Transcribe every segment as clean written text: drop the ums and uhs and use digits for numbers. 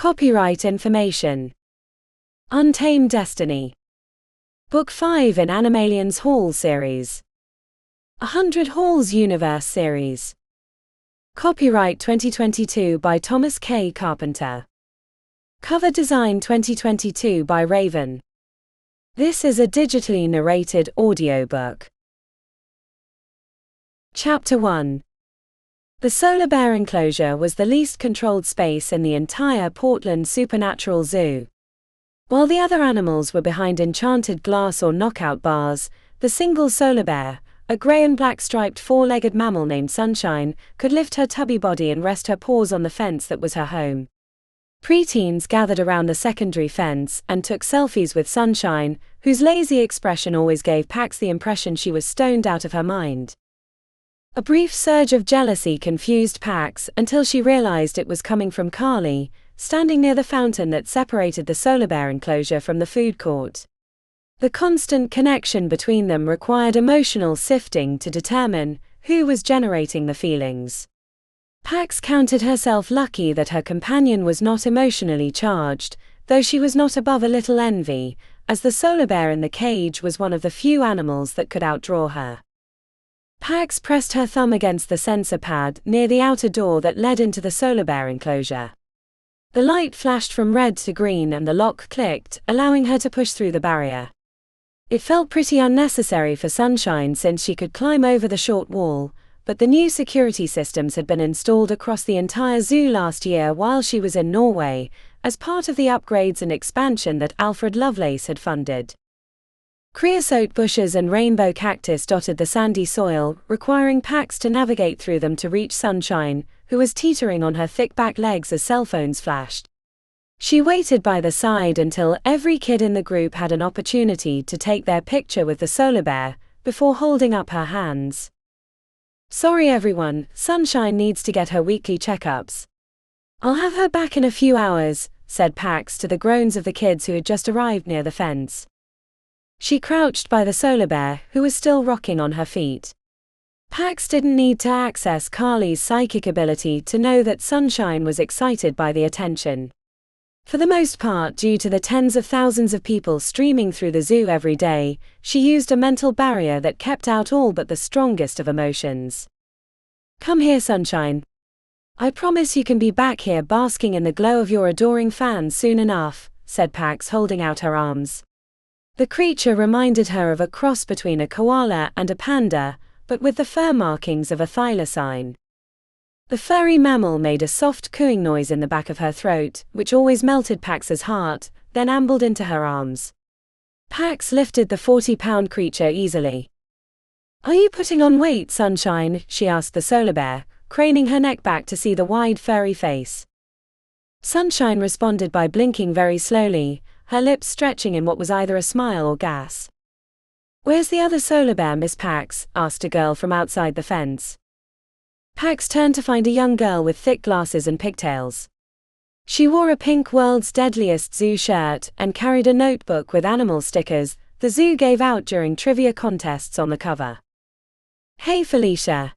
Copyright information. Untamed Destiny. Book 5 in Animalian's Hall series. 100 Halls Universe series. Copyright 2022 by Thomas K. Carpenter. Cover design 2022 by Raven. This is a digitally narrated audiobook. Chapter 1. The Solar Bear enclosure was the least controlled space in the entire Portland Supernatural Zoo. While the other animals were behind enchanted glass or knockout bars, the single solar bear, a gray and black striped four-legged mammal named Sunshine, could lift her tubby body and rest her paws on the fence that was her home. Preteens gathered around the secondary fence and took selfies with Sunshine, whose lazy expression always gave Pax the impression she was stoned out of her mind. A brief surge of jealousy confused Pax until she realized it was coming from Carly, standing near the fountain that separated the solar bear enclosure from the food court. The constant connection between them required emotional sifting to determine who was generating the feelings. Pax counted herself lucky that her companion was not emotionally charged, though she was not above a little envy, as the solar bear in the cage was one of the few animals that could outdraw her. Pax pressed her thumb against the sensor pad near the outer door that led into the solar bear enclosure. The light flashed from red to green and the lock clicked, allowing her to push through the barrier. It felt pretty unnecessary for Sunshine since she could climb over the short wall, but the new security systems had been installed across the entire zoo last year while she was in Norway, as part of the upgrades and expansion that Alfred Lovelace had funded. Creosote bushes and rainbow cactus dotted the sandy soil, requiring Pax to navigate through them to reach Sunshine, who was teetering on her thick back legs as cell phones flashed. She waited by the side until every kid in the group had an opportunity to take their picture with the solar bear, before holding up her hands. "Sorry everyone, Sunshine needs to get her weekly checkups. I'll have her back in a few hours," said Pax to the groans of the kids who had just arrived near the fence. She crouched by the solar bear, who was still rocking on her feet. Pax didn't need to access Carly's psychic ability to know that Sunshine was excited by the attention. For the most part, due to the tens of thousands of people streaming through the zoo every day, she used a mental barrier that kept out all but the strongest of emotions. "Come here, Sunshine. I promise you can be back here basking in the glow of your adoring fans soon enough," said Pax, holding out her arms. The creature reminded her of a cross between a koala and a panda, but with the fur markings of a thylacine. The furry mammal made a soft cooing noise in the back of her throat, which always melted Pax's heart, then ambled into her arms. Pax lifted the 40-pound creature easily. "Are you putting on weight, Sunshine?" she asked the solar bear, craning her neck back to see the wide furry face. Sunshine responded by blinking very slowly, her lips stretching in what was either a smile or gas. "Where's the other solar bear, Miss Pax?" asked a girl from outside the fence. Pax turned to find a young girl with thick glasses and pigtails. She wore a pink World's Deadliest Zoo shirt and carried a notebook with animal stickers the zoo gave out during trivia contests on the cover. "Hey Felicia.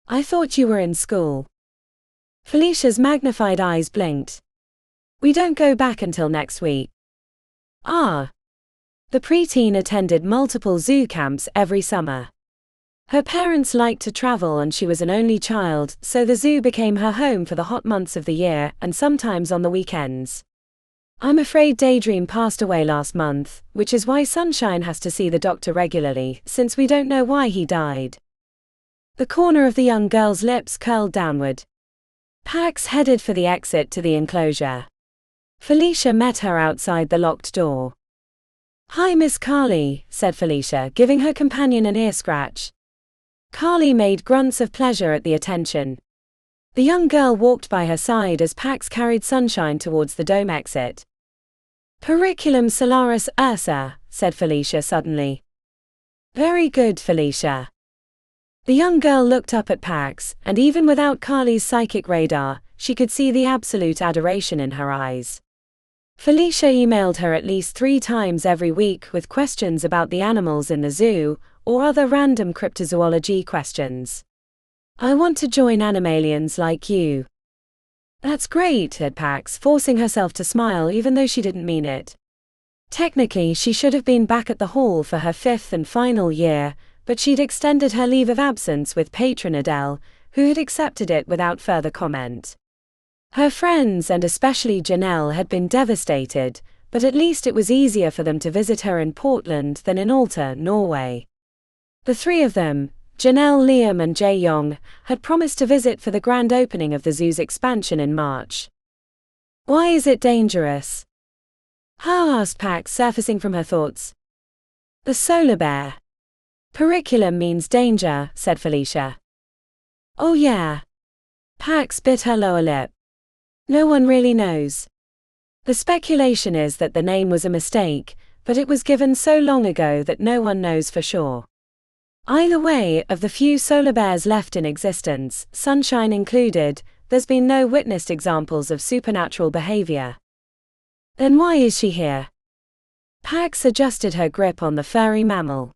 I thought you were in school." Felicia's magnified eyes blinked. "We don't go back until next week." "Ah." The preteen attended multiple zoo camps every summer. Her parents liked to travel and she was an only child, so the zoo became her home for the hot months of the year and sometimes on the weekends. "I'm afraid Daydream passed away last month, which is why Sunshine has to see the doctor regularly, since we don't know why he died." The corner of the young girl's lips curled downward. Pax headed for the exit to the enclosure. Felicia met her outside the locked door. "Hi Miss Carly," said Felicia, giving her companion an ear scratch. Carly made grunts of pleasure at the attention. The young girl walked by her side as Pax carried Sunshine towards the dome exit. "Periculum Solaris Ursa," said Felicia suddenly. "Very good, Felicia." The young girl looked up at Pax, and even without Carly's psychic radar, she could see the absolute adoration in her eyes. Felicia emailed her at least 3 times every week with questions about the animals in the zoo, or other random cryptozoology questions. "I want to join Animalians like you." That's great, said Pax, forcing herself to smile even though she didn't mean it. Technically, she should have been back at the hall for her 5th and final year, but she'd extended her leave of absence with patron Adele, who had accepted it without further comment. Her friends and especially Janelle had been devastated, but at least it was easier for them to visit her in Portland than in Alta, Norway. The three of them, Janelle, Liam and Jae Young, had promised to visit for the grand opening of the zoo's expansion in March. Why is it dangerous? How? Asked Pax, surfacing from her thoughts. The solar bear. Periculum means danger, said Felicia. Oh yeah. Pax bit her lower lip. No one really knows. The speculation is that the name was a mistake, but it was given so long ago that no one knows for sure. Either way, of the few solar bears left in existence, Sunshine included, there's been no witnessed examples of supernatural behavior. Then why is she here? Pax adjusted her grip on the furry mammal.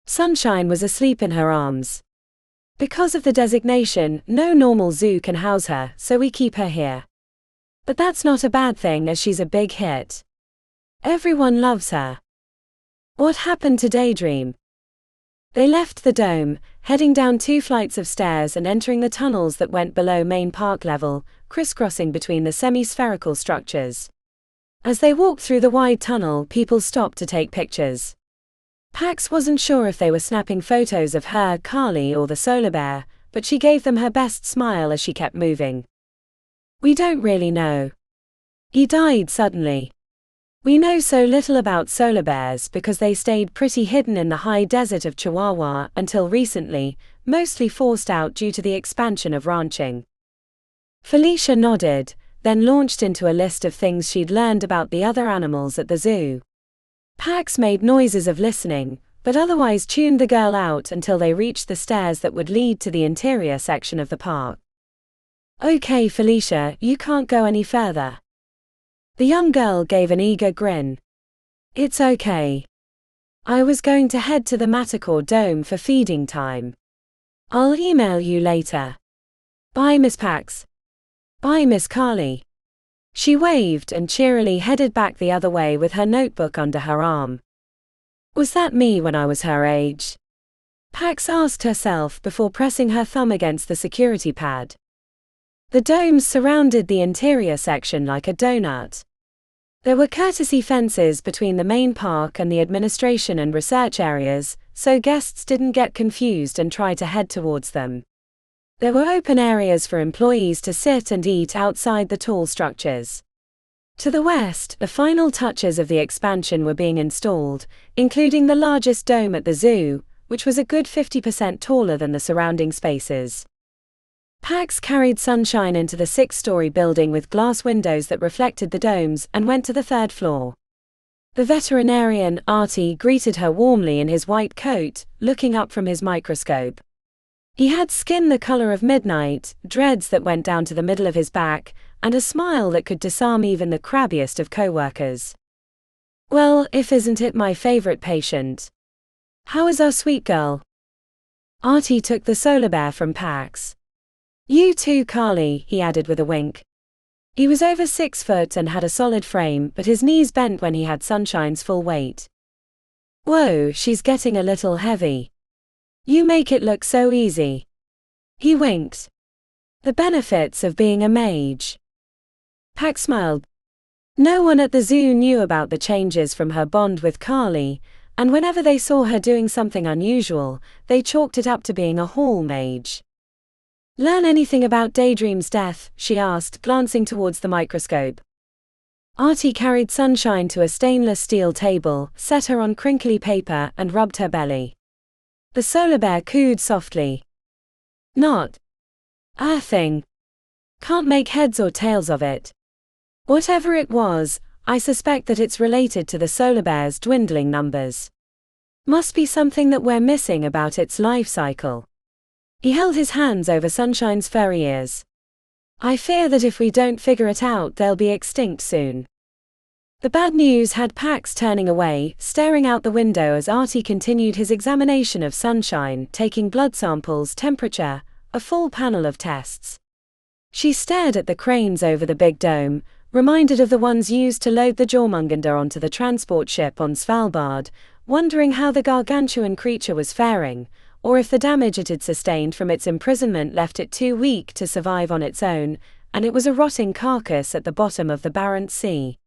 Sunshine was asleep in her arms. Because of the designation, no normal zoo can house her, so we keep her here. But that's not a bad thing as she's a big hit. Everyone loves her. What happened to Daydream? They left the dome, heading down 2 flights of stairs and entering the tunnels that went below main park level, crisscrossing between the semi-spherical structures. As they walked through the wide tunnel, people stopped to take pictures. Pax wasn't sure if they were snapping photos of her, Carly, or the solar bear, but she gave them her best smile as she kept moving. We don't really know. He died suddenly. We know so little about solar bears because they stayed pretty hidden in the high desert of Chihuahua until recently, mostly forced out due to the expansion of ranching. Felicia nodded, then launched into a list of things she'd learned about the other animals at the zoo. Pax made noises of listening, but otherwise tuned the girl out until they reached the stairs that would lead to the interior section of the park. Okay, Felicia, you can't go any further. The young girl gave an eager grin. It's okay. I was going to head to the manticore dome for feeding time. I'll email you later. Bye, Miss Pax. Bye, Miss Carly. She waved and cheerily headed back the other way with her notebook under her arm. Was that me when I was her age? Pax asked herself before pressing her thumb against the security pad. The domes surrounded the interior section like a donut. There were courtesy fences between the main park and the administration and research areas, so guests didn't get confused and try to head towards them. There were open areas for employees to sit and eat outside the tall structures. To the west, the final touches of the expansion were being installed, including the largest dome at the zoo, which was a good 50% taller than the surrounding spaces. Pax carried Sunshine into the 6-story building with glass windows that reflected the domes and went to the 3rd floor. The veterinarian, Artie, greeted her warmly in his white coat, looking up from his microscope. He had skin the color of midnight, dreads that went down to the middle of his back, and a smile that could disarm even the crabbiest of co-workers. Well, if isn't it my favorite patient? How is our sweet girl? Artie took the solar bear from Pax. You too, Carly, he added with a wink. He was over 6 foot and had a solid frame, but his knees bent when he had Sunshine's full weight. Whoa, she's getting a little heavy. You make it look so easy. He winked. The benefits of being a mage. Pax smiled. No one at the zoo knew about the changes from her bond with Carly, and whenever they saw her doing something unusual, they chalked it up to being a hall mage. Learn anything about Daydream's death? She asked, glancing towards the microscope. Artie carried Sunshine to a stainless steel table, set her on crinkly paper, and rubbed her belly. The solar bear cooed softly. Not a thing. Can't make heads or tails of it. Whatever it was, I suspect that it's related to the solar bear's dwindling numbers. Must be something that we're missing about its life cycle. He held his hands over Sunshine's furry ears. I fear that if we don't figure it out, they'll be extinct soon. The bad news had Pax turning away, staring out the window as Artie continued his examination of Sunshine, taking blood samples, temperature, a full panel of tests. She stared at the cranes over the big dome, reminded of the ones used to load the Jormungandr onto the transport ship on Svalbard, wondering how the gargantuan creature was faring, or if the damage it had sustained from its imprisonment left it too weak to survive on its own, and it was a rotting carcass at the bottom of the Barents Sea.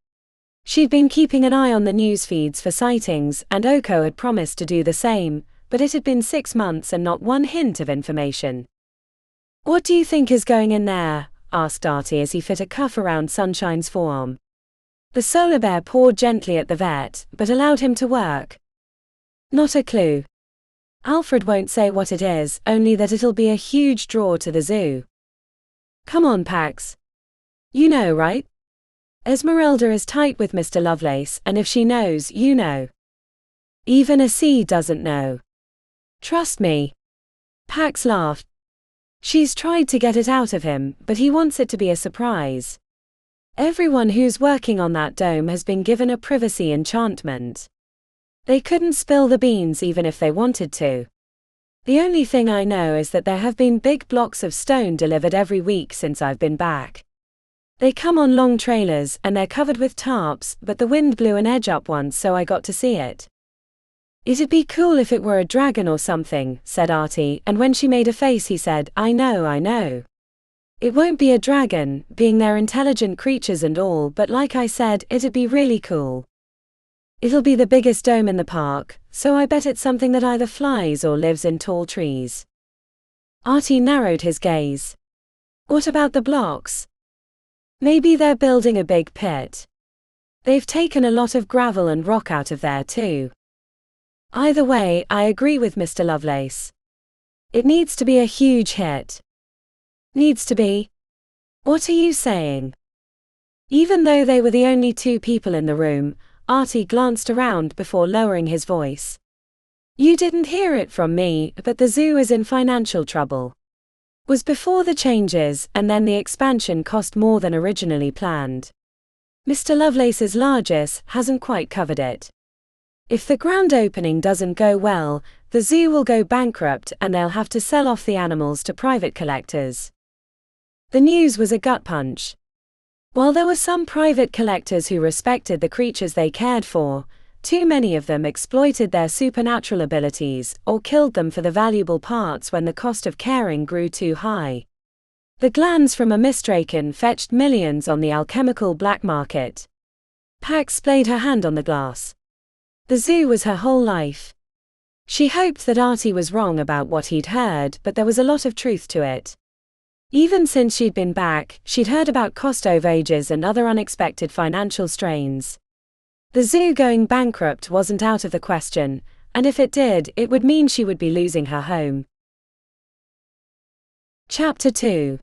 She'd been keeping an eye on the news feeds for sightings, and Oko had promised to do the same, but it had been 6 months and not one hint of information. "What do you think is going in there?" asked Artie as he fit a cuff around Sunshine's forearm. The solar bear pawed gently at the vet, but allowed him to work. "Not a clue. Alfred won't say what it is, only that it'll be a huge draw to the zoo." "Come on, Pax. You know, right? Esmeralda is tight with Mr. Lovelace, and if she knows, you know. Even a sea doesn't know. Trust me." Pax laughed. "She's tried to get it out of him, but he wants it to be a surprise. Everyone who's working on that dome has been given a privacy enchantment. They couldn't spill the beans even if they wanted to. The only thing I know is that there have been big blocks of stone delivered every week since I've been back. They come on long trailers and they're covered with tarps, but the wind blew an edge up once so I got to see it." "It'd be cool if it were a dragon or something," said Artie, and when she made a face he said, I know. "It won't be a dragon, being they're intelligent creatures and all, but like I said, it'd be really cool. It'll be the biggest dome in the park, so I bet it's something that either flies or lives in tall trees." Artie narrowed his gaze. "What about the blocks? Maybe they're building a big pit. They've taken a lot of gravel and rock out of there too. Either way, I agree with Mr. Lovelace. It needs to be a huge hit." "Needs to be? What are you saying?" Even though they were the only 2 people in the room, Artie glanced around before lowering his voice. "You didn't hear it from me, but the zoo is in financial trouble. Was before the changes, and then the expansion cost more than originally planned. Mr. Lovelace's largesse hasn't quite covered it. If the grand opening doesn't go well, the zoo will go bankrupt and they'll have to sell off the animals to private collectors." The news was a gut punch. While there were some private collectors who respected the creatures they cared for, too many of them exploited their supernatural abilities or killed them for the valuable parts when the cost of caring grew too high. The glands from a mystdrakon fetched millions on the alchemical black market. Pax laid her hand on the glass. The zoo was her whole life. She hoped that Artie was wrong about what he'd heard, but there was a lot of truth to it. Even since she'd been back, she'd heard about cost overages and other unexpected financial strains. The zoo going bankrupt wasn't out of the question, and if it did, it would mean she would be losing her home. Chapter 2.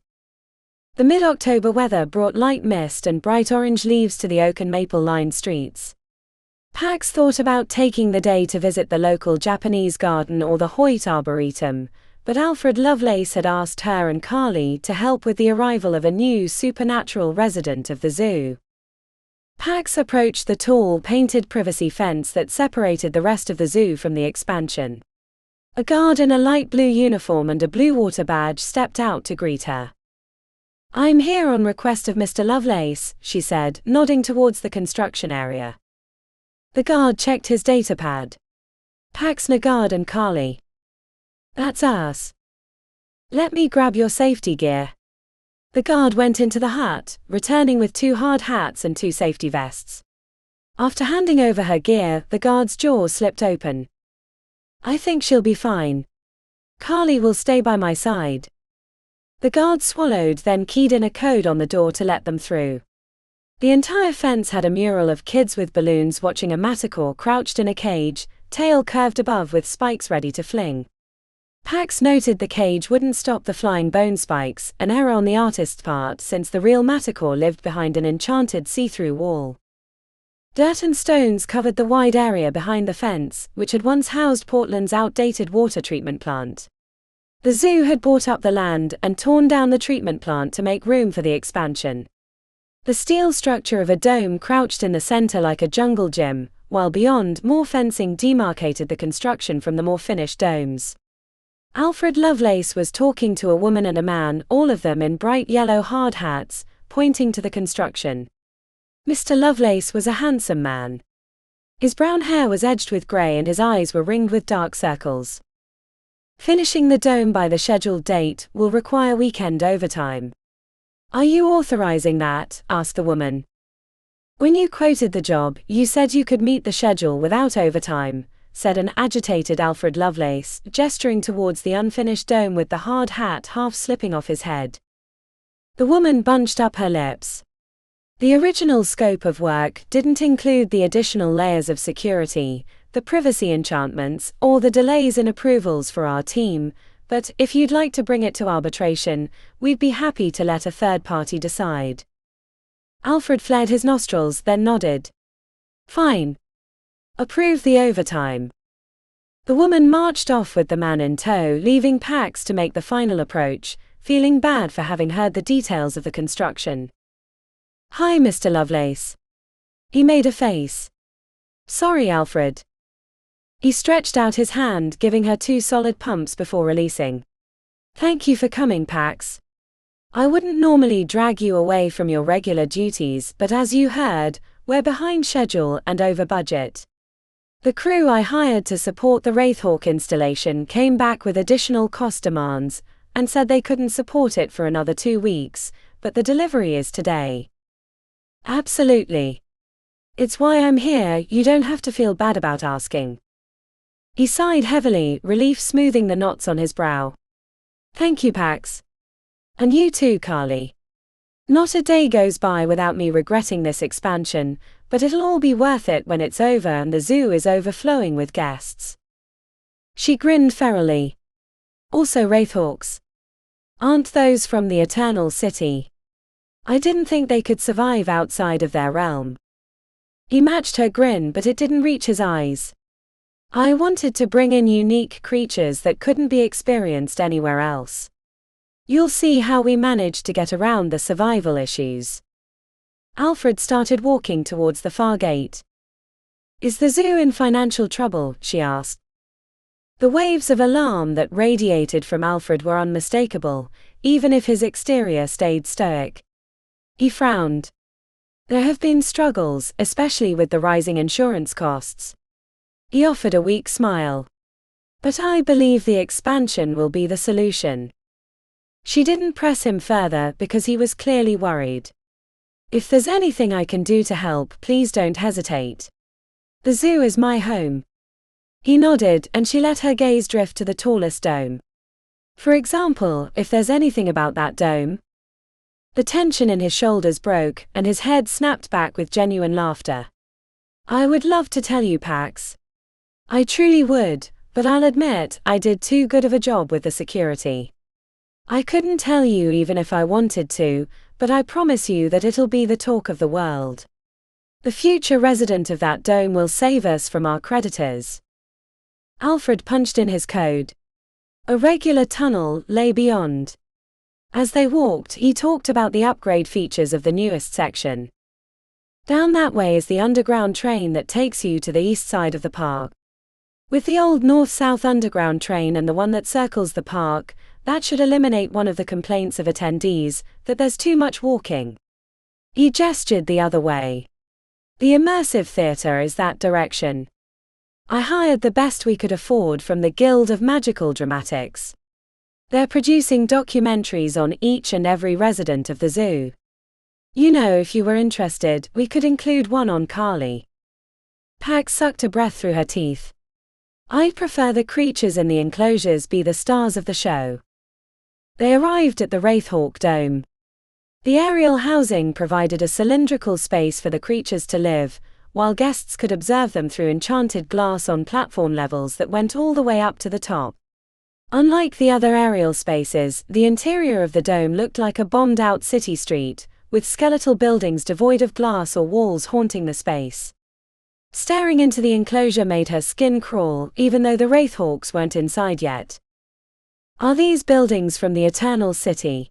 The mid-October weather brought light mist and bright orange leaves to the oak and maple-lined streets. Pax thought about taking the day to visit the local Japanese garden or the Hoyt Arboretum, but Alfred Lovelace had asked her and Carly to help with the arrival of a new supernatural resident of the zoo. Pax approached the tall, painted privacy fence that separated the rest of the zoo from the expansion. A guard in a light blue uniform and a blue water badge stepped out to greet her. "I'm here on request of Mr. Lovelace," she said, nodding towards the construction area. The guard checked his datapad. "Pax Nagard and Carly." "That's us. Let me grab your safety gear." The guard went into the hut, returning with 2 hard hats and 2 safety vests. After handing over her gear, the guard's jaw slipped open. "I think she'll be fine. Carly will stay by my side." The guard swallowed, then keyed in a code on the door to let them through. The entire fence had a mural of kids with balloons watching a manticore crouched in a cage, tail curved above with spikes ready to fling. Pax noted the cage wouldn't stop the flying bone spikes, an error on the artist's part since the real manticore lived behind an enchanted see-through wall. Dirt and stones covered the wide area behind the fence, which had once housed Portland's outdated water treatment plant. The zoo had bought up the land and torn down the treatment plant to make room for the expansion. The steel structure of a dome crouched in the center like a jungle gym, while beyond, more fencing demarcated the construction from the more finished domes. Alfred Lovelace was talking to a woman and a man, all of them in bright yellow hard hats, pointing to the construction. Mr. Lovelace was a handsome man. His brown hair was edged with grey and his eyes were ringed with dark circles. Finishing the dome by the scheduled date will require weekend overtime. Are you authorizing that? Asked the woman. When you quoted the job, you said you could meet the schedule without overtime, said an agitated Alfred Lovelace, gesturing towards the unfinished dome with the hard hat half slipping off his head. The woman bunched up her lips. The original scope of work didn't include the additional layers of security, the privacy enchantments, or the delays in approvals for our team, but if you'd like to bring it to arbitration, we'd be happy to let a third party decide. Alfred flared his nostrils, then nodded. Fine. Approve the overtime. The woman marched off with the man in tow, leaving Pax to make the final approach, feeling bad for having heard the details of the construction. Hi, Mr. Lovelace. He made a face. Sorry, Alfred. He stretched out his hand, giving her 2 solid pumps before releasing. Thank you for coming, Pax. I wouldn't normally drag you away from your regular duties, but as you heard, we're behind schedule and over budget. The crew I hired to support the Wraithhawk installation came back with additional cost demands, and said they couldn't support it for another 2 weeks, but the delivery is today. Absolutely. It's why I'm here, you don't have to feel bad about asking. He sighed heavily, relief smoothing the knots on his brow. Thank you, Pax. And you too, Carly. Not a day goes by without me regretting this expansion, but it'll all be worth it when it's over and the zoo is overflowing with guests. She grinned ferally. Also Wraithhawks. Aren't those from the Eternal City? I didn't think they could survive outside of their realm. He matched her grin, but it didn't reach his eyes. I wanted to bring in unique creatures that couldn't be experienced anywhere else. You'll see how we managed to get around the survival issues. Alfred started walking towards the far gate. Is the zoo in financial trouble? She asked. The waves of alarm that radiated from Alfred were unmistakable, even if his exterior stayed stoic. He frowned. There have been struggles, especially with the rising insurance costs. He offered a weak smile. But I believe the expansion will be the solution. She didn't press him further because he was clearly worried. If there's anything I can do to help, please don't hesitate. The zoo is my home. He nodded, and she let her gaze drift to the tallest dome. For example, if there's anything about that dome. The tension in his shoulders broke, and his head snapped back with genuine laughter. I would love to tell you, Pax. I truly would, but I'll admit, I did too good of a job with the security. I couldn't tell you even if I wanted to, but I promise you that it'll be the talk of the world. The future resident of that dome will save us from our creditors. Alfred punched in his code. A regular tunnel lay beyond. As they walked, he talked about the upgrade features of the newest section. Down that way is the underground train that takes you to the east side of the park. With the old north-south underground train and the one that circles the park, that should eliminate one of the complaints of attendees, that there's too much walking. He gestured the other way. The immersive theater is that direction. I hired the best we could afford from the Guild of Magical Dramatics. They're producing documentaries on each and every resident of the zoo. You know, if you were interested, we could include one on Carly. Pax sucked a breath through her teeth. I'd prefer the creatures in the enclosures be the stars of the show. They arrived at the Wraithhawk Dome. The aerial housing provided a cylindrical space for the creatures to live, while guests could observe them through enchanted glass on platform levels that went all the way up to the top. Unlike the other aerial spaces, the interior of the dome looked like a bombed-out city street, with skeletal buildings devoid of glass or walls haunting the space. Staring into the enclosure made her skin crawl, even though the Wraithhawks weren't inside yet. Are these buildings from the Eternal City?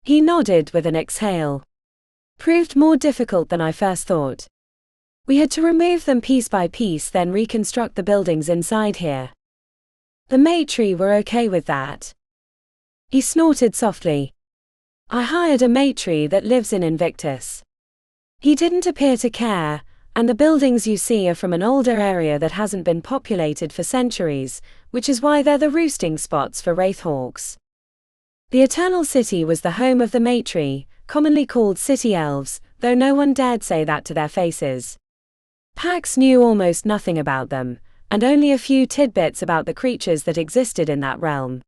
He nodded with an exhale. Proved more difficult than I first thought. We had to remove them piece by piece, then reconstruct the buildings inside here. The maitre were okay with that. He snorted softly. I hired a maitre that lives in Invictus. He didn't appear to care, and the buildings you see are from an older area that hasn't been populated for centuries, which is why they're the roosting spots for wraithhawks. The Eternal City was the home of the maitre, commonly called city elves, though no one dared say that to their faces. Pax knew almost nothing about them, and only a few tidbits about the creatures that existed in that realm.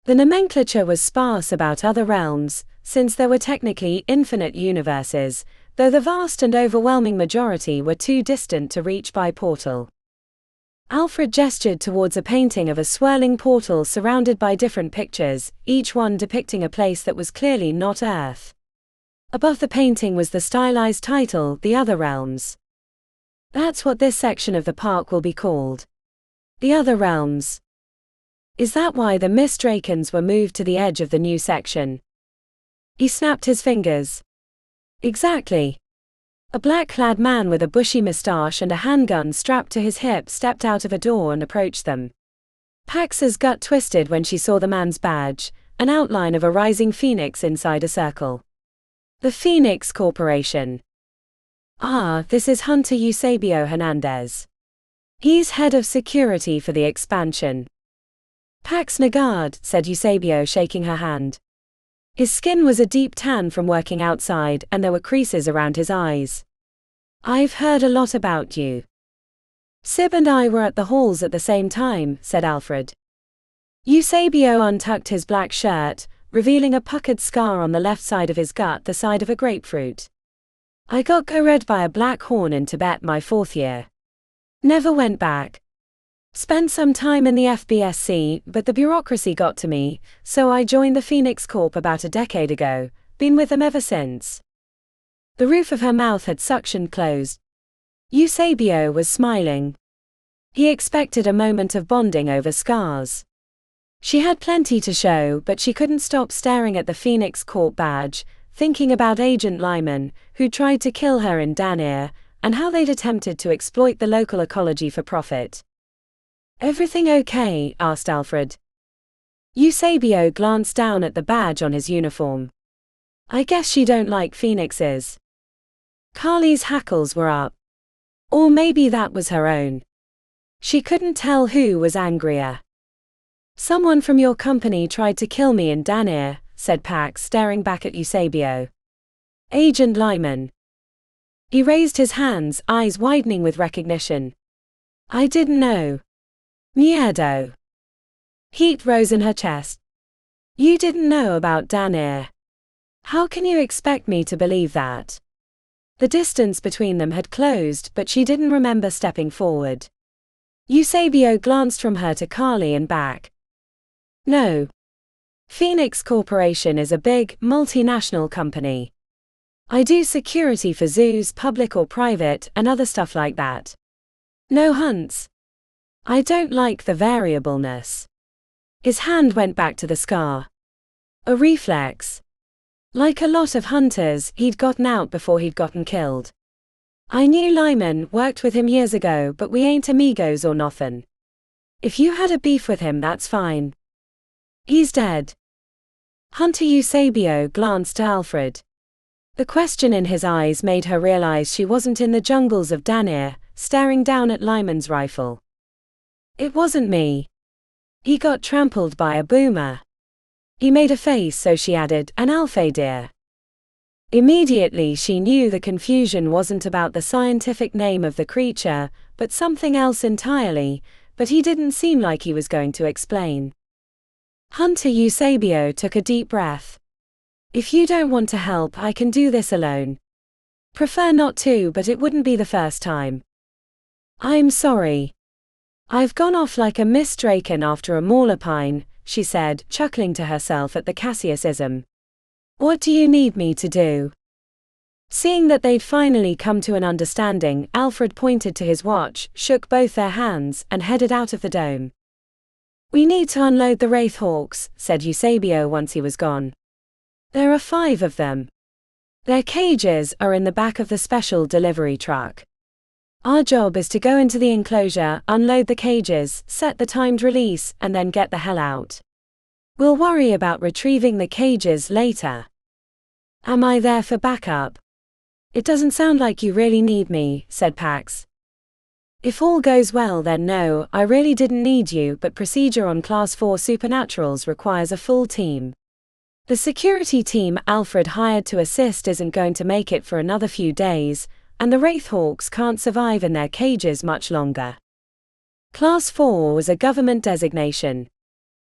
The nomenclature was sparse about other realms, since there were technically infinite universes, though the vast and overwhelming majority were too distant to reach by portal. Alfred gestured towards a painting of a swirling portal surrounded by different pictures, each one depicting a place that was clearly not Earth. Above the painting was the stylized title, The Other Realms. That's what this section of the park will be called. The Other Realms. Is that why the mystdrakons were moved to the edge of the new section? He snapped his fingers. Exactly. A black-clad man with a bushy moustache and a handgun strapped to his hip stepped out of a door and approached them. Pax's gut twisted when she saw the man's badge, an outline of a rising phoenix inside a circle. The Phoenix Corporation. Ah, this is Hunter Eusebio Hernandez. He's head of security for the expansion. Pax Nagard, said Eusebio, shaking her hand. His skin was a deep tan from working outside, and there were creases around his eyes. I've heard a lot about you. Sib and I were at the halls at the same time, said Alfred. Eusebio untucked his black shirt, revealing a puckered scar on the left side of his gut the size of a grapefruit. I got go-read by a black horn in Tibet my 4th year. Never went back. Spent some time in the FBSC, but the bureaucracy got to me, so I joined the Phoenix Corp about a decade ago, been with them ever since. The roof of her mouth had suctioned closed. Eusebio was smiling. He expected a moment of bonding over scars. She had plenty to show, but she couldn't stop staring at the Phoenix Corp badge, thinking about Agent Lyman, who tried to kill her in Danir, and how they'd attempted to exploit the local ecology for profit. Everything okay? Asked Alfred. Eusebio glanced down at the badge on his uniform. I guess she don't like phoenixes. Carly's hackles were up. Or maybe that was her own. She couldn't tell who was angrier. Someone from your company tried to kill me in Danir, said Pax, staring back at Eusebio. Agent Lyman. He raised his hands, eyes widening with recognition. I didn't know. Miedo. Heat rose in her chest. You didn't know about Danir. How can you expect me to believe that? The distance between them had closed, but she didn't remember stepping forward. Eusebio glanced from her to Carly and back. No. Phoenix Corporation is a big, multinational company. I do security for zoos, public or private, and other stuff like that. No hunts. I don't like the variableness. His hand went back to the scar. A reflex. Like a lot of hunters, he'd gotten out before he'd gotten killed. I knew Lyman, worked with him years ago, but we ain't amigos or nothin'. If you had a beef with him, that's fine. He's dead. Hunter Eusebio glanced to Alfred. The question in his eyes made her realize she wasn't in the jungles of Danir, staring down at Lyman's rifle. It wasn't me. He got trampled by a boomer. He made a face, so she added, an alpha deer. Immediately she knew the confusion wasn't about the scientific name of the creature, but something else entirely, but he didn't seem like he was going to explain. Hunter Eusebio took a deep breath. If you don't want to help, I can do this alone. Prefer not to, but it wouldn't be the first time. I'm sorry. I've gone off like a mystdrakon after a maulerpine, she said, chuckling to herself at the Cassiusism. What do you need me to do? Seeing that they'd finally come to an understanding, Alfred pointed to his watch, shook both their hands, and headed out of the dome. We need to unload the wraithhawks, said Eusebio once he was gone. There are 5 of them. Their cages are in the back of the special delivery truck. Our job is to go into the enclosure, unload the cages, set the timed release, and then get the hell out. We'll worry about retrieving the cages later. Am I there for backup? It doesn't sound like you really need me, said Pax. If all goes well then no, I really didn't need you, but procedure on Class 4 supernaturals requires a full team. The security team Alfred hired to assist isn't going to make it for another few days, and the Wraithhawks can't survive in their cages much longer. Class 4 was a government designation.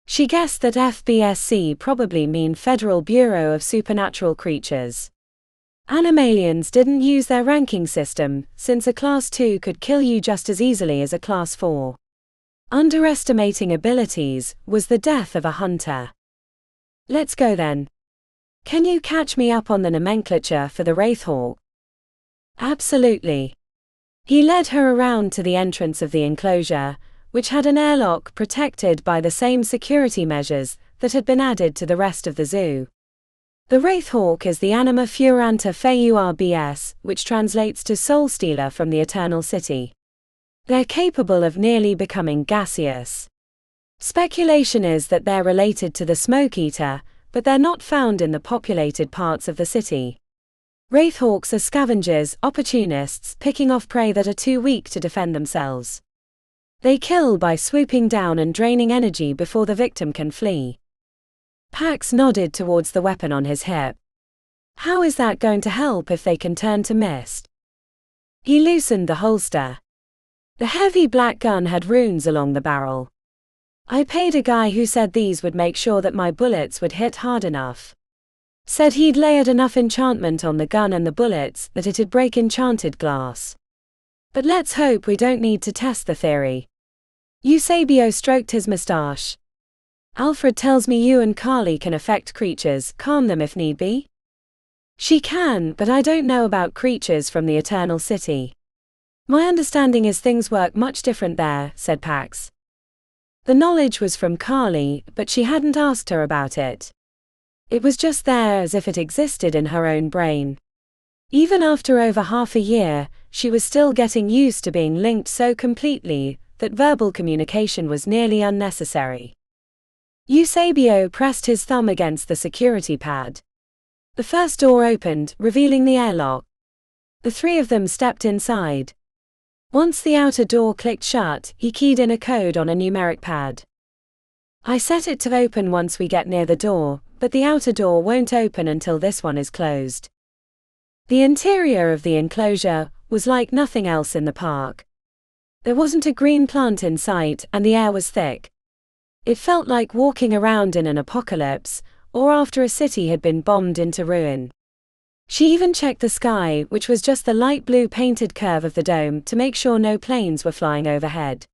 She guessed that FBSC probably mean Federal Bureau of Supernatural Creatures. Animalians didn't use their ranking system, since a Class 2 could kill you just as easily as a Class 4. Underestimating abilities was the death of a hunter. Let's go then. Can you catch me up on the nomenclature for the Wraithhawk? Absolutely. He led her around to the entrance of the enclosure, which had an airlock protected by the same security measures that had been added to the rest of the zoo. The Wraithhawk is the anima furanta fyrehounds, which translates to soul stealer from the Eternal City. They're capable of nearly becoming gaseous. Speculation is that they're related to the smoke eater, but they're not found in the populated parts of the city. Wraithhawks are scavengers, opportunists, picking off prey that are too weak to defend themselves. They kill by swooping down and draining energy before the victim can flee. Pax nodded towards the weapon on his hip. How is that going to help if they can turn to mist? He loosened the holster. The heavy black gun had runes along the barrel. I paid a guy who said these would make sure that my bullets would hit hard enough. Said he'd layered enough enchantment on the gun and the bullets that it'd break enchanted glass. But let's hope we don't need to test the theory. Eusebio stroked his mustache. Alfred tells me you and Carly can affect creatures, calm them if need be? She can, but I don't know about creatures from the Eternal City. My understanding is things work much different there, said Pax. The knowledge was from Carly, but she hadn't asked her about it. It was just there as if it existed in her own brain. Even after over half a year, she was still getting used to being linked so completely that verbal communication was nearly unnecessary. Eusebio pressed his thumb against the security pad. The first door opened, revealing the airlock. The three of them stepped inside. Once the outer door clicked shut, he keyed in a code on a numeric pad. I set it to open once we get near the door, but the outer door won't open until this one is closed. The interior of the enclosure was like nothing else in the park. There wasn't a green plant in sight, and the air was thick. It felt like walking around in an apocalypse, or after a city had been bombed into ruin. She even checked the sky, which was just the light blue painted curve of the dome, to make sure no planes were flying overhead.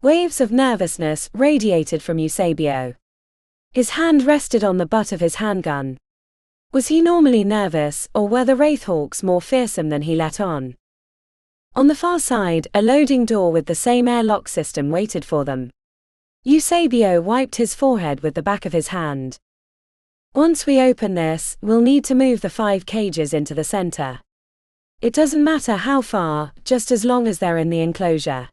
Waves of nervousness radiated from Eusebio. His hand rested on the butt of his handgun. Was he normally nervous, or were the Wraithhawks more fearsome than he let on? On the far side, a loading door with the same airlock system waited for them. Eusebio wiped his forehead with the back of his hand. Once we open this, we'll need to move the 5 cages into the center. It doesn't matter how far, just as long as they're in the enclosure.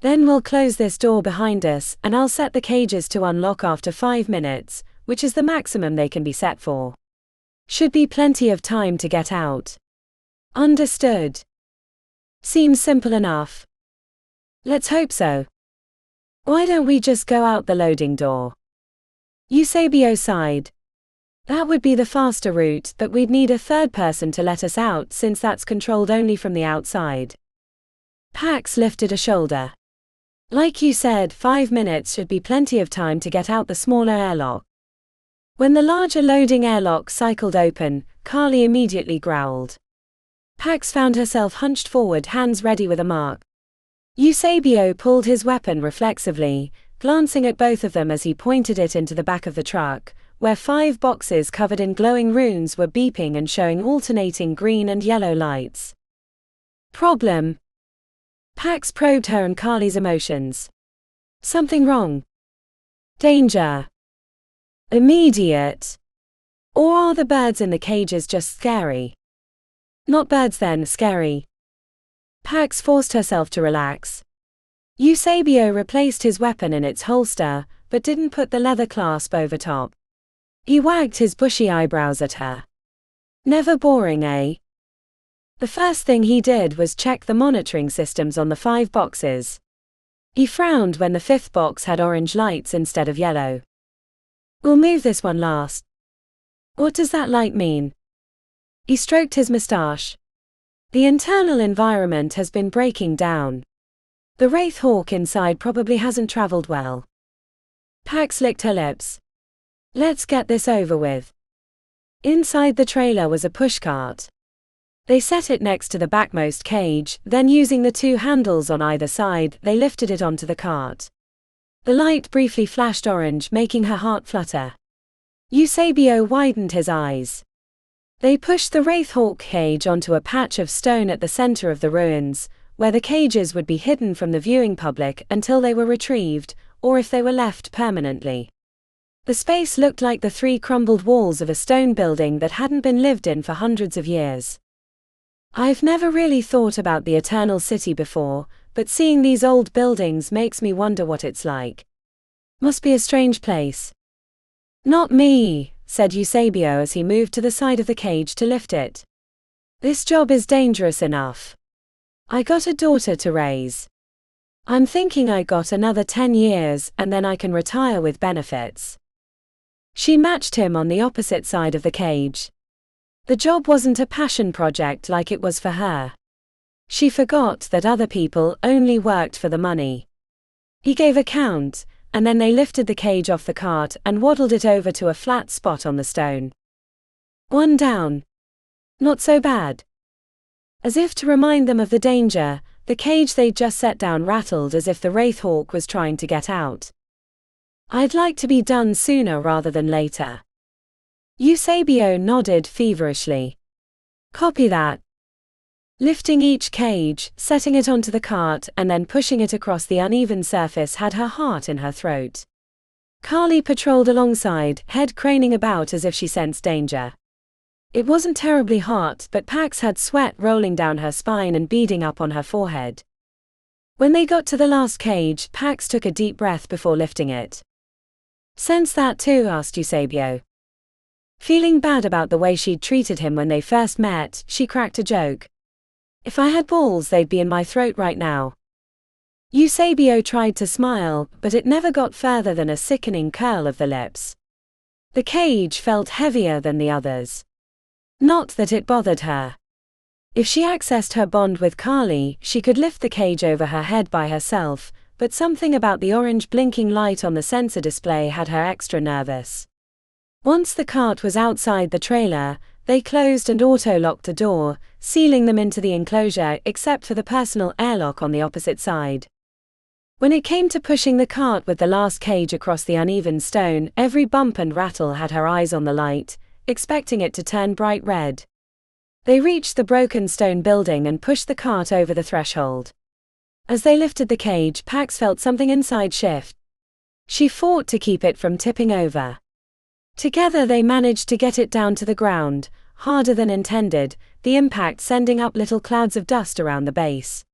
Then we'll close this door behind us, and I'll set the cages to unlock after 5 minutes, which is the maximum they can be set for. Should be plenty of time to get out. Understood. Seems simple enough. Let's hope so. Why don't we just go out the loading door? Eusebio sighed. That would be the faster route, but we'd need a third person to let us out since that's controlled only from the outside. Pax lifted a shoulder. Like you said, 5 minutes should be plenty of time to get out the smaller airlock. When the larger loading airlock cycled open, Carly immediately growled. Pax found herself hunched forward, hands ready with a mark. Eusebio pulled his weapon reflexively, glancing at both of them as he pointed it into the back of the truck, where 5 boxes covered in glowing runes were beeping and showing alternating green and yellow lights. Problem? Pax probed her and Carly's emotions. Something wrong? Danger? Immediate? Or are the birds in the cages just scary? Not birds then, scary. Pax forced herself to relax. Eusebio replaced his weapon in its holster, but didn't put the leather clasp over top. He wagged his bushy eyebrows at her. Never boring, eh? The first thing he did was check the monitoring systems on the 5 boxes. He frowned when the 5th box had orange lights instead of yellow. We'll move this one last. What does that light mean? He stroked his mustache. The internal environment has been breaking down. The Wraith Hawk inside probably hasn't traveled well. Pax licked her lips. Let's get this over with. Inside the trailer was a pushcart. They set it next to the backmost cage, then using the 2 handles on either side, they lifted it onto the cart. The light briefly flashed orange, making her heart flutter. Eusebio widened his eyes. They pushed the Wraith Hawk cage onto a patch of stone at the center of the ruins, where the cages would be hidden from the viewing public until they were retrieved, or if they were left permanently. The space looked like the 3 crumbled walls of a stone building that hadn't been lived in for hundreds of years. I've never really thought about the Eternal City before, but seeing these old buildings makes me wonder what it's like. Must be a strange place. Not me, said Eusebio as he moved to the side of the cage to lift it. This job is dangerous enough. I got a daughter to raise. I'm thinking I got another 10 years and then I can retire with benefits. She matched him on the opposite side of the cage. The job wasn't a passion project like it was for her. She forgot that other people only worked for the money. He gave a count, and then they lifted the cage off the cart and waddled it over to a flat spot on the stone. 1 down. Not so bad. As if to remind them of the danger, the cage they'd just set down rattled as if the Wraith Hawk was trying to get out. I'd like to be done sooner rather than later. Eusebio nodded feverishly. Copy that. Lifting each cage, setting it onto the cart and then pushing it across the uneven surface had her heart in her throat. Carly patrolled alongside, head craning about as if she sensed danger. It wasn't terribly hot, but Pax had sweat rolling down her spine and beading up on her forehead. When they got to the last cage, Pax took a deep breath before lifting it. Sense that too? Asked Eusebio. Feeling bad about the way she'd treated him when they first met, she cracked a joke. If I had balls, they'd be in my throat right now. Eusebio tried to smile, but it never got further than a sickening curl of the lips. The cage felt heavier than the others. Not that it bothered her. If she accessed her bond with Carly, she could lift the cage over her head by herself, but something about the orange blinking light on the sensor display had her extra nervous. Once the cart was outside the trailer, they closed and auto-locked the door, sealing them into the enclosure except for the personal airlock on the opposite side. When it came to pushing the cart with the last cage across the uneven stone, every bump and rattle had her eyes on the light, expecting it to turn bright red. They reached the broken stone building and pushed the cart over the threshold. As they lifted the cage, Pax felt something inside shift. She fought to keep it from tipping over. Together they managed to get it down to the ground, harder than intended, the impact sending up little clouds of dust around the base.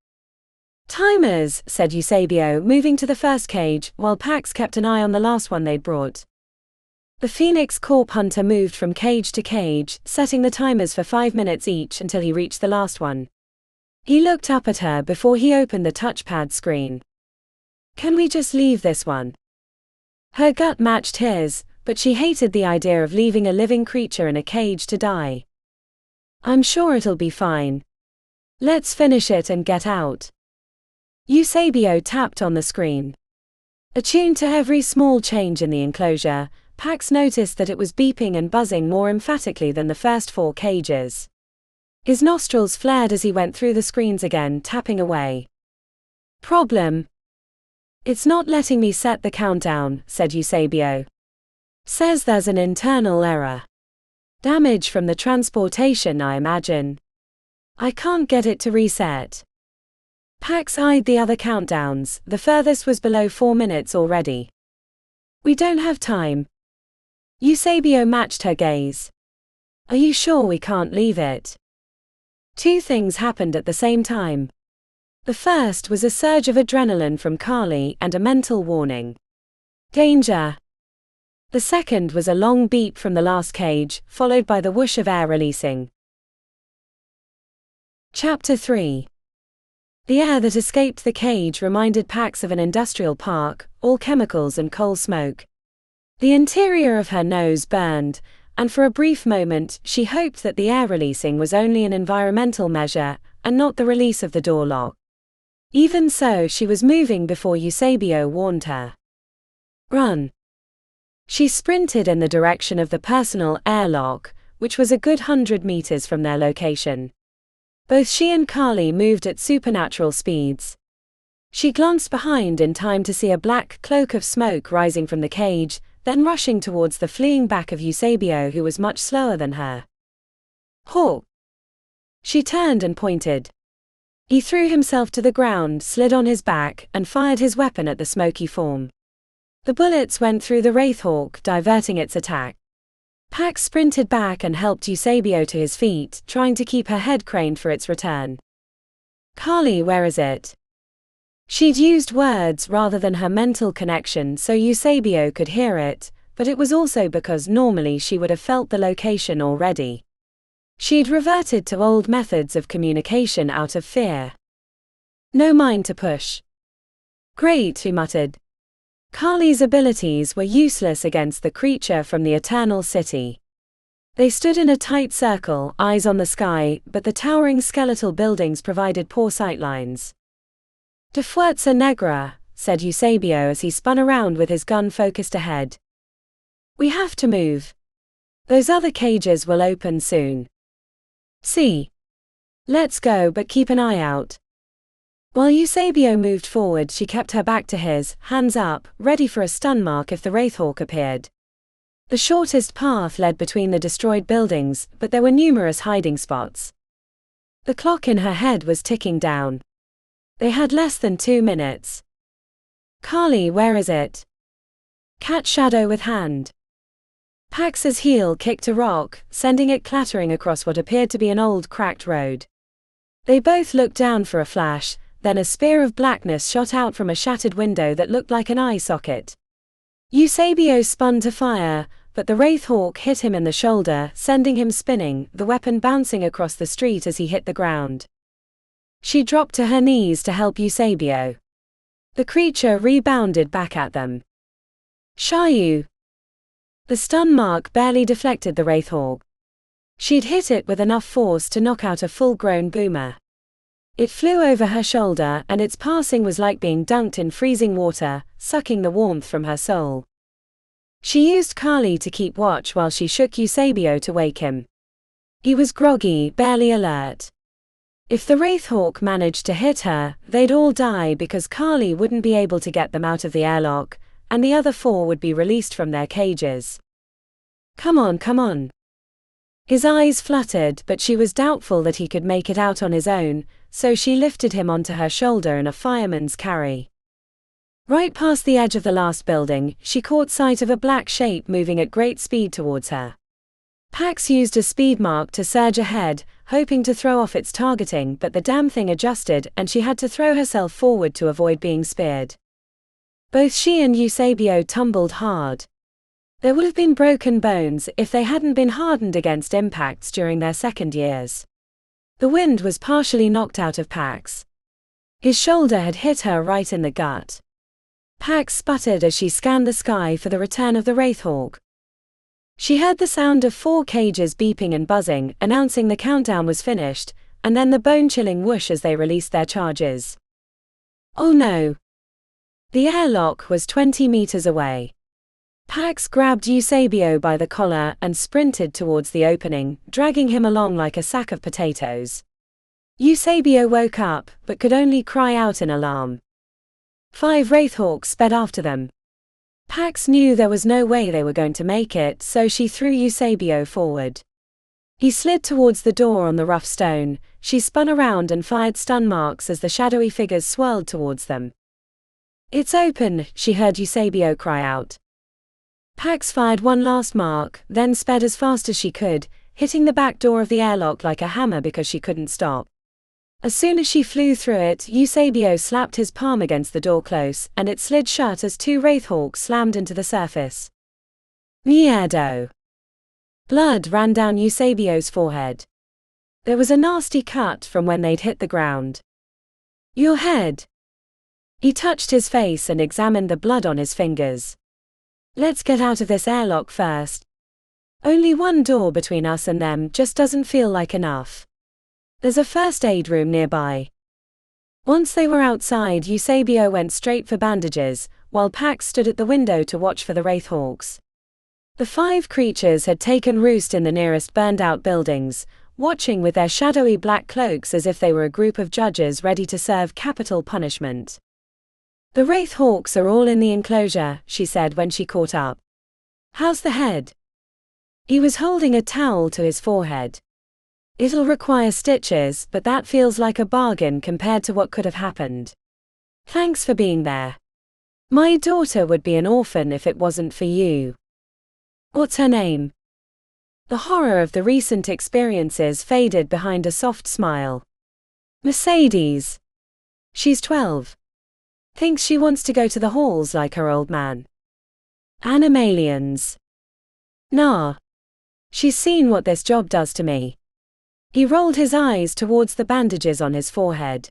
Timers, said Eusebio, moving to the first cage, while Pax kept an eye on the last one they'd brought. The Phoenix Corp hunter moved from cage to cage, setting the timers for 5 minutes each until he reached the last one. He looked up at her before he opened the touchpad screen. Can we just leave this one? Her gut matched his, but she hated the idea of leaving a living creature in a cage to die. I'm sure it'll be fine. Let's finish it and get out. Eusebio tapped on the screen. Attuned to every small change in the enclosure, Pax noticed that it was beeping and buzzing more emphatically than the first 4 cages. His nostrils flared as he went through the screens again, tapping away. Problem. It's not letting me set the countdown, said Eusebio. Says there's an internal error. Damage from the transportation, I imagine. I can't get it to reset. Pax eyed the other countdowns, the furthest was below 4 minutes already. We don't have time. Eusebio matched her gaze. Are you sure we can't leave it? 2 things happened at the same time. The first was a surge of adrenaline from Carly and a mental warning. Danger! The second was a long beep from the last cage, followed by the whoosh of air releasing. Chapter 3. The air that escaped the cage reminded Pax of an industrial park, all chemicals and coal smoke. The interior of her nose burned, and for a brief moment she hoped that the air releasing was only an environmental measure, and not the release of the door lock. Even so, she was moving before Eusebio warned her. Run! She sprinted in the direction of the personal airlock, which was a good 100 meters from their location. Both she and Carly moved at supernatural speeds. She glanced behind in time to see a black cloak of smoke rising from the cage, then rushing towards the fleeing back of Eusebio, who was much slower than her. Hawk! She turned and pointed. He threw himself to the ground, slid on his back, and fired his weapon at the smoky form. The bullets went through the Wraithhawk, diverting its attack. Pax sprinted back and helped Eusebio to his feet, trying to keep her head craned for its return. Carly, where is it? She'd used words rather than her mental connection so Eusebio could hear it, but it was also because normally she would have felt the location already. She'd reverted to old methods of communication out of fear. No mind to push. Great, he muttered. Carly's abilities were useless against the creature from the Eternal City. They stood in a tight circle, eyes on the sky, but the towering skeletal buildings provided poor sightlines. De Fuerza Negra, said Eusebio as he spun around with his gun focused ahead. We have to move. Those other cages will open soon. See. Let's go, but keep an eye out. While Eusebio moved forward, she kept her back to his, hands up, ready for a stun mark if the Wraithhawk appeared. The shortest path led between the destroyed buildings, but there were numerous hiding spots. The clock in her head was ticking down. They had less than 2 minutes. Carly, where is it? Cat shadow with hand. Pax's heel kicked a rock, sending it clattering across what appeared to be an old cracked road. They both looked down for a flash, then a spear of blackness shot out from a shattered window that looked like an eye socket. Eusebio spun to fire, but the Wraithhawk hit him in the shoulder, sending him spinning, the weapon bouncing across the street as he hit the ground. She dropped to her knees to help Eusebio. The creature rebounded back at them. Shayu! The stun mark barely deflected the Wraithhawk. She'd hit it with enough force to knock out a full-grown boomer. It flew over her shoulder, and its passing was like being dunked in freezing water, sucking the warmth from her soul. She used Carly to keep watch while she shook Eusebio to wake him. He was groggy, barely alert. If the Wraithhawk managed to hit her, they'd all die because Carly wouldn't be able to get them out of the airlock, and the other 4 would be released from their cages. Come on, come on. His eyes fluttered, but she was doubtful that he could make it out on his own, so she lifted him onto her shoulder in a fireman's carry. Right past the edge of the last building, she caught sight of a black shape moving at great speed towards her. Pax used a speed mark to surge ahead, hoping to throw off its targeting, but the damn thing adjusted and she had to throw herself forward to avoid being speared. Both she and Eusebio tumbled hard. There would have been broken bones if they hadn't been hardened against impacts during their second years. The wind was partially knocked out of Pax. His shoulder had hit her right in the gut. Pax sputtered as she scanned the sky for the return of the Wraithhawk. She heard the sound of 4 cages beeping and buzzing, announcing the countdown was finished, and then the bone-chilling whoosh as they released their charges. Oh no! The airlock was 20 meters away. Pax grabbed Eusebio by the collar and sprinted towards the opening, dragging him along like a sack of potatoes. Eusebio woke up, but could only cry out in alarm. 5 Wraithhawks sped after them. Pax knew there was no way they were going to make it, so she threw Eusebio forward. He slid towards the door on the rough stone. She spun around and fired stun marks as the shadowy figures swirled towards them. It's open, she heard Eusebio cry out. Pax fired one last mark, then sped as fast as she could, hitting the back door of the airlock like a hammer because she couldn't stop. As soon as she flew through it, Eusebio slapped his palm against the door close, and it slid shut as 2 wraithhawks slammed into the surface. Miedo. Blood ran down Eusebio's forehead. There was a nasty cut from when they'd hit the ground. Your head. He touched his face and examined the blood on his fingers. Let's get out of this airlock first. Only one door between us and them just doesn't feel like enough. There's a first aid room nearby. Once they were outside, Eusebio went straight for bandages, while Pax stood at the window to watch for the wraithhawks. The 5 creatures had taken roost in the nearest burned-out buildings, watching with their shadowy black cloaks as if they were a group of judges ready to serve capital punishment. The wraithhawks are all in the enclosure, she said when she caught up. How's the head? He was holding a towel to his forehead. It'll require stitches, but that feels like a bargain compared to what could have happened. Thanks for being there. My daughter would be an orphan if it wasn't for you. What's her name? The horror of the recent experiences faded behind a soft smile. Mercedes. She's 12. Thinks she wants to go to the halls like her old man. Animalians. Nah. She's seen what this job does to me. He rolled his eyes towards the bandages on his forehead.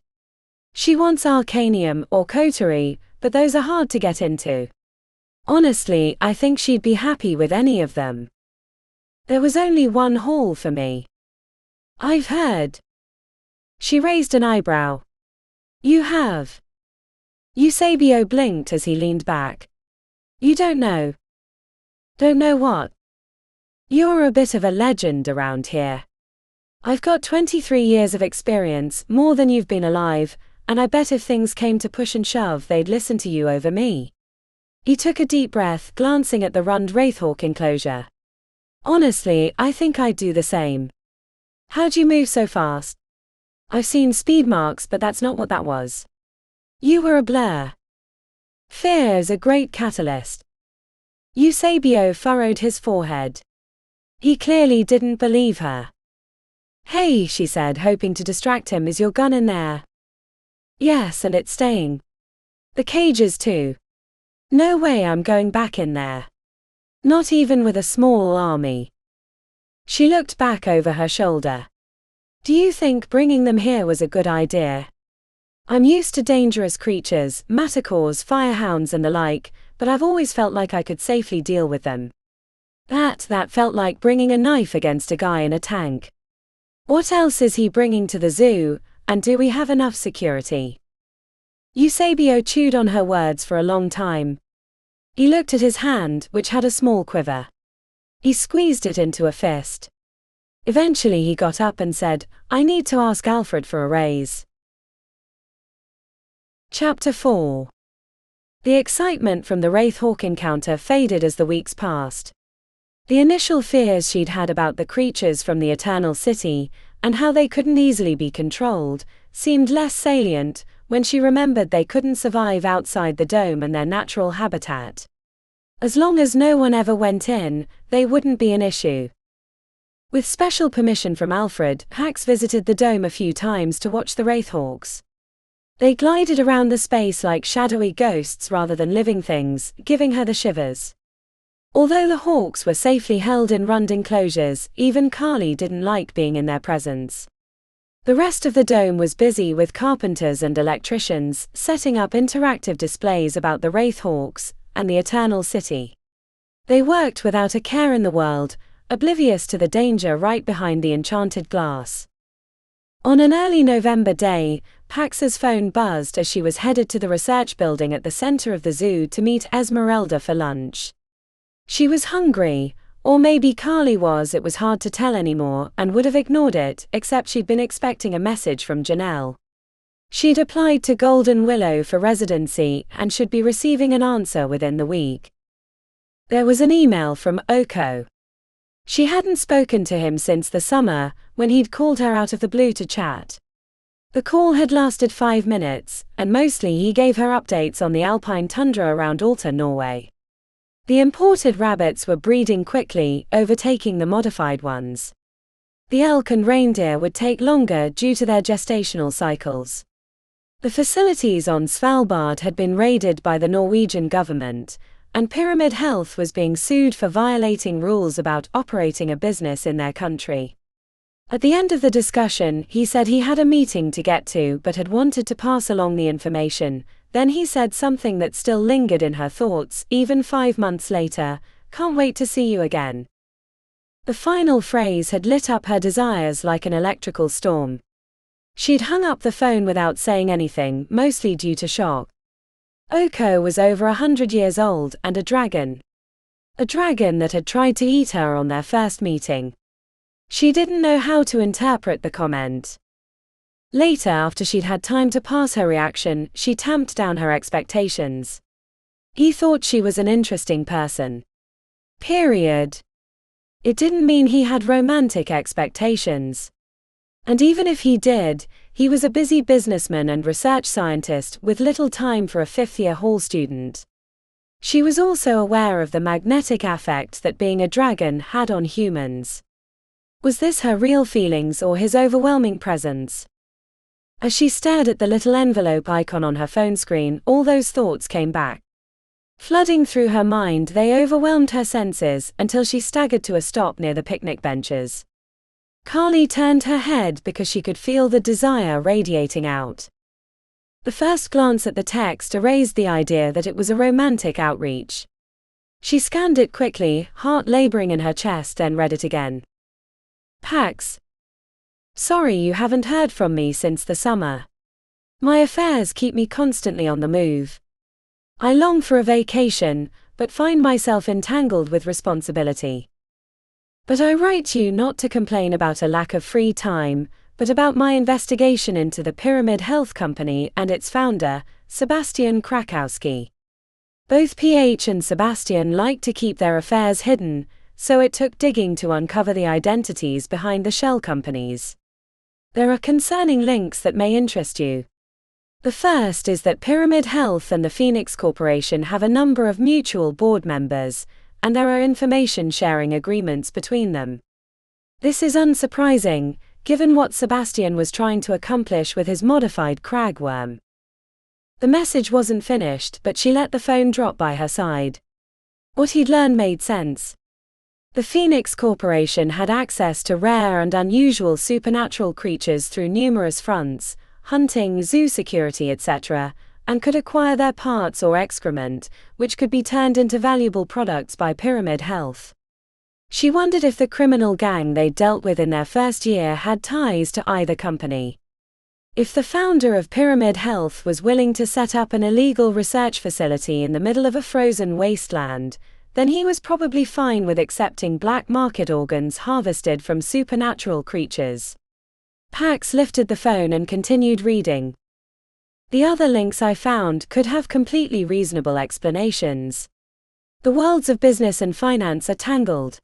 She wants arcanium or coterie, but those are hard to get into. Honestly, I think she'd be happy with any of them. There was only one hall for me. I've heard. She raised an eyebrow. You have. Eusebio blinked as he leaned back. You don't know. Don't know what? You're a bit of a legend around here. I've got 23 years of experience, more than you've been alive, and I bet if things came to push and shove they'd listen to you over me. He took a deep breath, glancing at the rund wraithhawk enclosure. Honestly, I think I'd do the same. How'd you move so fast? I've seen speed marks, but that's not what that was. You were a blur. Fear is a great catalyst. Eusebio furrowed his forehead. He clearly didn't believe her. Hey, she said, hoping to distract him, is your gun in there? Yes, and it's staying. The cages too. No way I'm going back in there. Not even with a small army. She looked back over her shoulder. Do you think bringing them here was a good idea? I'm used to dangerous creatures, manticores, fyrehounds and the like, but I've always felt like I could safely deal with them. That felt like bringing a knife against a guy in a tank. What else is he bringing to the zoo, and do we have enough security? Eusebio chewed on her words for a long time. He looked at his hand, which had a small quiver. He squeezed it into a fist. Eventually he got up and said, I need to ask Alfred for a raise. Chapter 4. The excitement from the wraithhawk encounter faded as the weeks passed. The initial fears she'd had about the creatures from the Eternal City, and how they couldn't easily be controlled, seemed less salient when she remembered they couldn't survive outside the dome and their natural habitat. As long as no one ever went in, they wouldn't be an issue. With special permission from Alfred, Pax visited the dome a few times to watch the wraithhawks. They glided around the space like shadowy ghosts rather than living things, giving her the shivers. Although the hawks were safely held in rund enclosures, even Carly didn't like being in their presence. The rest of the dome was busy with carpenters and electricians, setting up interactive displays about the wraithhawks and the Eternal City. They worked without a care in the world, oblivious to the danger right behind the enchanted glass. On an early November day, Pax's phone buzzed as she was headed to the research building at the center of the zoo to meet Esmeralda for lunch. She was hungry, or maybe Carly was, it was hard to tell anymore, and would have ignored it, except she'd been expecting a message from Janelle. She'd applied to Golden Willow for residency and should be receiving an answer within the week. There was an email from Oko. She hadn't spoken to him since the summer, when he'd called her out of the blue to chat. The call had lasted 5 minutes, and mostly he gave her updates on the alpine tundra around Alta, Norway. The imported rabbits were breeding quickly, overtaking the modified ones. The elk and reindeer would take longer due to their gestational cycles. The facilities on Svalbard had been raided by the Norwegian government, and Pyramid Health was being sued for violating rules about operating a business in their country. At the end of the discussion, he said he had a meeting to get to but had wanted to pass along the information. Then he said something that still lingered in her thoughts, even 5 months later, "Can't wait to see you again." The final phrase had lit up her desires like an electrical storm. She'd hung up the phone without saying anything, mostly due to shock. Oko was over 100 years old and a dragon. A dragon that had tried to eat her on their first meeting. She didn't know how to interpret the comment. Later, after she'd had time to pass her reaction, she tamped down her expectations. He thought she was an interesting person. Period. It didn't mean he had romantic expectations. And even if he did, he was a busy businessman and research scientist with little time for a fifth-year hall student. She was also aware of the magnetic effect that being a dragon had on humans. Was this her real feelings or his overwhelming presence? As she stared at the little envelope icon on her phone screen, all those thoughts came back. Flooding through her mind, they overwhelmed her senses until she staggered to a stop near the picnic benches. Carly turned her head because she could feel the desire radiating out. The first glance at the text erased the idea that it was a romantic outreach. She scanned it quickly, heart laboring in her chest, then read it again. Pax. Sorry you haven't heard from me since the summer. My affairs keep me constantly on the move. I long for a vacation, but find myself entangled with responsibility. But I write you not to complain about a lack of free time, but about my investigation into the Pyramid Health Company and its founder, Sebastian Krakowski. Both PH and Sebastian like to keep their affairs hidden, so it took digging to uncover the identities behind the shell companies. There are concerning links that may interest you. The first is that Pyramid Health and the Phoenix Corporation have a number of mutual board members, and there are information-sharing agreements between them. This is unsurprising, given what Sebastian was trying to accomplish with his modified cragworm. The message wasn't finished, but she let the phone drop by her side. What he'd learned made sense. The Phoenix Corporation had access to rare and unusual supernatural creatures through numerous fronts, hunting, zoo security, etc., and could acquire their parts or excrement, which could be turned into valuable products by Pyramid Health. She wondered if the criminal gang they dealt with in their first year had ties to either company. If the founder of Pyramid Health was willing to set up an illegal research facility in the middle of a frozen wasteland, then he was probably fine with accepting black market organs harvested from supernatural creatures. Pax lifted the phone and continued reading. The other links I found could have completely reasonable explanations. The worlds of business and finance are tangled.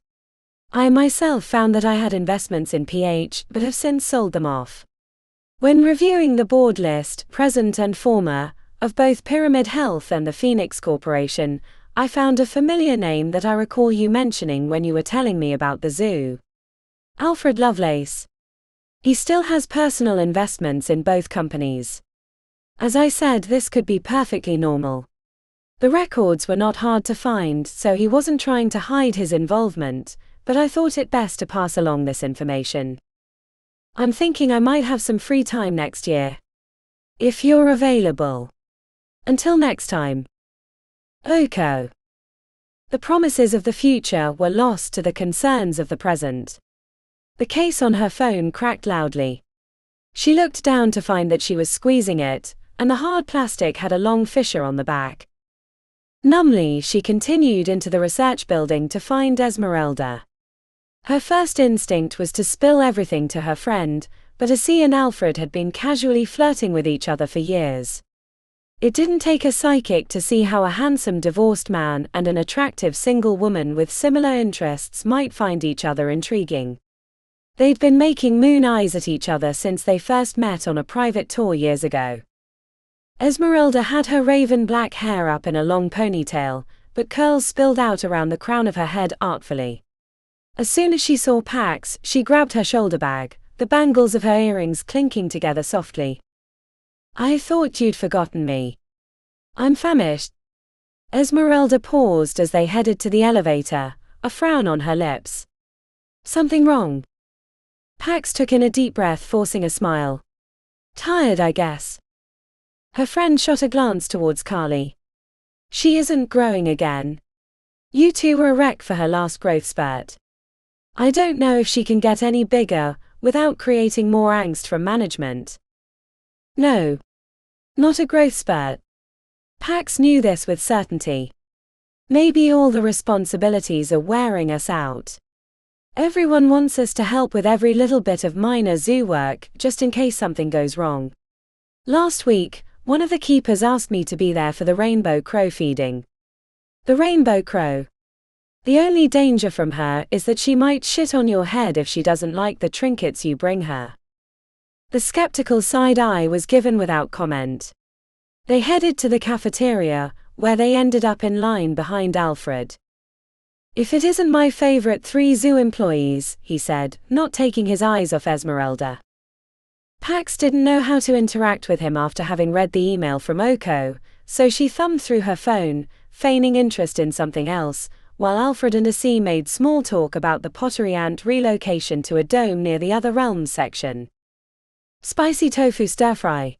I myself found that I had investments in PH, but have since sold them off. When reviewing the board list, present and former, of both Pyramid Health and the Phoenix Corporation, I found a familiar name that I recall you mentioning when you were telling me about the zoo. Alfred Lovelace. He still has personal investments in both companies. As I said, this could be perfectly normal. The records were not hard to find, so he wasn't trying to hide his involvement, but I thought it best to pass along this information. I'm thinking I might have some free time next year. If you're available. Until next time. Oko. The promises of the future were lost to the concerns of the present. The case on her phone cracked loudly. She looked down to find that she was squeezing it, and the hard plastic had a long fissure on the back. Numbly, she continued into the research building to find Esmeralda. Her first instinct was to spill everything to her friend, but Essie and Alfred had been casually flirting with each other for years. It didn't take a psychic to see how a handsome divorced man and an attractive single woman with similar interests might find each other intriguing. They'd been making moon eyes at each other since they first met on a private tour years ago. Esmeralda had her raven black hair up in a long ponytail, but curls spilled out around the crown of her head artfully. As soon as she saw Pax, she grabbed her shoulder bag, the bangles of her earrings clinking together softly. "I thought you'd forgotten me. I'm famished." Esmeralda paused as they headed to the elevator, a frown on her lips. "Something wrong?" Pax took in a deep breath, forcing a smile. "Tired, I guess." Her friend shot a glance towards Carly. "She isn't growing again. You two were a wreck for her last growth spurt. I don't know if she can get any bigger, without creating more angst from management." "No. Not a growth spurt." Pax knew this with certainty. "Maybe all the responsibilities are wearing us out. Everyone wants us to help with every little bit of minor zoo work, just in case something goes wrong. Last week, one of the keepers asked me to be there for the rainbow crow feeding." "The rainbow crow? The only danger from her is that she might shit on your head if she doesn't like the trinkets you bring her." The skeptical side eye was given without comment. They headed to the cafeteria, where they ended up in line behind Alfred. "If it isn't my favorite 3 zoo employees," he said, not taking his eyes off Esmeralda. Pax didn't know how to interact with him after having read the email from Oko, so she thumbed through her phone, feigning interest in something else, while Alfred and Asi made small talk about the pottery ant relocation to a dome near the Other Realms section. "Spicy tofu stir-fry?"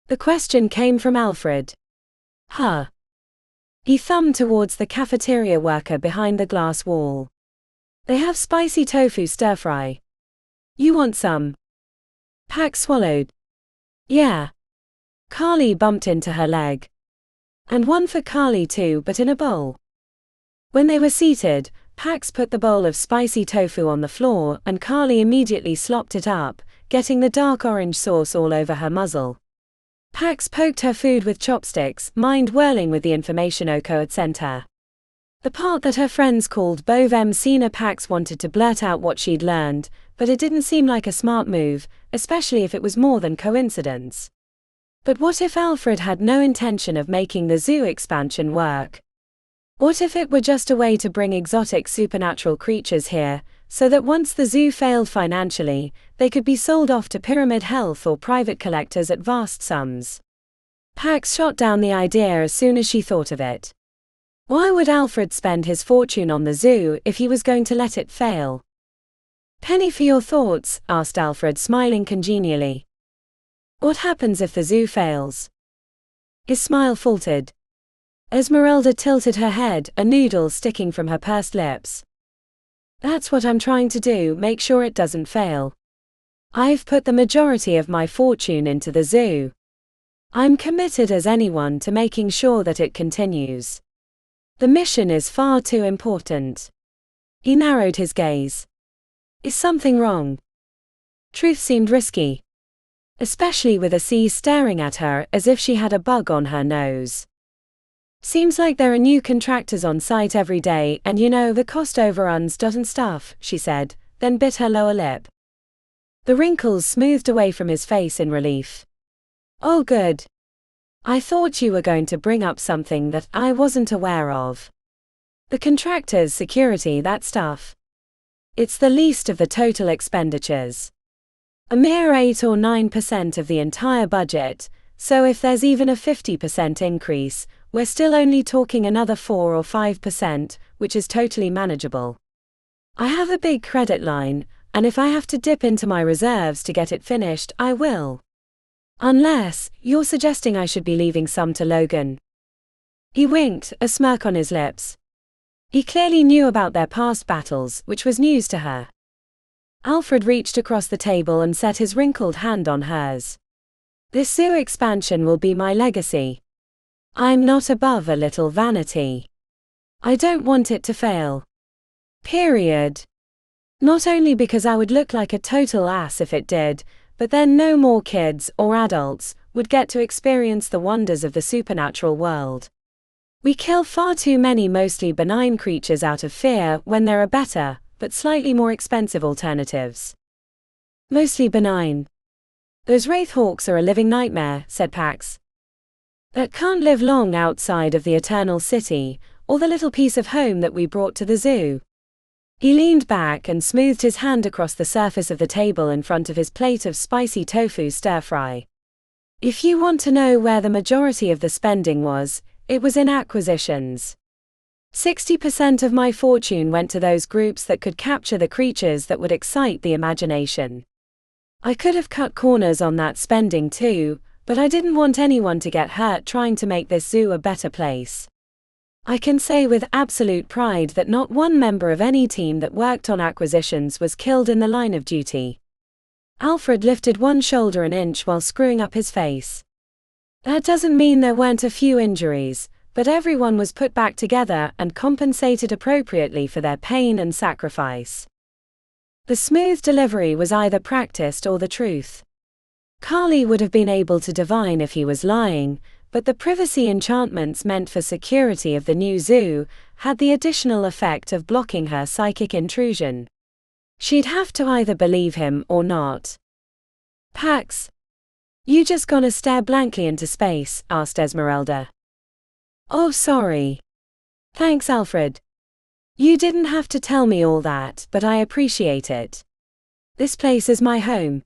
The question came from Alfred. "Huh." He thumbed towards the cafeteria worker behind the glass wall. "They have spicy tofu stir-fry. You want some?" Pax swallowed. "Yeah." Carly bumped into her leg. "And one for Carly too, but in a bowl." When they were seated, Pax put the bowl of spicy tofu on the floor and Carly immediately slopped it up, getting the dark orange sauce all over her muzzle. Pax poked her food with chopsticks, mind whirling with the information Oko had sent her. The part that her friends called Bove Mcena, Pax wanted to blurt out what she'd learned, but it didn't seem like a smart move, especially if it was more than coincidence. But what if Alfred had no intention of making the zoo expansion work? What if it were just a way to bring exotic supernatural creatures here, so that once the zoo failed financially, they could be sold off to Pyramid Health or private collectors at vast sums? Pax shot down the idea as soon as she thought of it. Why would Alfred spend his fortune on the zoo if he was going to let it fail? "Penny for your thoughts," asked Alfred, smiling congenially. "What happens if the zoo fails?" His smile faltered. Esmeralda tilted her head, a noodle sticking from her pursed lips. "That's what I'm trying to do, make sure it doesn't fail. I've put the majority of my fortune into the zoo. I'm committed as anyone to making sure that it continues. The mission is far too important." He narrowed his gaze. "Is something wrong?" Truth seemed risky, especially with Asi staring at her as if she had a bug on her nose. "Seems like there are new contractors on site every day and the cost overruns and stuff," she said, then bit her lower lip. The wrinkles smoothed away from his face in relief. "Oh good. I thought you were going to bring up something that I wasn't aware of. The contractors, security, that stuff. It's the least of the total expenditures. A mere 8 or 9% of the entire budget, so if there's even a 50% increase, we're still only talking another 4 or 5%, which is totally manageable. I have a big credit line, and if I have to dip into my reserves to get it finished, I will. Unless you're suggesting I should be leaving some to Logan." He winked, a smirk on his lips. He clearly knew about their past battles, which was news to her. Alfred reached across the table and set his wrinkled hand on hers. "This zoo expansion will be my legacy. I'm not above a little vanity. I don't want it to fail. Period. Not only because I would look like a total ass if it did, but then no more kids, or adults, would get to experience the wonders of the supernatural world. We kill far too many mostly benign creatures out of fear when there are better, but slightly more expensive alternatives." "Mostly benign. Those wraithhawks are a living nightmare," said Pax. "That can't live long outside of the Eternal City, or the little piece of home that we brought to the zoo." He leaned back and smoothed his hand across the surface of the table in front of his plate of spicy tofu stir-fry. If you want to know where the majority of the spending was, it was in acquisitions. 60% of my fortune went to those groups that could capture the creatures that would excite the imagination. I could have cut corners on that spending too, but I didn't want anyone to get hurt trying to make this zoo a better place. I can say with absolute pride that not one member of any team that worked on acquisitions was killed in the line of duty. Alfred lifted one shoulder an inch while screwing up his face. That doesn't mean there weren't a few injuries, but everyone was put back together and compensated appropriately for their pain and sacrifice. The smooth delivery was either practiced or the truth. Carly would have been able to divine if he was lying, but the privacy enchantments meant for security of the new zoo had the additional effect of blocking her psychic intrusion. She'd have to either believe him or not. "Pax, you just gonna stare blankly into space?" asked Esmeralda. "Oh, sorry. Thanks, Alfred. You didn't have to tell me all that, but I appreciate it. This place is my home.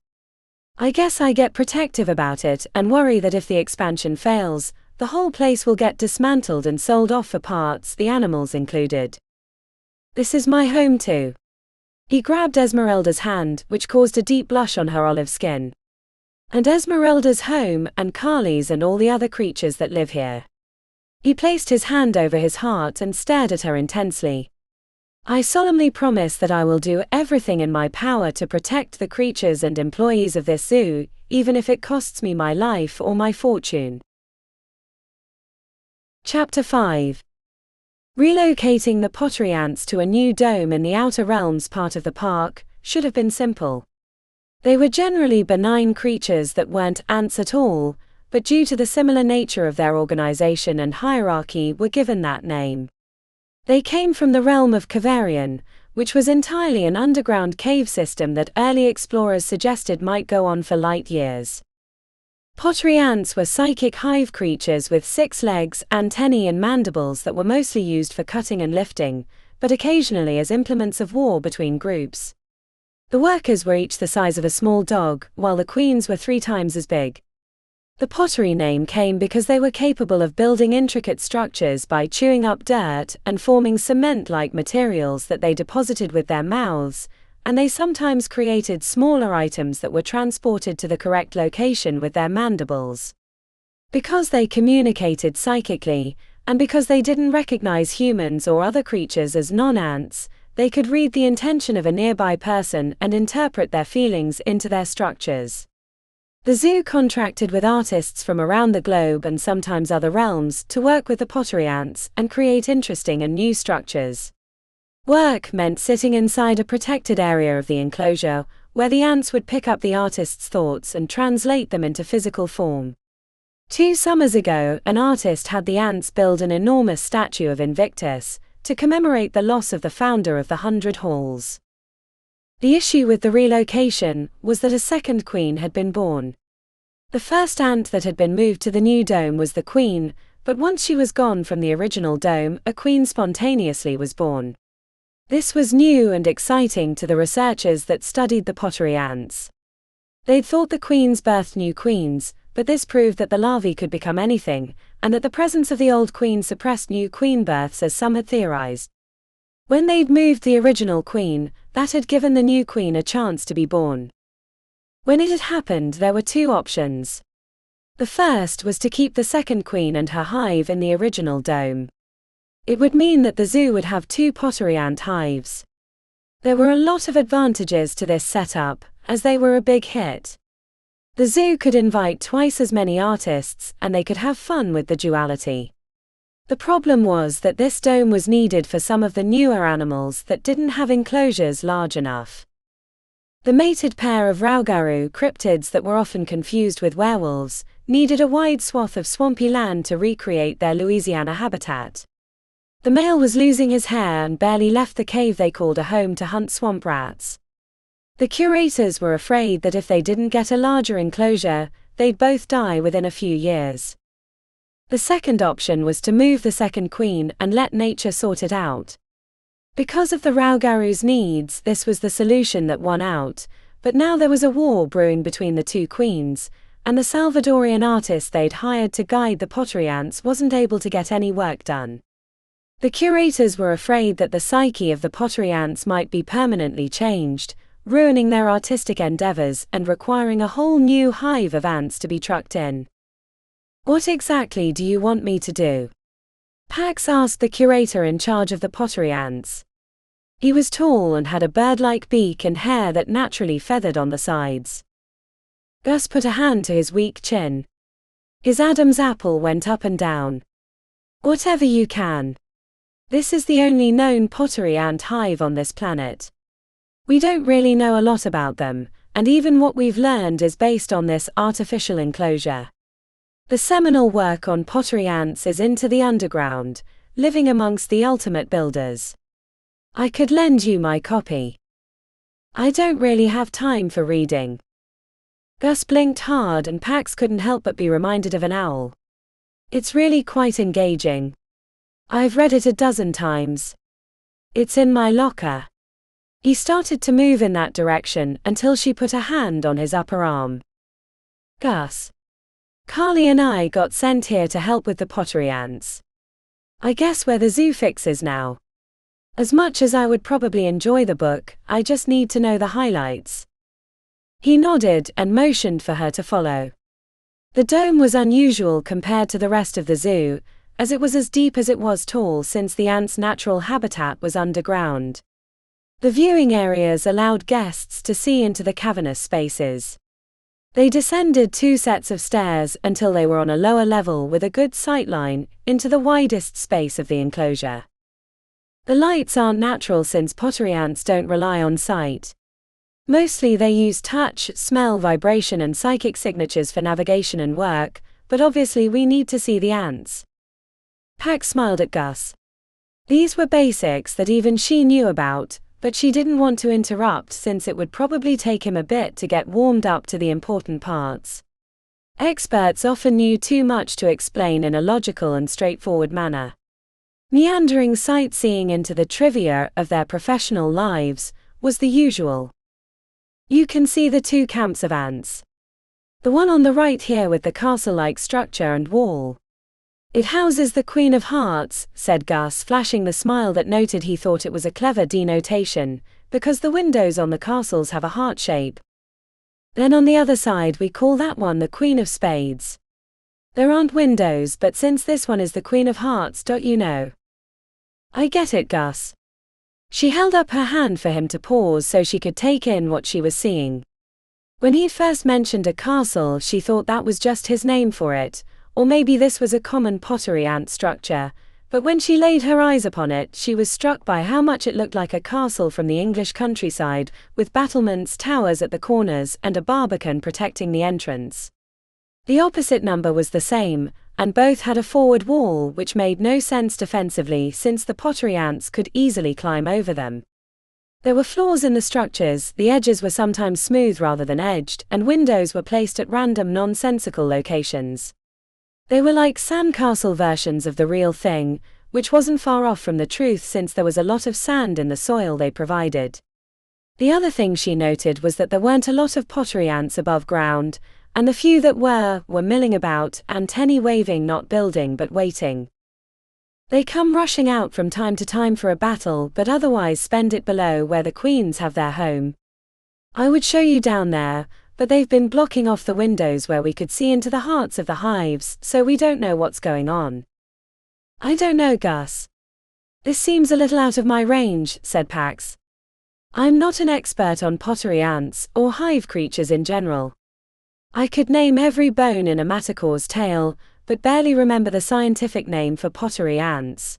I guess I get protective about it and worry that if the expansion fails, the whole place will get dismantled and sold off for parts, the animals included. This is my home too." He grabbed Esmeralda's hand, which caused a deep blush on her olive skin. "And Esmeralda's home, and Carly's, and all the other creatures that live here." He placed his hand over his heart and stared at her intensely. "I solemnly promise that I will do everything in my power to protect the creatures and employees of this zoo, even if it costs me my life or my fortune." Chapter 5. Relocating the pottery ants to a new dome in the Outer Realms part of the park should have been simple. They were generally benign creatures that weren't ants at all, but due to the similar nature of their organization and hierarchy were given that name. They came from the realm of Kavarian, which was entirely an underground cave system that early explorers suggested might go on for light years. Pottery ants were psychic hive creatures with 6 legs, antennae and mandibles that were mostly used for cutting and lifting, but occasionally as implements of war between groups. The workers were each the size of a small dog, while the queens were 3 times as big. The pottery name came because they were capable of building intricate structures by chewing up dirt and forming cement-like materials that they deposited with their mouths, and they sometimes created smaller items that were transported to the correct location with their mandibles. Because they communicated psychically, and because they didn't recognize humans or other creatures as non-ants, they could read the intention of a nearby person and interpret their feelings into their structures. The zoo contracted with artists from around the globe and sometimes other realms to work with the pottery ants and create interesting and new structures. Work meant sitting inside a protected area of the enclosure, where the ants would pick up the artist's thoughts and translate them into physical form. 2 summers ago, an artist had the ants build an enormous statue of Invictus to commemorate the loss of the founder of the 100 Halls. The issue with the relocation was that a second queen had been born. The first ant that had been moved to the new dome was the queen, but once she was gone from the original dome, a queen spontaneously was born. This was new and exciting to the researchers that studied the pottery ants. They'd thought the queens birthed new queens, but this proved that the larvae could become anything, and that the presence of the old queen suppressed new queen births as some had theorized. When they'd moved the original queen, that had given the new queen a chance to be born. When it had happened, there were 2 options. The first was to keep the second queen and her hive in the original dome. It would mean that the zoo would have 2 pottery ant hives. There were a lot of advantages to this setup, as they were a big hit. The zoo could invite twice as many artists, and they could have fun with the duality. The problem was that this dome was needed for some of the newer animals that didn't have enclosures large enough. The mated pair of Raugaru cryptids that were often confused with werewolves needed a wide swath of swampy land to recreate their Louisiana habitat. The male was losing his hair and barely left the cave they called a home to hunt swamp rats. The curators were afraid that if they didn't get a larger enclosure, they'd both die within a few years. The second option was to move the second queen and let nature sort it out. Because of the Raugaru's needs, this was the solution that won out, but now there was a war brewing between the two queens, and the Salvadorian artist they'd hired to guide the pottery ants wasn't able to get any work done. The curators were afraid that the psyche of the pottery ants might be permanently changed, ruining their artistic endeavors and requiring a whole new hive of ants to be trucked in. "What exactly do you want me to do?" Pax asked the curator in charge of the pottery ants. He was tall and had a bird-like beak and hair that naturally feathered on the sides. Gus put a hand to his weak chin. His Adam's apple went up and down. "Whatever you can. This is the only known pottery ant hive on this planet. We don't really know a lot about them, and even what we've learned is based on this artificial enclosure. The seminal work on pottery ants is Into the Underground, Living Amongst the Ultimate Builders. I could lend you my copy." "I don't really have time for reading." Gus blinked hard and Pax couldn't help but be reminded of an owl. "It's really quite engaging. I've read it a dozen times. It's in my locker." He started to move in that direction until she put a hand on his upper arm. "Gus. Carly and I got sent here to help with the pottery ants. I guess we're the zoo fixers now. As much as I would probably enjoy the book, I just need to know the highlights." He nodded and motioned for her to follow. The dome was unusual compared to the rest of the zoo, as it was as deep as it was tall since the ants' natural habitat was underground. The viewing areas allowed guests to see into the cavernous spaces. They descended 2 sets of stairs until they were on a lower level with a good sightline into the widest space of the enclosure. The lights aren't natural since pottery ants don't rely on sight. Mostly they use touch, smell, vibration and psychic signatures for navigation and work, but obviously we need to see the ants. Pax smiled at Gus. These were basics that even she knew about, but she didn't want to interrupt since it would probably take him a bit to get warmed up to the important parts. Experts often knew too much to explain in a logical and straightforward manner. Meandering sightseeing into the trivia of their professional lives was the usual. You can see the 2 camps of ants. The one on the right here with the castle-like structure and wall. It houses the Queen of Hearts, said Gus, flashing the smile that noted he thought it was a clever denotation, because the windows on the castles have a heart shape. Then on the other side we call that one the Queen of Spades. There aren't windows, but since this one is the Queen of Hearts, you know. I get it, Gus. She held up her hand for him to pause so she could take in what she was seeing. When he'd first mentioned a castle, she thought that was just his name for it, or maybe this was a common pottery ant structure, but when she laid her eyes upon it, she was struck by how much it looked like a castle from the English countryside, with battlements, towers at the corners, and a barbican protecting the entrance. The opposite number was the same, and both had a forward wall which made no sense defensively since the pottery ants could easily climb over them. There were flaws in the structures, the edges were sometimes smooth rather than edged, and windows were placed at random nonsensical locations. They were like sandcastle versions of the real thing, which wasn't far off from the truth since there was a lot of sand in the soil they provided. The other thing she noted was that there weren't a lot of pottery ants above ground, and the few that were milling about, antennae waving, not building but waiting. They come rushing out from time to time for a battle but otherwise spend it below where the queens have their home. I would show you down there, but they've been blocking off the windows where we could see into the hearts of the hives, so we don't know what's going on. I don't know, Gus. This seems a little out of my range, said Pax. I'm not an expert on pottery ants, or hive creatures in general. I could name every bone in a manticore's tail, but barely remember the scientific name for pottery ants.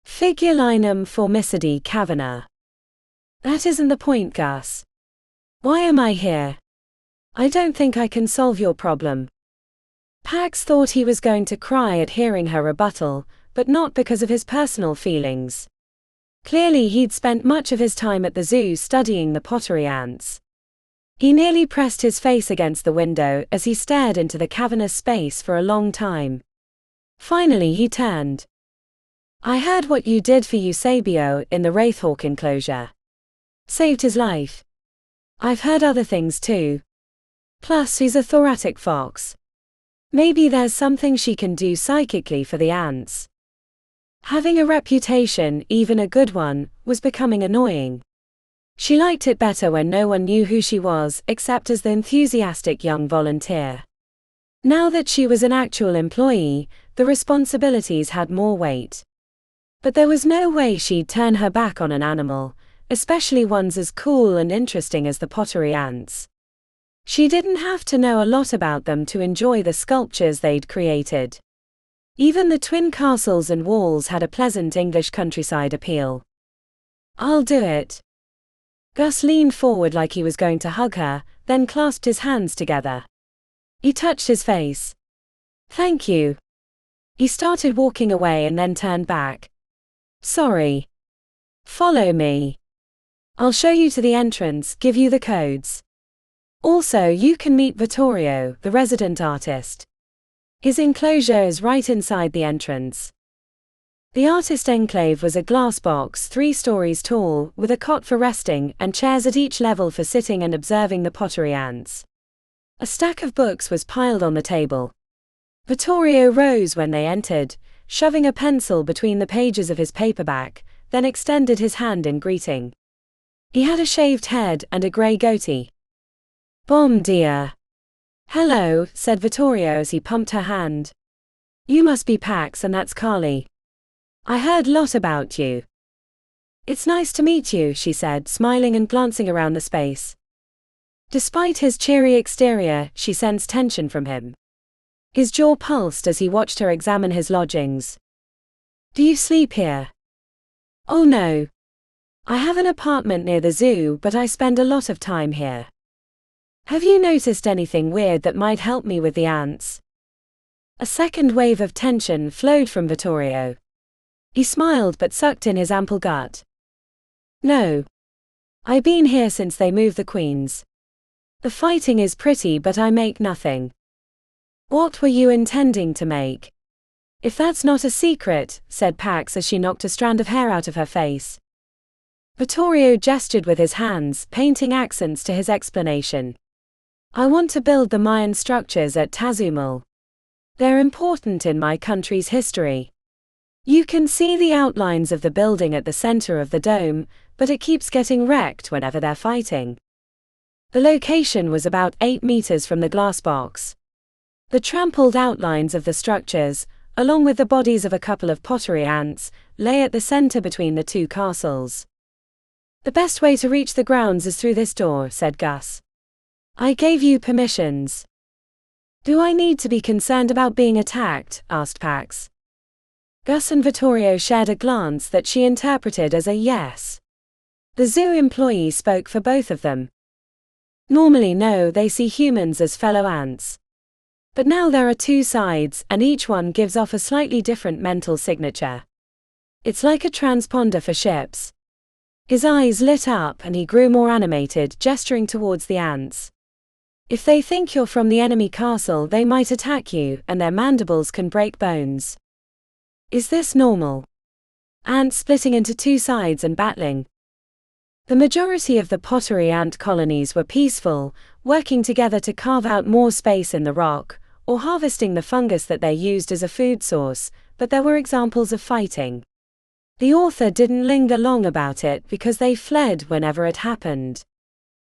Figulinum formicidae caverna. That isn't the point, Gus. Why am I here? I don't think I can solve your problem. Pax thought he was going to cry at hearing her rebuttal, but not because of his personal feelings. Clearly he'd spent much of his time at the zoo studying the pottery ants. He nearly pressed his face against the window as he stared into the cavernous space for a long time. Finally he turned. I heard what you did for Eusebio in the Wraithhawk enclosure. Saved his life. I've heard other things too. Plus, he's a thoracic fox. Maybe there's something she can do psychically for the ants. Having a reputation, even a good one, was becoming annoying. She liked it better when no one knew who she was, except as the enthusiastic young volunteer. Now that she was an actual employee, the responsibilities had more weight. But there was no way she'd turn her back on an animal, especially ones as cool and interesting as the pottery ants. She didn't have to know a lot about them to enjoy the sculptures they'd created. Even the twin castles and walls had a pleasant English countryside appeal. I'll do it. Gus leaned forward like he was going to hug her, then clasped his hands together. He touched his face. Thank you. He started walking away and then turned back. Sorry. Follow me. I'll show you to the entrance, give you the codes. Also, you can meet Vittorio, the resident artist. His enclosure is right inside the entrance. The artist enclave was a glass box 3 stories tall, with a cot for resting and chairs at each level for sitting and observing the pottery ants. A stack of books was piled on the table. Vittorio rose when they entered, shoving a pencil between the pages of his paperback, then extended his hand in greeting. He had a shaved head and a grey goatee. Bom dia. Hello, said Vittorio as he pumped her hand. You must be Pax and that's Carly. I heard lot about you. It's nice to meet you, she said, smiling and glancing around the space. Despite his cheery exterior, she sensed tension from him. His jaw pulsed as he watched her examine his lodgings. Do you sleep here? Oh no. I have an apartment near the zoo, but I spend a lot of time here. Have you noticed anything weird that might help me with the ants? A second wave of tension flowed from Vittorio. He smiled but sucked in his ample gut. No. I've been here since they moved the queens. The fighting is pretty but I make nothing. What were you intending to make? If that's not a secret, said Pax as she knocked a strand of hair out of her face. Vittorio gestured with his hands, painting accents to his explanation. I want to build the Mayan structures at Tazumal. They're important in my country's history. You can see the outlines of the building at the center of the dome, but it keeps getting wrecked whenever they're fighting. The location was about 8 meters from the glass box. The trampled outlines of the structures, along with the bodies of a couple of pottery ants, lay at the center between the 2 castles. The best way to reach the grounds is through this door, said Gus. I gave you permissions. Do I need to be concerned about being attacked? Asked Pax. Gus and Vittorio shared a glance that she interpreted as a yes. The zoo employee spoke for both of them. Normally no, they see humans as fellow ants. But now there are 2 sides, and each one gives off a slightly different mental signature. It's like a transponder for ships. His eyes lit up and he grew more animated, gesturing towards the ants. If they think you're from the enemy castle, they might attack you, and their mandibles can break bones. Is this normal? Ants splitting into 2 sides and battling. The majority of the pottery ant colonies were peaceful, working together to carve out more space in the rock, or harvesting the fungus that they used as a food source, but there were examples of fighting. The author didn't linger long about it because they fled whenever it happened.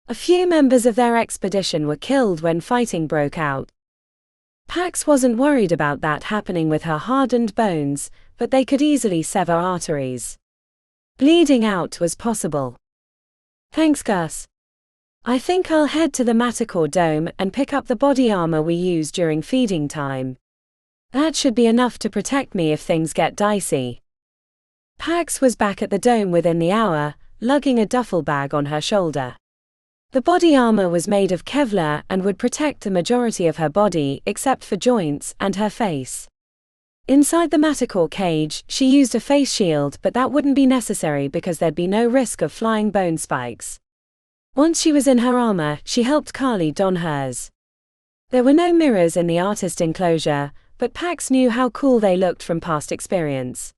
A few members of their expedition were killed when fighting broke out. Pax wasn't worried about that happening with her hardened bones, but they could easily sever arteries. Bleeding out was possible. Thanks, Gus. I think I'll head to the manticore dome and pick up the body armor we use during feeding time. That should be enough to protect me if things get dicey. Pax was back at the dome within the hour, lugging a duffel bag on her shoulder. The body armor was made of Kevlar and would protect the majority of her body except for joints and her face. Inside the manticore cage, she used a face shield, but that wouldn't be necessary because there'd be no risk of flying bone spikes. Once she was in her armor, she helped Carly don hers. There were no mirrors in the artist enclosure, but Pax knew how cool they looked from past experience.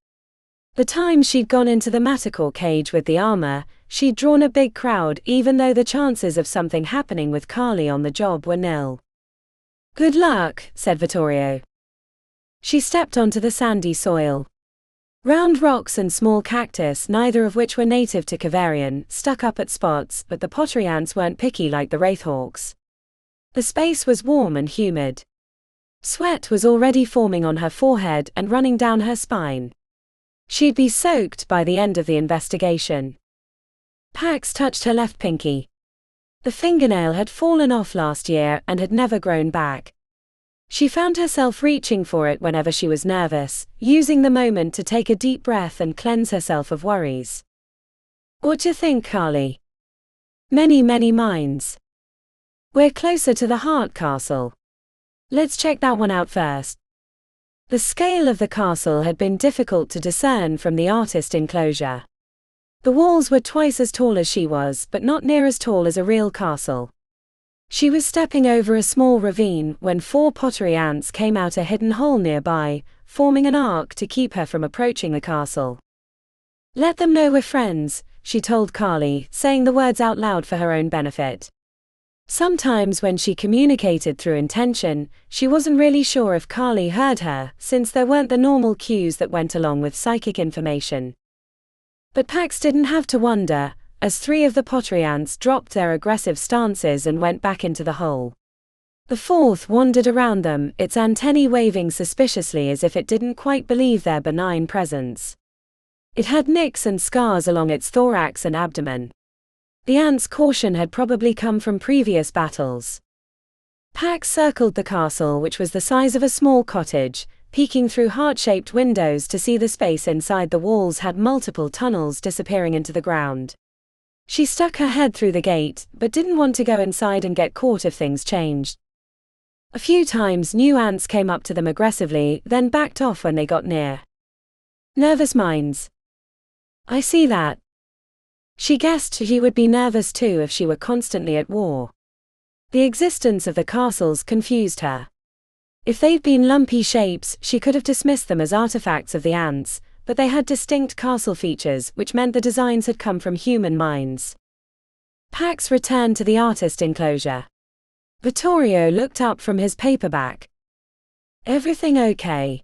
The time she'd gone into the manticore cage with the armor, she'd drawn a big crowd even though the chances of something happening with Carly on the job were nil. "Good luck," said Vittorio. She stepped onto the sandy soil. Round rocks and small cactus, neither of which were native to Kavarian, stuck up at spots, but the pottery ants weren't picky like the wraithhawks. The space was warm and humid. Sweat was already forming on her forehead and running down her spine. She'd be soaked by the end of the investigation. Pax touched her left pinky. The fingernail had fallen off last year and had never grown back. She found herself reaching for it whenever she was nervous, using the moment to take a deep breath and cleanse herself of worries. "What do you think, Carly?" "Many, many minds. We're closer to the heart castle. Let's check that one out first." The scale of the castle had been difficult to discern from the artist enclosure. The walls were twice as tall as she was, but not near as tall as a real castle. She was stepping over a small ravine when 4 pottery ants came out a hidden hole nearby, forming an arc to keep her from approaching the castle. "Let them know we're friends," she told Carly, saying the words out loud for her own benefit. Sometimes when she communicated through intention, she wasn't really sure if Carly heard her, since there weren't the normal cues that went along with psychic information. But Pax didn't have to wonder, as 3 of the pottery ants dropped their aggressive stances and went back into the hole. The 4th wandered around them, its antennae waving suspiciously as if it didn't quite believe their benign presence. It had nicks and scars along its thorax and abdomen. The ants' caution had probably come from previous battles. Pax circled the castle, which was the size of a small cottage, peeking through heart-shaped windows to see the space inside the walls had multiple tunnels disappearing into the ground. She stuck her head through the gate, but didn't want to go inside and get caught if things changed. A few times new ants came up to them aggressively, then backed off when they got near. Nervous minds. "I see that." She guessed she would be nervous too if she were constantly at war. The existence of the castles confused her. If they'd been lumpy shapes, she could have dismissed them as artifacts of the ants, but they had distinct castle features, which meant the designs had come from human minds. Pax returned to the artist enclosure. Vittorio looked up from his paperback. "Everything okay?"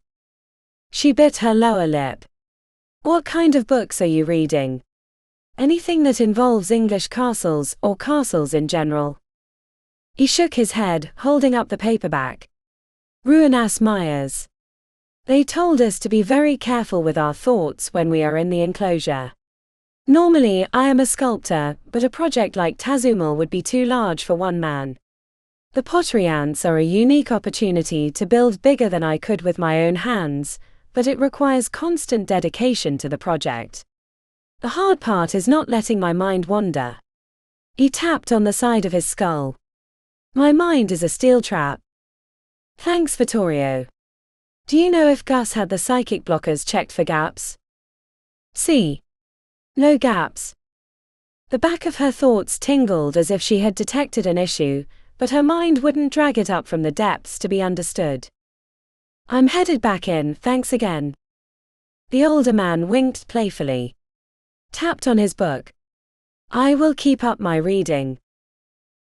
She bit her lower lip. "What kind of books are you reading? Anything that involves English castles, or castles in general?" He shook his head, holding up the paperback. "Ruinas Myers. They told us to be very careful with our thoughts when we are in the enclosure. Normally, I am a sculptor, but a project like Tazumal would be too large for one man. The pottery ants are a unique opportunity to build bigger than I could with my own hands, but it requires constant dedication to the project. The hard part is not letting my mind wander." He tapped on the side of his skull. "My mind is a steel trap." "Thanks, Vittorio. Do you know if Gus had the psychic blockers checked for gaps?" "See. No gaps." The back of her thoughts tingled as if she had detected an issue, but her mind wouldn't drag it up from the depths to be understood. "I'm headed back in, thanks again." The older man winked playfully. Tapped on his book. "I will keep up my reading."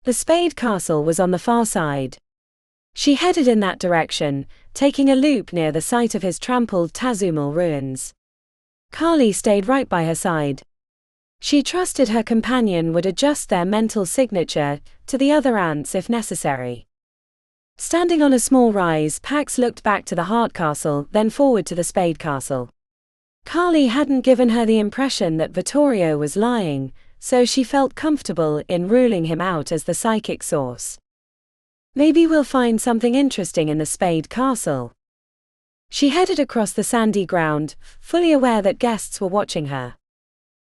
The Spade Castle was on the far side. She headed in that direction, taking a loop near the site of his trampled Tazumal ruins. Carly stayed right by her side. She trusted her companion would adjust their mental signature to the other ants if necessary. Standing on a small rise, Pax looked back to the Heart Castle, then forward to the Spade Castle. Carly hadn't given her the impression that Vittorio was lying, so she felt comfortable in ruling him out as the psychic source. Maybe we'll find something interesting in the Spade Castle. She headed across the sandy ground, fully aware that guests were watching her.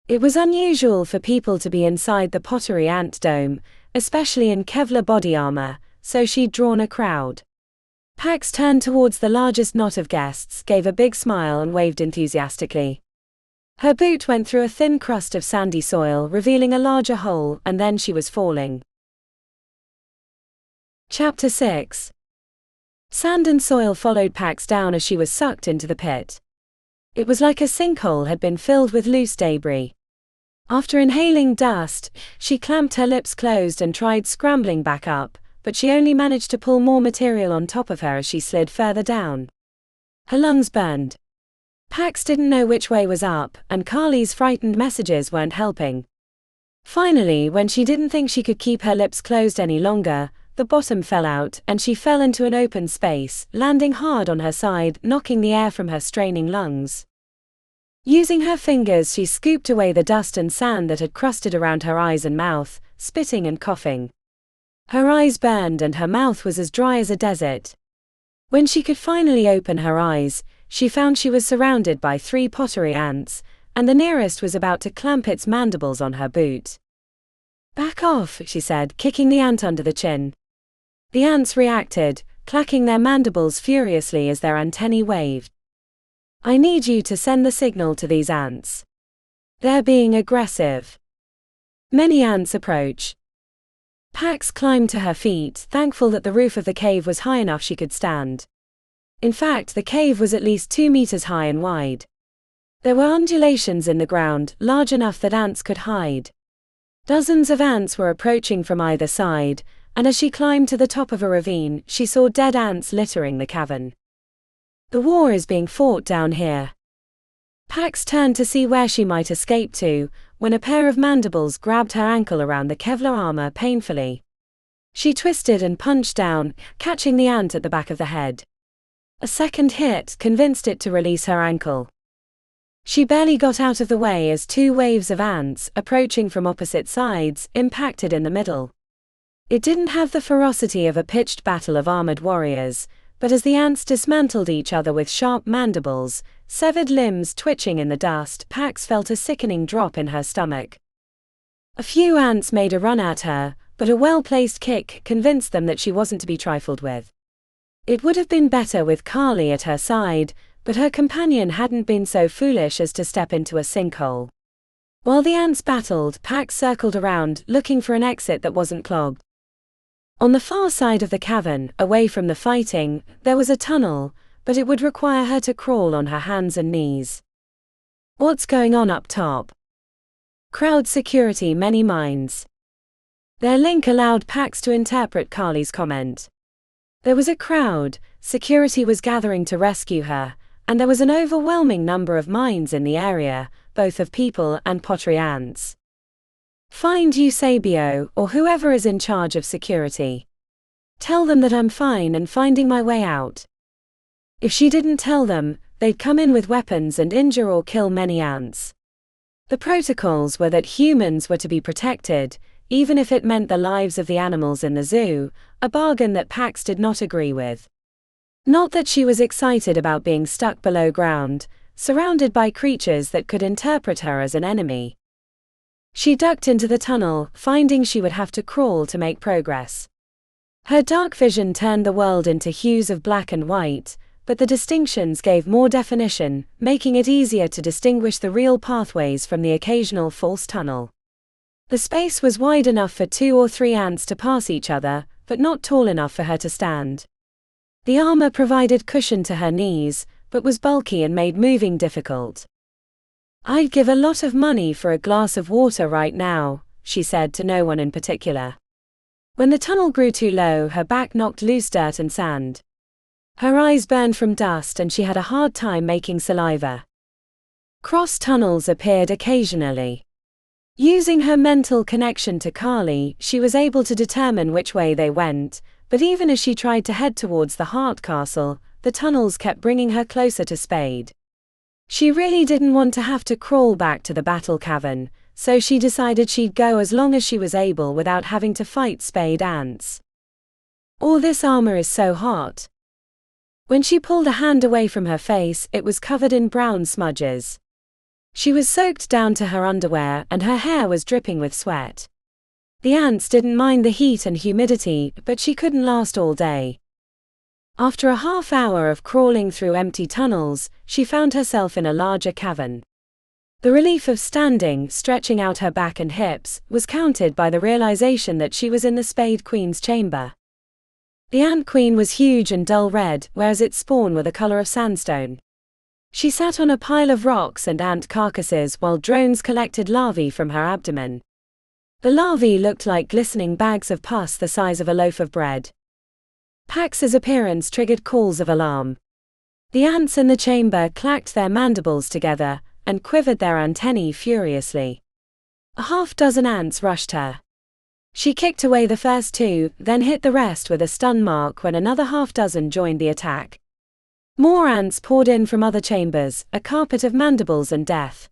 It was unusual for people to be inside the pottery ant dome, especially in Kevlar body armor, so she'd drawn a crowd. Pax turned towards the largest knot of guests, gave a big smile and waved enthusiastically. Her boot went through a thin crust of sandy soil, revealing a larger hole, and then she was falling. Chapter 6. Sand and soil followed Pax down as she was sucked into the pit. It was like a sinkhole had been filled with loose debris. After inhaling dust, she clamped her lips closed and tried scrambling back up, but she only managed to pull more material on top of her as she slid further down. Her lungs burned. Pax didn't know which way was up, and Carly's frightened messages weren't helping. Finally, when she didn't think she could keep her lips closed any longer, the bottom fell out and she fell into an open space, landing hard on her side, knocking the air from her straining lungs. Using her fingers, she scooped away the dust and sand that had crusted around her eyes and mouth, spitting and coughing. Her eyes burned and her mouth was as dry as a desert. When she could finally open her eyes, she found she was surrounded by 3 pottery ants, and the nearest was about to clamp its mandibles on her boot. "Back off," she said, kicking the ant under the chin. The ants reacted, clacking their mandibles furiously as their antennae waved. "I need you to send the signal to these ants. They're being aggressive." Many ants approach. Pax climbed to her feet, thankful that the roof of the cave was high enough she could stand. In fact, the cave was at least 2 meters high and wide. There were undulations in the ground, large enough that ants could hide. Dozens of ants were approaching from either side, and as she climbed to the top of a ravine, she saw dead ants littering the cavern. "The war is being fought down here." Pax turned to see where she might escape to, when a pair of mandibles grabbed her ankle around the Kevlar armor painfully. She twisted and punched down, catching the ant at the back of the head. A second hit convinced it to release her ankle. She barely got out of the way as 2 waves of ants, approaching from opposite sides, impacted in the middle. It didn't have the ferocity of a pitched battle of armored warriors, but as the ants dismantled each other with sharp mandibles, severed limbs twitching in the dust, Pax felt a sickening drop in her stomach. A few ants made a run at her, but a well-placed kick convinced them that she wasn't to be trifled with. It would have been better with Carly at her side, but her companion hadn't been so foolish as to step into a sinkhole. While the ants battled, Pax circled around, looking for an exit that wasn't clogged. On the far side of the cavern, away from the fighting, there was a tunnel, but it would require her to crawl on her hands and knees. "What's going on up top?" Crowd security, many minds. Their link allowed Pax to interpret Carly's comment. There was a crowd, security was gathering to rescue her, and there was an overwhelming number of mines in the area, both of people and pottery ants. "Find Eusebio, or whoever is in charge of security. Tell them that I'm fine and finding my way out." If she didn't tell them, they'd come in with weapons and injure or kill many ants. The protocols were that humans were to be protected, even if it meant the lives of the animals in the zoo, a bargain that Pax did not agree with. Not that she was excited about being stuck below ground, surrounded by creatures that could interpret her as an enemy. She ducked into the tunnel, finding she would have to crawl to make progress. Her dark vision turned the world into hues of black and white, but the distinctions gave more definition, making it easier to distinguish the real pathways from the occasional false tunnel. The space was wide enough for 2 or 3 ants to pass each other, but not tall enough for her to stand. The armor provided cushion to her knees, but was bulky and made moving difficult. "I'd give a lot of money for a glass of water right now," she said to no one in particular. When the tunnel grew too low, her back knocked loose dirt and sand. Her eyes burned from dust and she had a hard time making saliva. Cross tunnels appeared occasionally. Using her mental connection to Carly, she was able to determine which way they went, but even as she tried to head towards the Heart Castle, the tunnels kept bringing her closer to Spade. She really didn't want to have to crawl back to the battle cavern, so she decided she'd go as long as she was able without having to fight Spade ants. "All this armor is so hot." When she pulled a hand away from her face, it was covered in brown smudges. She was soaked down to her underwear and her hair was dripping with sweat. The ants didn't mind the heat and humidity, but she couldn't last all day. After a half hour of crawling through empty tunnels, she found herself in a larger cavern. The relief of standing, stretching out her back and hips, was countered by the realization that she was in the Spade Queen's chamber. The Ant Queen was huge and dull red, whereas its spawn were the color of sandstone. She sat on a pile of rocks and ant carcasses while drones collected larvae from her abdomen. The larvae looked like glistening bags of pus the size of a loaf of bread. Pax's appearance triggered calls of alarm. The ants in the chamber clacked their mandibles together and quivered their antennae furiously. A half-dozen ants rushed her. She kicked away the first two, then hit the rest with a stun mark when another half-dozen joined the attack. More ants poured in from other chambers, a carpet of mandibles and death.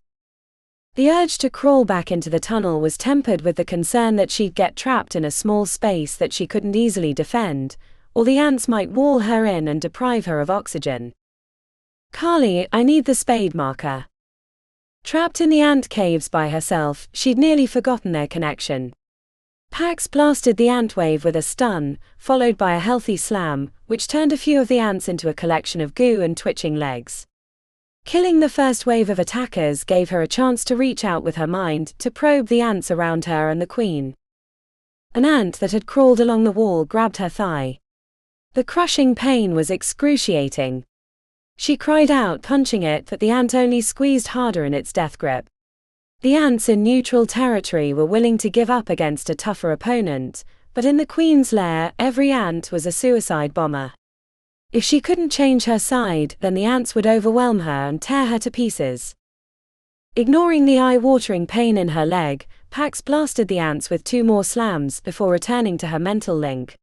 The urge to crawl back into the tunnel was tempered with the concern that she'd get trapped in a small space that she couldn't easily defend, or the ants might wall her in and deprive her of oxygen. "Carly, I need the spade marker." Trapped in the ant caves by herself, she'd nearly forgotten their connection. Pax blasted the ant wave with a stun, followed by a healthy slam, which turned a few of the ants into a collection of goo and twitching legs. Killing the first wave of attackers gave her a chance to reach out with her mind to probe the ants around her and the queen. An ant that had crawled along the wall grabbed her thigh. The crushing pain was excruciating. She cried out, punching it, but the ant only squeezed harder in its death grip. The ants in neutral territory were willing to give up against a tougher opponent, but in the queen's lair, every ant was a suicide bomber. If she couldn't change her side, then the ants would overwhelm her and tear her to pieces. Ignoring the eye-watering pain in her leg, Pax blasted the ants with 2 more slams before returning to her mental link.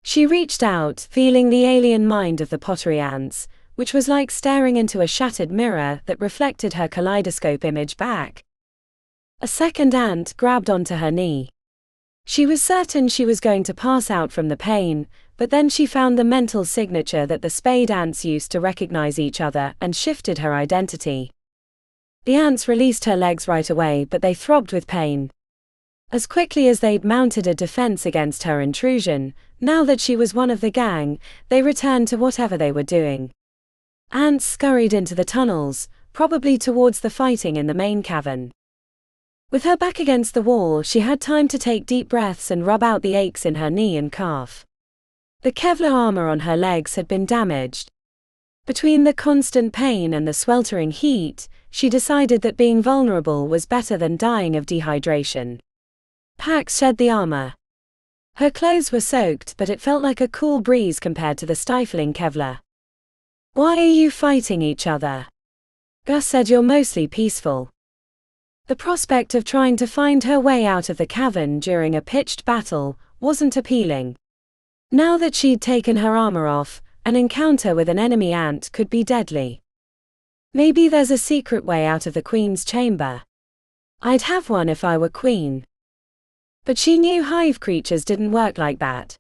She reached out, feeling the alien mind of the pottery ants, which was like staring into a shattered mirror that reflected her kaleidoscope image back. A second ant grabbed onto her knee. She was certain she was going to pass out from the pain, but then she found the mental signature that the spade ants used to recognize each other and shifted her identity. The ants released her legs right away, but they throbbed with pain. As quickly as they'd mounted a defense against her intrusion, now that she was one of the gang, they returned to whatever they were doing. Ants scurried into the tunnels, probably towards the fighting in the main cavern. With her back against the wall, she had time to take deep breaths and rub out the aches in her knee and calf. The Kevlar armor on her legs had been damaged. Between the constant pain and the sweltering heat, she decided that being vulnerable was better than dying of dehydration. Pax shed the armor. Her clothes were soaked, but it felt like a cool breeze compared to the stifling Kevlar. "Why are you fighting each other?" Gus said. "You're mostly peaceful." The prospect of trying to find her way out of the cavern during a pitched battle wasn't appealing. Now that she'd taken her armor off, an encounter with an enemy ant could be deadly. Maybe there's a secret way out of the queen's chamber. I'd have one if I were queen. But she knew hive creatures didn't work like that.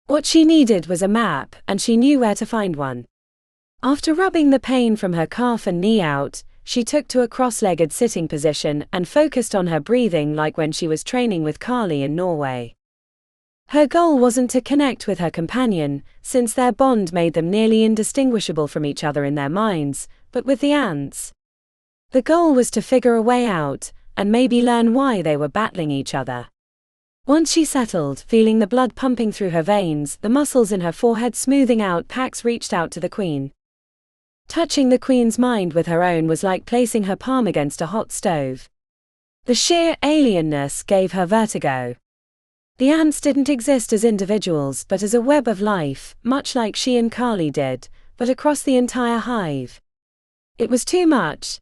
What she needed was a map, and she knew where to find one. After rubbing the pain from her calf and knee out, she took to a cross-legged sitting position and focused on her breathing like when she was training with Carly in Norway. Her goal wasn't to connect with her companion, since their bond made them nearly indistinguishable from each other in their minds, but with the ants. The goal was to figure a way out, and maybe learn why they were battling each other. Once she settled, feeling the blood pumping through her veins, the muscles in her forehead smoothing out, Pax reached out to the queen. Touching the queen's mind with her own was like placing her palm against a hot stove. The sheer alienness gave her vertigo. The ants didn't exist as individuals but as a web of life, much like she and Carly did, but across the entire hive. It was too much.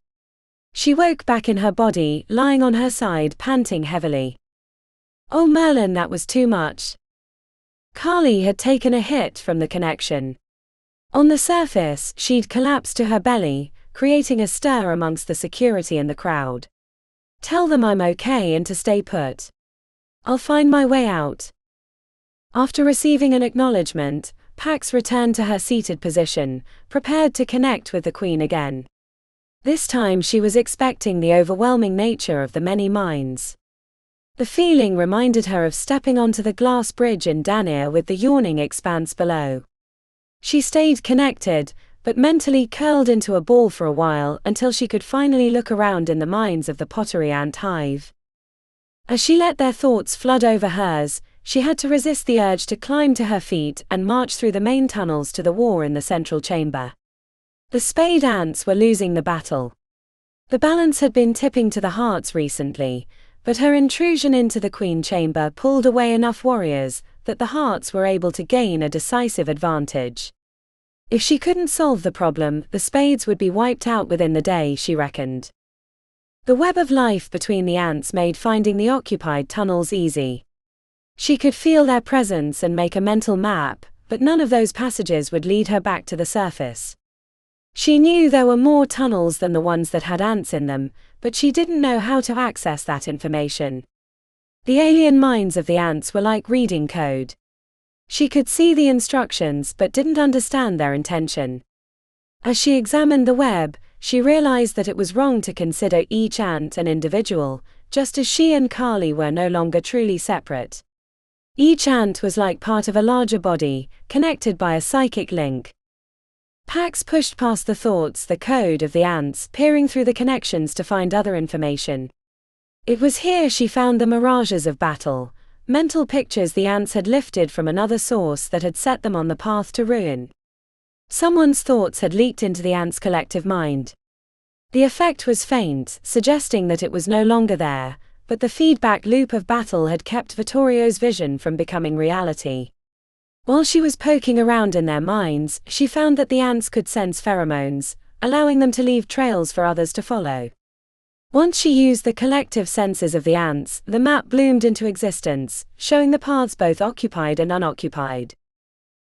She woke back in her body, lying on her side, panting heavily. Oh Merlin, that was too much. Carly had taken a hit from the connection. On the surface, she'd collapsed to her belly, creating a stir amongst the security in the crowd. "Tell them I'm okay and to stay put. I'll find my way out." After receiving an acknowledgement, Pax returned to her seated position, prepared to connect with the queen again. This time she was expecting the overwhelming nature of the many minds. The feeling reminded her of stepping onto the glass bridge in Danir with the yawning expanse below. She stayed connected, but mentally curled into a ball for a while until she could finally look around in the minds of the pottery ant hive. As she let their thoughts flood over hers, she had to resist the urge to climb to her feet and march through the main tunnels to the war in the central chamber. The spade ants were losing the battle. The balance had been tipping to the hearts recently, but her intrusion into the queen chamber pulled away enough warriors that the hearts were able to gain a decisive advantage. If she couldn't solve the problem, the spades would be wiped out within the day, she reckoned. The web of life between the ants made finding the occupied tunnels easy. She could feel their presence and make a mental map, but none of those passages would lead her back to the surface. She knew there were more tunnels than the ones that had ants in them, but she didn't know how to access that information. The alien minds of the ants were like reading code. She could see the instructions but didn't understand their intention. As she examined the web, she realized that it was wrong to consider each ant an individual, just as she and Carly were no longer truly separate. Each ant was like part of a larger body, connected by a psychic link. Pax pushed past the thoughts, the code of the ants, peering through the connections to find other information. It was here she found the mirages of battle, mental pictures the ants had lifted from another source that had set them on the path to ruin. Someone's thoughts had leaked into the ants' collective mind. The effect was faint, suggesting that it was no longer there, but the feedback loop of battle had kept Vittorio's vision from becoming reality. While she was poking around in their minds, she found that the ants could sense pheromones, allowing them to leave trails for others to follow. Once she used the collective senses of the ants, the map bloomed into existence, showing the paths both occupied and unoccupied.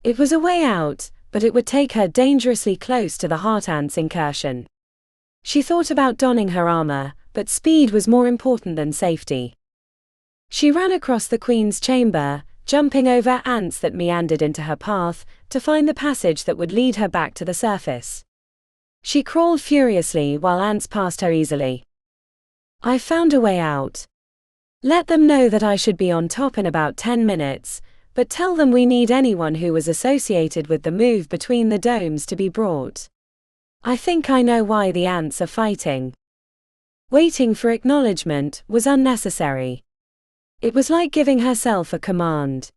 It was a way out, but it would take her dangerously close to the heart ants' incursion. She thought about donning her armor, but speed was more important than safety. She ran across the queen's chamber, jumping over ants that meandered into her path, to find the passage that would lead her back to the surface. She crawled furiously while ants passed her easily. I found a way out. Let them know that I should be on top in about 10 minutes, but tell them we need anyone who was associated with the move between the domes to be brought. I think I know why the ants are fighting. Waiting for acknowledgement was unnecessary. It was like giving herself a command.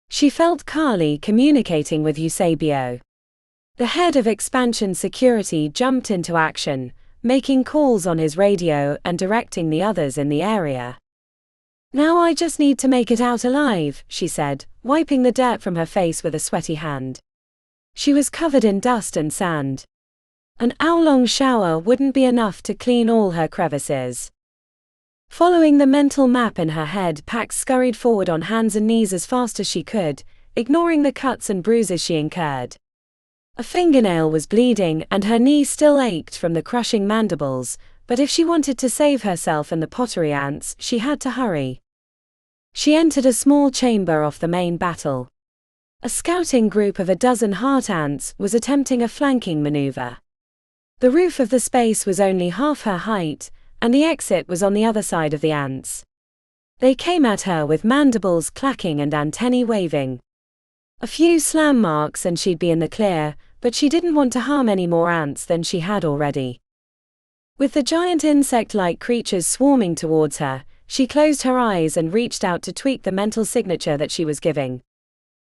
She felt Carly communicating with Eusebio. The head of expansion security jumped into action, making calls on his radio and directing the others in the area. Now I just need to make it out alive, she said, wiping the dirt from her face with a sweaty hand. She was covered in dust and sand. An hour-long shower wouldn't be enough to clean all her crevices. Following the mental map in her head, Pax scurried forward on hands and knees as fast as she could, ignoring the cuts and bruises she incurred. A fingernail was bleeding and her knee still ached from the crushing mandibles, but if she wanted to save herself and the pottery ants, she had to hurry. She entered a small chamber off the main battle. A scouting group of a dozen heart ants was attempting a flanking maneuver. The roof of the space was only half her height, and the exit was on the other side of the ants. They came at her with mandibles clacking and antennae waving. A few slam marks and she'd be in the clear, but she didn't want to harm any more ants than she had already. With the giant insect-like creatures swarming towards her, she closed her eyes and reached out to tweak the mental signature that she was giving.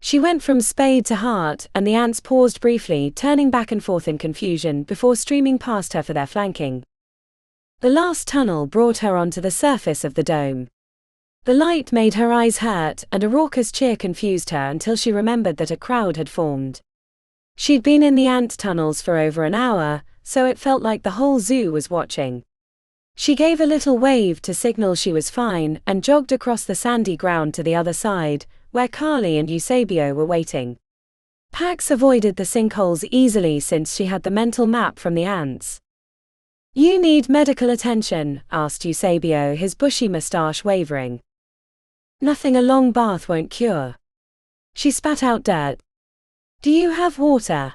She went from spade to heart, and the ants paused briefly, turning back and forth in confusion before streaming past her for their flanking. The last tunnel brought her onto the surface of the dome. The light made her eyes hurt, and a raucous cheer confused her until she remembered that a crowd had formed. She'd been in the ant tunnels for over an hour, so it felt like the whole zoo was watching. She gave a little wave to signal she was fine and jogged across the sandy ground to the other side, where Carly and Eusebio were waiting. Pax avoided the sinkholes easily since she had the mental map from the ants. "You need medical attention?" asked Eusebio, his bushy mustache wavering. "Nothing a long bath won't cure." She spat out dirt. "Do you have water?"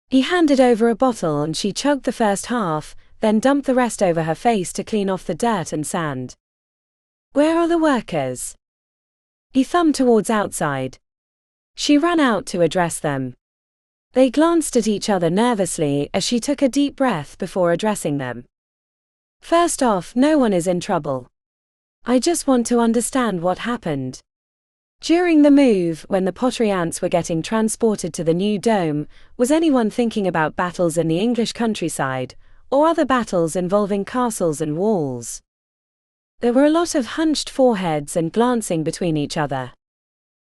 He handed over a bottle and she chugged the first half, then dumped the rest over her face to clean off the dirt and sand. "Where are the workers?" He thumbed towards outside. She ran out to address them. They glanced at each other nervously as she took a deep breath before addressing them. "First off, no one is in trouble. I just want to understand what happened." During the move, when the pottery ants were getting transported to the new dome, was anyone thinking about battles in the English countryside, or other battles involving castles and walls? There were a lot of hunched foreheads and glancing between each other.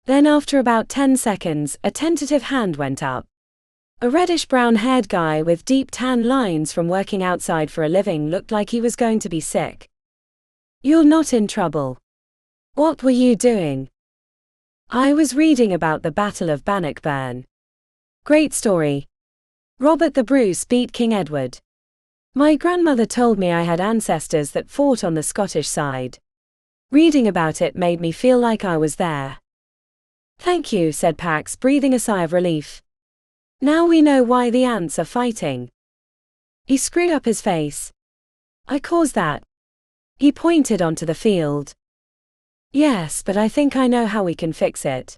Then after about 10 seconds, a tentative hand went up. A reddish-brown-haired guy with deep tan lines from working outside for a living looked like he was going to be sick. "You're not in trouble. What were you doing?" "I was reading about the Battle of Bannockburn." "Great story. Robert the Bruce beat King Edward. My grandmother told me I had ancestors that fought on the Scottish side. Reading about it made me feel like I was there." "Thank you," said Pax, breathing a sigh of relief. "Now we know why the ants are fighting." He screwed up his face. "I caused that." He pointed onto the field. "Yes, but I think I know how we can fix it.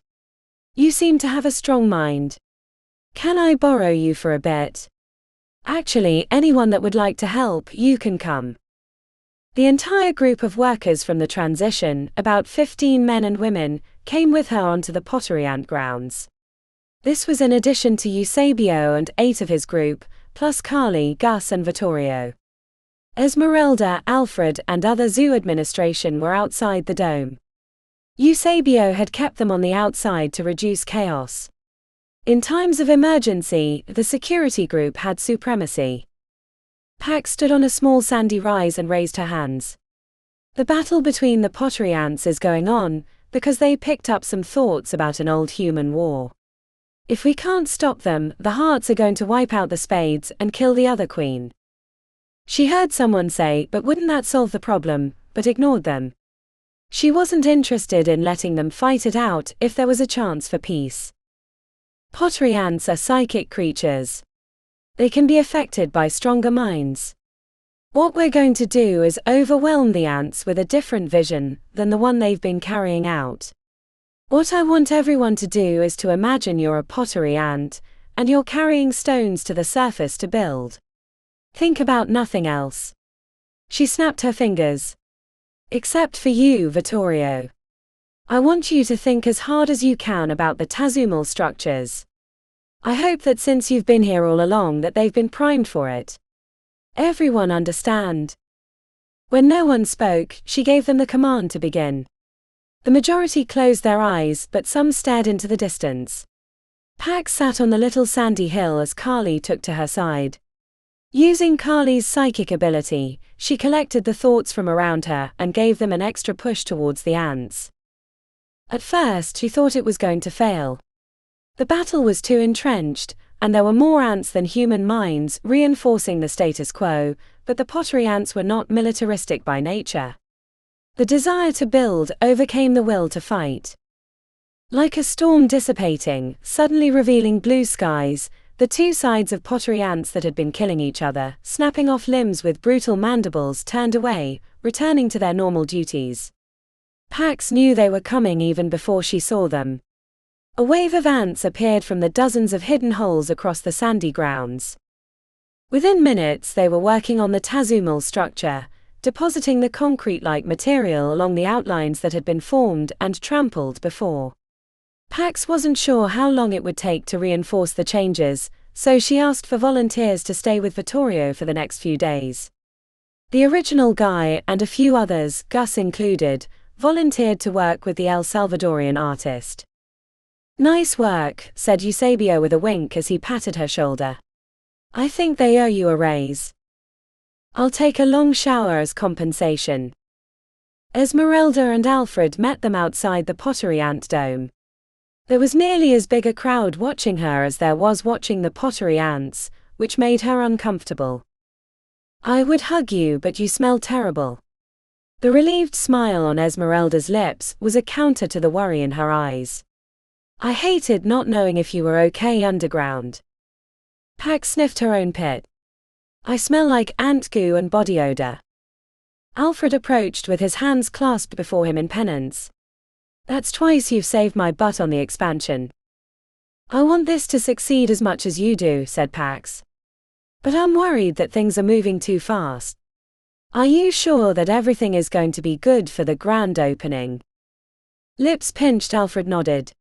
You seem to have a strong mind. Can I borrow you for a bit? Actually, anyone that would like to help, you can come." The entire group of workers from the transition, about 15 men and women, came with her onto the pottery ant grounds. This was in addition to Eusebio and 8 of his group, plus Carly, Gus and Vittorio. Esmeralda, Alfred and other zoo administration were outside the dome. Eusebio had kept them on the outside to reduce chaos. In times of emergency, the security group had supremacy. Pax stood on a small sandy rise and raised her hands. "The battle between the pottery ants is going on, because they picked up some thoughts about an old human war. If we can't stop them, the hearts are going to wipe out the spades and kill the other queen." She heard someone say, "But wouldn't that solve the problem?" but ignored them. She wasn't interested in letting them fight it out if there was a chance for peace. Pottery ants are psychic creatures. They can be affected by stronger minds. What we're going to do is overwhelm the ants with a different vision than the one they've been carrying out. What I want everyone to do is to imagine you're a pottery ant, and you're carrying stones to the surface to build. Think about nothing else. She snapped her fingers. "Except for you, Vittorio. I want you to think as hard as you can about the tazumal structures. I hope that since you've been here all along that they've been primed for it. Everyone understand?" When no one spoke, she gave them the command to begin. The majority closed their eyes, but some stared into the distance. Pax sat on the little sandy hill as Carly took to her side. Using Carly's psychic ability, she collected the thoughts from around her and gave them an extra push towards the ants. At first, she thought it was going to fail. The battle was too entrenched, and there were more ants than human minds, reinforcing the status quo, but the pottery ants were not militaristic by nature. The desire to build overcame the will to fight. Like a storm dissipating, suddenly revealing blue skies, the two sides of pottery ants that had been killing each other, snapping off limbs with brutal mandibles, turned away, returning to their normal duties. Pax knew they were coming even before she saw them. A wave of ants appeared from the dozens of hidden holes across the sandy grounds. Within minutes they were working on the tazumal structure, depositing the concrete-like material along the outlines that had been formed and trampled before. Pax wasn't sure how long it would take to reinforce the changes, so she asked for volunteers to stay with Vittorio for the next few days. The original guy and a few others, Gus included, volunteered to work with the El Salvadorian artist. "Nice work," said Eusebio with a wink as he patted her shoulder. "I think they owe you a raise. I'll take a long shower as compensation." Esmeralda and Alfred met them outside the pottery ant dome. There was nearly as big a crowd watching her as there was watching the pottery ants, which made her uncomfortable. "I would hug you, but you smell terrible." The relieved smile on Esmeralda's lips was a counter to the worry in her eyes. "I hated not knowing if you were okay underground." Pax sniffed her own pit. "I smell like ant goo and body odor." Alfred approached with his hands clasped before him in penance. "That's twice you've saved my butt on the expansion." "I want this to succeed as much as you do," said Pax. "But I'm worried that things are moving too fast. Are you sure that everything is going to be good for the grand opening?" Lips pinched, Alfred nodded.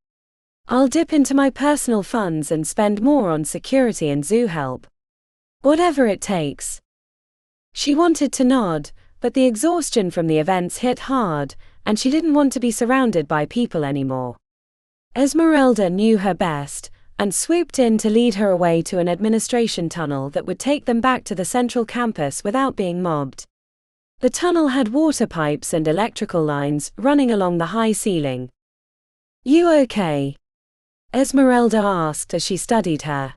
I'll dip into my personal funds and spend more on security and zoo help. Whatever it takes. She wanted to nod, but the exhaustion from the events hit hard, and she didn't want to be surrounded by people anymore. Esmeralda knew her best, and swooped in to lead her away to an administration tunnel that would take them back to the central campus without being mobbed. The tunnel had water pipes and electrical lines running along the high ceiling. You okay? Esmeralda asked as she studied her.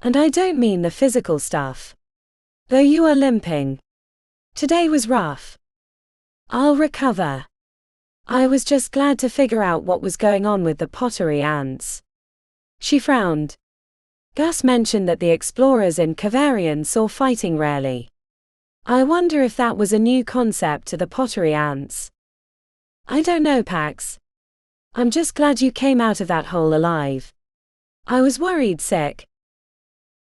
And I don't mean the physical stuff. Though you are limping. Today was rough. I'll recover. I was just glad to figure out what was going on with the pottery ants. She frowned. Gus mentioned that the explorers in Kavarian saw fighting rarely. I wonder if that was a new concept to the pottery ants. I don't know, Pax. I'm just glad you came out of that hole alive. I was worried sick.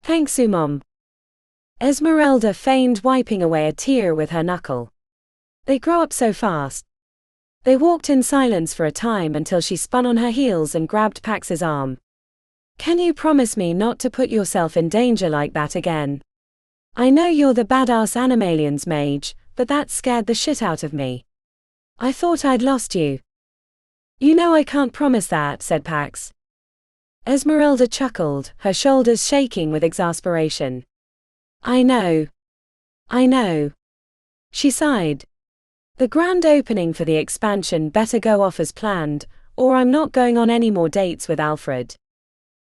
Thanks, Mom. Esmeralda feigned wiping away a tear with her knuckle. They grow up so fast. They walked in silence for a time until she spun on her heels and grabbed Pax's arm. Can you promise me not to put yourself in danger like that again? I know you're the badass Animalians mage, but that scared the shit out of me. I thought I'd lost you. You know I can't promise that, said Pax. Esmeralda chuckled, her shoulders shaking with exasperation. I know. She sighed. The grand opening for the expansion better go off as planned, or I'm not going on any more dates with Alfred.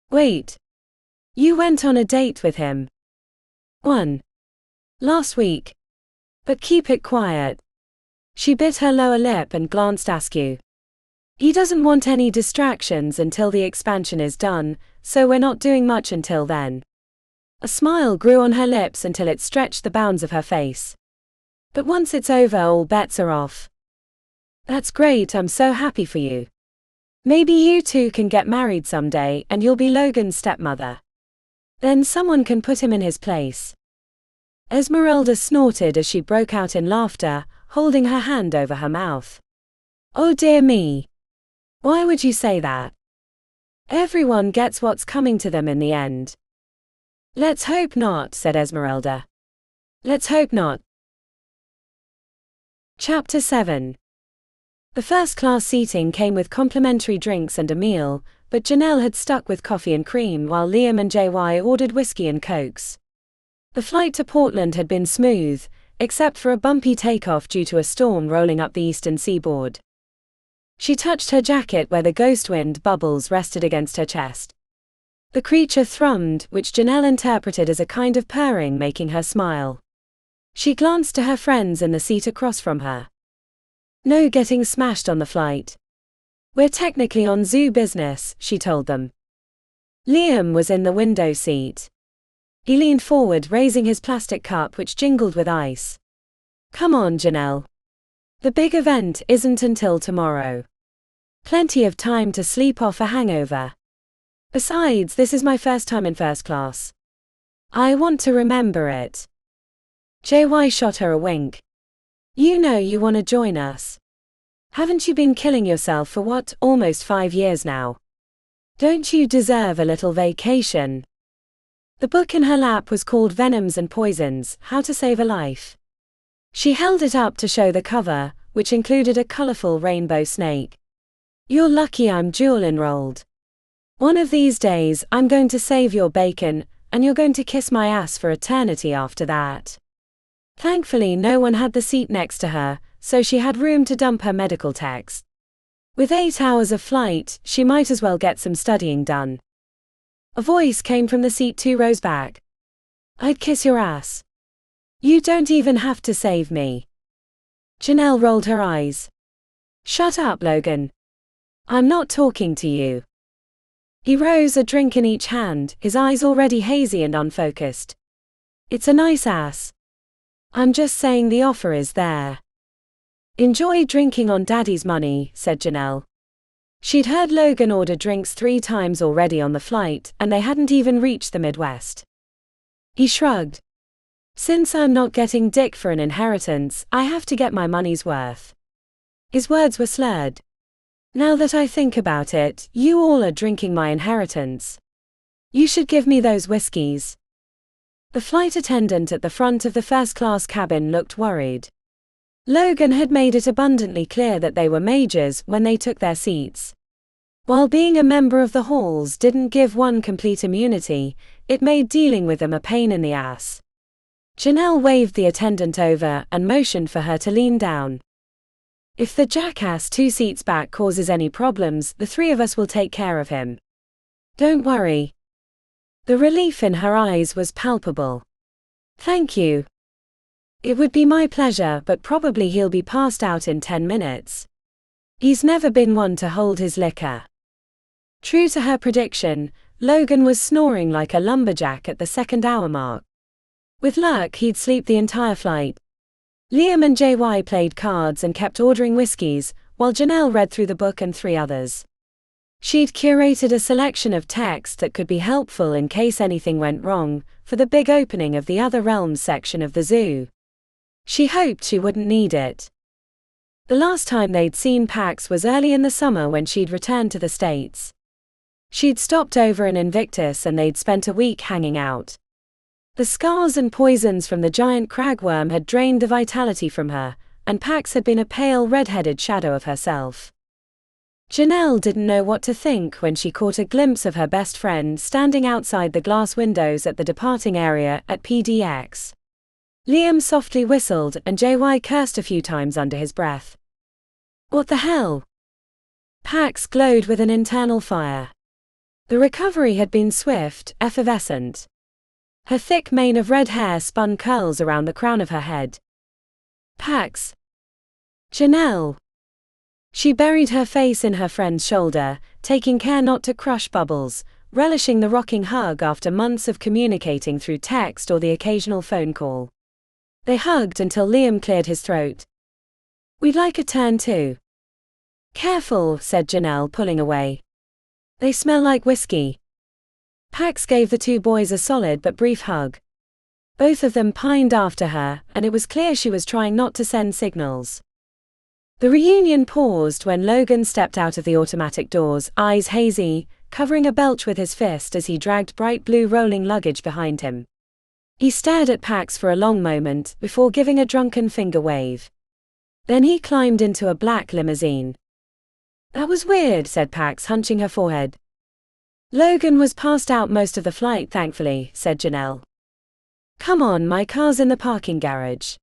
Wait. You went on a date with him? One. Last week. But keep it quiet. She bit her lower lip and glanced askew. He doesn't want any distractions until the expansion is done, so we're not doing much until then. A smile grew on her lips until it stretched the bounds of her face. But once it's over, all bets are off. That's great, I'm so happy for you. Maybe you two can get married someday and you'll be Logan's stepmother. Then someone can put him in his place. Esmeralda snorted as she broke out in laughter, holding her hand over her mouth. Oh dear me. Why would you say that? Everyone gets what's coming to them in the end. Let's hope not, said Esmeralda. Let's hope not. Chapter 7. The first-class seating came with complimentary drinks and a meal, but Janelle had stuck with coffee and cream while Liam and JY ordered whiskey and cokes. The flight to Portland had been smooth, except for a bumpy takeoff due to a storm rolling up the eastern seaboard. She touched her jacket where the ghost wind bubbles rested against her chest. The creature thrummed, which Janelle interpreted as a kind of purring, making her smile. She glanced to her friends in the seat across from her. No getting smashed on the flight. We're technically on zoo business, she told them. Liam was in the window seat. He leaned forward, raising his plastic cup which jingled with ice. Come on, Janelle. The big event isn't until tomorrow. Plenty of time to sleep off a hangover. Besides, this is my first time in first class. I want to remember it. JY shot her a wink. You know you want to join us. Haven't you been killing yourself for what, almost 5 years now? Don't you deserve a little vacation? The book in her lap was called Venoms and Poisons, How to Save a Life. She held it up to show the cover, which included a colorful rainbow snake. You're lucky I'm dual enrolled. One of these days I'm going to save your bacon, and you're going to kiss my ass for eternity after that. Thankfully no one had the seat next to her, so she had room to dump her medical text. With 8 hours of flight, she might as well get some studying done. A voice came from the seat 2 rows back. I'd kiss your ass. You don't even have to save me. Janelle rolled her eyes. Shut up, Logan. I'm not talking to you. He rose, a drink in each hand, his eyes already hazy and unfocused. It's a nice ass. I'm just saying the offer is there. Enjoy drinking on Daddy's money, said Janelle. She'd heard Logan order drinks 3 times already on the flight, and they hadn't even reached the Midwest. He shrugged. Since I'm not getting dick for an inheritance, I have to get my money's worth. His words were slurred. Now that I think about it, you all are drinking my inheritance. You should give me those whiskies. The flight attendant at the front of the first-class cabin looked worried. Logan had made it abundantly clear that they were majors when they took their seats. While being a member of the halls didn't give one complete immunity, it made dealing with them a pain in the ass. Janelle waved the attendant over and motioned for her to lean down. If the jackass 2 seats back causes any problems, the 3 of us will take care of him. Don't worry. The relief in her eyes was palpable. Thank you. It would be my pleasure, but probably he'll be passed out in 10 minutes. He's never been one to hold his liquor. True to her prediction, Logan was snoring like a lumberjack at the 2nd hour mark. With luck, he'd sleep the entire flight. Liam and JY played cards and kept ordering whiskies, while Janelle read through the book and 3 others. She'd curated a selection of text that could be helpful in case anything went wrong, for the big opening of the Other Realms section of the zoo. She hoped she wouldn't need it. The last time they'd seen Pax was early in the summer when she'd returned to the States. She'd stopped over in Invictus and they'd spent a week hanging out. The scars and poisons from the giant cragworm had drained the vitality from her, and Pax had been a pale red-headed shadow of herself. Janelle didn't know what to think when she caught a glimpse of her best friend standing outside the glass windows at the departing area at PDX. Liam softly whistled and JY cursed a few times under his breath. What the hell? Pax glowed with an internal fire. The recovery had been swift, effervescent. Her thick mane of red hair spun curls around the crown of her head. Pax. Janelle. She buried her face in her friend's shoulder, taking care not to crush bubbles, relishing the rocking hug after months of communicating through text or the occasional phone call. They hugged until Liam cleared his throat. We'd like a turn too. Careful, said Janelle, pulling away. They smell like whiskey. Pax gave the 2 boys a solid but brief hug. Both of them pined after her, and it was clear she was trying not to send signals. The reunion paused when Logan stepped out of the automatic doors, eyes hazy, covering a belch with his fist as he dragged bright blue rolling luggage behind him. He stared at Pax for a long moment before giving a drunken finger wave. Then he climbed into a black limousine. That was weird, said Pax, hunching her forehead. Logan was passed out most of the flight, thankfully, said Janelle. Come on, my car's in the parking garage.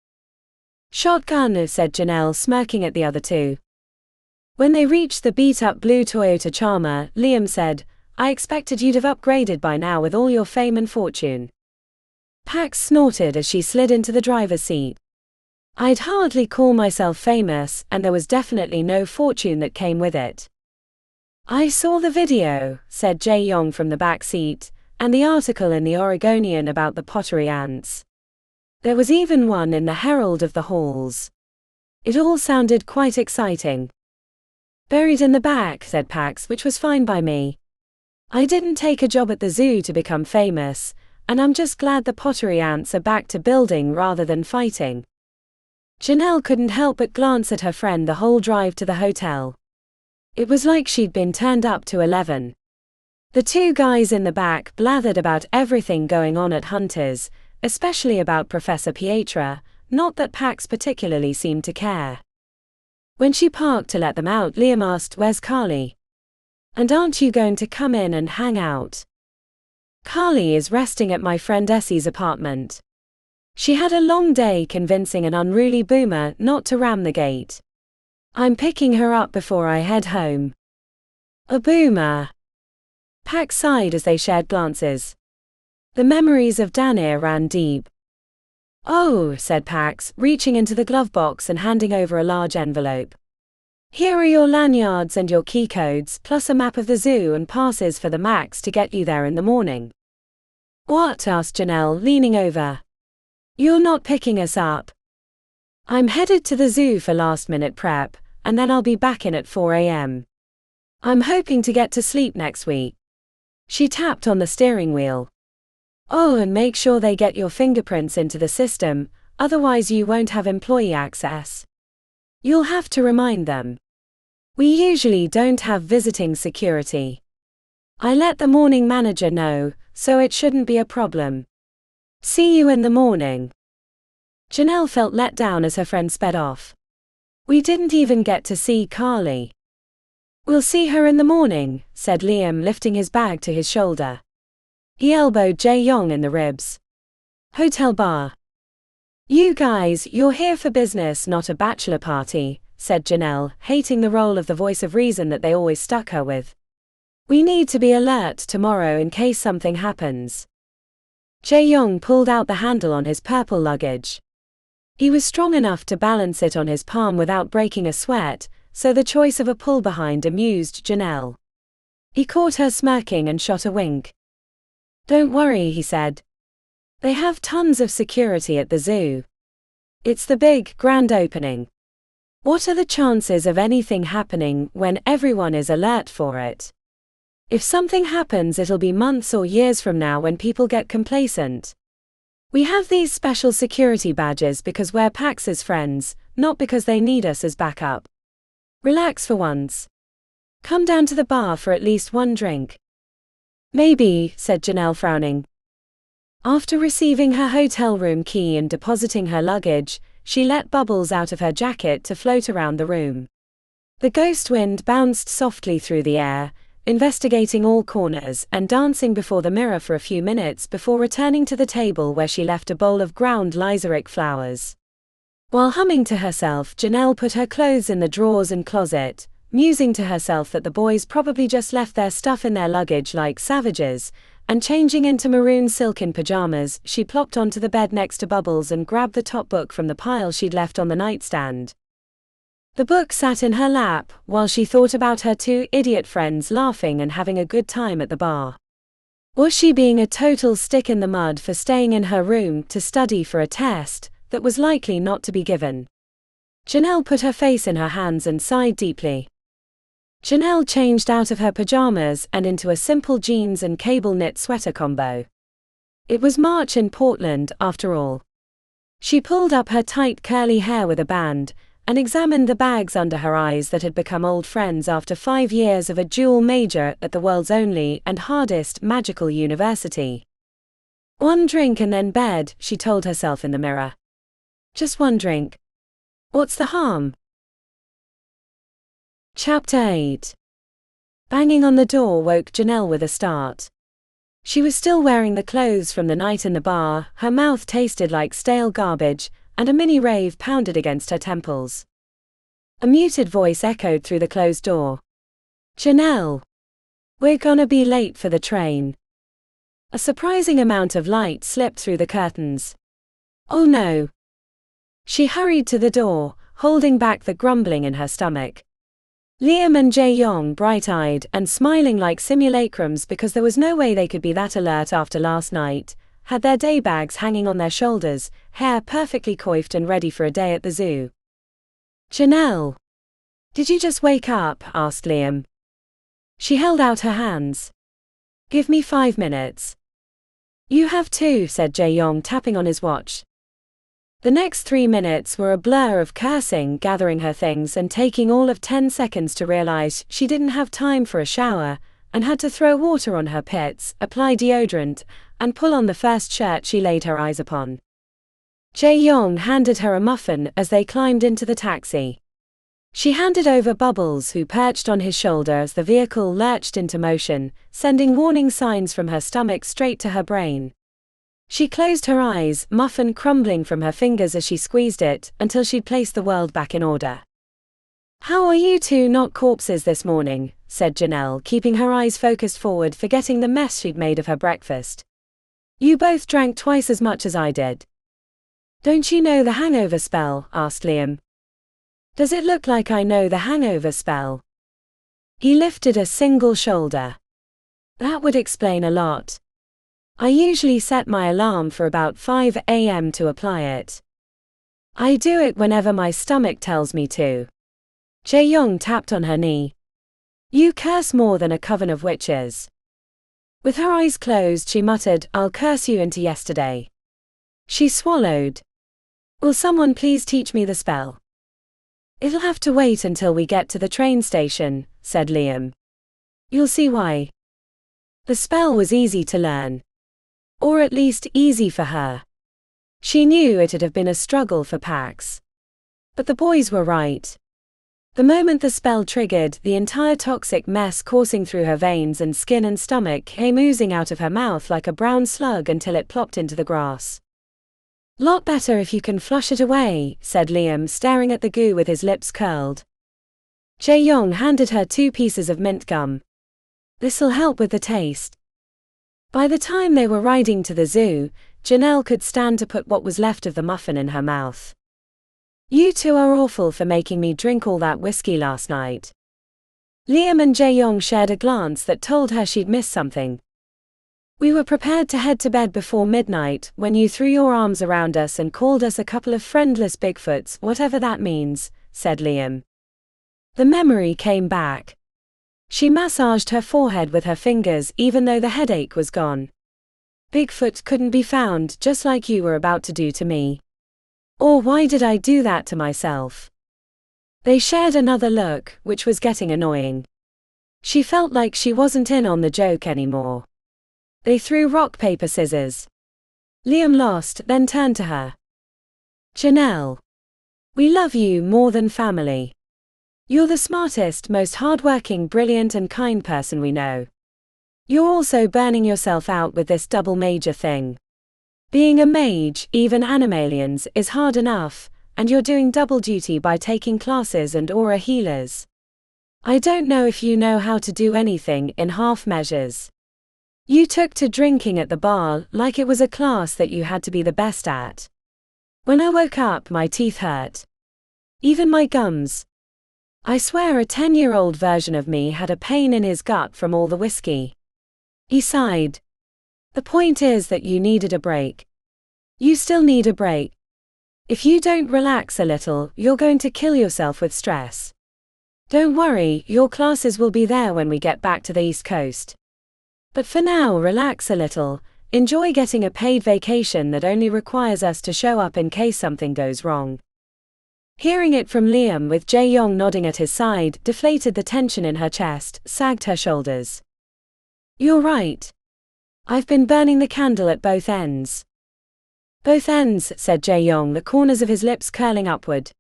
Shotgun, said Janelle, smirking at the other 2. When they reached the beat-up blue Toyota Charmer, Liam said, I expected you'd have upgraded by now with all your fame and fortune. Pax snorted as she slid into the driver's seat. I'd hardly call myself famous, and there was definitely no fortune that came with it. I saw the video, said Jae Yong from the back seat, and the article in the Oregonian about the pottery ants. There was even one in the Herald of the Halls. It all sounded quite exciting. Buried in the back, said Pax, which was fine by me. I didn't take a job at the zoo to become famous, and I'm just glad the pottery ants are back to building rather than fighting. Janelle couldn't help but glance at her friend the whole drive to the hotel. It was like she'd been turned up to 11. The 2 guys in the back blathered about everything going on at Hunter's, especially about Professor Pietra, not that Pax particularly seemed to care. When she parked to let them out, Liam asked, Where's Carly? And aren't you going to come in and hang out? Carly is resting at my friend Essie's apartment. She had a long day convincing an unruly boomer not to ram the gate. I'm picking her up before I head home. A boomer. Pax sighed as they shared glances. The memories of Danir ran deep. Oh, said Pax, reaching into the glove box and handing over a large envelope. Here are your lanyards and your key codes, plus a map of the zoo and passes for the Max to get you there in the morning. What? Asked Janelle, leaning over. You're not picking us up. I'm headed to the zoo for last-minute prep, and then I'll be back in at 4 a.m. I'm hoping to get to sleep next week. She tapped on the steering wheel. Oh, and make sure they get your fingerprints into the system, otherwise you won't have employee access. You'll have to remind them. We usually don't have visiting security. I let the morning manager know, so it shouldn't be a problem. See you in the morning. Janelle felt let down as her friend sped off. We didn't even get to see Carly. We'll see her in the morning, said Liam, lifting his bag to his shoulder. He elbowed Jae-yong in the ribs. Hotel bar. You guys, you're here for business, not a bachelor party, said Janelle, hating the role of the voice of reason that they always stuck her with. We need to be alert tomorrow in case something happens. Jae-yong pulled out the handle on his purple luggage. He was strong enough to balance it on his palm without breaking a sweat, so the choice of a pull behind amused Janelle. He caught her smirking and shot a wink. Don't worry, he said. They have tons of security at the zoo. It's the big, grand opening. What are the chances of anything happening when everyone is alert for it? If something happens, it'll be months or years from now when people get complacent. We have these special security badges because we're Pax's friends, not because they need us as backup. Relax for once. Come down to the bar for at least one drink. Maybe, said Janelle, frowning. After receiving her hotel room key and depositing her luggage, she let bubbles out of her jacket to float around the room. The ghost wind bounced softly through the air, investigating all corners and dancing before the mirror for a few minutes before returning to the table where she left a bowl of ground lyzeric flowers. While humming to herself, Janelle put her clothes in the drawers and closet, musing to herself that the boys probably just left their stuff in their luggage like savages, and changing into maroon silken pajamas, she plopped onto the bed next to Bubbles and grabbed the top book from the pile she'd left on the nightstand. The book sat in her lap, while she thought about her two idiot friends laughing and having a good time at the bar. Was she being a total stick in the mud for staying in her room to study for a test that was likely not to be given? Janelle put her face in her hands and sighed deeply. Janelle changed out of her pajamas and into a simple jeans and cable knit sweater combo. It was March in Portland, after all. She pulled up her tight curly hair with a band, and examined the bags under her eyes that had become old friends after 5 years of a dual major at the world's only and hardest magical university. One drink and then bed, she told herself in the mirror. Just one drink. What's the harm? Chapter 8. Banging on the door woke Janelle with a start. She was still wearing the clothes from the night in the bar, her mouth tasted like stale garbage, and a mini rave pounded against her temples. A muted voice echoed through the closed door. Janelle. We're gonna be late for the train. A surprising amount of light slipped through the curtains. Oh no. She hurried to the door, holding back the grumbling in her stomach. Liam and Jae-yong, bright-eyed and smiling like simulacrums because there was no way they could be that alert after last night, had their day bags hanging on their shoulders, hair perfectly coiffed and ready for a day at the zoo. Janelle. Did you just wake up? Asked Liam. She held out her hands. Give me 5 minutes. You have 2, said Jae-yong, tapping on his watch. The next 3 minutes were a blur of cursing, gathering her things and taking all of 10 seconds to realize she didn't have time for a shower, and had to throw water on her pits, apply deodorant, and pull on the first shirt she laid her eyes upon. Jae-yong handed her a muffin as they climbed into the taxi. She handed over Bubbles, who perched on his shoulder as the vehicle lurched into motion, sending warning signs from her stomach straight to her brain. She closed her eyes, muffin crumbling from her fingers as she squeezed it, until she'd placed the world back in order. How are you two not corpses this morning? Said Janelle, keeping her eyes focused forward, forgetting the mess she'd made of her breakfast. You both drank twice as much as I did. Don't you know the hangover spell? Asked Liam. Does it look like I know the hangover spell? He lifted a single shoulder. That would explain a lot. I usually set my alarm for about 5 a.m. to apply it. I do it whenever my stomach tells me to. Jae-yong tapped on her knee. You curse more than a coven of witches. With her eyes closed, she muttered, I'll curse you into yesterday. She swallowed. Will someone please teach me the spell? It'll have to wait until we get to the train station, said Liam. You'll see why. The spell was easy to learn. Or at least easy for her. She knew it'd have been a struggle for Pax. But the boys were right. The moment the spell triggered, the entire toxic mess coursing through her veins and skin and stomach came oozing out of her mouth like a brown slug until it plopped into the grass. Lot better if you can flush it away, said Liam, staring at the goo with his lips curled. Jae-yong handed her 2 pieces of mint gum. This'll help with the taste. By the time they were riding to the zoo, Janelle could stand to put what was left of the muffin in her mouth. You two are awful for making me drink all that whiskey last night. Liam and Jae-yong shared a glance that told her she'd missed something. We were prepared to head to bed before midnight when you threw your arms around us and called us a couple of friendless Bigfoots, whatever that means, said Liam. The memory came back. She massaged her forehead with her fingers even though the headache was gone. Bigfoot couldn't be found, just like you were about to do to me. Or why did I do that to myself? They shared another look, which was getting annoying. She felt like she wasn't in on the joke anymore. They threw rock, paper, scissors. Liam lost, then turned to her. Janelle. We love you more than family. You're the smartest, most hardworking, brilliant and kind person we know. You're also burning yourself out with this double major thing. Being a mage, even animalians, is hard enough, and you're doing double duty by taking classes and aura healers. I don't know if you know how to do anything in half measures. You took to drinking at the bar like it was a class that you had to be the best at. When I woke up, my teeth hurt. Even my gums. I swear a 10-year-old version of me had a pain in his gut from all the whiskey. He sighed. The point is that you needed a break. You still need a break. If you don't relax a little, you're going to kill yourself with stress. Don't worry, your classes will be there when we get back to the East Coast. But for now, relax a little, enjoy getting a paid vacation that only requires us to show up in case something goes wrong. Hearing it from Liam with Jae-yong nodding at his side deflated the tension in her chest, sagged her shoulders. You're right. I've been burning the candle at both ends. Both ends, said Jae-yong, the corners of his lips curling upward.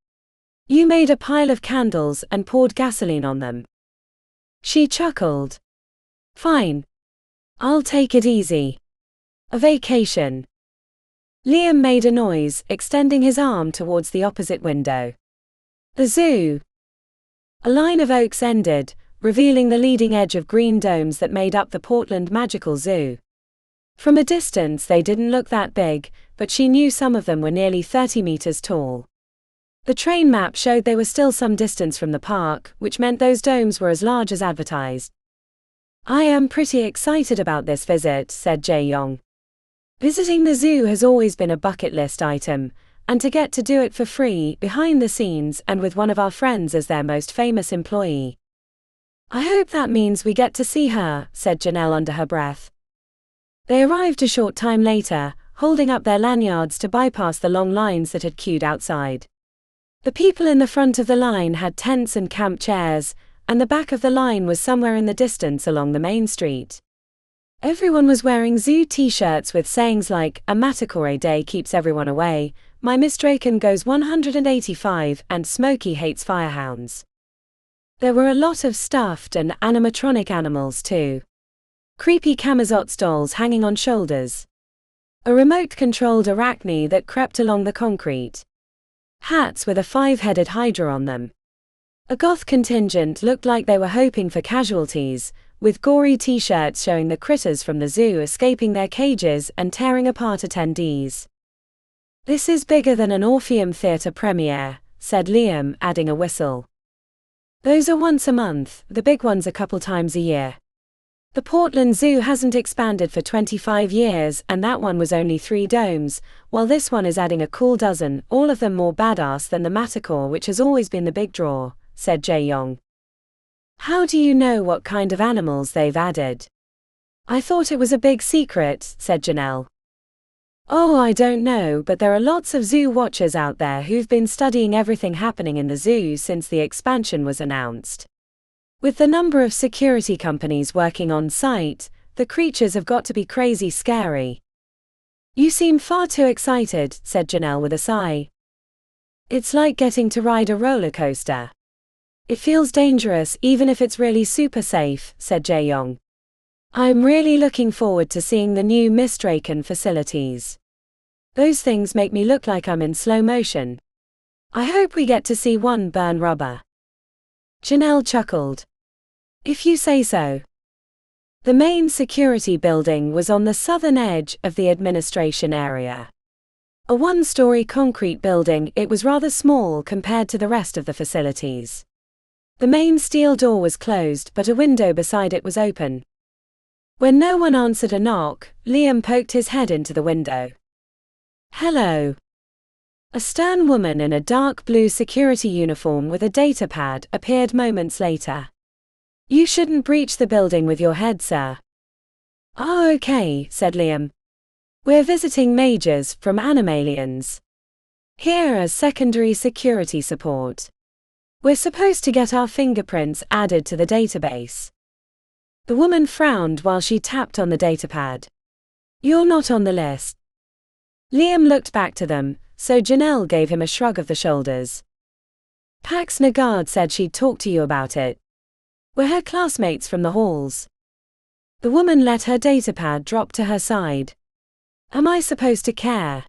You made a pile of candles and poured gasoline on them. She chuckled. Fine. I'll take it easy. A vacation. Liam made a noise, extending his arm towards the opposite window. The zoo. A line of oaks ended, revealing the leading edge of green domes that made up the Portland Magical Zoo. From a distance they didn't look that big, but she knew some of them were nearly 30 meters tall. The train map showed they were still some distance from the park, which meant those domes were as large as advertised. I am pretty excited about this visit, said Jae-yong. Visiting the zoo has always been a bucket list item, and to get to do it for free, behind the scenes and with one of our friends as their most famous employee. I hope that means we get to see her, said Janelle under her breath. They arrived a short time later, holding up their lanyards to bypass the long lines that had queued outside. The people in the front of the line had tents and camp chairs, and the back of the line was somewhere in the distance along the main street. Everyone was wearing zoo t-shirts with sayings like, a manticore day keeps everyone away, my mystdrakon goes 185, and Smokey hates fyrehounds. There were a lot of stuffed and animatronic animals too. Creepy Camazotz dolls hanging on shoulders. A remote-controlled arachne that crept along the concrete. Hats with a 5-headed hydra on them. A goth contingent looked like they were hoping for casualties, with gory t-shirts showing the critters from the zoo escaping their cages and tearing apart attendees. This is bigger than an Orpheum Theatre premiere, said Liam, adding a whistle. Those are once a month, the big ones a couple times a year. The Portland Zoo hasn't expanded for 25 years and that one was only 3 domes, while this one is adding a cool dozen, all of them more badass than the manticore, which has always been the big draw, said Jae-yong. How do you know what kind of animals they've added? I thought it was a big secret, said Janelle. Oh, I don't know, but there are lots of zoo watchers out there who've been studying everything happening in the zoo since the expansion was announced. With the number of security companies working on site, the creatures have got to be crazy scary. You seem far too excited, said Janelle with a sigh. It's like getting to ride a roller coaster. It feels dangerous even if it's really super safe, said Jae-young. I'm really looking forward to seeing the new mystdrakon facilities. Those things make me look like I'm in slow motion. I hope we get to see one burn rubber. Janelle chuckled. If you say so. The main security building was on the southern edge of the administration area. A one-story concrete building, it was rather small compared to the rest of the facilities. The main steel door was closed, but a window beside it was open. When no one answered a knock, Liam poked his head into the window. Hello. A stern woman in a dark blue security uniform with a datapad appeared moments later. You shouldn't breach the building with your head, sir. Oh, okay, said Liam. We're visiting majors from Animalians. Here as secondary security support. We're supposed to get our fingerprints added to the database. The woman frowned while she tapped on the datapad. You're not on the list. Liam looked back to them, so Janelle gave him a shrug of the shoulders. Pax Nagard said she'd talk to you about it. We're her classmates from the halls. The woman let her datapad drop to her side. Am I supposed to care?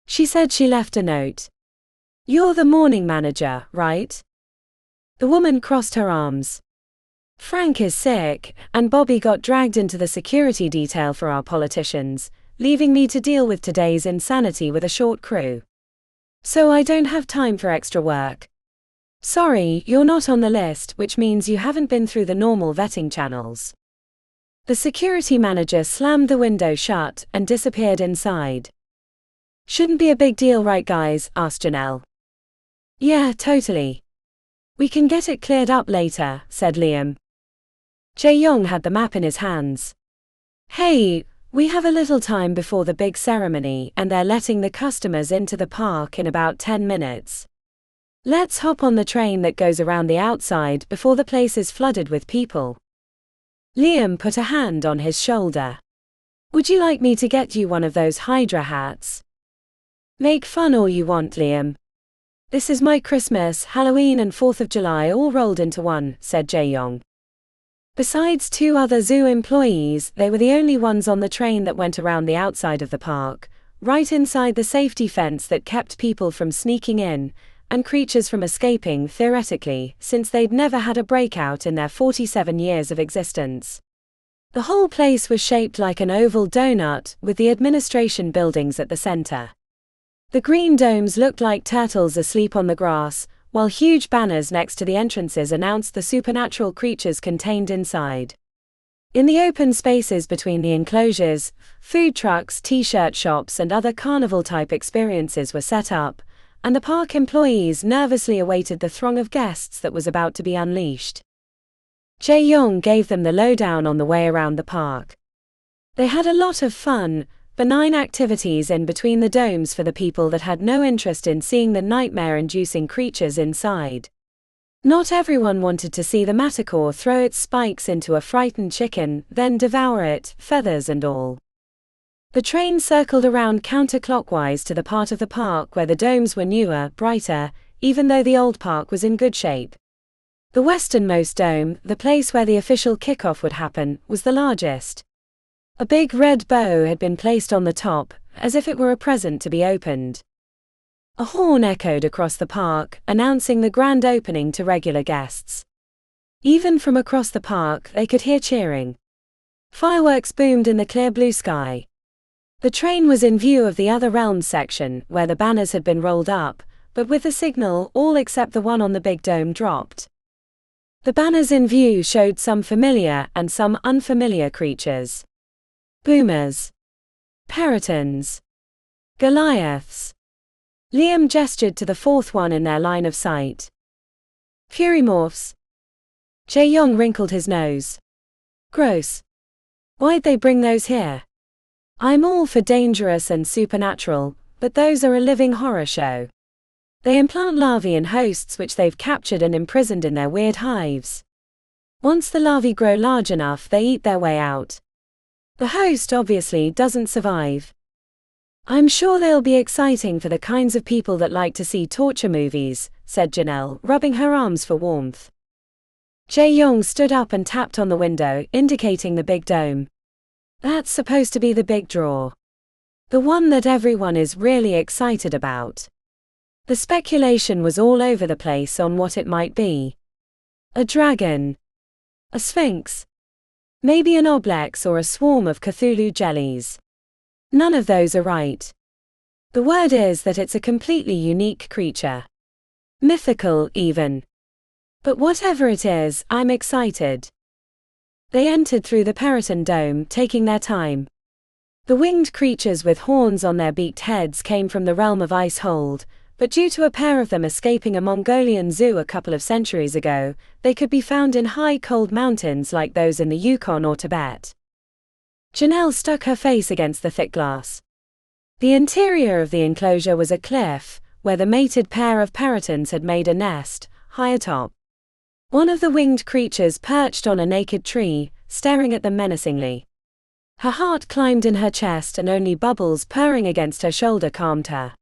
She said she left a note. You're the morning manager, right? The woman crossed her arms. Frank is sick, and Bobby got dragged into the security detail for our politicians, leaving me to deal with today's insanity with a short crew. So I don't have time for extra work. Sorry, you're not on the list, which means you haven't been through the normal vetting channels. The security manager slammed the window shut and disappeared inside. Shouldn't be a big deal, right guys? Asked Janelle. Yeah, totally. We can get it cleared up later, said Liam. Jae-young had the map in his hands. Hey, we have a little time before the big ceremony and they're letting the customers into the park in about 10 minutes. Let's hop on the train that goes around the outside before the place is flooded with people. Liam put a hand on his shoulder. Would you like me to get you one of those Hydra hats? Make fun all you want, Liam. This is my Christmas, Halloween and 4th of July all rolled into one, said Jae-young. Besides two other zoo employees, they were the only ones on the train that went around the outside of the park, right inside the safety fence that kept people from sneaking in, and creatures from escaping, theoretically, since they'd never had a breakout in their 47 years of existence. The whole place was shaped like an oval donut, with the administration buildings at the center. The green domes looked like turtles asleep on the grass, while huge banners next to the entrances announced the supernatural creatures contained inside. In the open spaces between the enclosures, food trucks, t-shirt shops and other carnival-type experiences were set up, and the park employees nervously awaited the throng of guests that was about to be unleashed. Jae-young gave them the lowdown on the way around the park. They had a lot of fun, benign activities in between the domes for the people that had no interest in seeing the nightmare-inducing creatures inside. Not everyone wanted to see the manticore throw its spikes into a frightened chicken, then devour it, feathers and all. The train circled around counterclockwise to the part of the park where the domes were newer, brighter, even though the old park was in good shape. The westernmost dome, the place where the official kickoff would happen, was the largest. A big red bow had been placed on the top, as if it were a present to be opened. A horn echoed across the park, announcing the grand opening to regular guests. Even from across the park, they could hear cheering. Fireworks boomed in the clear blue sky. The train was in view of the other realms section, where the banners had been rolled up, but with the signal, all except the one on the big dome dropped. The banners in view showed some familiar and some unfamiliar creatures. Boomers. Peritons. Goliaths. Liam gestured to the fourth one in their line of sight. Furymorphs. Jae-young wrinkled his nose. Gross. Why'd they bring those here? I'm all for dangerous and supernatural, but those are a living horror show. They implant larvae in hosts which they've captured and imprisoned in their weird hives. Once the larvae grow large enough, they eat their way out. The host obviously doesn't survive. I'm sure they'll be exciting for the kinds of people that like to see torture movies, said Janelle, rubbing her arms for warmth. Jae-young stood up and tapped on the window, indicating the big dome. That's supposed to be the big draw. The one that everyone is really excited about. The speculation was all over the place on what it might be. A dragon. A sphinx. Maybe an oblex or a swarm of Cthulhu jellies. None of those are right. The word is that it's a completely unique creature. Mythical, even. But whatever it is, I'm excited. They entered through the Periton Dome, taking their time. The winged creatures with horns on their beaked heads came from the realm of Ice Hold, but due to a pair of them escaping a Mongolian zoo a couple of centuries ago, they could be found in high cold mountains like those in the Yukon or Tibet. Janelle stuck her face against the thick glass. The interior of the enclosure was a cliff, where the mated pair of peritons had made a nest, high atop. One of the winged creatures perched on a naked tree, staring at them menacingly. Her heart climbed in her chest and only Bubbles purring against her shoulder calmed her.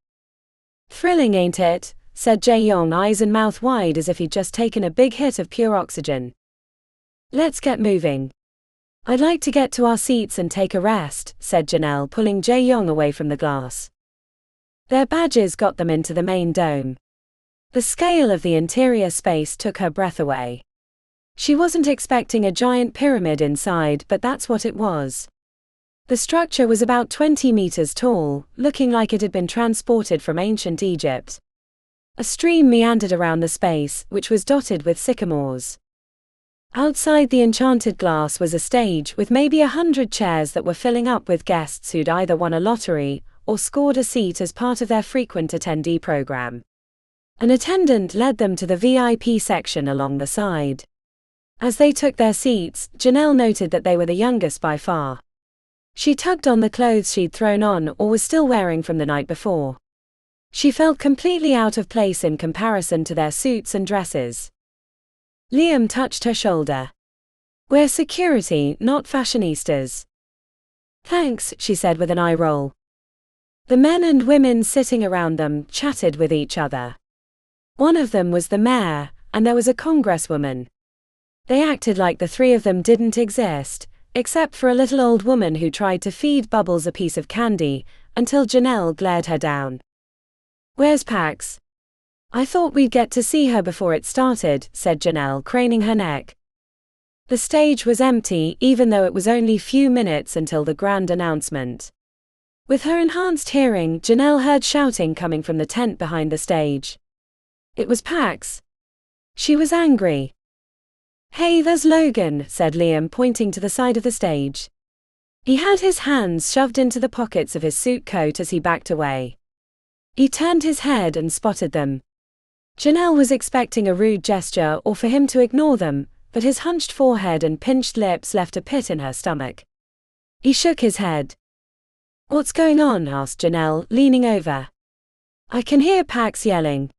Thrilling, ain't it? Said Jae-young, eyes and mouth wide as if he'd just taken a big hit of pure oxygen. Let's get moving. I'd like to get to our seats and take a rest, said Janelle, pulling Jae-young away from the glass. Their badges got them into the main dome. The scale of the interior space took her breath away. She wasn't expecting a giant pyramid inside, but that's what it was. The structure was about 20 meters tall, looking like it had been transported from ancient Egypt. A stream meandered around the space, which was dotted with sycamores. Outside the enchanted glass was a stage with maybe 100 chairs that were filling up with guests who'd either won a lottery or scored a seat as part of their frequent attendee program. An attendant led them to the VIP section along the side. As they took their seats, Janelle noted that they were the youngest by far. She tugged on the clothes she'd thrown on or was still wearing from the night before. She felt completely out of place in comparison to their suits and dresses. Liam touched her shoulder. We're security, not fashionistas. Thanks, she said with an eye roll. The men and women sitting around them chatted with each other. One of them was the mayor, and there was a congresswoman. They acted like the three of them didn't exist, except for a little old woman who tried to feed Bubbles a piece of candy, until Janelle glared her down. Where's Pax? I thought we'd get to see her before it started, said Janelle, craning her neck. The stage was empty, even though it was only few minutes until the grand announcement. With her enhanced hearing, Janelle heard shouting coming from the tent behind the stage. It was Pax. She was angry. Hey, there's Logan, said Liam, pointing to the side of the stage. He had his hands shoved into the pockets of his suit coat as he backed away. He turned his head and spotted them. Janelle was expecting a rude gesture or for him to ignore them, but his hunched forehead and pinched lips left a pit in her stomach. He shook his head. What's going on? Asked Janelle, leaning over. I can hear Pax yelling.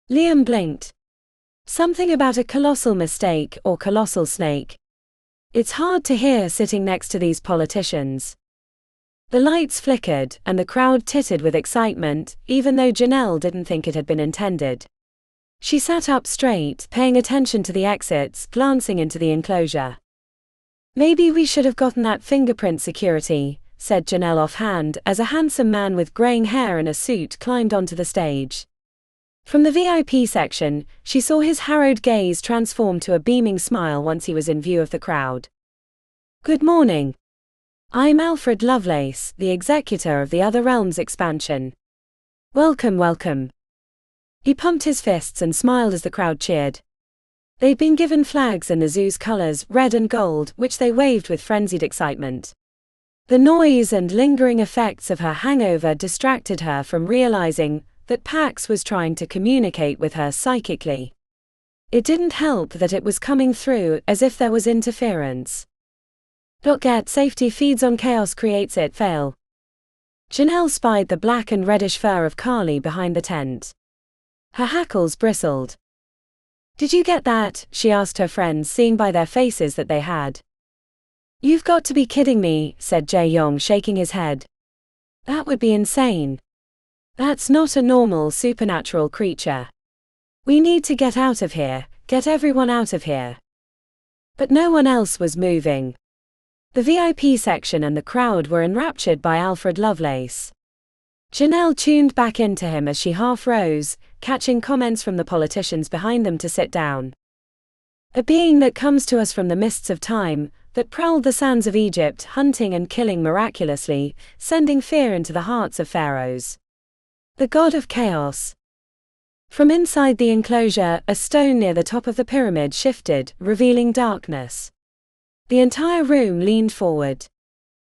Liam blinked. Something about a colossal mistake or colossal snake. It's hard to hear sitting next to these politicians. The lights flickered, and the crowd tittered with excitement, even though Janelle didn't think it had been intended. She sat up straight, paying attention to the exits, glancing into the enclosure. Maybe we should have gotten that fingerprint security, said Janelle offhand, as a handsome man with graying hair and a suit climbed onto the stage. From the VIP section, she saw his harrowed gaze transform to a beaming smile once he was in view of the crowd. Good morning. I'm Alfred Lovelace, the executor of the Other Realms expansion. Welcome, welcome. He pumped his fists and smiled as the crowd cheered. They'd been given flags in the zoo's colors, red and gold, which they waved with frenzied excitement. The noise and lingering effects of her hangover distracted her from realizing that Pax was trying to communicate with her psychically. It didn't help that it was coming through as if there was interference. Get safety feeds on chaos creates it fail. Janelle spied the black and reddish fur of Carly behind the tent. Her hackles bristled. Did you get that? She asked her friends, seeing by their faces that they had. You've got to be kidding me, said Jae-yong, shaking his head. That would be insane. That's not a normal supernatural creature. We need to get out of here, get everyone out of here. But no one else was moving. The VIP section and the crowd were enraptured by Alfred Lovelace. Janelle tuned back into him as she half rose, catching comments from the politicians behind them to sit down. A being that comes to us from the mists of time, that prowled the sands of Egypt, hunting and killing miraculously, sending fear into the hearts of pharaohs. The god of chaos. From inside the enclosure, a stone near the top of the pyramid shifted, revealing darkness. The entire room leaned forward.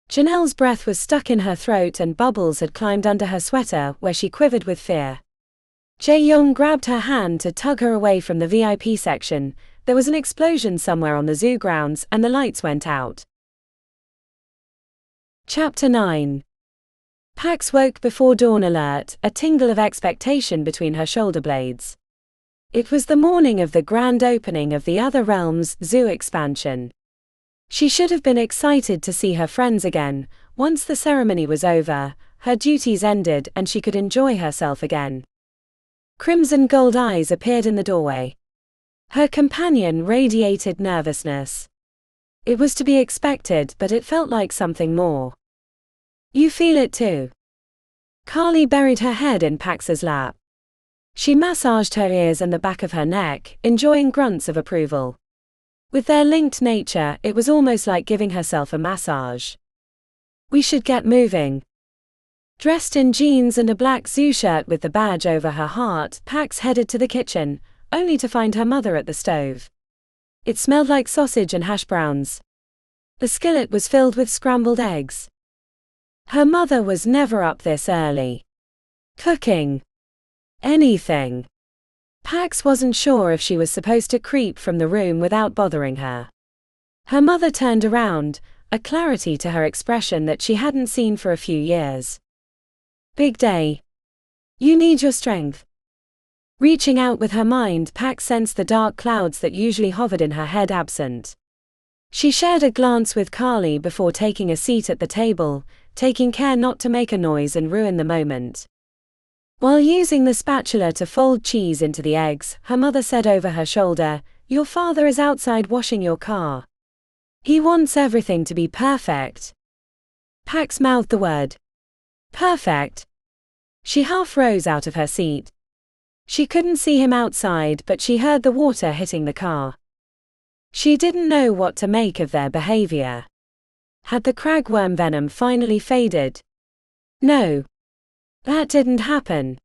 Janelle's breath was stuck in her throat and bubbles had climbed under her sweater where she quivered with fear. Jae-yong grabbed her hand to tug her away from the VIP section. There was an explosion somewhere on the zoo grounds and the lights went out. Chapter 9. Pax woke before dawn alert, a tingle of expectation between her shoulder blades. It was the morning of the grand opening of the Other Realms zoo expansion. She should have been excited to see her friends again. Once the ceremony was over, her duties ended and she could enjoy herself again. Crimson gold eyes appeared in the doorway. Her companion radiated nervousness. It was to be expected, but it felt like something more. You feel it too. Carly buried her head in Pax's lap. She massaged her ears and the back of her neck, enjoying grunts of approval. With their linked nature, it was almost like giving herself a massage. We should get moving. Dressed in jeans and a black zoo shirt with the badge over her heart, Pax headed to the kitchen, only to find her mother at the stove. It smelled like sausage and hash browns. The skillet was filled with scrambled eggs. Her mother was never up this early. Cooking. Anything. Pax wasn't sure if she was supposed to creep from the room without bothering her. Her mother turned around, a clarity to her expression that she hadn't seen for a few years. Big day. You need your strength. Reaching out with her mind, Pax sensed the dark clouds that usually hovered in her head absent. She shared a glance with Carly before taking a seat at the table, taking care not to make a noise and ruin the moment. While using the spatula to fold cheese into the eggs, her mother said over her shoulder, "Your father is outside washing your car. He wants everything to be perfect." Pax mouthed the word. Perfect. She half rose out of her seat. She couldn't see him outside, but she heard the water hitting the car. She didn't know what to make of their behavior. Had the cragworm venom finally faded? No. That didn't happen.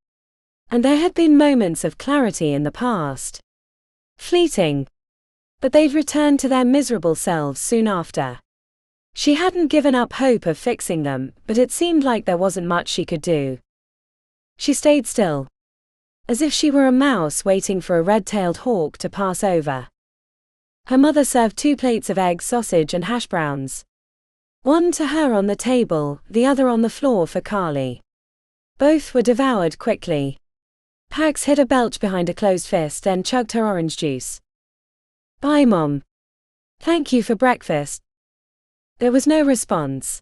And there had been moments of clarity in the past. Fleeting. But they'd returned to their miserable selves soon after. She hadn't given up hope of fixing them, but it seemed like there wasn't much she could do. She stayed still. As if she were a mouse waiting for a red-tailed hawk to pass over. Her mother served 2 plates of eggs, sausage and hash browns. One to her on the table, the other on the floor for Carly. Both were devoured quickly. Pax hid a belch behind a closed fist, then chugged her orange juice. Bye, Mom. Thank you for breakfast. There was no response.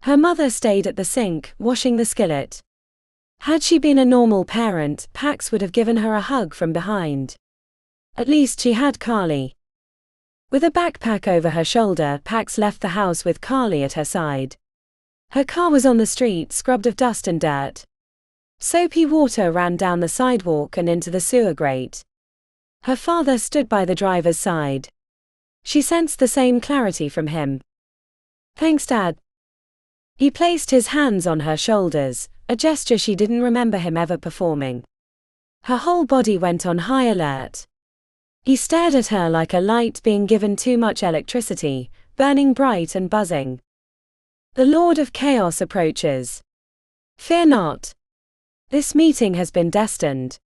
Her mother stayed at the sink, washing the skillet. Had she been a normal parent, Pax would have given her a hug from behind. At least she had Carly. With a backpack over her shoulder, Pax left the house with Carly at her side. Her car was on the street, scrubbed of dust and dirt. Soapy water ran down the sidewalk and into the sewer grate. Her father stood by the driver's side. She sensed the same clarity from him. Thanks, Dad. He placed his hands on her shoulders, a gesture she didn't remember him ever performing. Her whole body went on high alert. He stared at her like a light being given too much electricity, burning bright and buzzing. The Lord of Chaos approaches. Fear not. This meeting has been destined.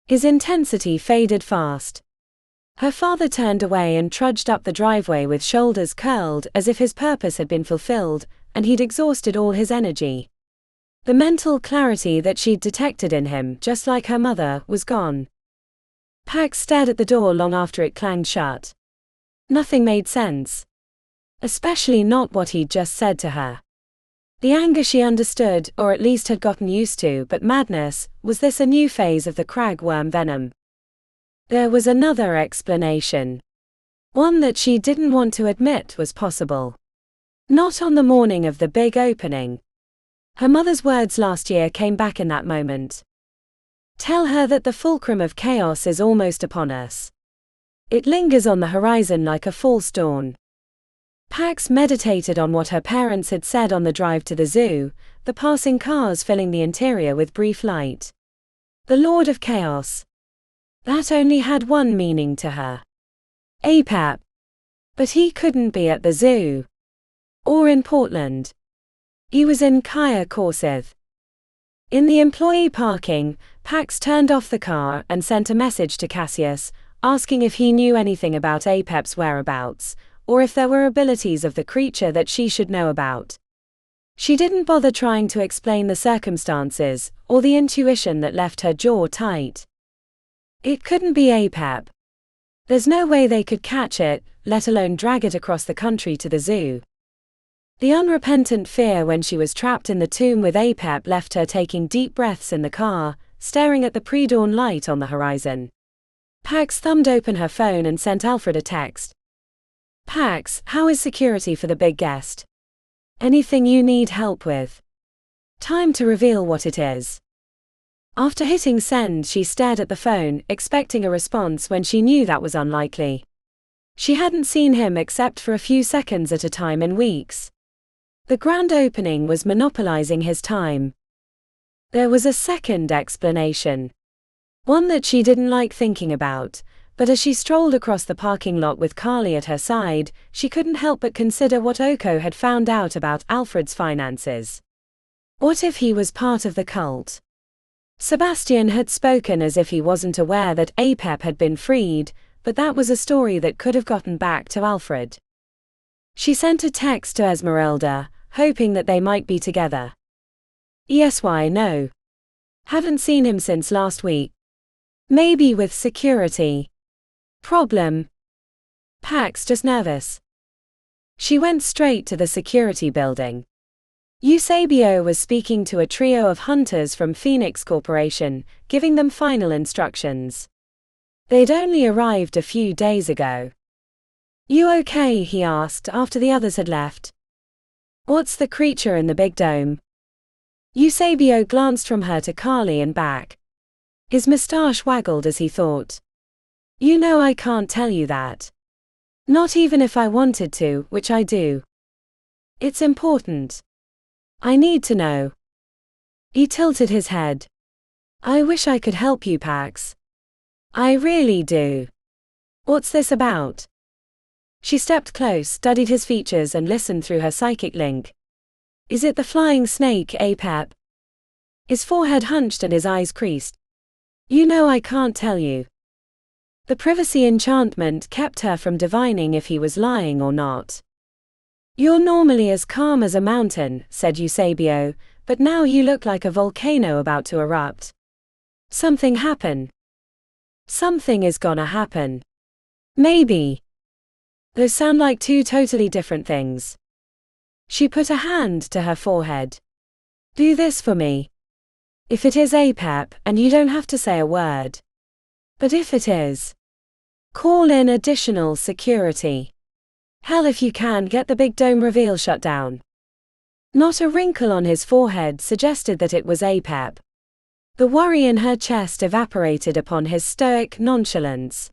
His intensity faded fast. Her father turned away and trudged up the driveway with shoulders curled as if his purpose had been fulfilled, and he'd exhausted all his energy. The mental clarity that she'd detected in him, just like her mother, was gone. Pax stared at the door long after it clanged shut. Nothing made sense. Especially not what he'd just said to her. The anger she understood, or at least had gotten used to, but madness, was this a new phase of the cragworm venom? There was another explanation. One that she didn't want to admit was possible. Not on the morning of the big opening. Her mother's words last year came back in that moment. Tell her that the fulcrum of chaos is almost upon us. It lingers on the horizon like a false dawn. Pax meditated on what her parents had said on the drive to the zoo, the passing cars filling the interior with brief light. The Lord of Chaos. That only had one meaning to her. APAP. But he couldn't be at the zoo. Or in Portland. He was in Kaya Korsith. In the employee parking, Pax turned off the car and sent a message to Cassius, asking if he knew anything about APEP's whereabouts, or if there were abilities of the creature that she should know about. She didn't bother trying to explain the circumstances, or the intuition that left her jaw tight. It couldn't be APEP. There's no way they could catch it, let alone drag it across the country to the zoo. The unrepentant fear when she was trapped in the tomb with APEP left her taking deep breaths in the car, staring at the pre-dawn light on the horizon. Pax thumbed open her phone and sent Alfred a text. Pax, how is security for the big guest? Anything you need help with? Time to reveal what it is. After hitting send, she stared at the phone, expecting a response when she knew that was unlikely. She hadn't seen him except for a few seconds at a time in weeks. The grand opening was monopolizing his time. There was a second explanation. One that she didn't like thinking about, but as she strolled across the parking lot with Carly at her side, she couldn't help but consider what Oko had found out about Alfred's finances. What if he was part of the cult? Sebastian had spoken as if he wasn't aware that APEP had been freed, but that was a story that could have gotten back to Alfred. She sent a text to Esmeralda, hoping that they might be together. Yes, why no? Haven't seen him since last week. Maybe with security. Problem. Pax just nervous. She went straight to the security building. Eusebio was speaking to a trio of hunters from Phoenix Corporation, giving them final instructions. They'd only arrived a few days ago. You okay? He asked after the others had left. What's the creature in the big dome? Eusebio glanced from her to Carly and back. His moustache waggled as he thought. You know I can't tell you that. Not even if I wanted to, which I do. It's important. I need to know. He tilted his head. I wish I could help you, Pax. I really do. What's this about? She stepped close, studied his features and listened through her psychic link. Is it the flying snake, APEP? His forehead hunched and his eyes creased. You know I can't tell you. The privacy enchantment kept her from divining if he was lying or not. You're normally as calm as a mountain, said Eusebio, but now you look like a volcano about to erupt. Something happen. Something is gonna happen. Maybe. Those sound like two totally different things. She put a hand to her forehead. Do this for me. If it is APEP, and you don't have to say a word. But if it is, call in additional security. Hell, if you can, get the big dome reveal shut down. Not a wrinkle on his forehead suggested that it was APEP. The worry in her chest evaporated upon his stoic nonchalance.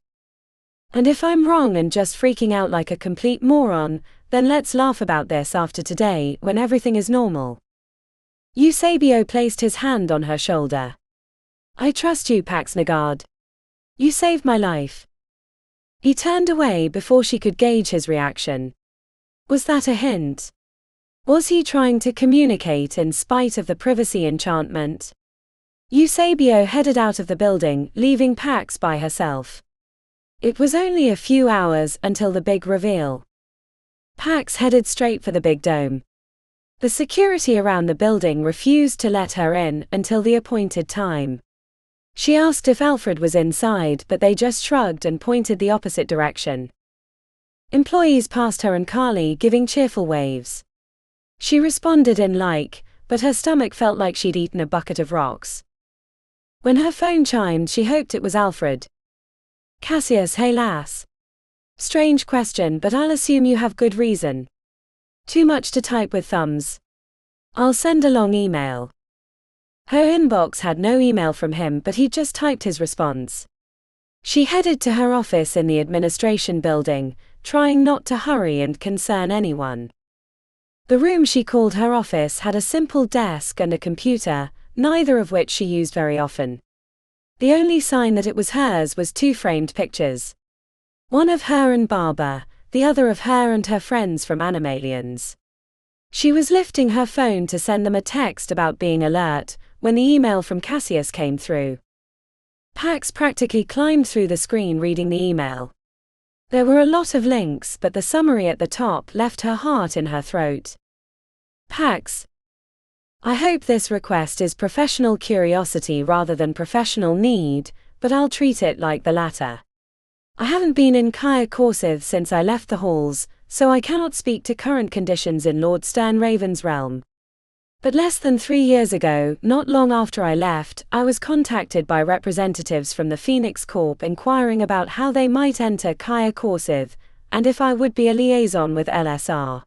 And if I'm wrong and just freaking out like a complete moron, then let's laugh about this after today, when everything is normal. Eusebio placed his hand on her shoulder. I trust you, Pax Nagard. You saved my life. He turned away before she could gauge his reaction. Was that a hint? Was he trying to communicate in spite of the privacy enchantment? Eusebio headed out of the building, leaving Pax by herself. It was only a few hours until the big reveal. Pax headed straight for the big dome. The security around the building refused to let her in until the appointed time. She asked if Alfred was inside, but they just shrugged and pointed the opposite direction. Employees passed her and Carly, giving cheerful waves. She responded in like, but her stomach felt like she'd eaten a bucket of rocks. When her phone chimed, she hoped it was Alfred. Cassius, hey lass. Strange question, but I'll assume you have good reason. Too much to type with thumbs. I'll send a long email. Her inbox had no email from him, but he'd just typed his response. She headed to her office in the administration building, trying not to hurry and concern anyone. The room she called her office had a simple desk and a computer, neither of which she used very often. The only sign that it was hers was 2 framed pictures. One of her and Barbara, the other of her and her friends from Animalians. She was lifting her phone to send them a text about being alert, when the email from Cassius came through. Pax practically climbed through the screen reading the email. There were a lot of links, but the summary at the top left her heart in her throat. Pax, I hope this request is professional curiosity rather than professional need, but I'll treat it like the latter. I haven't been in Kaya Korsith since I left the halls, so I cannot speak to current conditions in Lord Sternraven's realm. But less than 3 years ago, not long after I left, I was contacted by representatives from the Phoenix Corp inquiring about how they might enter Kaya Korsith, and if I would be a liaison with LSR.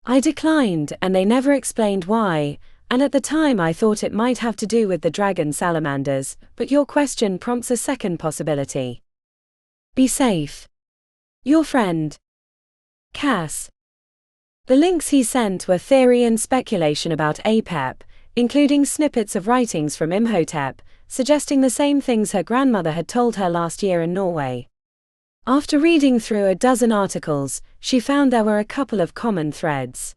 I declined, and they never explained why, and at the time I thought it might have to do with the dragon salamanders, but your question prompts a second possibility. Be safe. Your friend. Cass. The links he sent were theory and speculation about Apep, including snippets of writings from Imhotep, suggesting the same things her grandmother had told her last year in Norway. After reading through a dozen articles, she found there were a couple of common threads.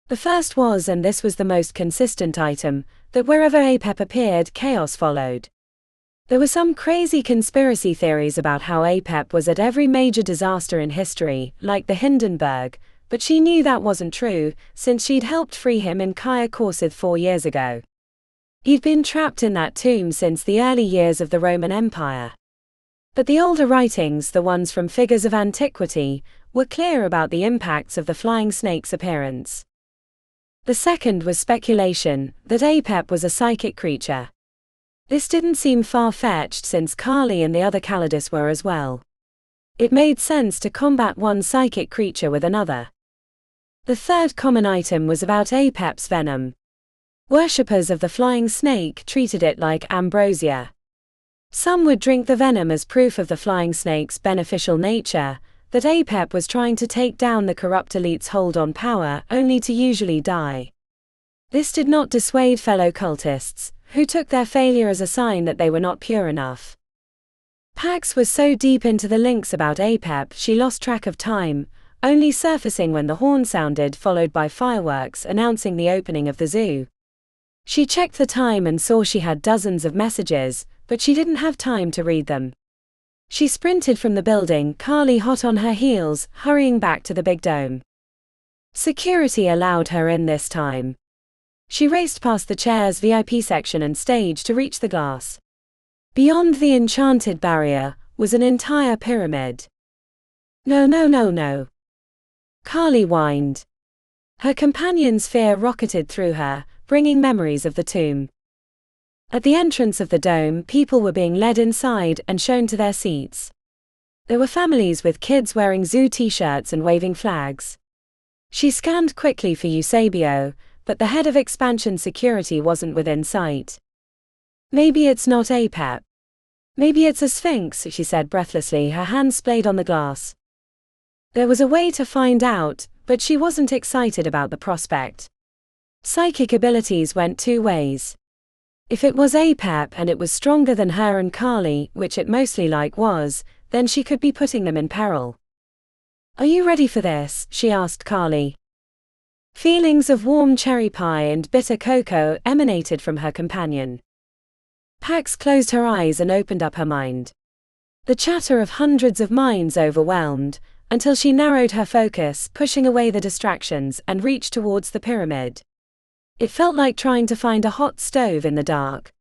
The first was, and this was the most consistent item, that wherever Apep appeared, chaos followed. There were some crazy conspiracy theories about how Apep was at every major disaster in history, like the Hindenburg, but she knew that wasn't true, since she'd helped free him in Kaya Korsith 4 years ago. He'd been trapped in that tomb since the early years of the Roman Empire. But the older writings, the ones from figures of antiquity, were clear about the impacts of the flying snake's appearance. The second was speculation, that Apep was a psychic creature. This didn't seem far-fetched since Carly and the other Calidus were as well. It made sense to combat one psychic creature with another. The third common item was about Apep's venom. Worshippers of the flying snake treated it like ambrosia. Some would drink the venom as proof of the flying snake's beneficial nature, that Apep was trying to take down the corrupt elite's hold on power, only to usually die. This did not dissuade fellow cultists, who took their failure as a sign that they were not pure enough. Pax was so deep into the links about Apep she lost track of time, only surfacing when the horn sounded, followed by fireworks announcing the opening of the zoo. She checked the time and saw she had dozens of messages, but she didn't have time to read them. She sprinted from the building, Carly hot on her heels, hurrying back to the big dome. Security allowed her in this time. She raced past the chairs, VIP section and stage to reach the glass. Beyond the enchanted barrier was an entire pyramid. No. Carly whined. Her companion's fear rocketed through her, bringing memories of the tomb. At the entrance of the dome, people were being led inside and shown to their seats. There were families with kids wearing zoo t-shirts and waving flags. She scanned quickly for Eusebio, but the head of expansion security wasn't within sight. Maybe it's not Apep. Maybe it's a sphinx, she said breathlessly, her hand splayed on the glass. There was a way to find out, but she wasn't excited about the prospect. Psychic abilities went 2 ways. If it was Apep and it was stronger than her and Carly, which it mostly was, then she could be putting them in peril. Are you ready for this? She asked Carly. Feelings of warm cherry pie and bitter cocoa emanated from her companion. Pax closed her eyes and opened up her mind. The chatter of hundreds of minds overwhelmed, until she narrowed her focus, pushing away the distractions, and reached towards the pyramid. It felt like trying to find a hot stove in the dark.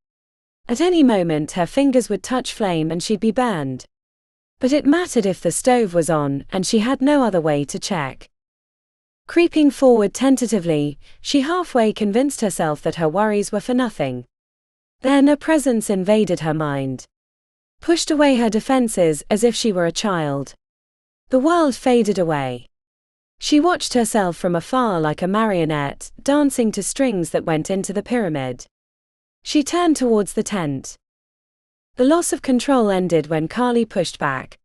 At any moment her fingers would touch flame and she'd be burned. But it mattered if the stove was on, and she had no other way to check. Creeping forward tentatively, she halfway convinced herself that her worries were for nothing. Then a presence invaded her mind. Pushed away her defenses as if she were a child. The world faded away. She watched herself from afar like a marionette, dancing to strings that went into the pyramid. She turned towards the tent. The loss of control ended when Carly pushed back.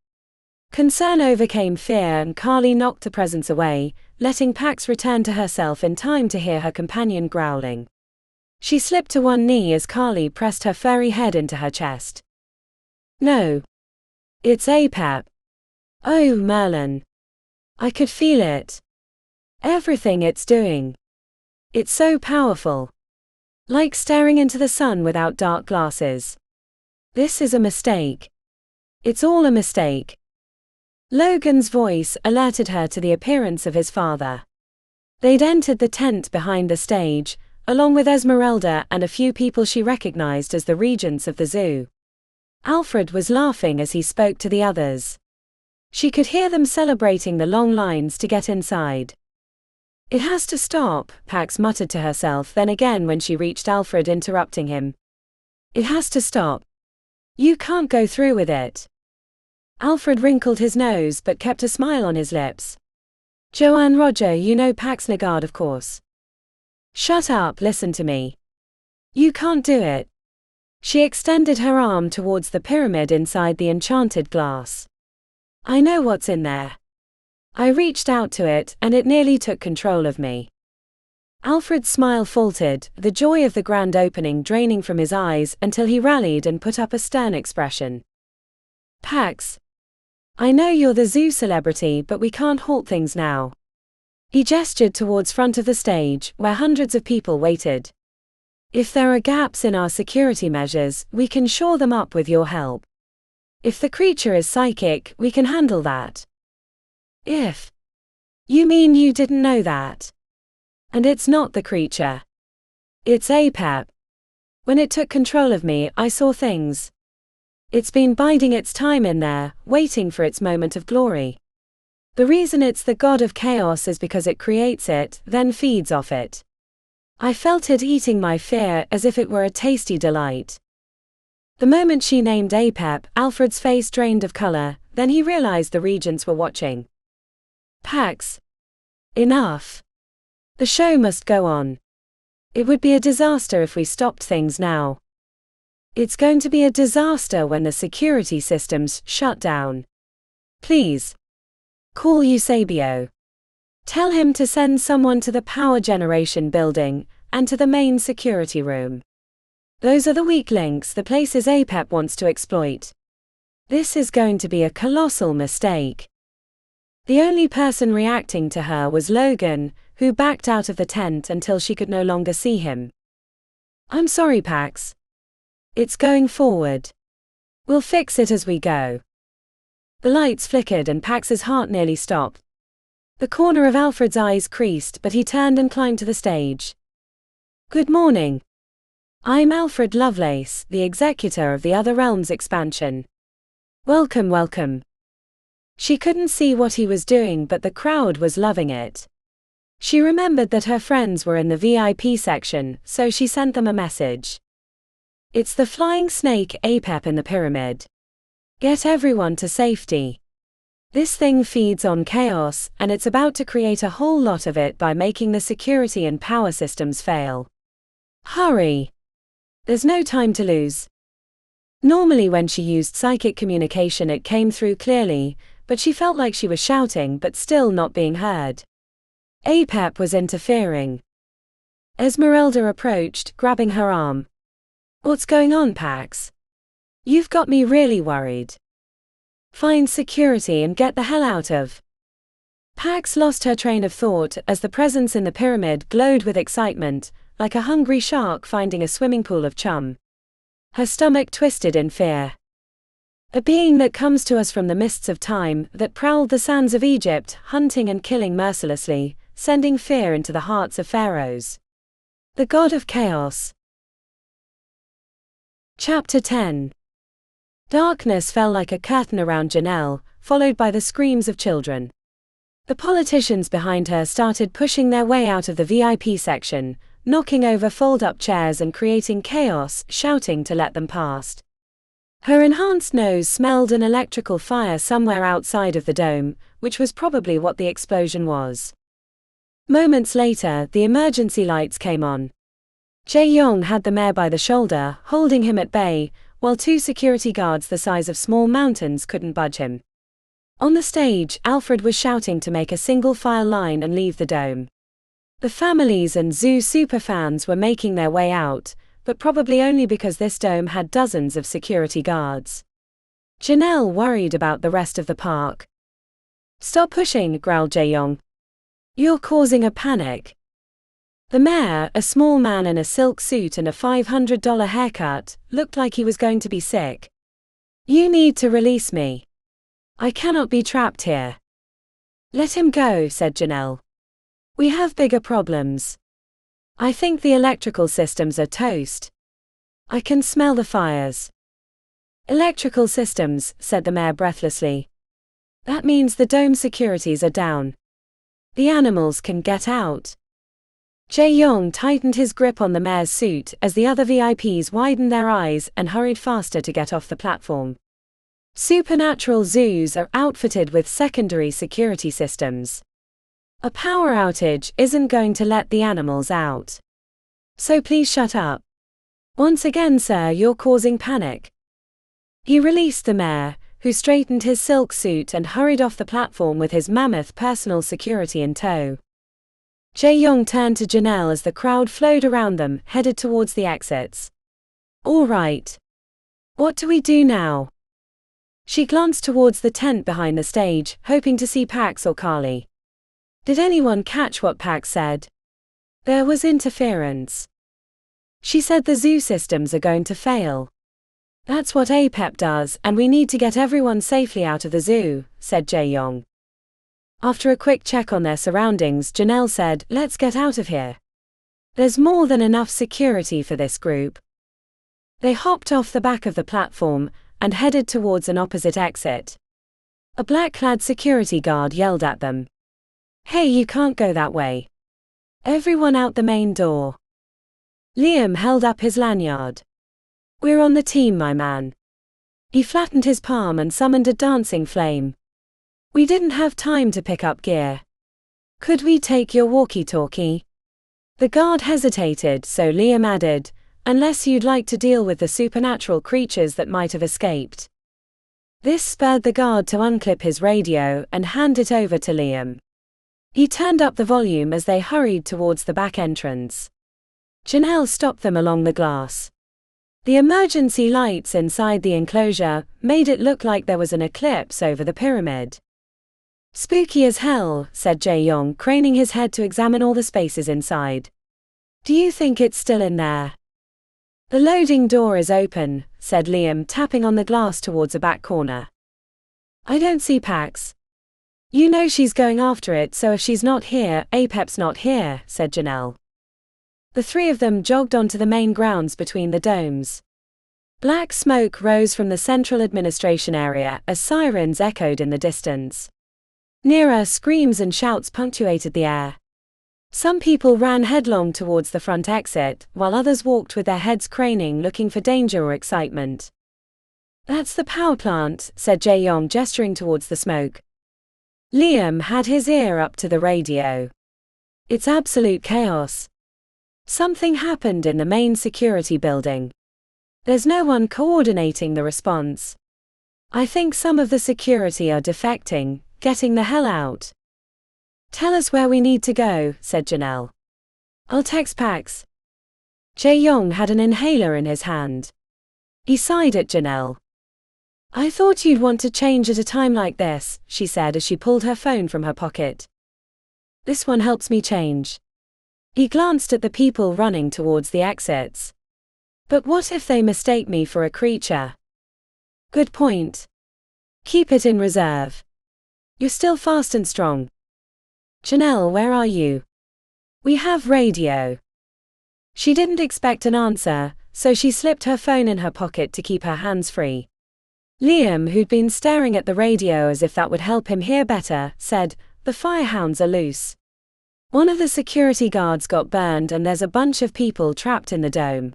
Concern overcame fear and Carly knocked the presence away, letting Pax return to herself in time to hear her companion growling. She slipped to one knee as Carly pressed her furry head into her chest. No. It's Apep. Oh, Merlin. I could feel it. Everything it's doing. It's so powerful. Like staring into the sun without dark glasses. This is a mistake. It's all a mistake. Logan's voice alerted her to the appearance of his father. They'd entered the tent behind the stage, along with Esmeralda and a few people she recognized as the regents of the zoo. Alfred was laughing as he spoke to the others. She could hear them celebrating the long lines to get inside. It has to stop, Pax muttered to herself, then again when she reached Alfred, interrupting him. It has to stop. You can't go through with it. Alfred wrinkled his nose but kept a smile on his lips. Joanne Roger, you know Pax Lagarde, of course. Shut up, listen to me. You can't do it. She extended her arm towards the pyramid inside the enchanted glass. I know what's in there. I reached out to it, and it nearly took control of me. Alfred's smile faltered, the joy of the grand opening draining from his eyes until he rallied and put up a stern expression. Pax. I know you're the zoo celebrity, but we can't halt things now. He gestured towards front of the stage, where hundreds of people waited. If there are gaps in our security measures, we can shore them up with your help. If the creature is psychic, we can handle that. If. You mean you didn't know that? And it's not the creature. It's Apep. When it took control of me, I saw things. It's been biding its time in there, waiting for its moment of glory. The reason it's the god of chaos is because it creates it, then feeds off it. I felt it eating my fear as if it were a tasty delight. The moment she named Apep, Alfred's face drained of color, then he realized the regents were watching. Pax. Enough. The show must go on. It would be a disaster if we stopped things now. It's going to be a disaster when the security systems shut down. Please. Call Eusebio. Tell him to send someone to the power generation building, and to the main security room. Those are the weak links the places Apep wants to exploit. This is going to be a colossal mistake. The only person reacting to her was Logan, who backed out of the tent until she could no longer see him. I'm sorry, Pax. It's going forward. We'll fix it as we go. The lights flickered and Pax's heart nearly stopped. The corner of Alfred's eyes creased, but he turned and climbed to the stage. Good morning. I'm Alfred Lovelace, the executor of the Other Realms expansion. Welcome, welcome. She couldn't see what he was doing, but the crowd was loving it. She remembered that her friends were in the VIP section, so she sent them a message. It's the flying snake Apep in the pyramid. Get everyone to safety. This thing feeds on chaos, and it's about to create a whole lot of it by making the security and power systems fail. Hurry. There's no time to lose. Normally when she used psychic communication it came through clearly, but she felt like she was shouting but still not being heard. Apep was interfering. Esmeralda approached, grabbing her arm. What's going on, Pax? You've got me really worried. Find security and get the hell out of. Pax lost her train of thought as the presence in the pyramid glowed with excitement, like a hungry shark finding a swimming pool of chum. Her stomach twisted in fear. A being that comes to us from the mists of time, that prowled the sands of Egypt, hunting and killing mercilessly, sending fear into the hearts of pharaohs. The god of chaos. Chapter 10. Darkness fell like a curtain around Janelle, followed by the screams of children. The politicians behind her started pushing their way out of the VIP section, knocking over fold-up chairs and creating chaos, shouting to let them past. Her enhanced nose smelled an electrical fire somewhere outside of the dome, which was probably what the explosion was. Moments later, the emergency lights came on. Jae-yong had the mayor by the shoulder, holding him at bay, while two security guards the size of small mountains couldn't budge him. On the stage, Alfred was shouting to make a single file line and leave the dome. The families and zoo superfans were making their way out, but probably only because this dome had dozens of security guards. Janelle worried about the rest of the park. "Stop pushing," growled Jae-yong. "You're causing a panic." The mayor, a small man in a silk suit and a $500 haircut, looked like he was going to be sick. "You need to release me. I cannot be trapped here." "Let him go," said Janelle. "We have bigger problems. I think the electrical systems are toast. I can smell the fires." "Electrical systems," said the mayor breathlessly. "That means the dome securities are down. The animals can get out." Jae-yong tightened his grip on the mayor's suit as the other VIPs widened their eyes and hurried faster to get off the platform. Supernatural zoos are outfitted with secondary security systems. A power outage isn't going to let the animals out. So please shut up. Once again, sir, you're causing panic. He released the mayor, who straightened his silk suit and hurried off the platform with his mammoth personal security in tow. Jae-yong turned to Janelle as the crowd flowed around them, headed towards the exits. "All right. What do we do now?" She glanced towards the tent behind the stage, hoping to see Pax or Carly. Did anyone catch what Pax said? There was interference. She said the zoo systems are going to fail. "That's what APEP does, and we need to get everyone safely out of the zoo," said Jae-yong. After a quick check on their surroundings, Janelle said, "Let's get out of here. There's more than enough security for this group." They hopped off the back of the platform and headed towards an opposite exit. A black-clad security guard yelled at them. "Hey, you can't go that way. Everyone out the main door." Liam held up his lanyard. "We're on the team, my man." He flattened his palm and summoned a dancing flame. "We didn't have time to pick up gear. Could we take your walkie-talkie?" The guard hesitated, so Liam added, "Unless you'd like to deal with the supernatural creatures that might have escaped." This spurred the guard to unclip his radio and hand it over to Liam. He turned up the volume as they hurried towards the back entrance. Janelle stopped them along the glass. The emergency lights inside the enclosure made it look like there was an eclipse over the pyramid. "Spooky as hell," said Jae-yong, craning his head to examine all the spaces inside. "Do you think it's still in there?" "The loading door is open," said Liam, tapping on the glass towards a back corner. "I don't see Pax." "You know she's going after it, so if she's not here, APEP's not here," said Janelle. The three of them jogged onto the main grounds between the domes. Black smoke rose from the central administration area as sirens echoed in the distance. Nearer, screams and shouts punctuated the air. Some people ran headlong towards the front exit, while others walked with their heads craning looking for danger or excitement. "That's the power plant," said Jae-yong, gesturing towards the smoke. Liam had his ear up to the radio. "It's absolute chaos. Something happened in the main security building. There's no one coordinating the response. I think some of the security are defecting, getting the hell out." "Tell us where we need to go," said Janelle. "I'll text Pax." Jae-yong had an inhaler in his hand. He sighed at Janelle. "I thought you'd want to change at a time like this," she said as she pulled her phone from her pocket. "This one helps me change." He glanced at the people running towards the exits. "But what if they mistake me for a creature?" Good point. Keep it in reserve. You're still fast and strong. Janelle, where are you? We have radio. She didn't expect an answer, so she slipped her phone in her pocket to keep her hands free. Liam, who'd been staring at the radio as if that would help him hear better, said, "The fyrehounds are loose. One of the security guards got burned and there's a bunch of people trapped in the dome."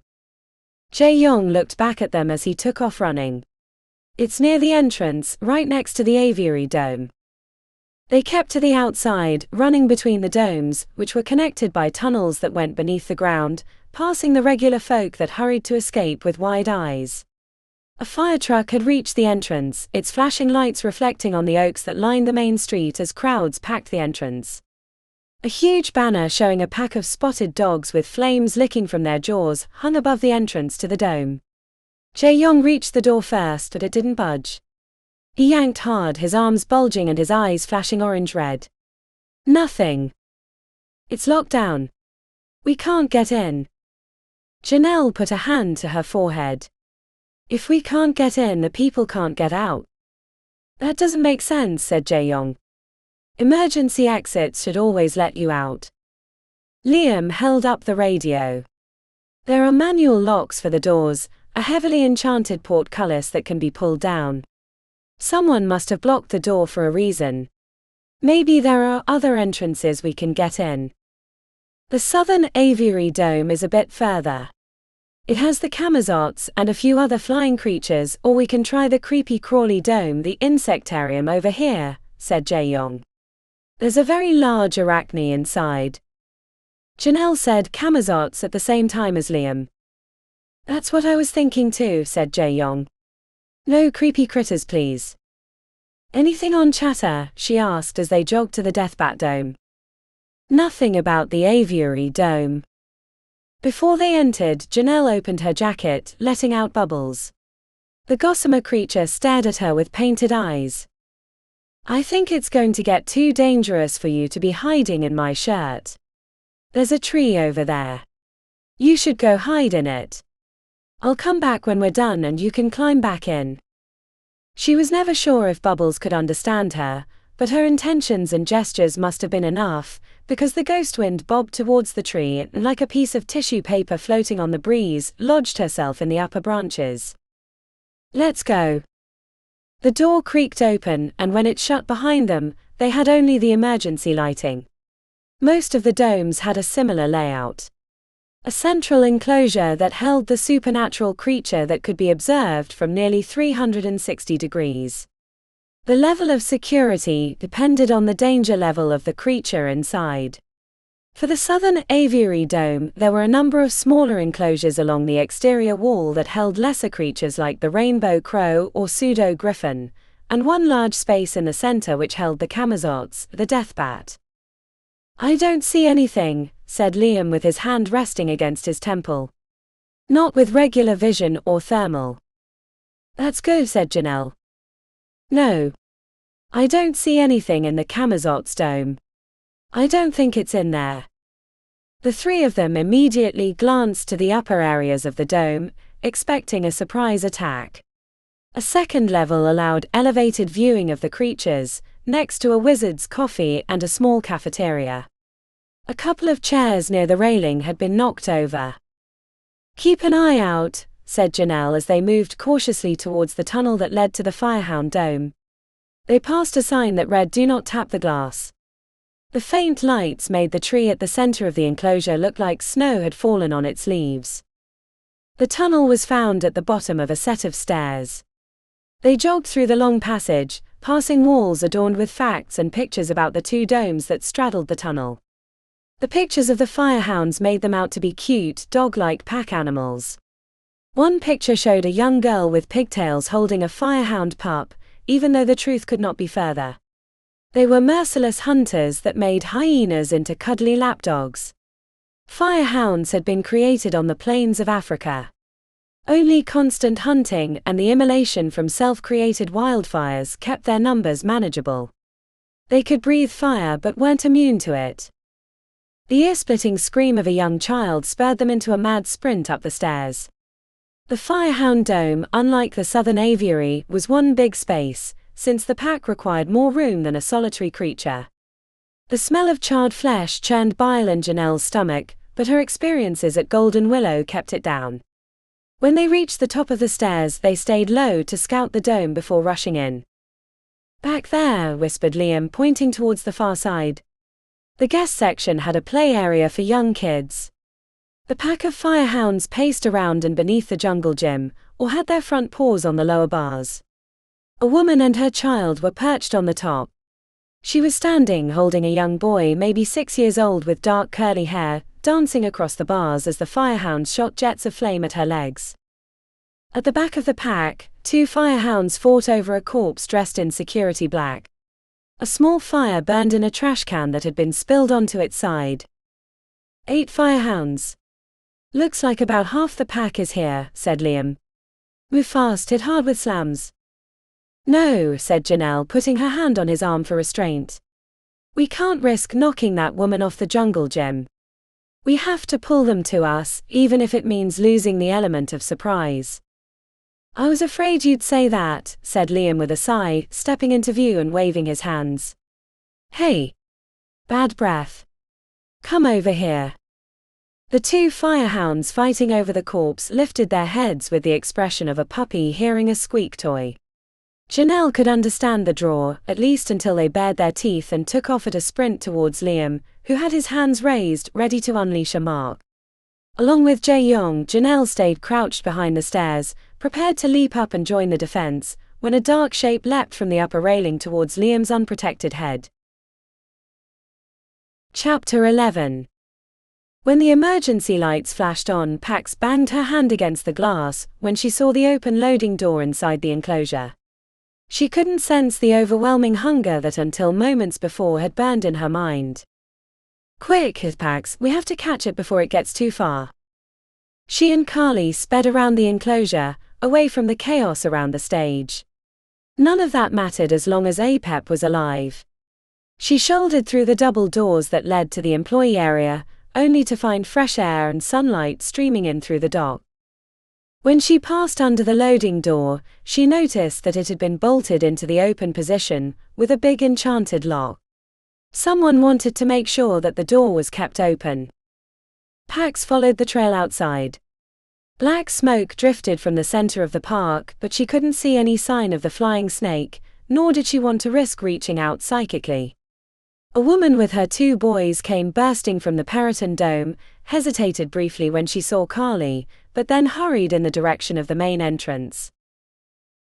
Jae-young looked back at them as he took off running. "It's near the entrance, right next to the aviary dome." They kept to the outside, running between the domes, which were connected by tunnels that went beneath the ground, passing the regular folk that hurried to escape with wide eyes. A fire truck had reached the entrance, its flashing lights reflecting on the oaks that lined the main street as crowds packed the entrance. A huge banner showing a pack of spotted dogs with flames licking from their jaws hung above the entrance to the dome. Jae-young reached the door first, but it didn't budge. He yanked hard, his arms bulging and his eyes flashing orange-red. "Nothing. It's locked down. We can't get in." Janelle put a hand to her forehead. "If we can't get in, the people can't get out." "That doesn't make sense," said Jae-young. "Emergency exits should always let you out." Liam held up the radio. "There are manual locks for the doors, a heavily enchanted portcullis that can be pulled down. Someone must have blocked the door for a reason. Maybe there are other entrances we can get in." The southern aviary dome is a bit further. It has the camazots and a few other flying creatures, or we can try the creepy crawly dome, the insectarium over here, said Jae-young. "There's a very large arachne inside." Janelle said camazots at the same time as Liam. "That's what I was thinking too," said Jae-young. "No creepy critters, please." "Anything on chatter?" she asked as they jogged to the Deathbat Dome. "Nothing about the aviary dome." Before they entered, Janelle opened her jacket, letting out bubbles. The gossamer creature stared at her with painted eyes. "I think it's going to get too dangerous for you to be hiding in my shirt. There's a tree over there. You should go hide in it. I'll come back when we're done and you can climb back in." She was never sure if Bubbles could understand her, but her intentions and gestures must have been enough, because the ghost wind bobbed towards the tree and, like a piece of tissue paper floating on the breeze, lodged herself in the upper branches. "Let's go." The door creaked open, and when it shut behind them, they had only the emergency lighting. Most of the domes had a similar layout. A central enclosure that held the supernatural creature that could be observed from nearly 360 degrees. The level of security depended on the danger level of the creature inside. For the southern aviary dome, there were a number of smaller enclosures along the exterior wall that held lesser creatures like the rainbow crow or pseudo-griffin, and one large space in the center which held the camazots, the death bat. "I don't see anything," said Liam with his hand resting against his temple. "Not with regular vision or thermal." "That's good," said Janelle. "No. I don't see anything in the Camazot's dome. I don't think it's in there." The three of them immediately glanced to the upper areas of the dome, expecting a surprise attack. A second level allowed elevated viewing of the creatures, next to a wizard's coffee and a small cafeteria. A couple of chairs near the railing had been knocked over. "Keep an eye out," said Janelle as they moved cautiously towards the tunnel that led to the Firehound Dome. They passed a sign that read, "Do not tap the glass." The faint lights made the tree at the center of the enclosure look like snow had fallen on its leaves. The tunnel was found at the bottom of a set of stairs. They jogged through the long passage, passing walls adorned with facts and pictures about the two domes that straddled the tunnel. The pictures of the firehounds made them out to be cute, dog-like pack animals. One picture showed a young girl with pigtails holding a firehound pup, even though the truth could not be further. They were merciless hunters that made hyenas into cuddly lapdogs. Firehounds had been created on the plains of Africa. Only constant hunting and the immolation from self-created wildfires kept their numbers manageable. They could breathe fire but weren't immune to it. The ear-splitting scream of a young child spurred them into a mad sprint up the stairs. The Firehound Dome, unlike the southern aviary, was one big space, since the pack required more room than a solitary creature. The smell of charred flesh churned bile in Janelle's stomach, but her experiences at Golden Willow kept it down. When they reached the top of the stairs, they stayed low to scout the dome before rushing in. "Back there," whispered Liam, pointing towards the far side. The guest section had a play area for young kids. The pack of firehounds paced around and beneath the jungle gym, or had their front paws on the lower bars. A woman and her child were perched on the top. She was standing holding a young boy, maybe 6 years old, with dark curly hair, dancing across the bars as the firehounds shot jets of flame at her legs. At the back of the pack, 2 firehounds fought over a corpse dressed in security black. A small fire burned in a trash can that had been spilled onto its side. 8 firehounds. "Looks like about half the pack is here," said Liam. "Move fast, hit hard with slams." "No," said Janelle, putting her hand on his arm for restraint. "We can't risk knocking that woman off the jungle gym. We have to pull them to us, even if it means losing the element of surprise." "I was afraid you'd say that," said Liam with a sigh, stepping into view and waving his hands. "Hey! Bad breath. Come over here." The 2 firehounds fighting over the corpse lifted their heads with the expression of a puppy hearing a squeak toy. Janelle could understand the draw, at least until they bared their teeth and took off at a sprint towards Liam, who had his hands raised, ready to unleash a mark. Along with Jae-young, Janelle stayed crouched behind the stairs, prepared to leap up and join the defense, when a dark shape leapt from the upper railing towards Liam's unprotected head. Chapter 11. When the emergency lights flashed on, Pax banged her hand against the glass when she saw the open loading door inside the enclosure. She couldn't sense the overwhelming hunger that until moments before had burned in her mind. "Quick, Pax, we have to catch it before it gets too far." She and Carly sped around the enclosure, away from the chaos around the stage. None of that mattered as long as Apep was alive. She shouldered through the double doors that led to the employee area, only to find fresh air and sunlight streaming in through the dock. When she passed under the loading door, she noticed that it had been bolted into the open position, with a big enchanted lock. Someone wanted to make sure that the door was kept open. Pax followed the trail outside. Black smoke drifted from the center of the park, but she couldn't see any sign of the flying snake, nor did she want to risk reaching out psychically. A woman with her 2 boys came bursting from the Periton Dome, hesitated briefly when she saw Carly, but then hurried in the direction of the main entrance.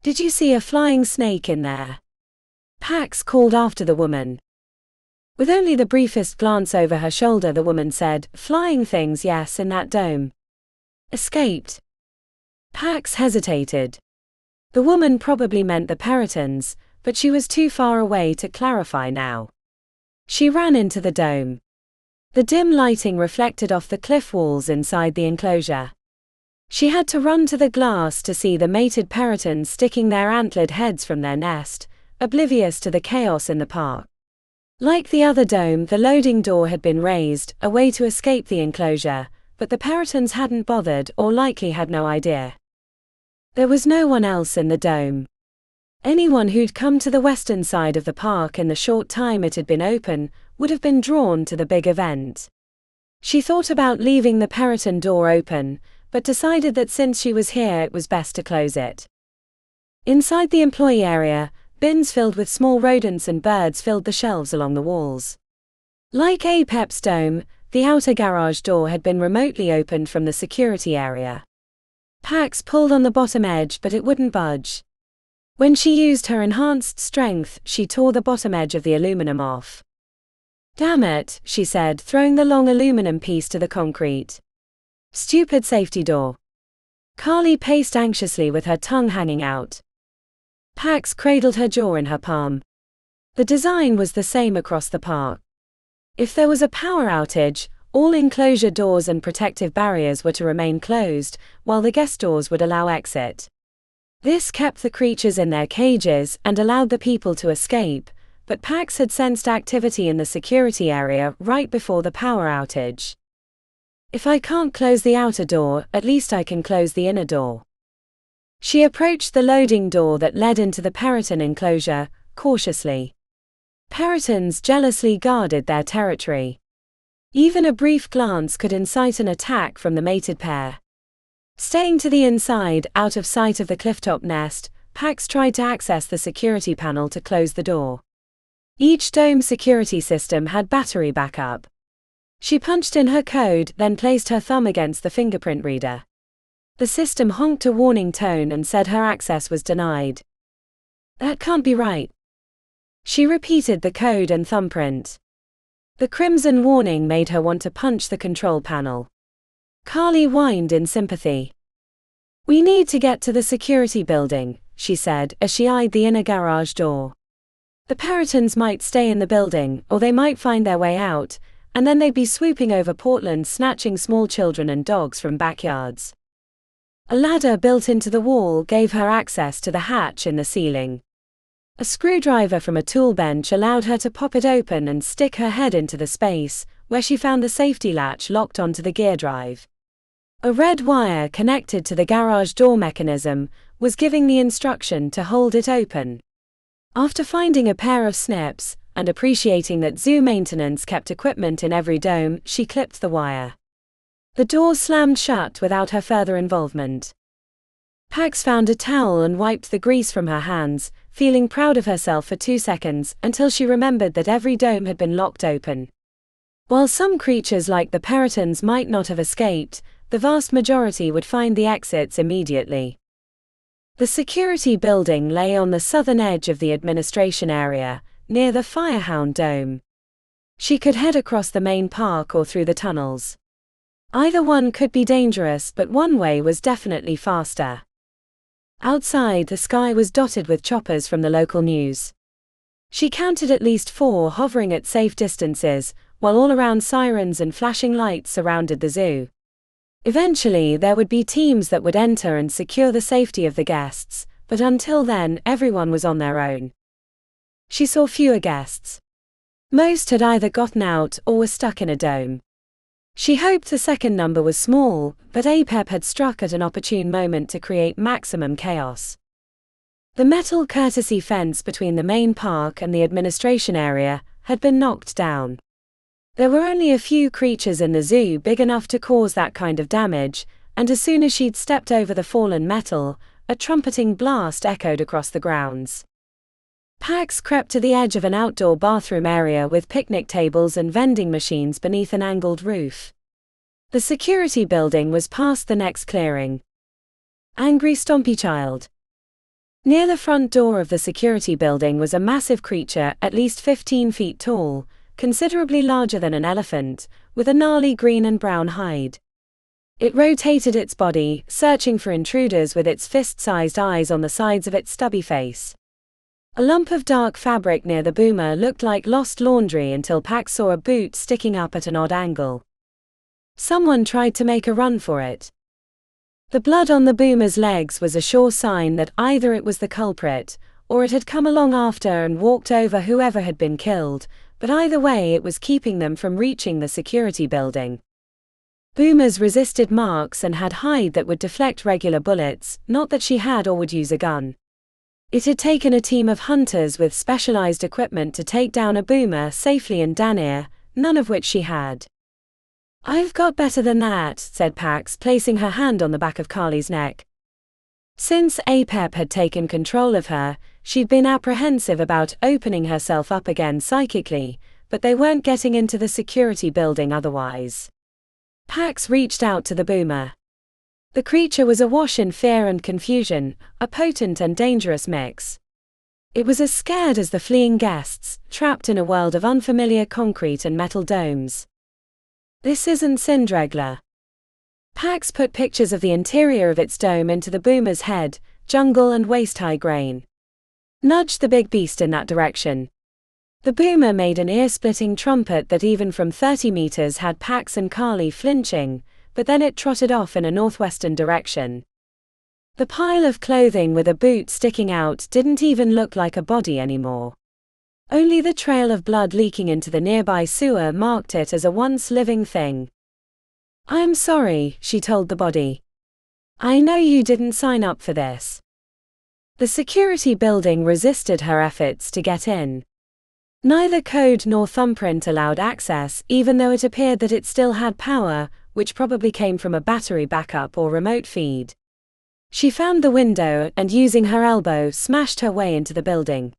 "Did you see a flying snake in there?" Pax called after the woman. With only the briefest glance over her shoulder, the woman said, "Flying things, yes, in that dome." "Escaped?" Pax hesitated. The woman probably meant the Peritons, but she was too far away to clarify now. She ran into the dome. The dim lighting reflected off the cliff walls inside the enclosure. She had to run to the glass to see the mated Peritons sticking their antlered heads from their nest, oblivious to the chaos in the park. Like the other dome, the loading door had been raised, a way to escape the enclosure, but the Peritons hadn't bothered or likely had no idea. There was no one else in the dome. Anyone who'd come to the western side of the park in the short time it had been open would have been drawn to the big event. She thought about leaving the Periton door open, but decided that since she was here it was best to close it. Inside the employee area, bins filled with small rodents and birds filled the shelves along the walls. Like Apep's dome, the outer garage door had been remotely opened from the security area. Pax pulled on the bottom edge, but it wouldn't budge. When she used her enhanced strength, she tore the bottom edge of the aluminum off. "Damn it," she said, throwing the long aluminum piece to the concrete. "Stupid safety door." Carly paced anxiously with her tongue hanging out. Pax cradled her jaw in her palm. The design was the same across the park. If there was a power outage, all enclosure doors and protective barriers were to remain closed, while the guest doors would allow exit. This kept the creatures in their cages and allowed the people to escape, but Pax had sensed activity in the security area right before the power outage. "If I can't close the outer door, at least I can close the inner door." She approached the loading door that led into the Peryton enclosure, cautiously. Perytons jealously guarded their territory. Even a brief glance could incite an attack from the mated pair. Staying to the inside, out of sight of the clifftop nest, Pax tried to access the security panel to close the door. Each dome security system had battery backup. She punched in her code, then placed her thumb against the fingerprint reader. The system honked a warning tone and said her access was denied. That can't be right. She repeated the code and thumbprint. The crimson warning made her want to punch the control panel. Carly whined in sympathy. "We need to get to the security building," she said as she eyed the inner garage door. "The Perytons might stay in the building, or they might find their way out, and then they'd be swooping over Portland snatching small children and dogs from backyards." A ladder built into the wall gave her access to the hatch in the ceiling. A screwdriver from a tool bench allowed her to pop it open and stick her head into the space, where she found the safety latch locked onto the gear drive. A red wire connected to the garage door mechanism was giving the instruction to hold it open. After finding a pair of snips, and appreciating that zoo maintenance kept equipment in every dome, she clipped the wire. The door slammed shut without her further involvement. Pax found a towel and wiped the grease from her hands, feeling proud of herself for 2 seconds, until she remembered that every dome had been locked open. While some creatures like the Perytons might not have escaped, the vast majority would find the exits immediately. The security building lay on the southern edge of the administration area, near the Firehound Dome. She could head across the main park or through the tunnels. Either one could be dangerous, but one way was definitely faster. Outside, the sky was dotted with choppers from the local news. She counted at least 4 hovering at safe distances, while all around sirens and flashing lights surrounded the zoo. Eventually, there would be teams that would enter and secure the safety of the guests, but until then, everyone was on their own. She saw fewer guests. Most had either gotten out or were stuck in a dome. She hoped the second number was small, but APEP had struck at an opportune moment to create maximum chaos. The metal courtesy fence between the main park and the administration area had been knocked down. There were only a few creatures in the zoo big enough to cause that kind of damage, and as soon as she'd stepped over the fallen metal, a trumpeting blast echoed across the grounds. Pax crept to the edge of an outdoor bathroom area with picnic tables and vending machines beneath an angled roof. The security building was past the next clearing. Angry Stompy Child. Near the front door of the security building was a massive creature at least 15 feet tall, considerably larger than an elephant, with a gnarly green and brown hide. It rotated its body, searching for intruders with its fist-sized eyes on the sides of its stubby face. A lump of dark fabric near the boomer looked like lost laundry until Pax saw a boot sticking up at an odd angle. Someone tried to make a run for it. The blood on the boomer's legs was a sure sign that either it was the culprit, or it had come along after and walked over whoever had been killed, but either way it was keeping them from reaching the security building. Boomers resisted marks and had hide that would deflect regular bullets, not that she had or would use a gun. It had taken a team of hunters with specialized equipment to take down a boomer safely in Danier, none of which she had. "I've got better than that," said Pax, placing her hand on the back of Carly's neck. Since APEP had taken control of her, she'd been apprehensive about opening herself up again psychically, but they weren't getting into the security building otherwise. Pax reached out to the boomer. The creature was awash in fear and confusion, a potent and dangerous mix. It was as scared as the fleeing guests, trapped in a world of unfamiliar concrete and metal domes. "This isn't Syndregler." Pax put pictures of the interior of its dome into the boomer's head, jungle and waist-high grain. Nudged the big beast in that direction. The boomer made an ear-splitting trumpet that even from 30 meters had Pax and Carly flinching, but then it trotted off in a northwestern direction. The pile of clothing with a boot sticking out didn't even look like a body anymore. Only the trail of blood leaking into the nearby sewer marked it as a once living thing. "I'm sorry," she told the body. I know you didn't sign up for this. The security building resisted her efforts to get in. Neither code nor thumbprint allowed access, even though it appeared that it still had power, which probably came from a battery backup or remote feed. She found the window and, using her elbow, smashed her way into the building.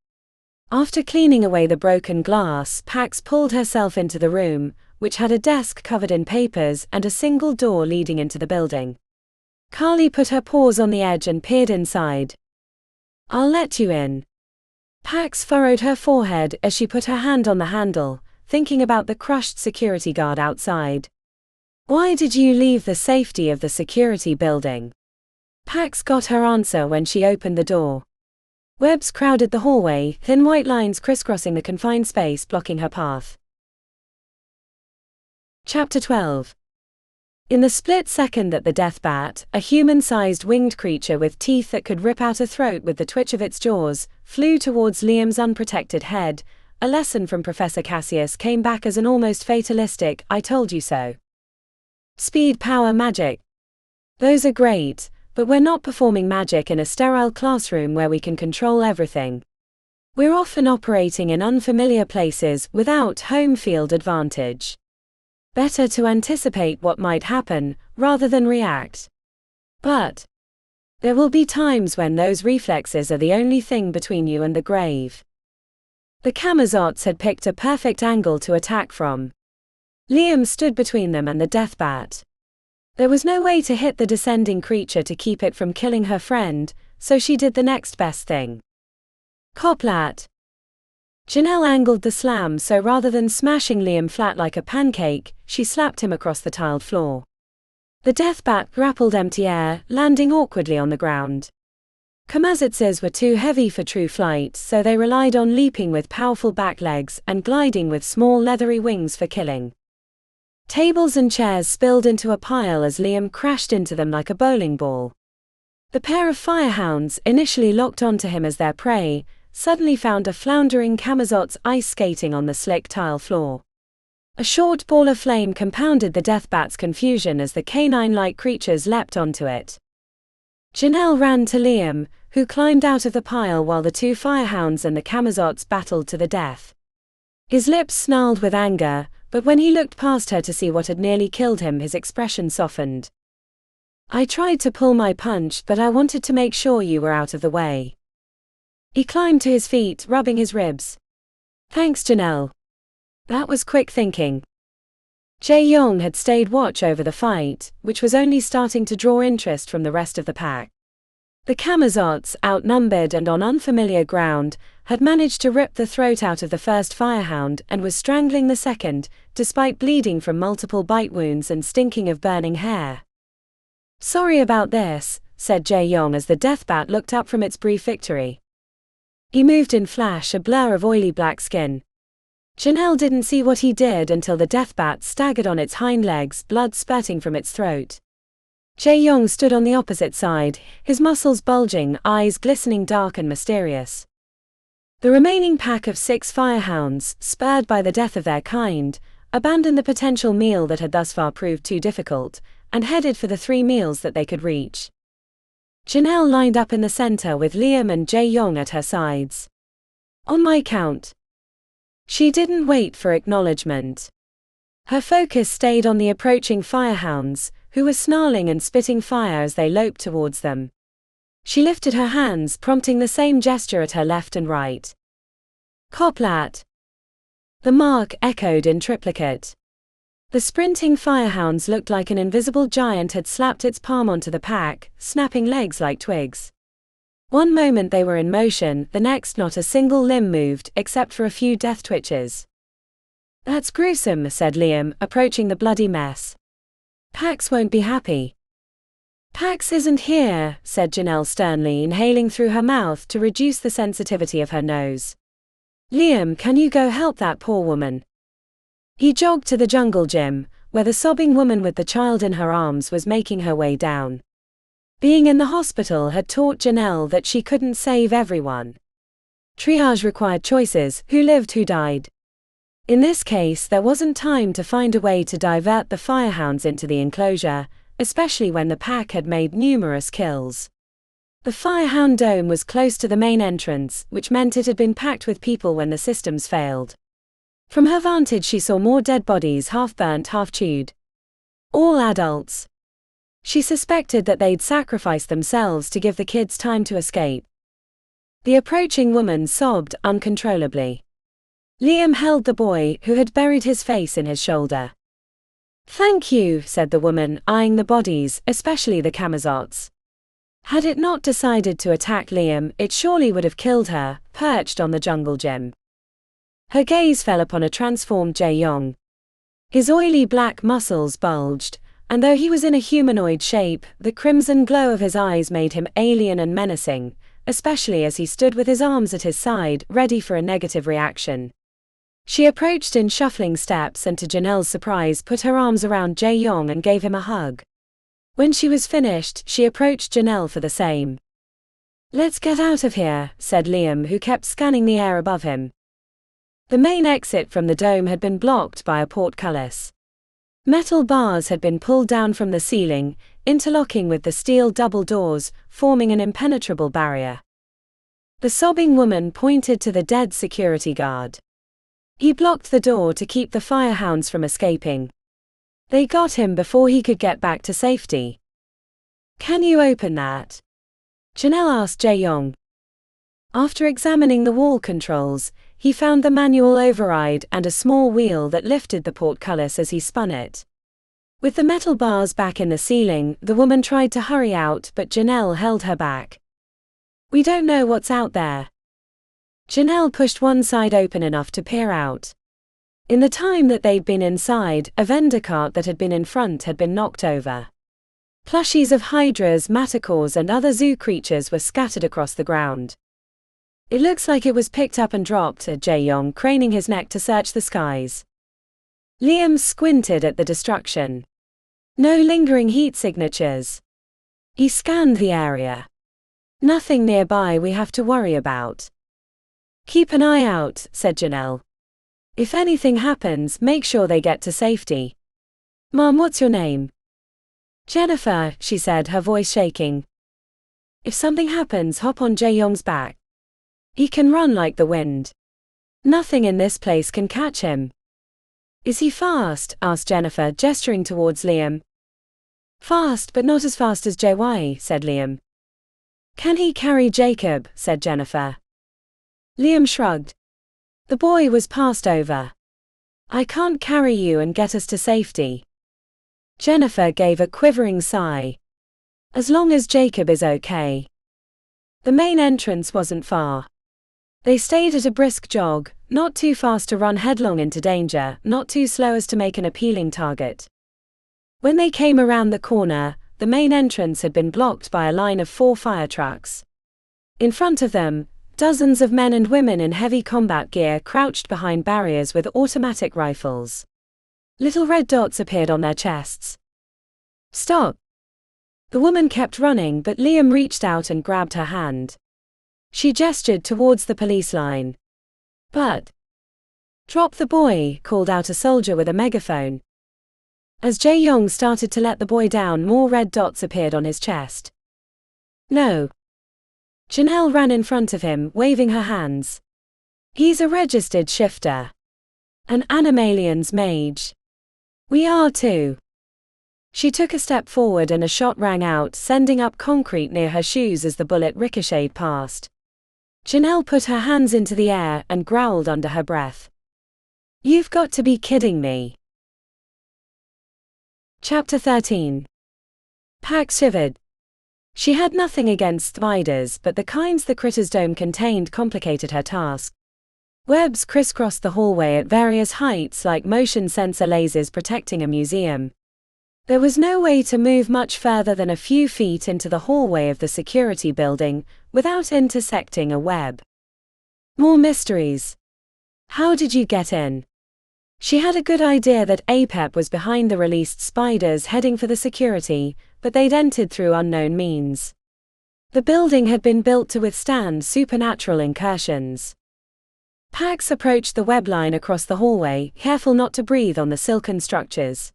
After cleaning away the broken glass, Pax pulled herself into the room, which had a desk covered in papers and a single door leading into the building. Carly put her paws on the edge and peered inside. I'll let you in. Pax furrowed her forehead as she put her hand on the handle, thinking about the crushed security guard outside. Why did you leave the safety of the security building? Pax got her answer when she opened the door. Webs crowded the hallway, thin white lines crisscrossing the confined space blocking her path. Chapter 12. In the split second that the death bat, a human-sized winged creature with teeth that could rip out a throat with the twitch of its jaws, flew towards Liam's unprotected head, a lesson from Professor Cassius came back as an almost fatalistic, I told you so. Speed, power, magic. Those are great, but we're not performing magic in a sterile classroom where we can control everything. We're often operating in unfamiliar places without home field advantage. Better to anticipate what might happen, rather than react. But there will be times when those reflexes are the only thing between you and the grave. The Camazots had picked a perfect angle to attack from. Liam stood between them and the death bat. There was no way to hit the descending creature to keep it from killing her friend, so she did the next best thing. Coplat. Janelle angled the slam, so rather than smashing Liam flat like a pancake, she slapped him across the tiled floor. The death bat grappled empty air, landing awkwardly on the ground. Camazots were too heavy for true flight, so they relied on leaping with powerful back legs and gliding with small leathery wings for killing. Tables and chairs spilled into a pile as Liam crashed into them like a bowling ball. The pair of fyrehounds, initially locked onto him as their prey, suddenly found a floundering Camazot's ice skating on the slick tile floor. A short ball of flame compounded the death bat's confusion as the canine-like creatures leapt onto it. Janelle ran to Liam, who climbed out of the pile while the two fyrehounds and the Camazots battled to the death. His lips snarled with anger, but when he looked past her to see what had nearly killed him, his expression softened. I tried to pull my punch, but I wanted to make sure you were out of the way. He climbed to his feet, rubbing his ribs. Thanks, Janelle. That was quick thinking. Jae-young had stayed watch over the fight, which was only starting to draw interest from the rest of the pack. The Camazots, outnumbered and on unfamiliar ground, had managed to rip the throat out of the first fyrehound and was strangling the second, despite bleeding from multiple bite wounds and stinking of burning hair. Sorry about this, said Jae-young as the death bat looked up from its brief victory. He moved in flash, a blur of oily black skin. Janelle didn't see what he did until the death bat staggered on its hind legs, blood spurting from its throat. Jae-young stood on the opposite side, his muscles bulging, eyes glistening dark and mysterious. The remaining pack of 6 fyrehounds, spurred by the death of their kind, abandoned the potential meal that had thus far proved too difficult, and headed for the 3 meals that they could reach. Janelle lined up in the center with Liam and Jae-young at her sides. On my count. She didn't wait for acknowledgement. Her focus stayed on the approaching fyrehounds, who were snarling and spitting fire as they loped towards them. She lifted her hands, prompting the same gesture at her left and right. Coplat. The mark echoed in triplicate. The sprinting fyrehounds looked like an invisible giant had slapped its palm onto the pack, snapping legs like twigs. One moment they were in motion, the next not a single limb moved, except for a few death twitches. That's gruesome, said Liam, approaching the bloody mess. Pax won't be happy. Pax isn't here, said Janelle sternly, inhaling through her mouth to reduce the sensitivity of her nose. Liam, can you go help that poor woman? He jogged to the jungle gym, where the sobbing woman with the child in her arms was making her way down. Being in the hospital had taught Janelle that she couldn't save everyone. Triage required choices, who lived, who died. In this case, there wasn't time to find a way to divert the fyrehounds into the enclosure, especially when the pack had made numerous kills. The Firehound dome was close to the main entrance, which meant it had been packed with people when the systems failed. From her vantage, she saw more dead bodies, half burnt, half chewed. All adults. She suspected that they'd sacrificed themselves to give the kids time to escape. The approaching woman sobbed uncontrollably. Liam held the boy, who had buried his face in his shoulder. "Thank you," said the woman, eyeing the bodies, especially the Camazots. Had it not decided to attack Liam, it surely would have killed her, perched on the jungle gym. Her gaze fell upon a transformed Jae-yong. His oily black muscles bulged, and though he was in a humanoid shape, the crimson glow of his eyes made him alien and menacing, especially as he stood with his arms at his side, ready for a negative reaction. She approached in shuffling steps and, to Janelle's surprise, put her arms around Jae-yong and gave him a hug. When she was finished, she approached Janelle for the same. "Let's get out of here," said Liam, who kept scanning the air above him. The main exit from the dome had been blocked by a portcullis. Metal bars had been pulled down from the ceiling, interlocking with the steel double doors, forming an impenetrable barrier. The sobbing woman pointed to the dead security guard. He blocked the door to keep the firehounds from escaping. They got him before he could get back to safety. "Can you open that?" Janelle asked Jae-yong. After examining the wall controls, he found the manual override and a small wheel that lifted the portcullis as he spun it. With the metal bars back in the ceiling, the woman tried to hurry out, but Janelle held her back. "We don't know what's out there." Janelle pushed one side open enough to peer out. In the time that they'd been inside, a vendor cart that had been in front had been knocked over. Plushies of hydras, manticores and other zoo creatures were scattered across the ground. "It looks like it was picked up and dropped," said Jae-yong, craning his neck to search the skies. Liam squinted at the destruction. No lingering heat signatures. He scanned the area. "Nothing nearby we have to worry about." "Keep an eye out," said Janelle. "If anything happens, make sure they get to safety." "Mom, what's your name?" "Jennifer," she said, her voice shaking. "If something happens, hop on Jae-yong's back. He can run like the wind. Nothing in this place can catch him." "Is he fast?" asked Jennifer, gesturing towards Liam. "Fast, but not as fast as Jae-wai," said Liam. "Can he carry Jacob?" said Jennifer. Liam shrugged. The boy was passed over. "I can't carry you and get us to safety." Jennifer gave a quivering sigh. "As long as Jacob is okay." The main entrance wasn't far. They stayed at a brisk jog, not too fast to run headlong into danger, not too slow as to make an appealing target. When they came around the corner, the main entrance had been blocked by a line of 4 fire trucks. In front of them, dozens of men and women in heavy combat gear crouched behind barriers with automatic rifles. Little red dots appeared on their chests. "Stop!" The woman kept running, but Liam reached out and grabbed her hand. She gestured towards the police line. "But..." "Drop the boy," called out a soldier with a megaphone. As Jae-yong started to let the boy down, more red dots appeared on his chest. "No." Janelle ran in front of him, waving her hands. "He's a registered shifter. An Animalian's mage. We are too." She took a step forward and a shot rang out, sending up concrete near her shoes as the bullet ricocheted past. Janelle put her hands into the air and growled under her breath. "You've got to be kidding me." Chapter 13. Pax shivered. She had nothing against spiders, but the kinds the critter's dome contained complicated her task. Webs crisscrossed the hallway at various heights like motion sensor lasers protecting a museum. There was no way to move much further than a few feet into the hallway of the security building, without intersecting a web. More mysteries. How did you get in? She had a good idea that APEP was behind the released spiders heading for the security, but they'd entered through unknown means. The building had been built to withstand supernatural incursions. Pax approached the web line across the hallway, careful not to breathe on the silken structures.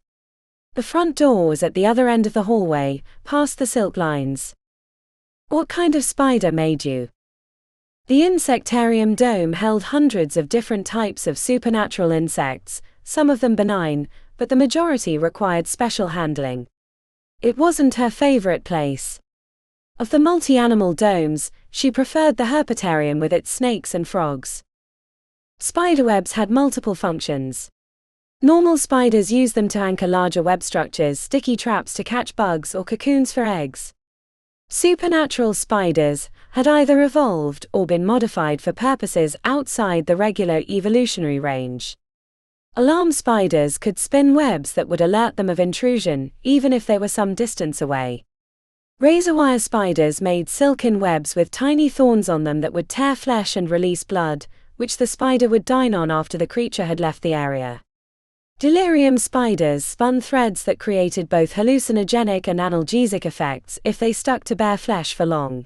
The front door was at the other end of the hallway, past the silk lines. What kind of spider made you? The insectarium dome held hundreds of different types of supernatural insects, some of them benign, but the majority required special handling. It wasn't her favorite place. Of the multi-animal domes, she preferred the herpetarium with its snakes and frogs. Spiderwebs had multiple functions. Normal spiders use them to anchor larger web structures, sticky traps to catch bugs, or cocoons for eggs. Supernatural spiders had either evolved or been modified for purposes outside the regular evolutionary range. Alarm spiders could spin webs that would alert them of intrusion, even if they were some distance away. Razor-wire spiders made silken webs with tiny thorns on them that would tear flesh and release blood, which the spider would dine on after the creature had left the area. Delirium spiders spun threads that created both hallucinogenic and analgesic effects if they stuck to bare flesh for long.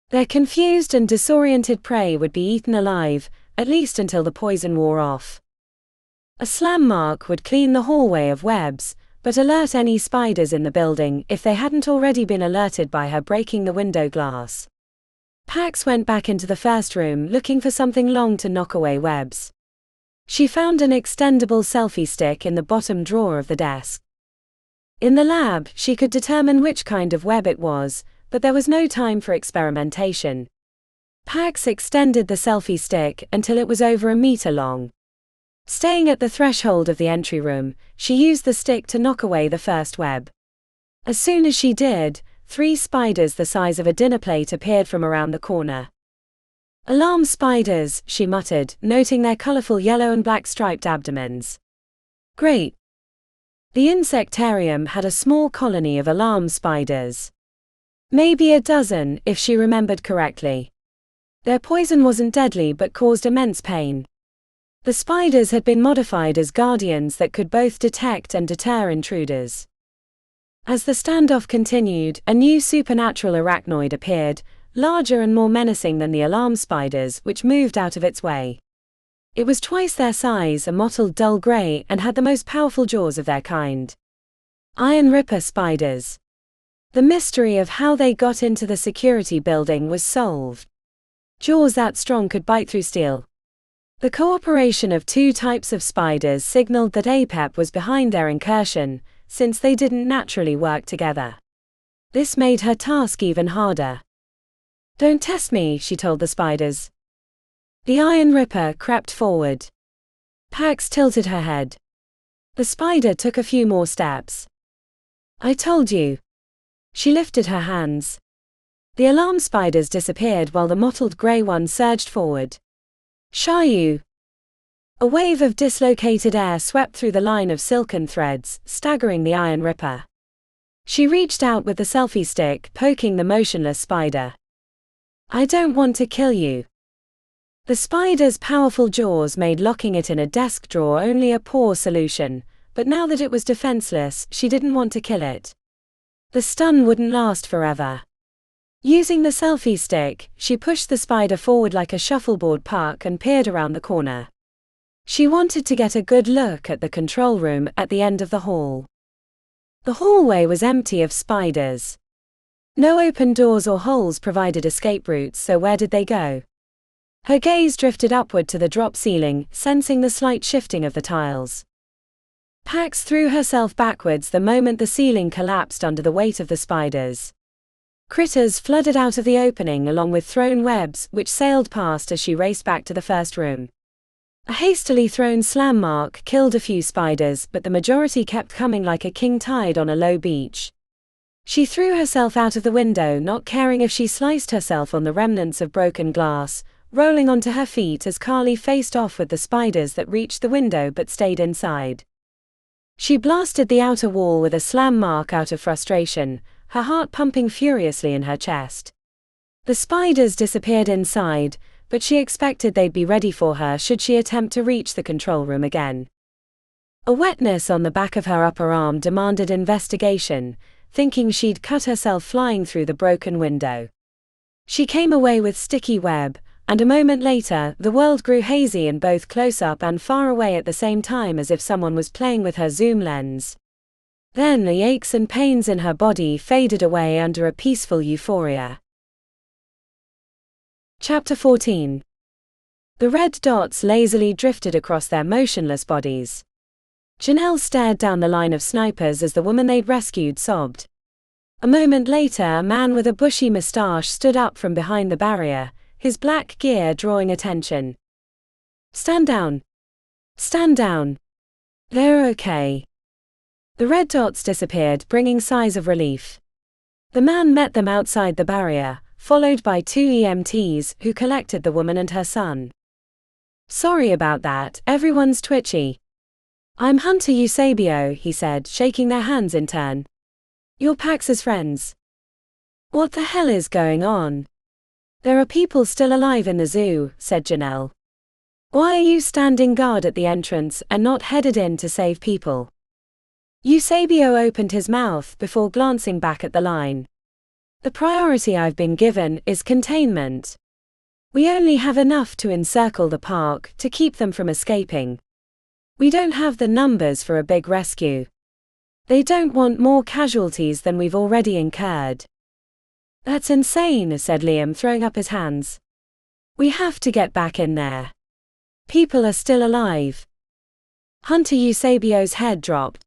Their confused and disoriented prey would be eaten alive, at least until the poison wore off. A slam mark would clean the hallway of webs, but alert any spiders in the building if they hadn't already been alerted by her breaking the window glass. Pax went back into the first room looking for something long to knock away webs. She found an extendable selfie stick in the bottom drawer of the desk. In the lab, she could determine which kind of web it was, but there was no time for experimentation. Pax extended the selfie stick until it was over a meter long. Staying at the threshold of the entry room, she used the stick to knock away the first web. As soon as she did, 3 spiders the size of a dinner plate appeared from around the corner. "Alarm spiders," she muttered, noting their colorful yellow and black striped abdomens. "Great." The insectarium had a small colony of alarm spiders. Maybe a dozen, if she remembered correctly. Their poison wasn't deadly but caused immense pain. The spiders had been modified as guardians that could both detect and deter intruders. As the standoff continued, a new supernatural arachnoid appeared, larger and more menacing than the alarm spiders, which moved out of its way. It was twice their size, a mottled dull gray, and had the most powerful jaws of their kind. Iron Ripper spiders. The mystery of how they got into the security building was solved. Jaws that strong could bite through steel. The cooperation of 2 types of spiders signaled that APEP was behind their incursion, since they didn't naturally work together. This made her task even harder. "Don't test me," she told the spiders. The Iron Ripper crept forward. Pax tilted her head. The spider took a few more steps. "I told you." She lifted her hands. The alarm spiders disappeared while the mottled grey one surged forward. "Shayu." A wave of dislocated air swept through the line of silken threads, staggering the Iron Ripper. She reached out with the selfie stick, poking the motionless spider. "I don't want to kill you." The spider's powerful jaws made locking it in a desk drawer only a poor solution, but now that it was defenseless, she didn't want to kill it. The stun wouldn't last forever. Using the selfie stick, she pushed the spider forward like a shuffleboard puck and peered around the corner. She wanted to get a good look at the control room at the end of the hall. The hallway was empty of spiders. No open doors or holes provided escape routes, so where did they go? Her gaze drifted upward to the drop ceiling, sensing the slight shifting of the tiles. Pax threw herself backwards the moment the ceiling collapsed under the weight of the spiders. Critters flooded out of the opening along with thrown webs, which sailed past as she raced back to the first room. A hastily thrown slam mark killed a few spiders, but the majority kept coming like a king tide on a low beach. She threw herself out of the window, not caring if she sliced herself on the remnants of broken glass, rolling onto her feet as Carly faced off with the spiders that reached the window but stayed inside. She blasted the outer wall with a slam mark out of frustration, her heart pumping furiously in her chest. The spiders disappeared inside, but she expected they'd be ready for her should she attempt to reach the control room again. A wetness on the back of her upper arm demanded investigation, thinking she'd cut herself flying through the broken window. She came away with sticky web, and a moment later, the world grew hazy in both close-up and far away at the same time, as if someone was playing with her zoom lens. Then the aches and pains in her body faded away under a peaceful euphoria. Chapter 14. The red dots lazily drifted across their motionless bodies. Janelle stared down the line of snipers as the woman they'd rescued sobbed. A moment later, a man with a bushy mustache stood up from behind the barrier, his black gear drawing attention. "Stand down. Stand down. They're okay." The red dots disappeared, bringing sighs of relief. The man met them outside the barrier, followed by 2 EMTs who collected the woman and her son. "Sorry about that, everyone's twitchy." "I'm Hunter Eusebio," he said, shaking their hands in turn. "You're Pax's friends." "What the hell is going on?" "There are people still alive in the zoo," said Janelle. "Why are you standing guard at the entrance and not headed in to save people?" Eusebio opened his mouth before glancing back at the line. "The priority I've been given is containment. We only have enough to encircle the park to keep them from escaping. We don't have the numbers for a big rescue. They don't want more casualties than we've already incurred." "That's insane," said Liam, throwing up his hands. "We have to get back in there. People are still alive." Hunter Eusebio's head dropped.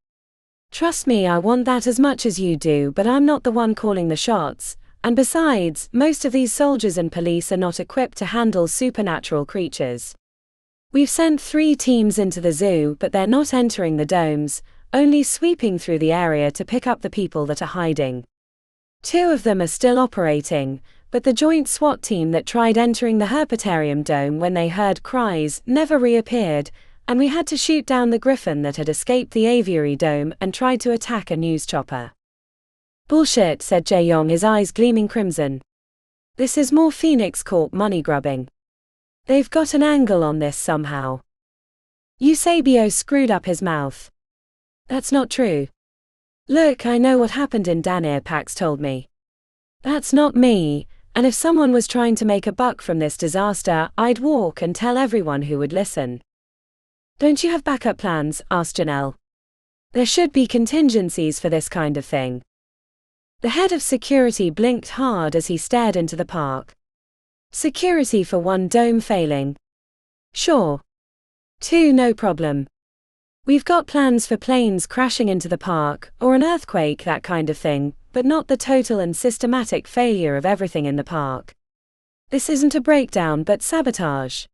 "Trust me, I want that as much as you do, but I'm not the one calling the shots, and besides, most of these soldiers and police are not equipped to handle supernatural creatures. We've sent 3 teams into the zoo, but they're not entering the domes, only sweeping through the area to pick up the people that are hiding. 2 of them are still operating, but the joint SWAT team that tried entering the herpetarium dome when they heard cries never reappeared, and we had to shoot down the griffin that had escaped the aviary dome and tried to attack a news chopper." "Bullshit," said Jae-yong, his eyes gleaming crimson. "This is more Phoenix Corp money grubbing. They've got an angle on this somehow." Eusebio screwed up his mouth. "That's not true. Look, I know what happened in Danir, Pax told me. That's not me, and if someone was trying to make a buck from this disaster, I'd walk and tell everyone who would listen." "Don't you have backup plans?" asked Janelle. "There should be contingencies for this kind of thing." The head of security blinked hard as he stared into the park. "Security for 1 dome failing? Sure. 2, no problem. We've got plans for planes crashing into the park, or an earthquake, that kind of thing, but not the total and systematic failure of everything in the park. This isn't a breakdown but sabotage."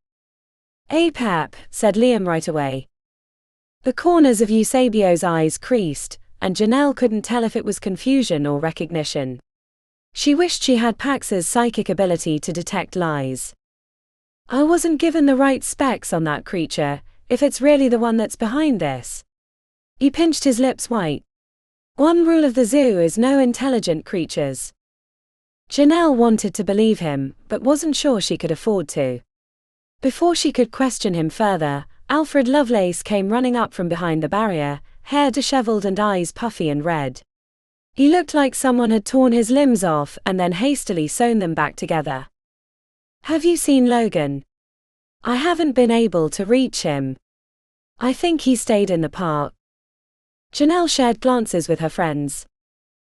"APAP," said Liam right away. The corners of Eusebio's eyes creased, and Janelle couldn't tell if it was confusion or recognition. She wished she had Pax's psychic ability to detect lies. "I wasn't given the right specs on that creature, if it's really the one that's behind this." He pinched his lips white. "One rule of the zoo is no intelligent creatures." Janelle wanted to believe him, but wasn't sure she could afford to. Before she could question him further, Alfred Lovelace came running up from behind the barrier, hair disheveled and eyes puffy and red. He looked like someone had torn his limbs off and then hastily sewn them back together. "Have you seen Logan?" "I haven't been able to reach him. I think he stayed in the park." Janelle shared glances with her friends.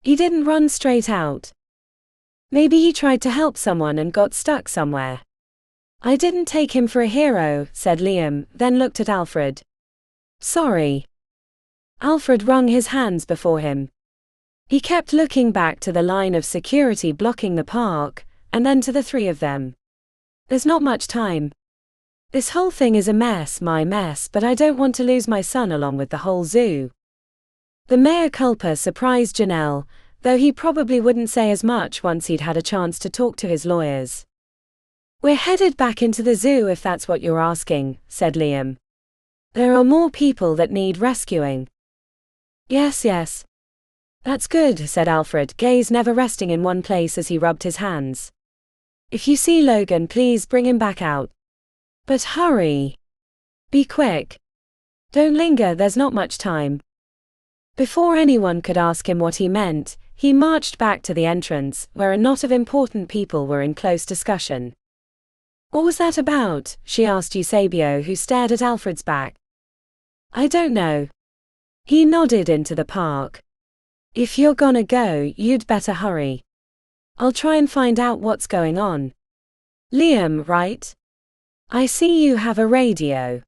"He didn't run straight out. Maybe he tried to help someone and got stuck somewhere." "I didn't take him for a hero," said Liam, then looked at Alfred. "Sorry." Alfred wrung his hands before him. He kept looking back to the line of security blocking the park, and then to the 3 of them. "There's not much time. This whole thing is a mess, my mess, but I don't want to lose my son along with the whole zoo." The mea culpa surprised Janelle, though he probably wouldn't say as much once he'd had a chance to talk to his lawyers. "We're headed back into the zoo if that's what you're asking," said Liam. "There are more people that need rescuing." Yes. "That's good," said Alfred, gaze never resting in one place as he rubbed his hands. "If you see Logan, please bring him back out. But hurry. Be quick. Don't linger, there's not much time." Before anyone could ask him what he meant, he marched back to the entrance, where a knot of important people were in close discussion. "What was that about?" she asked Eusebio, who stared at Alfred's back. "I don't know." He nodded into the park. If you're gonna go, you'd better hurry. I'll try and find out what's going on. Liam, right? I see you have a radio.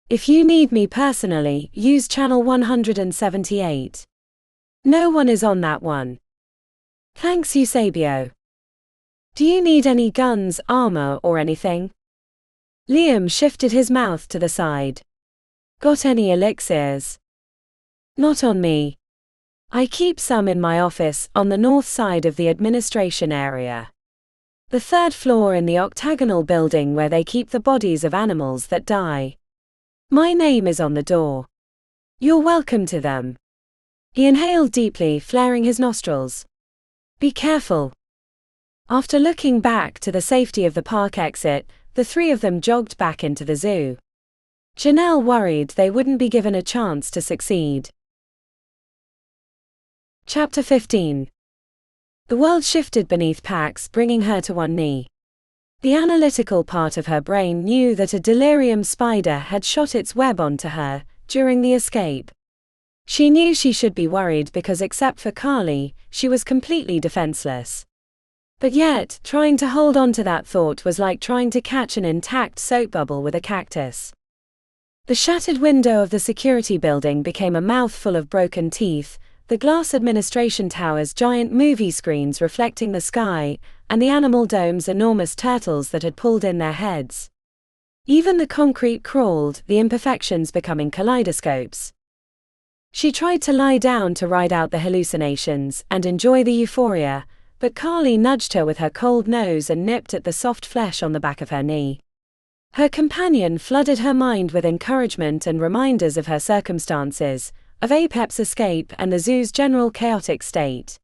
If you need me personally, use channel 178. No one is on that one. Thanks, Eusebio. Do you need any guns, armor, or anything? Liam shifted his mouth to the side. Got any elixirs? Not on me. I keep some in my office, on the north side of the administration area. The third floor in the octagonal building where they keep the bodies of animals that die. My name is on the door. You're welcome to them. He inhaled deeply, flaring his nostrils. Be careful. After looking back to the safety of the park exit, the three of them jogged back into the zoo. Janelle worried they wouldn't be given a chance to succeed. Chapter 15. The world shifted beneath Pax, bringing her to one knee. The analytical part of her brain knew that a delirium spider had shot its web onto her during the escape. She knew she should be worried because, except for Carly, she was completely defenseless. But yet, trying to hold on to that thought was like trying to catch an intact soap bubble with a cactus. The shattered window of the security building became a mouthful of broken teeth, the glass administration tower's giant movie screens reflecting the sky, and the animal dome's enormous turtles that had pulled in their heads. Even the concrete crawled, the imperfections becoming kaleidoscopes. She tried to lie down to ride out the hallucinations and enjoy the euphoria, but Carly nudged her with her cold nose and nipped at the soft flesh on the back of her knee. Her companion flooded her mind with encouragement and reminders of her circumstances, of Apep's escape and the zoo's general chaotic state.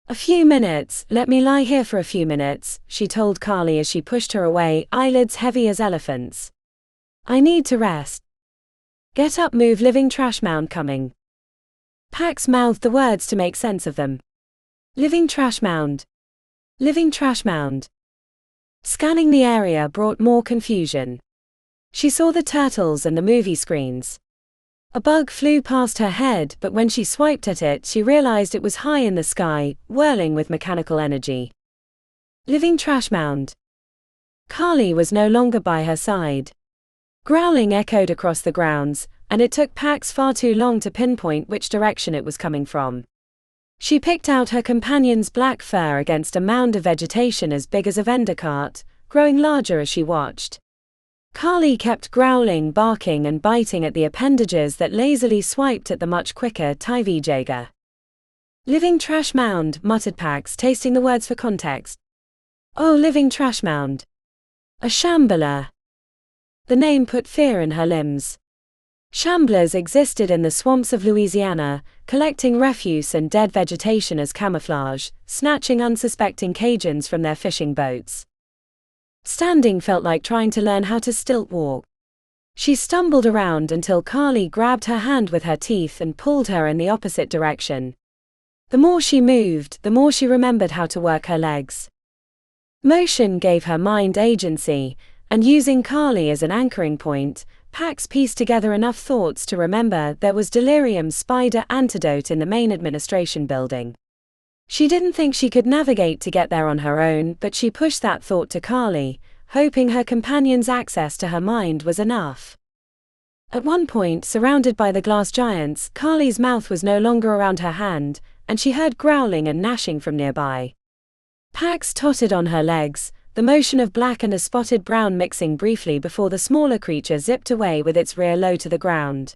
A few minutes, let me lie here for a few minutes, she told Carly as she pushed her away, eyelids heavy as elephants. I need to rest. Get up, move, living trash mound coming. Pax mouthed the words to make sense of them. Living trash mound. Living trash mound. Scanning the area brought more confusion. She saw the turtles and the movie screens. A bug flew past her head, but when she swiped at it, she realized it was high in the sky, whirling with mechanical energy. Living trash mound. Carly was no longer by her side. Growling echoed across the grounds, and it took Pax far too long to pinpoint which direction it was coming from. She picked out her companion's black fur against a mound of vegetation as big as a vendor cart, growing larger as she watched. Carly kept growling, barking and biting at the appendages that lazily swiped at the much quicker Tyvijäger. Living trash mound, muttered Pax, tasting the words for context. Oh, living trash mound. A shambler. The name put fear in her limbs. Shamblers existed in the swamps of Louisiana, collecting refuse and dead vegetation as camouflage, snatching unsuspecting Cajuns from their fishing boats. Standing felt like trying to learn how to stilt walk. She stumbled around until Carly grabbed her hand with her teeth and pulled her in the opposite direction. The more she moved, the more she remembered how to work her legs. Motion gave her mind agency, and using Carly as an anchoring point, Pax pieced together enough thoughts to remember there was delirium spider antidote in the main administration building. She didn't think she could navigate to get there on her own, but she pushed that thought to Carly, hoping her companion's access to her mind was enough. At one point, surrounded by the glass giants, Carly's mouth was no longer around her hand, and she heard growling and gnashing from nearby. Pax tottered on her legs, the motion of black and a spotted brown mixing briefly before the smaller creature zipped away with its rear low to the ground.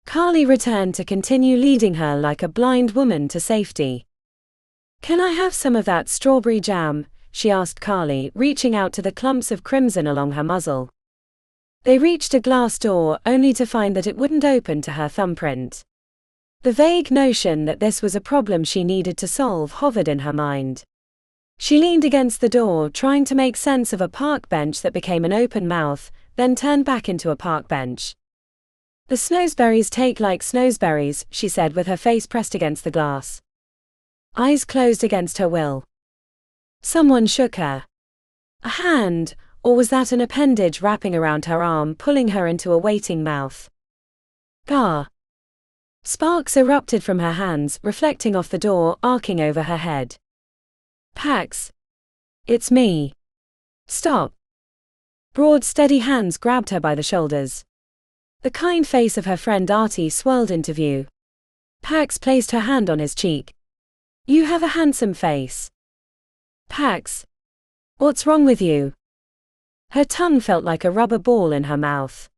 Carly returned to continue leading her like a blind woman to safety. Can I have some of that strawberry jam? She asked Carly, reaching out to the clumps of crimson along her muzzle. They reached a glass door, only to find that it wouldn't open to her thumbprint. The vague notion that this was a problem she needed to solve hovered in her mind. She leaned against the door, trying to make sense of a park bench that became an open mouth, then turned back into a park bench. The snowsberries take like snowsberries, she said with her face pressed against the glass. Eyes closed against her will. Someone shook her. A hand, or was that an appendage wrapping around her arm, pulling her into a waiting mouth? Gah! Sparks erupted from her hands, reflecting off the door, arcing over her head. Pax. It's me. Stop. Broad, steady hands grabbed her by the shoulders. The kind face of her friend Artie swirled into view. Pax placed her hand on his cheek. You have a handsome face. Pax. What's wrong with you? Her tongue felt like a rubber ball in her mouth.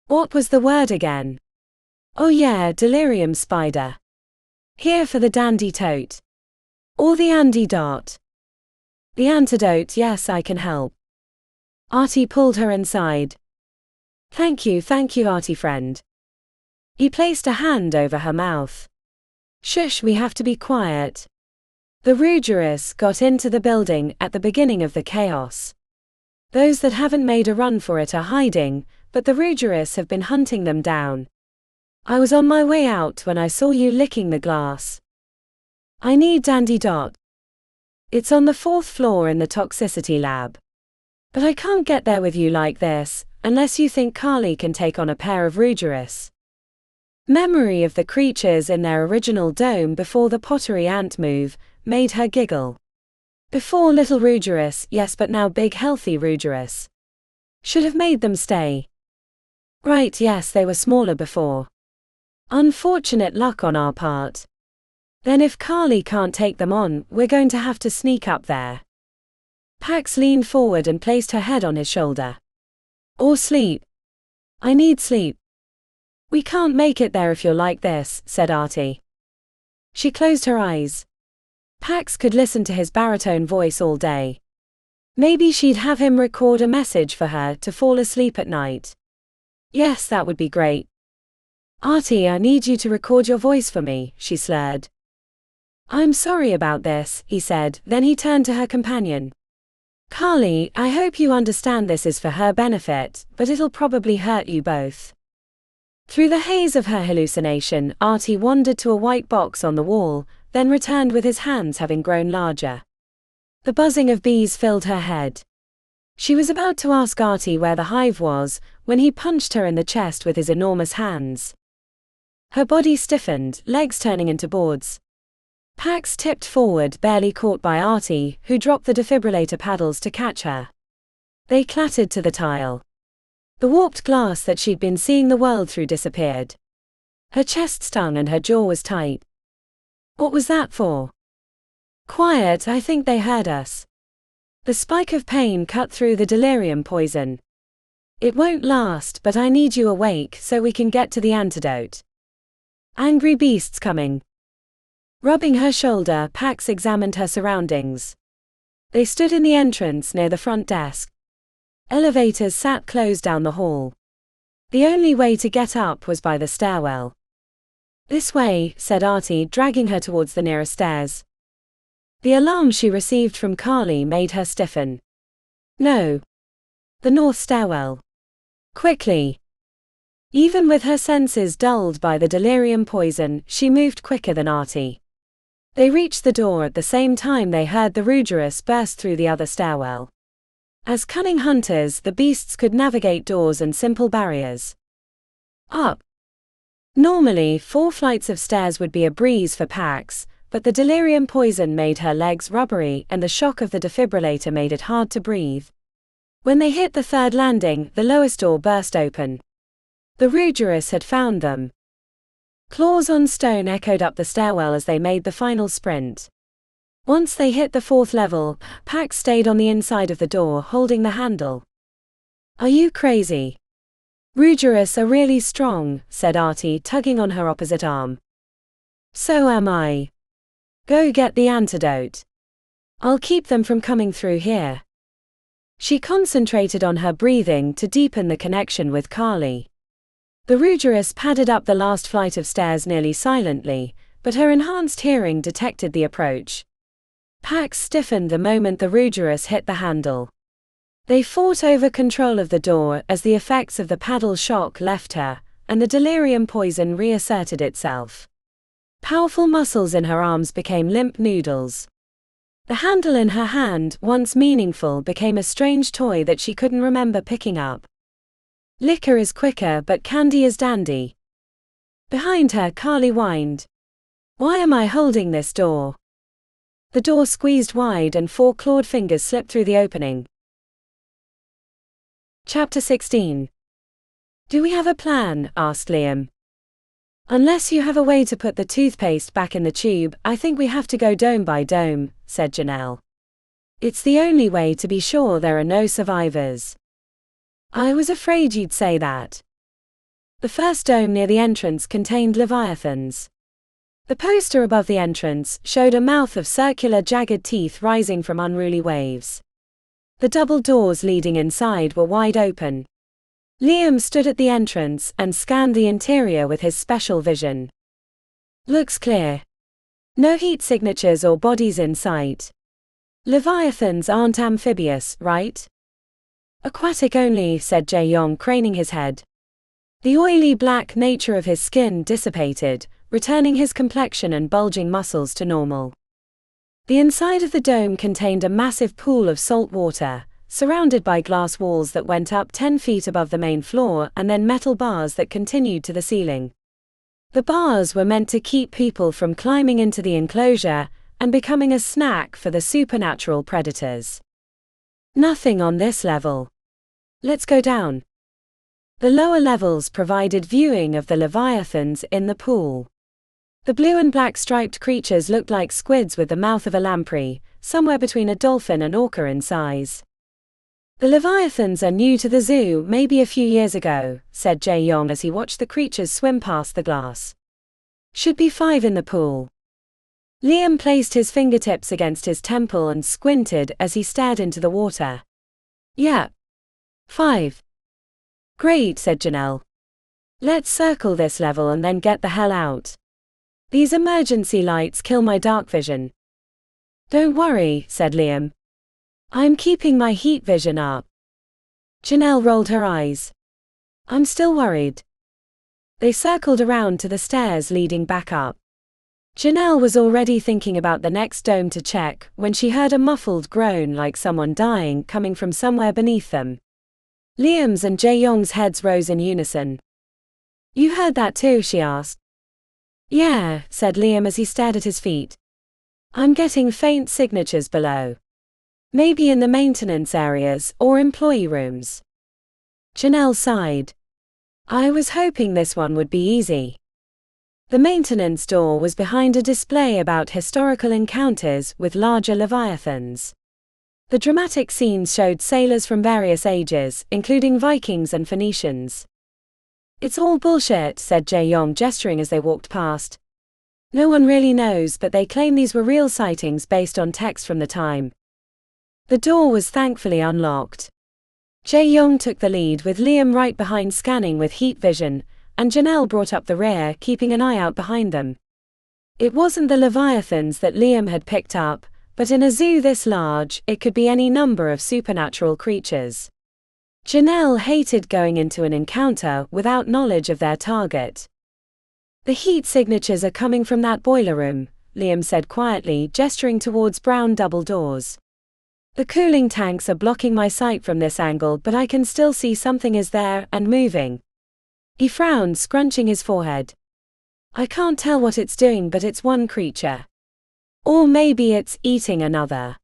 What was the word again? Oh yeah, delirium spider. Here for the dandy tote. Or the antidote. The antidote, yes, I can help. Artie pulled her inside. Thank you, Artie friend. He placed a hand over her mouth. Shush, we have to be quiet. The Rugerous got into the building at the beginning of the chaos. Those that haven't made a run for it are hiding, but the Rugerous have been hunting them down. I was on my way out when I saw you licking the glass. I need Dandy Dot. It's on the 4th floor in the toxicity lab. But I can't get there with you like this, unless you think Carly can take on a pair of Rugerous. Memory of the creatures in their original dome before the pottery ant move made her giggle. Before little Rugerous, yes, but now big healthy Rugerous. Should have made them stay. Right, yes, they were smaller before. Unfortunate luck on our part. Then if Carly can't take them on, we're going to have to sneak up there. Pax leaned forward and placed her head on his shoulder. Or sleep. I need sleep. We can't make it there if you're like this, said Artie. She closed her eyes. Pax could listen to his baritone voice all day. Maybe she'd have him record a message for her to fall asleep at night. Yes, that would be great. Artie, I need you to record your voice for me, she slurred. I'm sorry about this, he said, then he turned to her companion. Carly, I hope you understand this is for her benefit, but it'll probably hurt you both. Through the haze of her hallucination, Artie wandered to a white box on the wall, then returned with his hands having grown larger. The buzzing of bees filled her head. She was about to ask Artie where the hive was, when he punched her in the chest with his enormous hands. Her body stiffened, legs turning into boards. Pax tipped forward, barely caught by Artie, who dropped the defibrillator paddles to catch her. They clattered to the tile. The warped glass that she'd been seeing the world through disappeared. Her chest stung and her jaw was tight. What was that for? Quiet, I think they heard us. The spike of pain cut through the delirium poison. It won't last, but I need you awake so we can get to the antidote. Angry beasts coming. Rubbing her shoulder, Pax examined her surroundings. They stood in the entrance near the front desk. Elevators sat closed down the hall. The only way to get up was by the stairwell. This way, said Artie, dragging her towards the nearest stairs. The alarm she received from Carly made her stiffen. No. The north stairwell. Quickly. Even with her senses dulled by the delirium poison, she moved quicker than Artie. They reached the door at the same time they heard the Rugerous burst through the other stairwell. As cunning hunters, the beasts could navigate doors and simple barriers. Up. Normally, 4 flights of stairs would be a breeze for Pax, but the delirium poison made her legs rubbery and the shock of the defibrillator made it hard to breathe. When they hit the 3rd landing, the lowest door burst open. The Rugerous had found them. Claws on stone echoed up the stairwell as they made the final sprint. Once they hit the 4th level, Pax stayed on the inside of the door holding the handle. Are you crazy? Rugerous are really strong, said Artie, tugging on her opposite arm. So am I. Go get the antidote. I'll keep them from coming through here. She concentrated on her breathing to deepen the connection with Carly. The Rugerous padded up the last flight of stairs nearly silently, but her enhanced hearing detected the approach. Pax stiffened the moment the Rugerous hit the handle. They fought over control of the door as the effects of the paddle shock left her, and the delirium poison reasserted itself. Powerful muscles in her arms became limp noodles. The handle in her hand, once meaningful, became a strange toy that she couldn't remember picking up. Liquor is quicker, but candy is dandy. Behind her, Carly whined. Why am I holding this door? The door squeezed wide and 4 clawed fingers slipped through the opening. Chapter 16. Do we have a plan? Asked Liam. Unless you have a way to put the toothpaste back in the tube, I think we have to go dome by dome, said Janelle. It's the only way to be sure there are no survivors. I was afraid you'd say that. The first dome near the entrance contained leviathans. The poster above the entrance showed a mouth of circular jagged teeth rising from unruly waves. The double doors leading inside were wide open. Liam stood at the entrance and scanned the interior with his special vision. Looks clear. No heat signatures or bodies in sight. Leviathans aren't amphibious, right? Aquatic only, said Jae-yong, craning his head. The oily black nature of his skin dissipated, returning his complexion and bulging muscles to normal. The inside of the dome contained a massive pool of salt water, surrounded by glass walls that went up 10 feet above the main floor and then metal bars that continued to the ceiling. The bars were meant to keep people from climbing into the enclosure and becoming a snack for the supernatural predators. Nothing on this level. Let's go down. The lower levels provided viewing of the leviathans in the pool. The blue and black striped creatures looked like squids with the mouth of a lamprey, somewhere between a dolphin and orca in size. The leviathans are new to the zoo, maybe a few years ago, said Jae-yong as he watched the creatures swim past the glass. Should be 5 in the pool. Liam placed his fingertips against his temple and squinted as he stared into the water. Yeah. 5. Great, said Janelle. Let's circle this level and then get the hell out. These emergency lights kill my dark vision. Don't worry, said Liam. I'm keeping my heat vision up. Janelle rolled her eyes. I'm still worried. They circled around to the stairs leading back up. Janelle was already thinking about the next dome to check when she heard a muffled groan like someone dying coming from somewhere beneath them. Liam's and Jae-yong's heads rose in unison. You heard that too? She asked. Yeah, said Liam as he stared at his feet. I'm getting faint signatures below. Maybe in the maintenance areas or employee rooms. Janelle sighed. I was hoping this one would be easy. The maintenance door was behind a display about historical encounters with larger leviathans. The dramatic scenes showed sailors from various ages, including Vikings and Phoenicians. It's all bullshit, said Jae-yong, gesturing as they walked past. No one really knows, but they claim these were real sightings based on text from the time. The door was thankfully unlocked. Jae-yong took the lead with Liam right behind scanning with heat vision, and Janelle brought up the rear, keeping an eye out behind them. It wasn't the leviathans that Liam had picked up, but in a zoo this large, it could be any number of supernatural creatures. Janelle hated going into an encounter without knowledge of their target. The heat signatures are coming from that boiler room, Liam said quietly, gesturing towards brown double doors. The cooling tanks are blocking my sight from this angle, but I can still see something is there and moving. He frowned, scrunching his forehead. I can't tell what it's doing, but it's one creature. Or maybe it's eating another.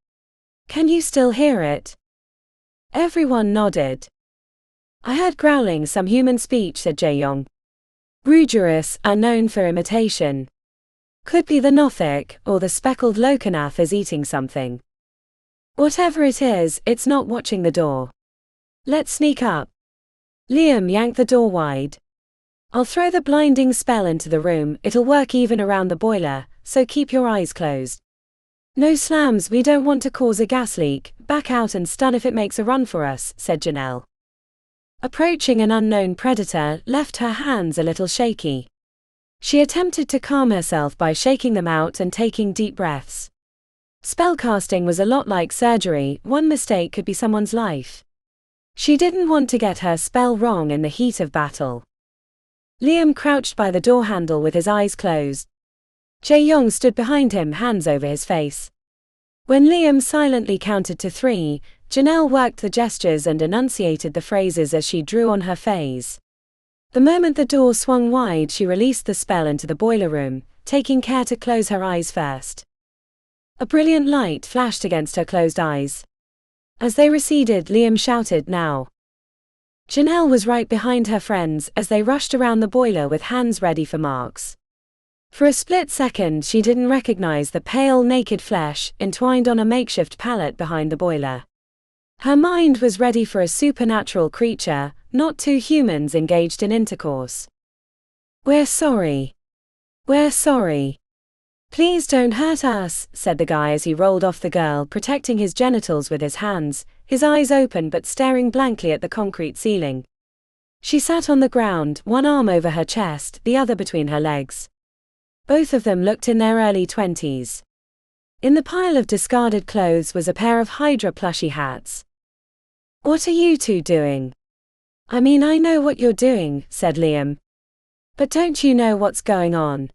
Can you still hear it? Everyone nodded. I heard growling, some human speech, said Jae-yong. Rugerous are known for imitation. Could be the Nothic, or the speckled Lokanath is eating something. Whatever it is, it's not watching the door. Let's sneak up. Liam yanked the door wide. I'll throw the blinding spell into the room, it'll work even around the boiler, so keep your eyes closed. No slams, we don't want to cause a gas leak, back out and stun if it makes a run for us, said Janelle. Approaching an unknown predator left her hands a little shaky. She attempted to calm herself by shaking them out and taking deep breaths. Spellcasting was a lot like surgery, one mistake could be someone's life. She didn't want to get her spell wrong in the heat of battle. Liam crouched by the door handle with his eyes closed. Jae-yong stood behind him, hands over his face. When Liam silently counted to 3, Janelle worked the gestures and enunciated the phrases as she drew on her phase. The moment the door swung wide, she released the spell into the boiler room, taking care to close her eyes first. A brilliant light flashed against her closed eyes. As they receded, Liam shouted, "Now!" Janelle was right behind her friends as they rushed around the boiler with hands ready for marks. For a split second, she didn't recognize the pale, naked flesh entwined on a makeshift pallet behind the boiler. Her mind was ready for a supernatural creature, not two humans engaged in intercourse. "We're sorry. We're sorry. Please don't hurt us," said the guy as he rolled off the girl, protecting his genitals with his hands, his eyes open but staring blankly at the concrete ceiling. She sat on the ground, one arm over her chest, the other between her legs. Both of them looked in their early 20s. In the pile of discarded clothes was a pair of Hydra plushie hats. "What are you two doing?" "I mean, I know what you're doing," said Liam. "But don't you know what's going on?"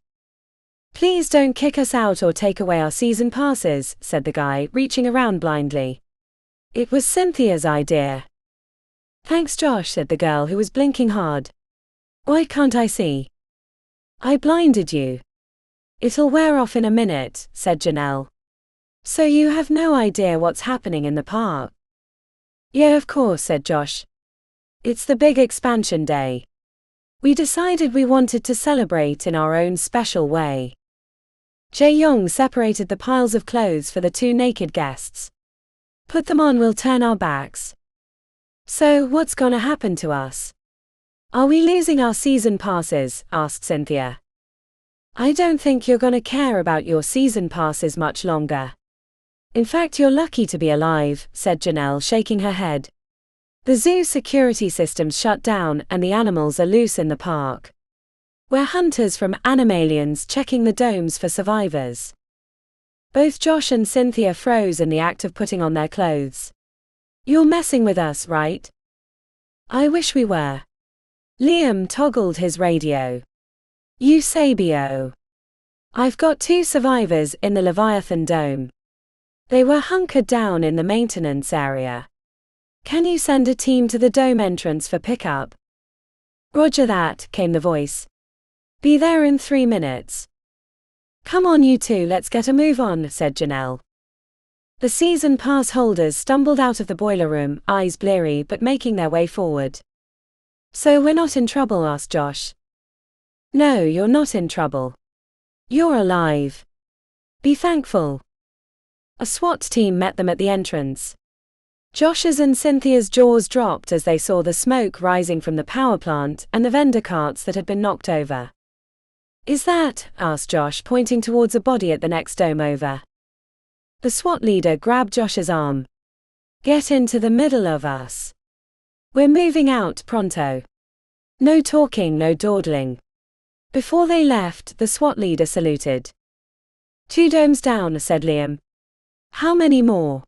"Please don't kick us out or take away our season passes," said the guy, reaching around blindly. "It was Cynthia's idea." "Thanks, Josh," said the girl, who was blinking hard. "Why can't I see?" "I blinded you." "It'll wear off in a minute," said Janelle. "So you have no idea what's happening in the park?" "Yeah, of course," said Josh. "It's the big expansion day. We decided we wanted to celebrate in our own special way." Jae-young separated the piles of clothes for the two naked guests. "Put them on, we'll turn our backs." "So, what's gonna happen to us? Are we losing our season passes?" asked Cynthia. "I don't think you're gonna care about your season passes much longer. In fact, you're lucky to be alive," said Janelle, shaking her head. "The zoo security system's shut down and the animals are loose in the park. We're hunters from Animalians checking the domes for survivors." Both Josh and Cynthia froze in the act of putting on their clothes. "You're messing with us, right?" "I wish we were." Liam toggled his radio. "Eusebio. I've got two survivors in the Leviathan Dome. They were hunkered down in the maintenance area. Can you send a team to the dome entrance for pickup?" "Roger that," came the voice. "Be there in 3 minutes." "Come on you two, let's get a move on," said Janelle. The season pass holders stumbled out of the boiler room, eyes bleary but making their way forward. "So we're not in trouble?" asked Josh. "No, you're not in trouble. You're alive. Be thankful." A SWAT team met them at the entrance. Josh's and Cynthia's jaws dropped as they saw the smoke rising from the power plant and the vendor carts that had been knocked over. "Is that?" asked Josh, pointing towards a body at the next dome over. The SWAT leader grabbed Josh's arm. "Get into the middle of us. We're moving out pronto. No talking, no dawdling." Before they left, the SWAT leader saluted. "2 domes down," said Liam. "How many more?"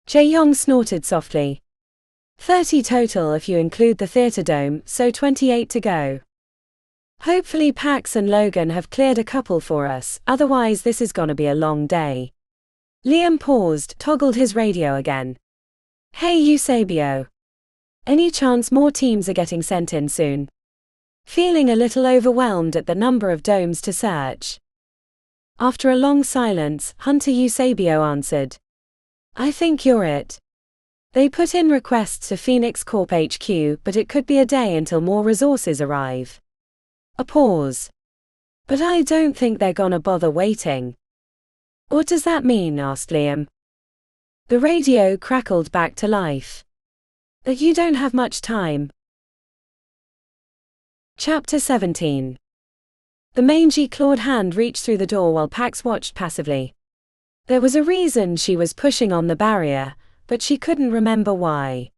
Jae-young snorted softly. 30 total if you include the theater dome, so 28 to go. Hopefully Pax and Logan have cleared a couple for us, otherwise this is gonna be a long day. Liam paused, toggled his radio again. "Hey Eusebio. Any chance more teams are getting sent in soon?" Feeling a little overwhelmed at the number of domes to search. After a long silence, Hunter Eusebio answered. "I think you're it. They put in requests to Phoenix Corp HQ, but it could be a day until more resources arrive." A pause. "But I don't think they're gonna bother waiting." "What does that mean?" asked Liam. The radio crackled back to life. "That you don't have much time." Chapter 17. The mangy clawed hand reached through the door while Pax watched passively. There was a reason she was pushing on the barrier, but she couldn't remember why.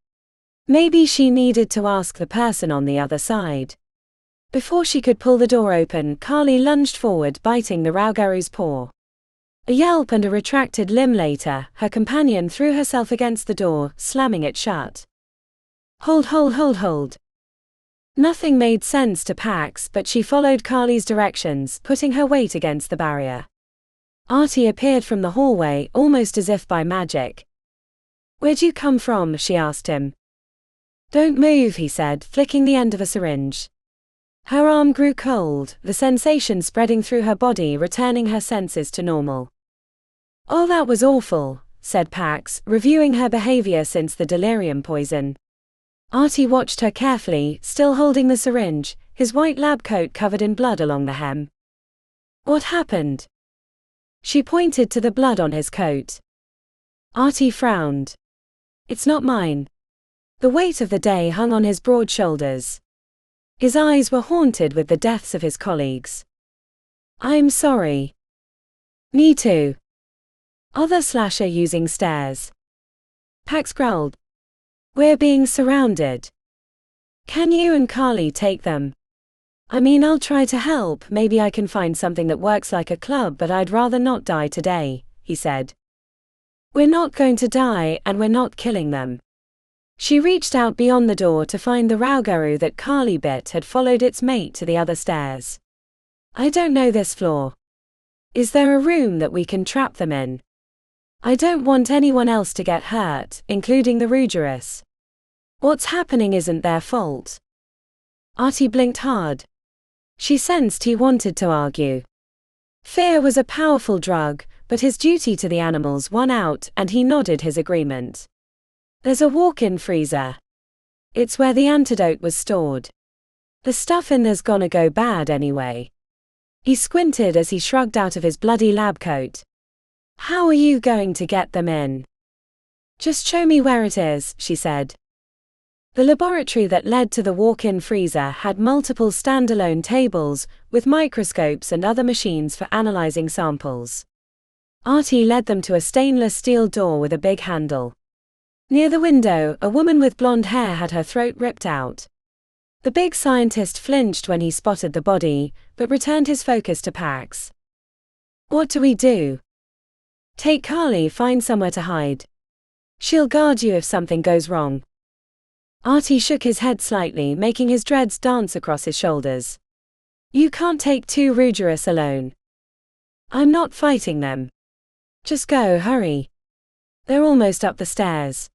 Maybe she needed to ask the person on the other side. Before she could pull the door open, Carly lunged forward, biting the Raugaru's paw. A yelp and a retracted limb later, her companion threw herself against the door, slamming it shut. Hold. Nothing made sense to Pax, but she followed Carly's directions, putting her weight against the barrier. Artie appeared from the hallway, almost as if by magic. "Where'd you come from?" she asked him. Don't move, he said, flicking the end of a syringe. Her arm grew cold, the sensation spreading through her body, returning her senses to normal. Oh, that was awful, said Pax, reviewing her behavior since the delirium poison. Artie watched her carefully, still holding the syringe, his white lab coat covered in blood along the hem. What happened? She pointed to the blood on his coat. Artie frowned. It's not mine. The weight of the day hung on his broad shoulders. His eyes were haunted with the deaths of his colleagues. I'm sorry. Me too. Other slasher using stairs. Pax growled. We're being surrounded. Can you and Carly take them? I mean, I'll try to help, maybe I can find something that works like a club, but I'd rather not die today, he said. We're not going to die, and we're not killing them. She reached out beyond the door to find the Rauguru that Carly bit had followed its mate to the other stairs. I don't know this floor. Is there a room that we can trap them in? I don't want anyone else to get hurt, including the Rugerus. What's happening isn't their fault. Artie blinked hard. She sensed he wanted to argue. Fear was a powerful drug, but his duty to the animals won out, and he nodded his agreement. There's a walk-in freezer. It's where the antidote was stored. The stuff in there's gonna go bad anyway. He squinted as he shrugged out of his bloody lab coat. How are you going to get them in? Just show me where it is, she said. The laboratory that led to the walk-in freezer had multiple standalone tables, with microscopes and other machines for analyzing samples. Artie led them to a stainless steel door with a big handle. Near the window, a woman with blonde hair had her throat ripped out. The big scientist flinched when he spotted the body, but returned his focus to Pax. What do we do? Take Carly, find somewhere to hide. She'll guard you if something goes wrong. Artie shook his head slightly, making his dreads dance across his shoulders. You can't take two Rugerus alone. I'm not fighting them. Just go, hurry. They're almost up the stairs.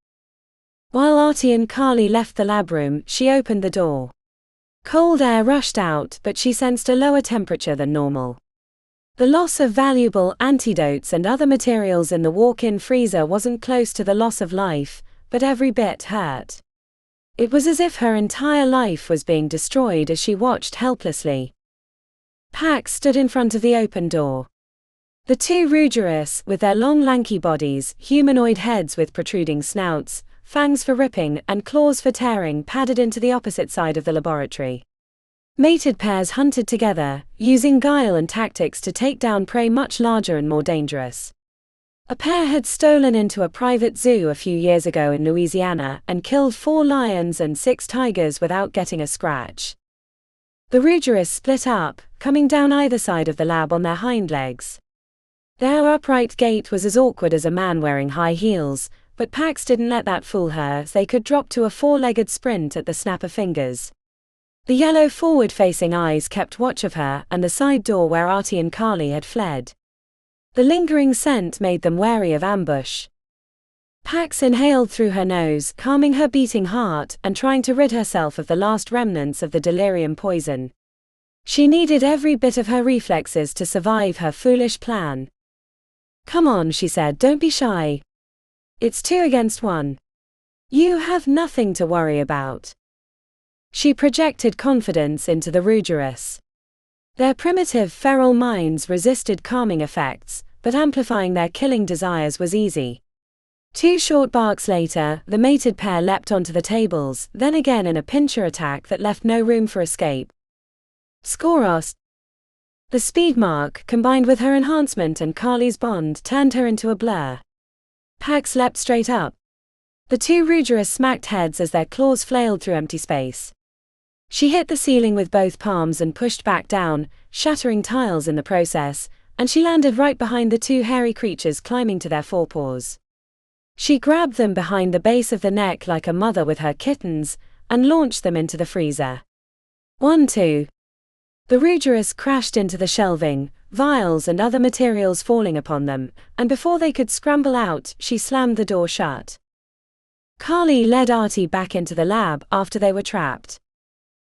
While Artie and Carly left the lab room, she opened the door. Cold air rushed out, but she sensed a lower temperature than normal. The loss of valuable antidotes and other materials in the walk-in freezer wasn't close to the loss of life, but every bit hurt. It was as if her entire life was being destroyed as she watched helplessly. Pax stood in front of the open door. The two Rugerus, with their long lanky bodies, humanoid heads with protruding snouts, fangs for ripping, and claws for tearing, padded into the opposite side of the laboratory. Mated pairs hunted together, using guile and tactics to take down prey much larger and more dangerous. A pair had stolen into a private zoo a few years ago in Louisiana and killed 4 lions and 6 tigers without getting a scratch. The Rugerus split up, coming down either side of the lab on their hind legs. Their upright gait was as awkward as a man wearing high heels, but Pax didn't let that fool her, as they could drop to a 4-legged sprint at the snap of fingers. The yellow forward-facing eyes kept watch of her and the side door where Artie and Carly had fled. The lingering scent made them wary of ambush. Pax inhaled through her nose, calming her beating heart and trying to rid herself of the last remnants of the delirium poison. She needed every bit of her reflexes to survive her foolish plan. Come on, she said, don't be shy. It's 2 against 1. You have nothing to worry about. She projected confidence into the Rugerus. Their primitive feral minds resisted calming effects, but amplifying their killing desires was easy. 2 short barks later, the mated pair leapt onto the tables, then again in a pincher attack that left no room for escape. Skoros. The speed mark, combined with her enhancement and Carly's bond, turned her into a blur. Pax leapt straight up. The 2 Rugerus smacked heads as their claws flailed through empty space. She hit the ceiling with both palms and pushed back down, shattering tiles in the process, and she landed right behind the 2 hairy creatures climbing to their forepaws. She grabbed them behind the base of the neck like a mother with her kittens, and launched them into the freezer. 1-2. The Rugerus crashed into the shelving, vials and other materials falling upon them, and before they could scramble out, she slammed the door shut. Carly led Artie back into the lab after they were trapped.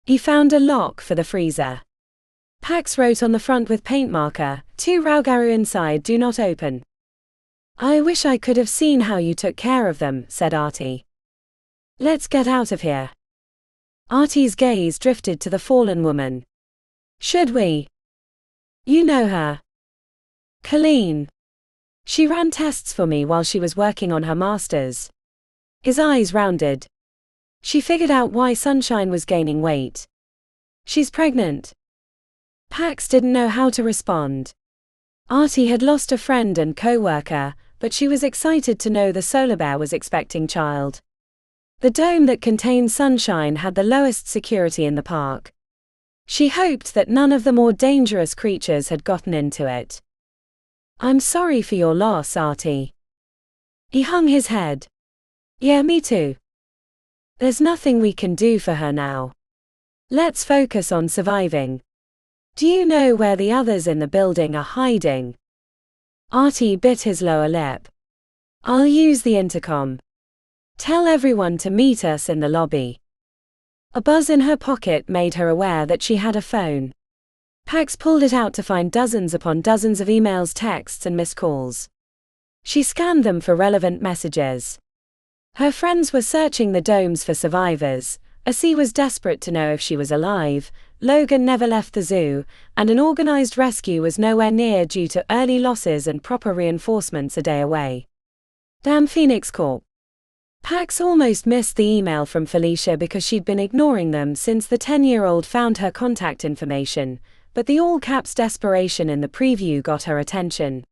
He found a lock for the freezer. Pax wrote on the front with paint marker, "To Raugaru inside, do not open." "I wish I could have seen how you took care of them," said Artie. "Let's get out of here." Artie's gaze drifted to the fallen woman. "Should we?" "You know her. Colleen. She ran tests for me while she was working on her master's." His eyes rounded. "She figured out why Sunshine was gaining weight. She's pregnant." Pax didn't know how to respond. Artie had lost a friend and co-worker, but she was excited to know the solar bear was expecting child. The dome that contained Sunshine had the lowest security in the park. She hoped that none of the more dangerous creatures had gotten into it. "I'm sorry for your loss, Artie." He hung his head. "Yeah, me too. There's nothing we can do for her now. Let's focus on surviving. Do you know where the others in the building are hiding?" Artie bit his lower lip. "I'll use the intercom. Tell everyone to meet us in the lobby." A buzz in her pocket made her aware that she had a phone. Pax pulled it out to find dozens upon dozens of emails, texts, and missed calls. She scanned them for relevant messages. Her friends were searching the domes for survivors. Acie was desperate to know if she was alive. Logan never left the zoo, and an organized rescue was nowhere near due to early losses and proper reinforcements a day away. Damn Phoenix Corp. Pax almost missed the email from Felicia because she'd been ignoring them since the 10-year-old found her contact information, but the all-caps desperation in the preview got her attention.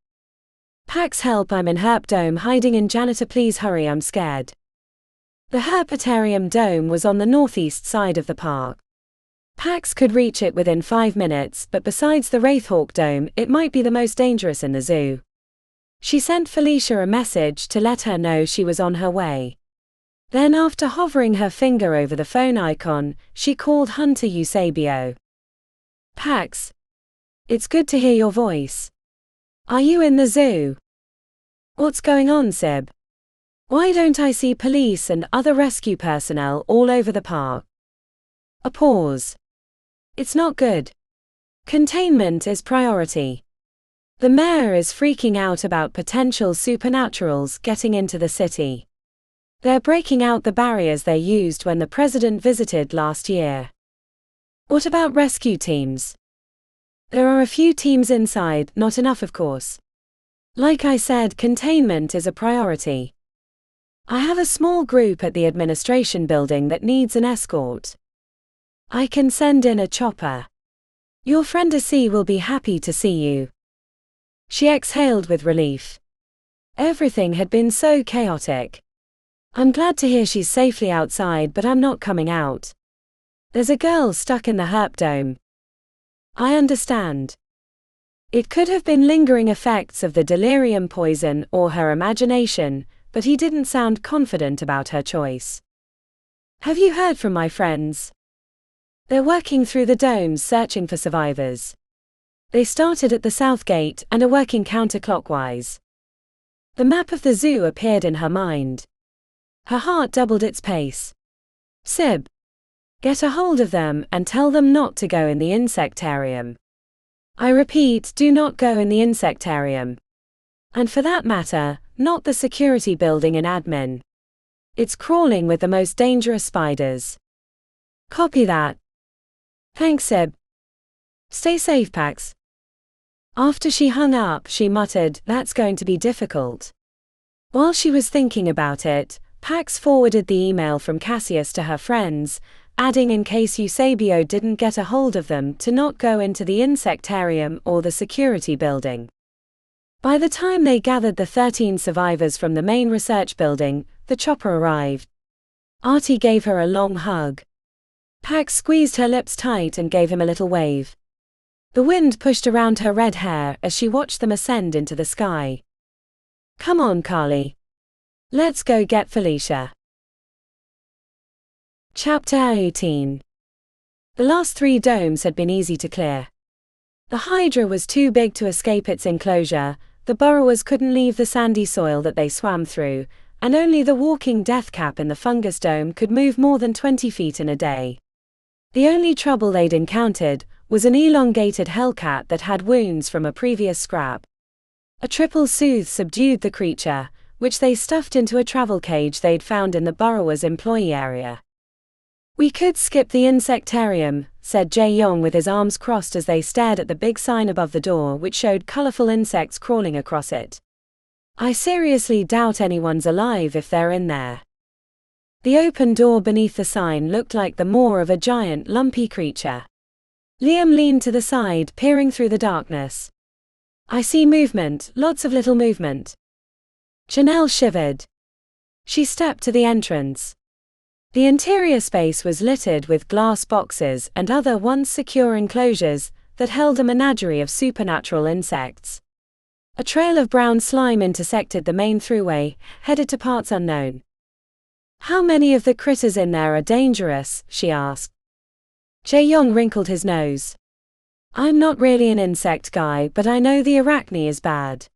"Pax, help, I'm in Herp Dome hiding in janitor, please hurry, I'm scared." The Herpetarium Dome was on the northeast side of the park. Pax could reach it within 5 minutes, but besides the Wraithhawk Dome, it might be the most dangerous in the zoo. She sent Felicia a message to let her know she was on her way. Then, after hovering her finger over the phone icon, she called Hunter Eusebio. "Pax. It's good to hear your voice. Are you in the zoo?" "What's going on, Sib? Why don't I see police and other rescue personnel all over the park?" A pause. "It's not good. Containment is priority. The mayor is freaking out about potential supernaturals getting into the city. They're breaking out the barriers they used when the president visited last year." "What about rescue teams?" "There are a few teams inside, not enough of course. Like I said, containment is a priority. I have a small group at the administration building that needs an escort. I can send in a chopper. Your friend Acie will be happy to see you." She exhaled with relief. Everything had been so chaotic. "I'm glad to hear she's safely outside, but I'm not coming out. There's a girl stuck in the Herp Dome." "I understand. It could have been lingering effects of the delirium poison or her imagination," but he didn't sound confident about her choice. "Have you heard from my friends?" "They're working through the domes searching for survivors. They started at the south gate and are working counterclockwise." The map of the zoo appeared in her mind. Her heart doubled its pace. "Sib. Get a hold of them and tell them not to go in the insectarium. I repeat, do not go in the insectarium. And for that matter, not the security building in admin. It's crawling with the most dangerous spiders." "Copy that." "Thanks, Sib. Stay safe, Pax." After she hung up, she muttered, "That's going to be difficult." While she was thinking about it, Pax forwarded the email from Cassius to her friends, adding in case Eusebio didn't get a hold of them to not go into the insectarium or the security building. By the time they gathered the 13 survivors from the main research building, the chopper arrived. Artie gave her a long hug. Pax squeezed her lips tight and gave him a little wave. The wind pushed around her red hair as she watched them ascend into the sky. "Come on, Carly. Let's go get Felicia." Chapter 18. The last 3 domes had been easy to clear. The Hydra was too big to escape its enclosure, the burrowers couldn't leave the sandy soil that they swam through, and only the walking death cap in the fungus dome could move more than 20 feet in a day. The only trouble they'd encountered was an elongated hellcat that had wounds from a previous scrap. A triple soothe subdued the creature, which they stuffed into a travel cage they'd found in the burrower's employee area. "We could skip the insectarium," said Jae-young with his arms crossed as they stared at the big sign above the door which showed colorful insects crawling across it. "I seriously doubt anyone's alive if they're in there." The open door beneath the sign looked like the maw of a giant, lumpy creature. Liam leaned to the side, peering through the darkness. "I see movement, lots of little movement." Janelle shivered. She stepped to the entrance. The interior space was littered with glass boxes and other once secure enclosures that held a menagerie of supernatural insects. A trail of brown slime intersected the main throughway, headed to parts unknown. "How many of the critters in there are dangerous?" she asked. Jae-young wrinkled his nose. "I'm not really an insect guy, but I know the arachne is bad.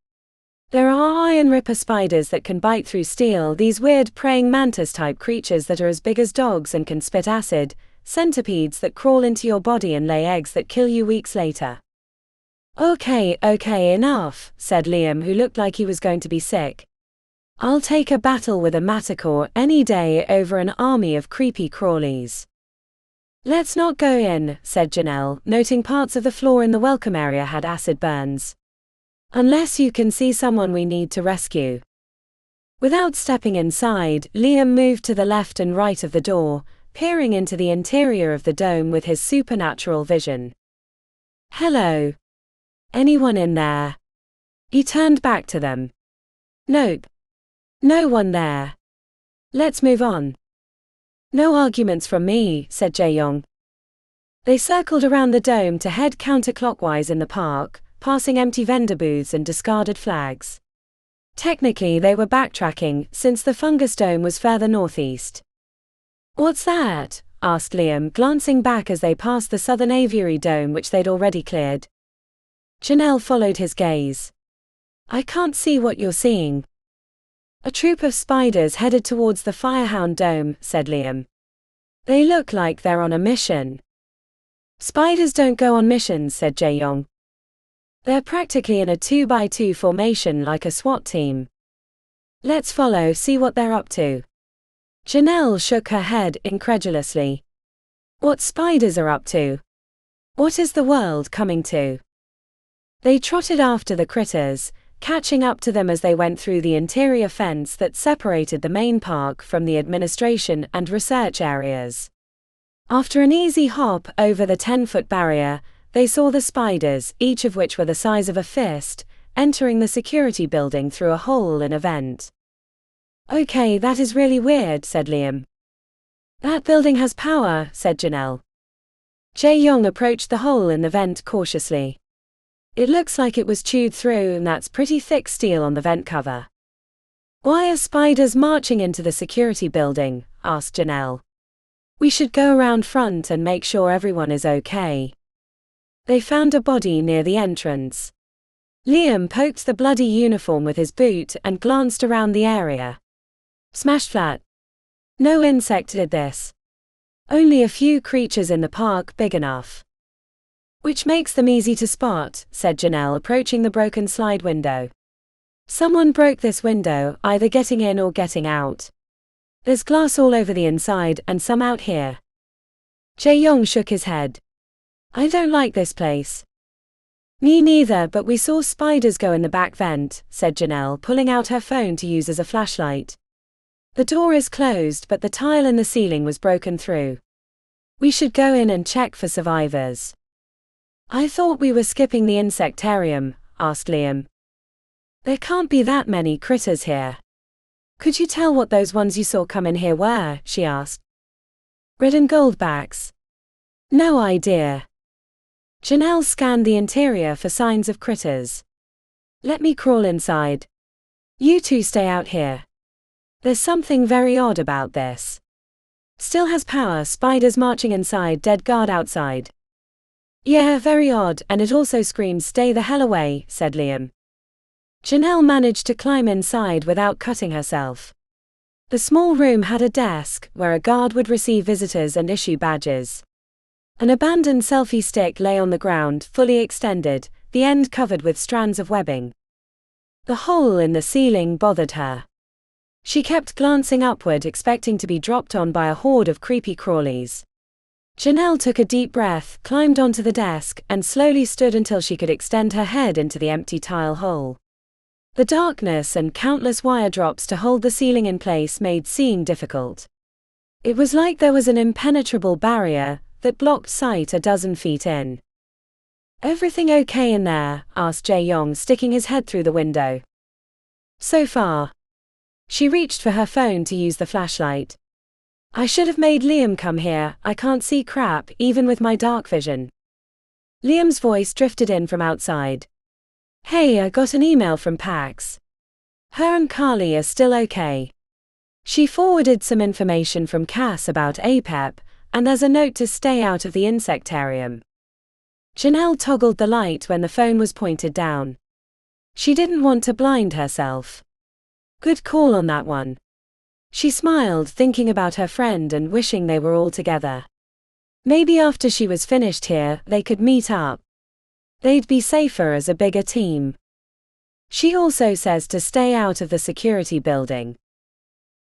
There are iron ripper spiders that can bite through steel, these weird praying mantis-type creatures that are as big as dogs and can spit acid, centipedes that crawl into your body and lay eggs that kill you weeks later." Okay, enough," said Liam, who looked like he was going to be sick. "I'll take a battle with a manticore any day over an army of creepy crawlies." "Let's not go in," said Janelle, noting parts of the floor in the welcome area had acid burns. "Unless you can see someone we need to rescue." Without stepping inside, Liam moved to the left and right of the door, peering into the interior of the dome with his supernatural vision. "Hello. Anyone in there?" He turned back to them. "Nope. No one there. Let's move on." "No arguments from me," said Jae-young. They circled around the dome to head counterclockwise in the park, passing empty vendor booths and discarded flags. Technically they were backtracking, since the fungus dome was further northeast. "What's that?" asked Liam, glancing back as they passed the southern aviary dome which they'd already cleared. Janelle followed his gaze. "I can't see what you're seeing." "A troop of spiders headed towards the firehound dome," said Liam. "They look like they're on a mission." "Spiders don't go on missions," said Jae-young. "They're practically in a 2x2 formation like a SWAT team." "Let's follow, see what they're up to." Janelle shook her head incredulously. "What spiders are up to? What is the world coming to?" They trotted after the critters, catching up to them as they went through the interior fence that separated the main park from the administration and research areas. After an easy hop over the 10-foot barrier, they saw the spiders, each of which were the size of a fist, entering the security building through a hole in a vent. "Okay, that is really weird," said Liam. "That building has power," said Janelle. Jae-young approached the hole in the vent cautiously. "It looks like it was chewed through, and that's pretty thick steel on the vent cover." "Why are spiders marching into the security building?" asked Janelle. "We should go around front and make sure everyone is okay." They found a body near the entrance. Liam poked the bloody uniform with his boot and glanced around the area. Smashed flat. No insect did this. Only a few creatures in the park big enough. "Which makes them easy to spot," said Janelle, approaching the broken slide window. "Someone broke this window, either getting in or getting out. There's glass all over the inside and some out here." Jae-young shook his head. "I don't like this place." "Me neither, but we saw spiders go in the back vent," said Janelle, pulling out her phone to use as a flashlight. "The door is closed, but the tile in the ceiling was broken through. We should go in and check for survivors." "I thought we were skipping the insectarium," asked Liam. "There can't be that many critters here." "Could you tell what those ones you saw come in here were?" she asked. "Red and goldbacks." "No idea." Janelle scanned the interior for signs of critters. "Let me crawl inside. You two stay out here. There's something very odd about this. Still has power, spiders marching inside, dead guard outside." "Yeah, very odd, and it also screams stay the hell away," said Liam. Janelle managed to climb inside without cutting herself. The small room had a desk, where a guard would receive visitors and issue badges. An abandoned selfie stick lay on the ground, fully extended, the end covered with strands of webbing. The hole in the ceiling bothered her. She kept glancing upward, expecting to be dropped on by a horde of creepy crawlies. Janelle took a deep breath, climbed onto the desk, and slowly stood until she could extend her head into the empty tile hole. The darkness and countless wire drops to hold the ceiling in place made seeing difficult. It was like there was an impenetrable barrier that blocked sight a dozen feet in. "Everything okay in there?" asked Jae-yong, sticking his head through the window. "So far." She reached for her phone to use the flashlight. "I should have made Liam come here, I can't see crap, even with my dark vision." Liam's voice drifted in from outside. "Hey, I got an email from Pax. Her and Carly are still okay. She forwarded some information from Cass about APEP, and there's a note to stay out of the insectarium." Janelle toggled the light when the phone was pointed down. She didn't want to blind herself. Good call on that one. She smiled, thinking about her friend and wishing they were all together. Maybe after she was finished here, they could meet up. They'd be safer as a bigger team. She also says to stay out of the security building.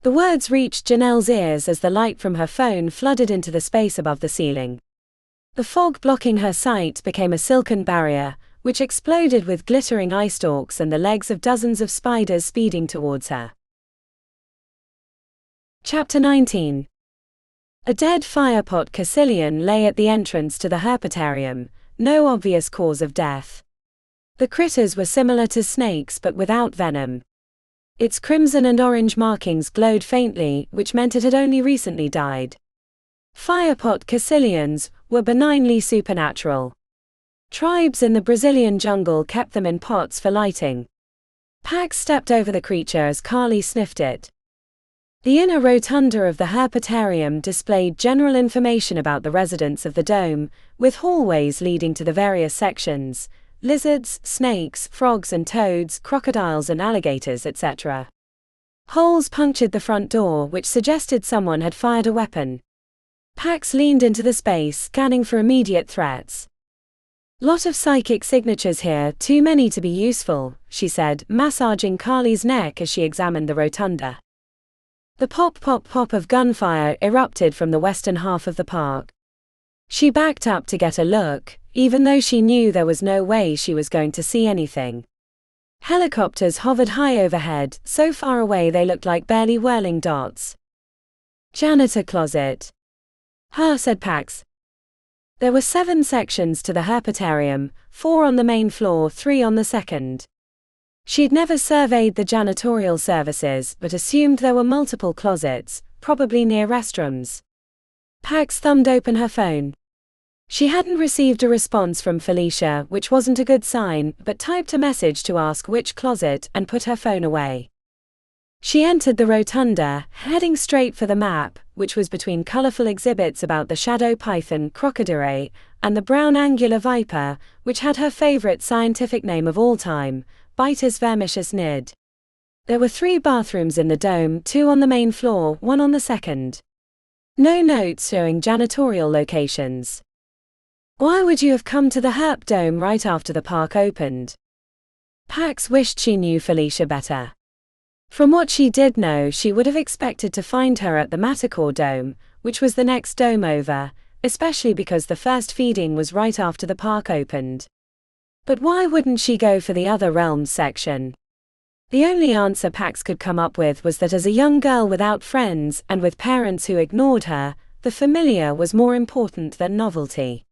The words reached Janelle's ears as the light from her phone flooded into the space above the ceiling. The fog blocking her sight became a silken barrier, which exploded with glittering eye stalks and the legs of dozens of spiders speeding towards her. Chapter 19. A dead firepot caecilian lay at the entrance to the herpetarium, no obvious cause of death. The critters were similar to snakes but without venom. Its crimson and orange markings glowed faintly, which meant it had only recently died. Firepot caecilians were benignly supernatural. Tribes in the Brazilian jungle kept them in pots for lighting. Pax stepped over the creature as Carly sniffed it. The inner rotunda of the herpetarium displayed general information about the residents of the dome, with hallways leading to the various sections: lizards, snakes, frogs and toads, crocodiles and alligators, etc. Holes punctured the front door, which suggested someone had fired a weapon. Pax leaned into the space, scanning for immediate threats. "Lot of psychic signatures here, too many to be useful," she said, massaging Carly's neck as she examined the rotunda. The pop-pop-pop of gunfire erupted from the western half of the park. She backed up to get a look, even though she knew there was no way she was going to see anything. Helicopters hovered high overhead, so far away they looked like barely whirling dots. "Janitor closet." Said Pax. There were 7 sections to the herpetarium, 4 on the main floor, 3 on the second. She'd never surveyed the janitorial services, but assumed there were multiple closets, probably near restrooms. Pax thumbed open her phone. She hadn't received a response from Felicia, which wasn't a good sign, but typed a message to ask which closet and put her phone away. She entered the rotunda, heading straight for the map, which was between colorful exhibits about the shadow python crocodile and the brown angular viper, which had her favorite scientific name of all time, Bitis vermicius nid. There were 3 bathrooms in the dome, 2 on the main floor, 1 on the second. No notes showing janitorial locations. Why would you have come to the herp dome right after the park opened? Pax wished she knew Felicia better. From what she did know, she would have expected to find her at the Manticore dome, which was the next dome over, especially because the first feeding was right after the park opened. But why wouldn't she go for the other realms section? The only answer Pax could come up with was that as a young girl without friends and with parents who ignored her, the familiar was more important than novelty.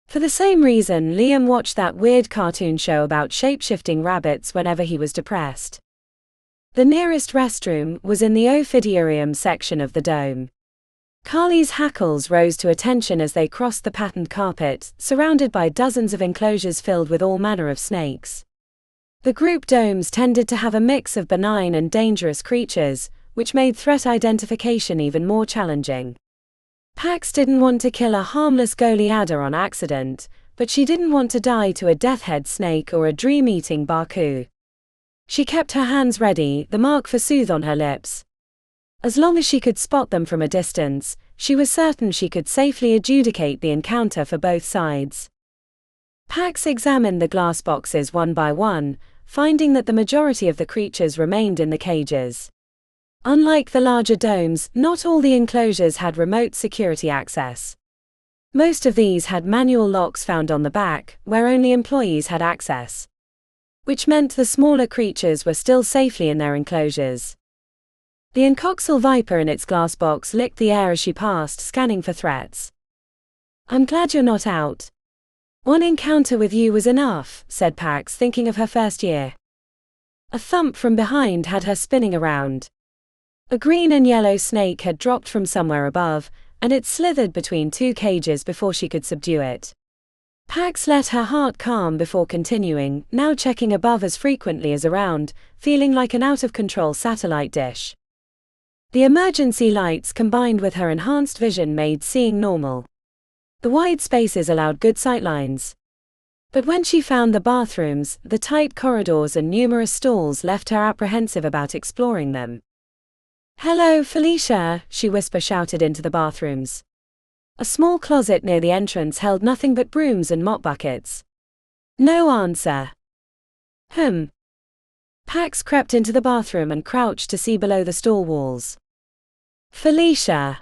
For the same reason, Liam watched that weird cartoon show about shape-shifting rabbits whenever he was depressed. The nearest restroom was in the ophidiarium section of the dome. Carly's hackles rose to attention as they crossed the patterned carpet, surrounded by dozens of enclosures filled with all manner of snakes. The group domes tended to have a mix of benign and dangerous creatures, which made threat identification even more challenging. Pax didn't want to kill a harmless goliader on accident, but she didn't want to die to a deathhead snake or a dream-eating barku. She kept her hands ready, the mark for soothe on her lips. As long as she could spot them from a distance, she was certain she could safely adjudicate the encounter for both sides. Pax examined the glass boxes one by one, finding that the majority of the creatures remained in the cages. Unlike the larger domes, not all the enclosures had remote security access. Most of these had manual locks found on the back, where only employees had access. Which meant the smaller creatures were still safely in their enclosures. The incoxal viper in its glass box licked the air as she passed, scanning for threats. "I'm glad you're not out. One encounter with you was enough," said Pax, thinking of her first year. A thump from behind had her spinning around. A green and yellow snake had dropped from somewhere above, and it slithered between two cages before she could subdue it. Pax let her heart calm before continuing, now checking above as frequently as around, feeling like an out-of-control satellite dish. The emergency lights combined with her enhanced vision made seeing normal. The wide spaces allowed good sightlines. But when she found the bathrooms, the tight corridors and numerous stalls left her apprehensive about exploring them. "Hello, Felicia," she whisper-shouted into the bathrooms. A small closet near the entrance held nothing but brooms and mop buckets. No answer. Pax crept into the bathroom and crouched to see below the stall walls. "Felicia."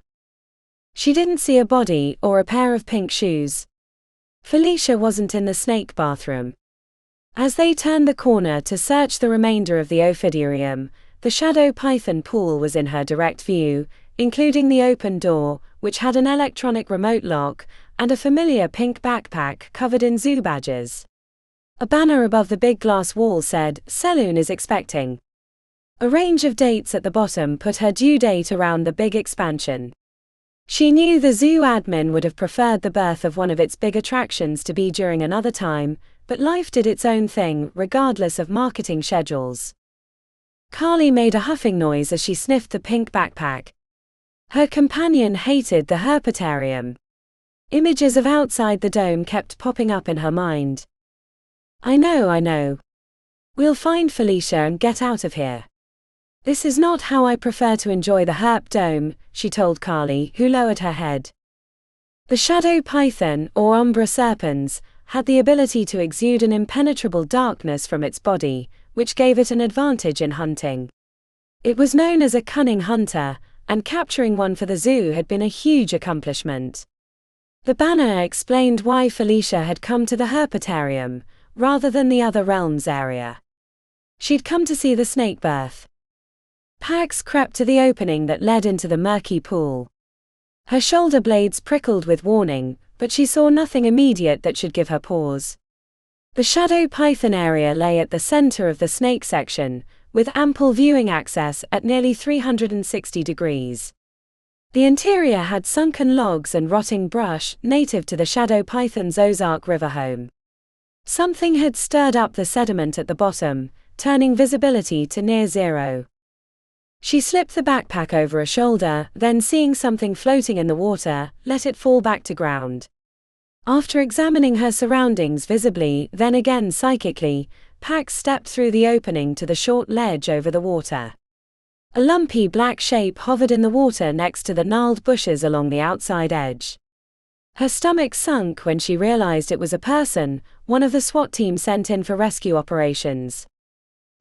She didn't see a body or a pair of pink shoes. Felicia wasn't in the snake bathroom. As they turned the corner to search the remainder of the ophidarium, the shadow python pool was in her direct view, including the open door, which had an electronic remote lock, and a familiar pink backpack covered in zoo badges. A banner above the big glass wall said, "Saloon is expecting." A range of dates at the bottom put her due date around the big expansion. She knew the zoo admin would have preferred the birth of one of its big attractions to be during another time, but life did its own thing, regardless of marketing schedules. Carly made a huffing noise as she sniffed the pink backpack. Her companion hated the herpetarium. Images of outside the dome kept popping up in her mind. I know. We'll find Felicia and get out of here. This is not how I prefer to enjoy the herp dome," she told Carly, who lowered her head. The shadow python, or umbra serpens, had the ability to exude an impenetrable darkness from its body, which gave it an advantage in hunting. It was known as a cunning hunter, and capturing one for the zoo had been a huge accomplishment. The banner explained why Felicia had come to the herpetarium, rather than the other realms area. She'd come to see the snake birth. Pax crept to the opening that led into the murky pool. Her shoulder blades prickled with warning, but she saw nothing immediate that should give her pause. The shadow python area lay at the center of the snake section, with ample viewing access at nearly 360 degrees. The interior had sunken logs and rotting brush, native to the shadow python's Ozark River home. Something had stirred up the sediment at the bottom, turning visibility to near zero. She slipped the backpack over a shoulder, then seeing something floating in the water, let it fall back to ground. After examining her surroundings visibly, then again psychically, Pax stepped through the opening to the short ledge over the water. A lumpy black shape hovered in the water next to the gnarled bushes along the outside edge. Her stomach sunk when she realized it was a person, one of the SWAT team sent in for rescue operations.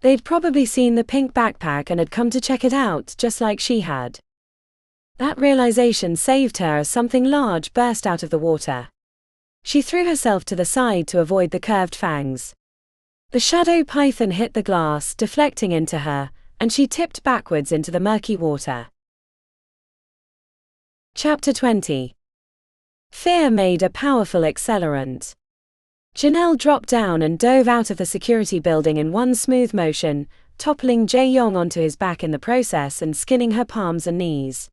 They'd probably seen the pink backpack and had come to check it out, just like she had. That realization saved her as something large burst out of the water. She threw herself to the side to avoid the curved fangs. The shadow python hit the glass, deflecting into her, and she tipped backwards into the murky water. Chapter 20. Fear made a powerful accelerant. Janelle dropped down and dove out of the security building in one smooth motion, toppling Jae-yong onto his back in the process and skinning her palms and knees.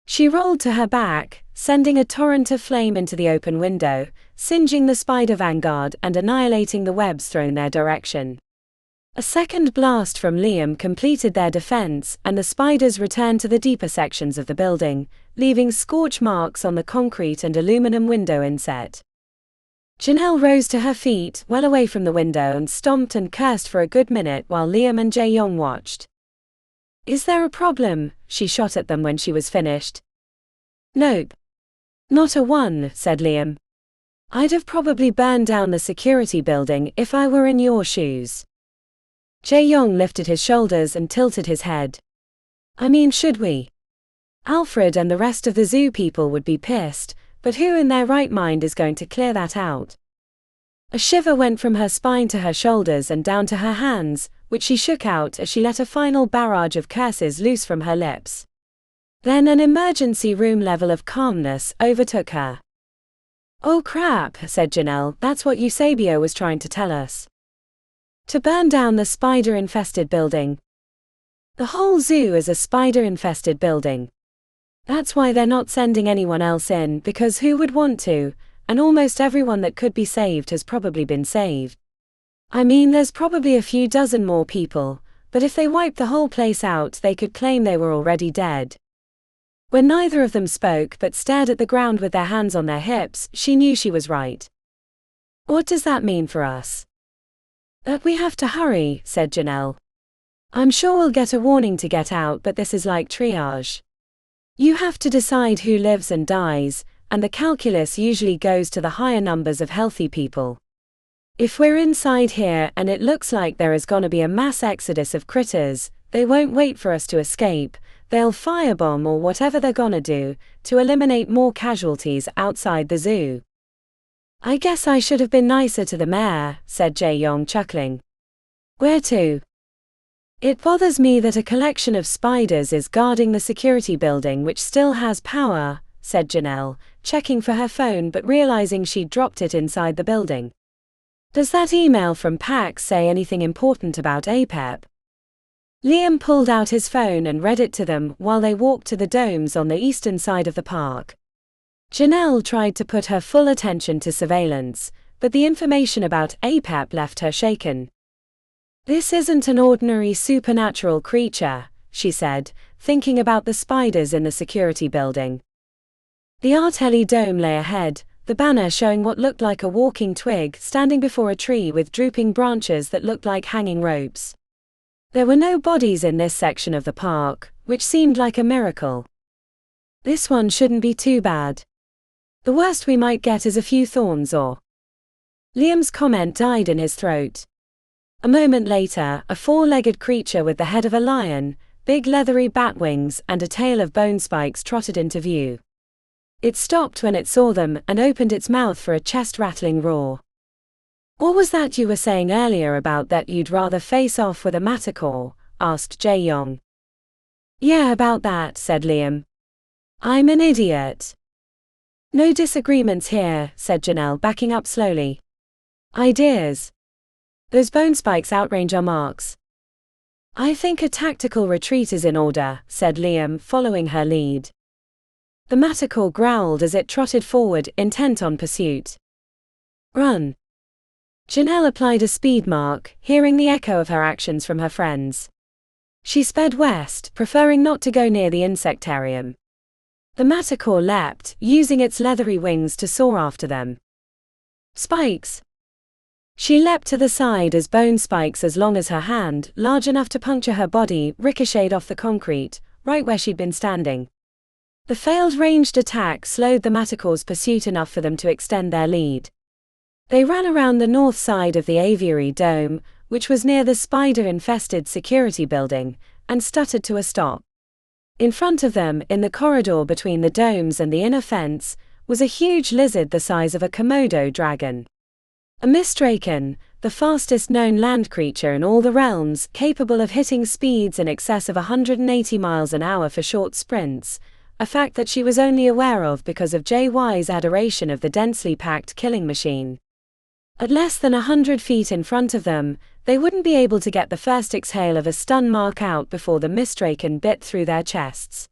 She rolled to her back, sending a torrent of flame into the open window, singeing the spider vanguard and annihilating the webs thrown their direction. A second blast from Liam completed their defense, and the spiders returned to the deeper sections of the building, leaving scorch marks on the concrete and aluminum window inset. Janelle rose to her feet, well away from the window, and stomped and cursed for a good minute while Liam and Jae-yong watched. Is there a problem? She shot at them when she was finished. Nope. Not a one, said Liam. I'd have probably burned down the security building if I were in your shoes. Jae-yong lifted his shoulders and tilted his head. I mean, should we? Alfred and the rest of the zoo people would be pissed, but who in their right mind is going to clear that out? A shiver went from her spine to her shoulders and down to her hands, which she shook out as she let a final barrage of curses loose from her lips. Then an emergency room level of calmness overtook her. Oh crap, said Janelle, that's what Eusebio was trying to tell us. To burn down the spider-infested building. The whole zoo is a spider-infested building. That's why they're not sending anyone else in, because who would want to, and almost everyone that could be saved has probably been saved. I mean, there's probably a few dozen more people, but if they wiped the whole place out they could claim they were already dead. When neither of them spoke but stared at the ground with their hands on their hips, she knew she was right. What does that mean for us? That we have to hurry, said Janelle. I'm sure we'll get a warning to get out, but this is like triage. You have to decide who lives and dies, and the calculus usually goes to the higher numbers of healthy people. If we're inside here and it looks like there is gonna be a mass exodus of critters, they won't wait for us to escape. They'll firebomb or whatever they're gonna do, to eliminate more casualties outside the zoo. I guess I should have been nicer to the mayor, said Jae-yong, chuckling. Where to? It bothers me that a collection of spiders is guarding the security building which still has power, said Janelle, checking for her phone but realizing she'd dropped it inside the building. Does that email from Pax say anything important about APEP? Liam pulled out his phone and read it to them while they walked to the domes on the eastern side of the park. Janelle tried to put her full attention to surveillance, but the information about APEP left her shaken. This isn't an ordinary supernatural creature, she said, thinking about the spiders in the security building. The Artelli dome lay ahead, the banner showing what looked like a walking twig standing before a tree with drooping branches that looked like hanging ropes. There were no bodies in this section of the park, which seemed like a miracle. This one shouldn't be too bad. The worst we might get is a few thorns or... Liam's comment died in his throat. A moment later, a four-legged creature with the head of a lion, big leathery bat wings and a tail of bone spikes trotted into view. It stopped when it saw them and opened its mouth for a chest-rattling roar. What was that you were saying earlier about that you'd rather face off with a manticore? Asked Jae-yong. Yeah, about that, said Liam. I'm an idiot. No disagreements here, said Janelle, backing up slowly. Ideas. Those bone spikes outrange our marks. I think a tactical retreat is in order, said Liam, following her lead. The manticore growled as it trotted forward, intent on pursuit. Run. Janelle applied a speed mark, hearing the echo of her actions from her friends. She sped west, preferring not to go near the insectarium. The manticore leapt, using its leathery wings to soar after them. Spikes! She leapt to the side as bone spikes as long as her hand, large enough to puncture her body, ricocheted off the concrete, right where she'd been standing. The failed ranged attack slowed the manticore's pursuit enough for them to extend their lead. They ran around the north side of the aviary dome, which was near the spider-infested security building, and stuttered to a stop. In front of them, in the corridor between the domes and the inner fence, was a huge lizard the size of a Komodo dragon. A mystdrakon, the fastest known land creature in all the realms, capable of hitting speeds in excess of 180 miles an hour for short sprints, a fact that she was only aware of because of JY's adoration of the densely packed killing machine. At less than 100 feet in front of them, they wouldn't be able to get the first exhale of a stun mark out before the mystdrakon bit through their chests.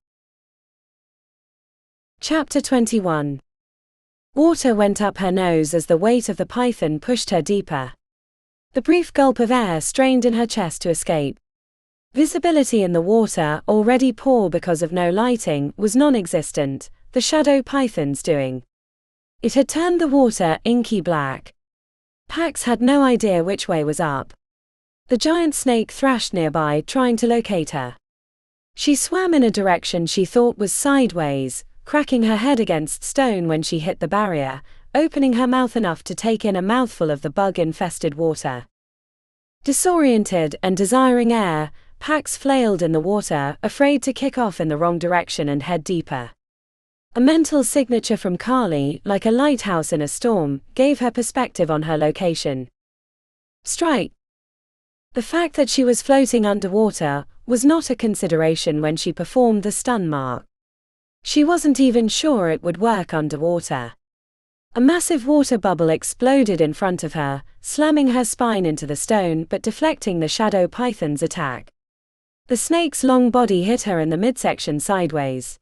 Chapter 21. Water went up her nose as the weight of the python pushed her deeper. The brief gulp of air strained in her chest to escape. Visibility in the water, already poor because of no lighting, was non-existent, the shadow python's doing. It had turned the water inky black. Pax had no idea which way was up. The giant snake thrashed nearby, trying to locate her. She swam in a direction she thought was sideways, cracking her head against stone when she hit the barrier, opening her mouth enough to take in a mouthful of the bug-infested water. Disoriented and desiring air, Pax flailed in the water, afraid to kick off in the wrong direction and head deeper. A mental signature from Carly, like a lighthouse in a storm, gave her perspective on her location. Strike. The fact that she was floating underwater was not a consideration when she performed the stun mark. She wasn't even sure it would work underwater. A massive water bubble exploded in front of her, slamming her spine into the stone but deflecting the shadow python's attack. The snake's long body hit her in the midsection sideways.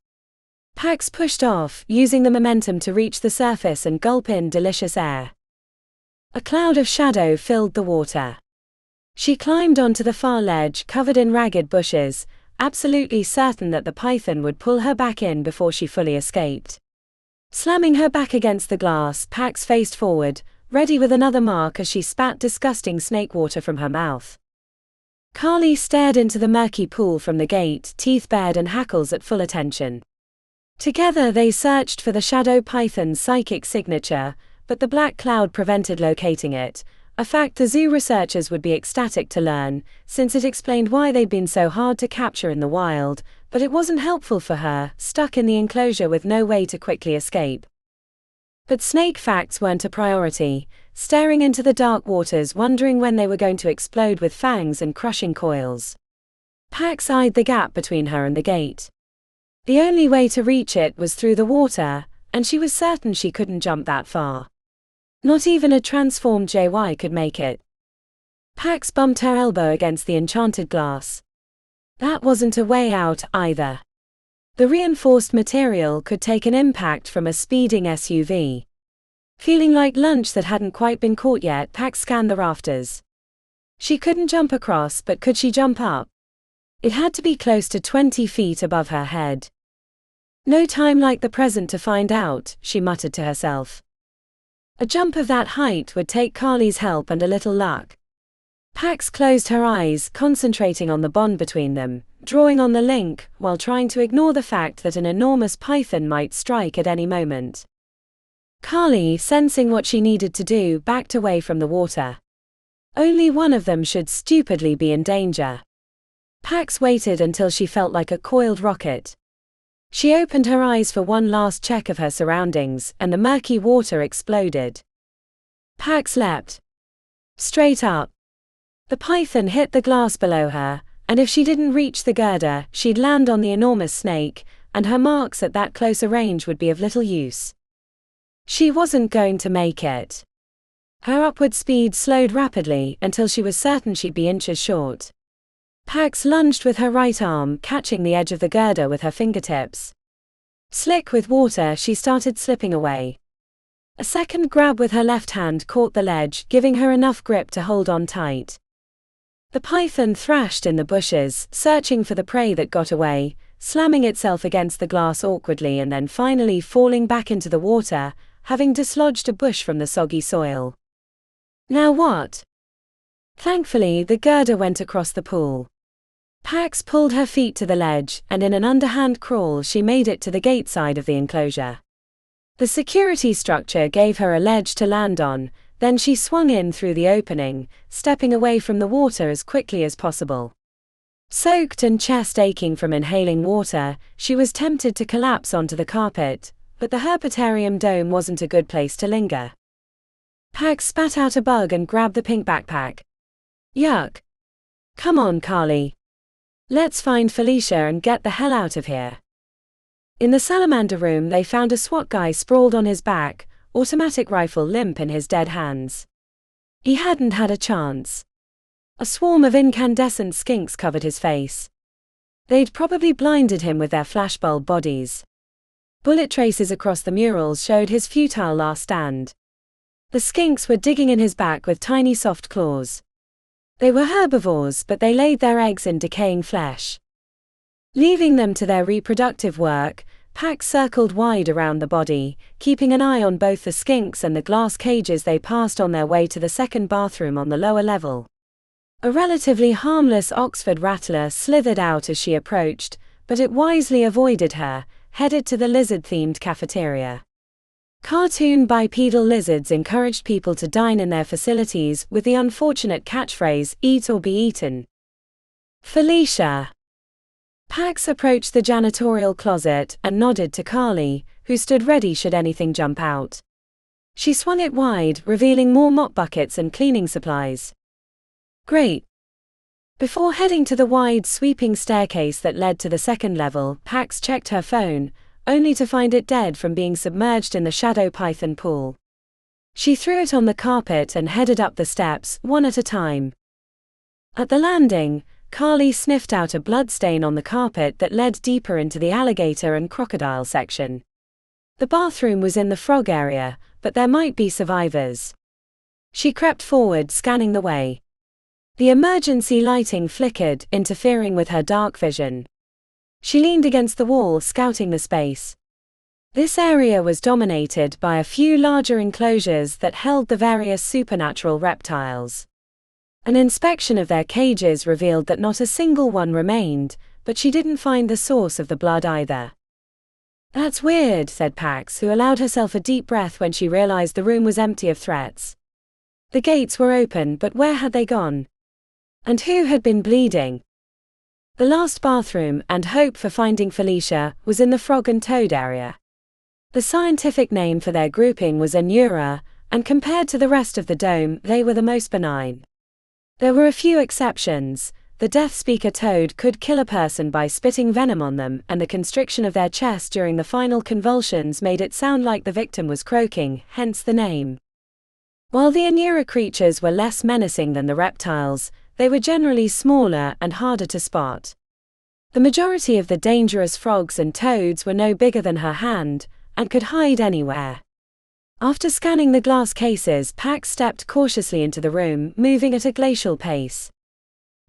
Pax pushed off, using the momentum to reach the surface and gulp in delicious air. A cloud of shadow filled the water. She climbed onto the far ledge covered in ragged bushes, absolutely certain that the python would pull her back in before she fully escaped. Slamming her back against the glass, Pax faced forward, ready with another mark as she spat disgusting snake water from her mouth. Carly stared into the murky pool from the gate, teeth bared and hackles at full attention. Together they searched for the shadow python's psychic signature, but the black cloud prevented locating it, a fact the zoo researchers would be ecstatic to learn, since it explained why they'd been so hard to capture in the wild, but it wasn't helpful for her, stuck in the enclosure with no way to quickly escape. But snake facts weren't a priority, staring into the dark waters wondering when they were going to explode with fangs and crushing coils. Pax eyed the gap between her and the gate. The only way to reach it was through the water, and she was certain she couldn't jump that far. Not even a transformed JY could make it. Pax bumped her elbow against the enchanted glass. That wasn't a way out, either. The reinforced material could take an impact from a speeding SUV. Feeling like lunch that hadn't quite been caught yet, Pax scanned the rafters. She couldn't jump across, but could she jump up? It had to be close to 20 feet above her head. No time like the present to find out, she muttered to herself. A jump of that height would take Carly's help and a little luck. Pax closed her eyes, concentrating on the bond between them, drawing on the link, while trying to ignore the fact that an enormous python might strike at any moment. Carly, sensing what she needed to do, backed away from the water. Only one of them should stupidly be in danger. Pax waited until she felt like a coiled rocket. She opened her eyes for one last check of her surroundings, and the murky water exploded. Pax leapt. Straight up. The python hit the glass below her, and if she didn't reach the girder, she'd land on the enormous snake, and her marks at that closer range would be of little use. She wasn't going to make it. Her upward speed slowed rapidly until she was certain she'd be inches short. Pax lunged with her right arm, catching the edge of the girder with her fingertips. Slick with water, she started slipping away. A second grab with her left hand caught the ledge, giving her enough grip to hold on tight. The python thrashed in the bushes, searching for the prey that got away, slamming itself against the glass awkwardly and then finally falling back into the water, having dislodged a bush from the soggy soil. Now what? Thankfully, the girder went across the pool. Pax pulled her feet to the ledge, and in an underhand crawl she made it to the gate side of the enclosure. The security structure gave her a ledge to land on, then she swung in through the opening, stepping away from the water as quickly as possible. Soaked and chest aching from inhaling water, she was tempted to collapse onto the carpet, but the herpetarium dome wasn't a good place to linger. Pax spat out a bug and grabbed the pink backpack. Yuck. Come on, Carly. Let's find Felicia and get the hell out of here. In the salamander room they found a SWAT guy sprawled on his back, automatic rifle limp in his dead hands. He hadn't had a chance. A swarm of incandescent skinks covered his face. They'd probably blinded him with their flashbulb bodies. Bullet traces across the murals showed his futile last stand. The skinks were digging in his back with tiny soft claws. They were herbivores, but they laid their eggs in decaying flesh. Leaving them to their reproductive work, Pax circled wide around the body, keeping an eye on both the skinks and the glass cages they passed on their way to the second bathroom on the lower level. A relatively harmless Oxford rattler slithered out as she approached, but it wisely avoided her, headed to the lizard-themed cafeteria. Cartoon bipedal lizards encouraged people to dine in their facilities with the unfortunate catchphrase, "Eat or be eaten." Felicia. Pax approached the janitorial closet and nodded to Carly, who stood ready should anything jump out. She swung it wide, revealing more mop buckets and cleaning supplies. "Great." Before heading to the wide, sweeping staircase that led to the second level, Pax checked her phone, only to find it dead from being submerged in the shadow python pool. She threw it on the carpet and headed up the steps, one at a time. At the landing, Carly sniffed out a blood stain on the carpet that led deeper into the alligator and crocodile section. The bathroom was in the frog area, but there might be survivors. She crept forward, scanning the way. The emergency lighting flickered, interfering with her dark vision. She leaned against the wall, scouting the space. This area was dominated by a few larger enclosures that held the various supernatural reptiles. An inspection of their cages revealed that not a single one remained, but she didn't find the source of the blood either. "That's weird," said Pax, who allowed herself a deep breath when she realized the room was empty of threats. The gates were open, but where had they gone? And who had been bleeding? The last bathroom, and hope for finding Felicia, was in the frog and toad area. The scientific name for their grouping was Anura, and compared to the rest of the dome, they were the most benign. There were a few exceptions. The Death Speaker toad could kill a person by spitting venom on them, and the constriction of their chest during the final convulsions made it sound like the victim was croaking, hence the name. While the Anura creatures were less menacing than the reptiles, they were generally smaller and harder to spot. The majority of the dangerous frogs and toads were no bigger than her hand, and could hide anywhere. After scanning the glass cases, Pax stepped cautiously into the room, moving at a glacial pace.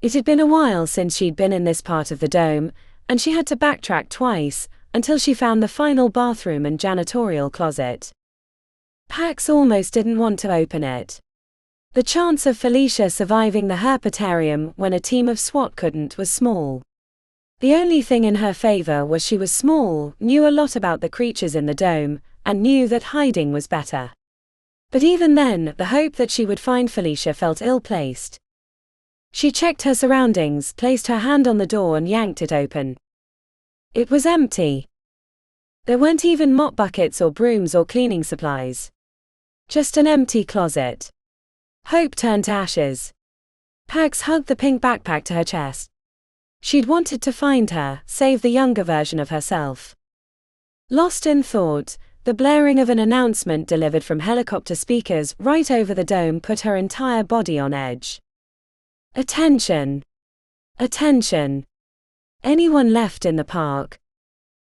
It had been a while since she'd been in this part of the dome, and she had to backtrack twice, until she found the final bathroom and janitorial closet. Pax almost didn't want to open it. The chance of Felicia surviving the herpetarium when a team of SWAT couldn't was small. The only thing in her favor was she was small, knew a lot about the creatures in the dome, and knew that hiding was better. But even then, the hope that she would find Felicia felt ill-placed. She checked her surroundings, placed her hand on the door and yanked it open. It was empty. There weren't even mop buckets or brooms or cleaning supplies. Just an empty closet. Hope turned to ashes. Pax hugged the pink backpack to her chest. She'd wanted to find her, save the younger version of herself. Lost in thought, the blaring of an announcement delivered from helicopter speakers right over the dome put her entire body on edge. "Attention! Attention! Anyone left in the park?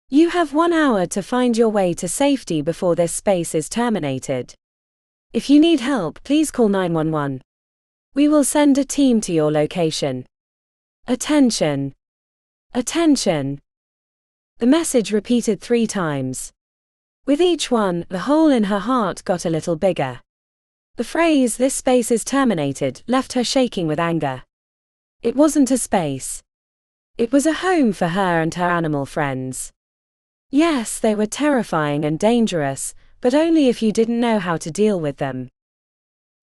You have 1 hour to find your way to safety before this space is terminated. If you need help, please call 911. We will send a team to your location. Attention! Attention!" The message repeated 3 times. With each one, the hole in her heart got a little bigger. The phrase, "this space is terminated," left her shaking with anger. It wasn't a space. It was a home for her and her animal friends. Yes, they were terrifying and dangerous, but only if you didn't know how to deal with them.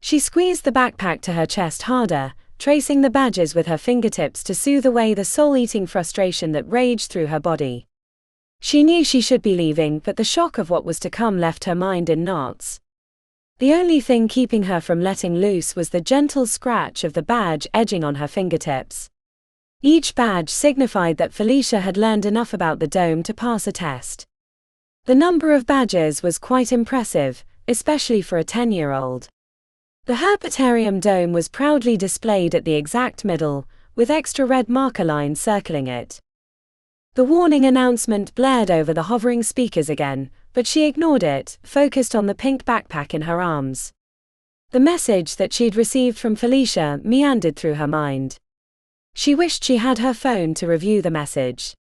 She squeezed the backpack to her chest harder, tracing the badges with her fingertips to soothe away the soul-eating frustration that raged through her body. She knew she should be leaving, but the shock of what was to come left her mind in knots. The only thing keeping her from letting loose was the gentle scratch of the badge edging on her fingertips. Each badge signified that Felicia had learned enough about the dome to pass a test. The number of badges was quite impressive, especially for a 10-year-old. The herpetarium dome was proudly displayed at the exact middle, with extra red marker lines circling it. The warning announcement blared over the hovering speakers again, but she ignored it, focused on the pink backpack in her arms. The message that she'd received from Felicia meandered through her mind. She wished she had her phone to review the message.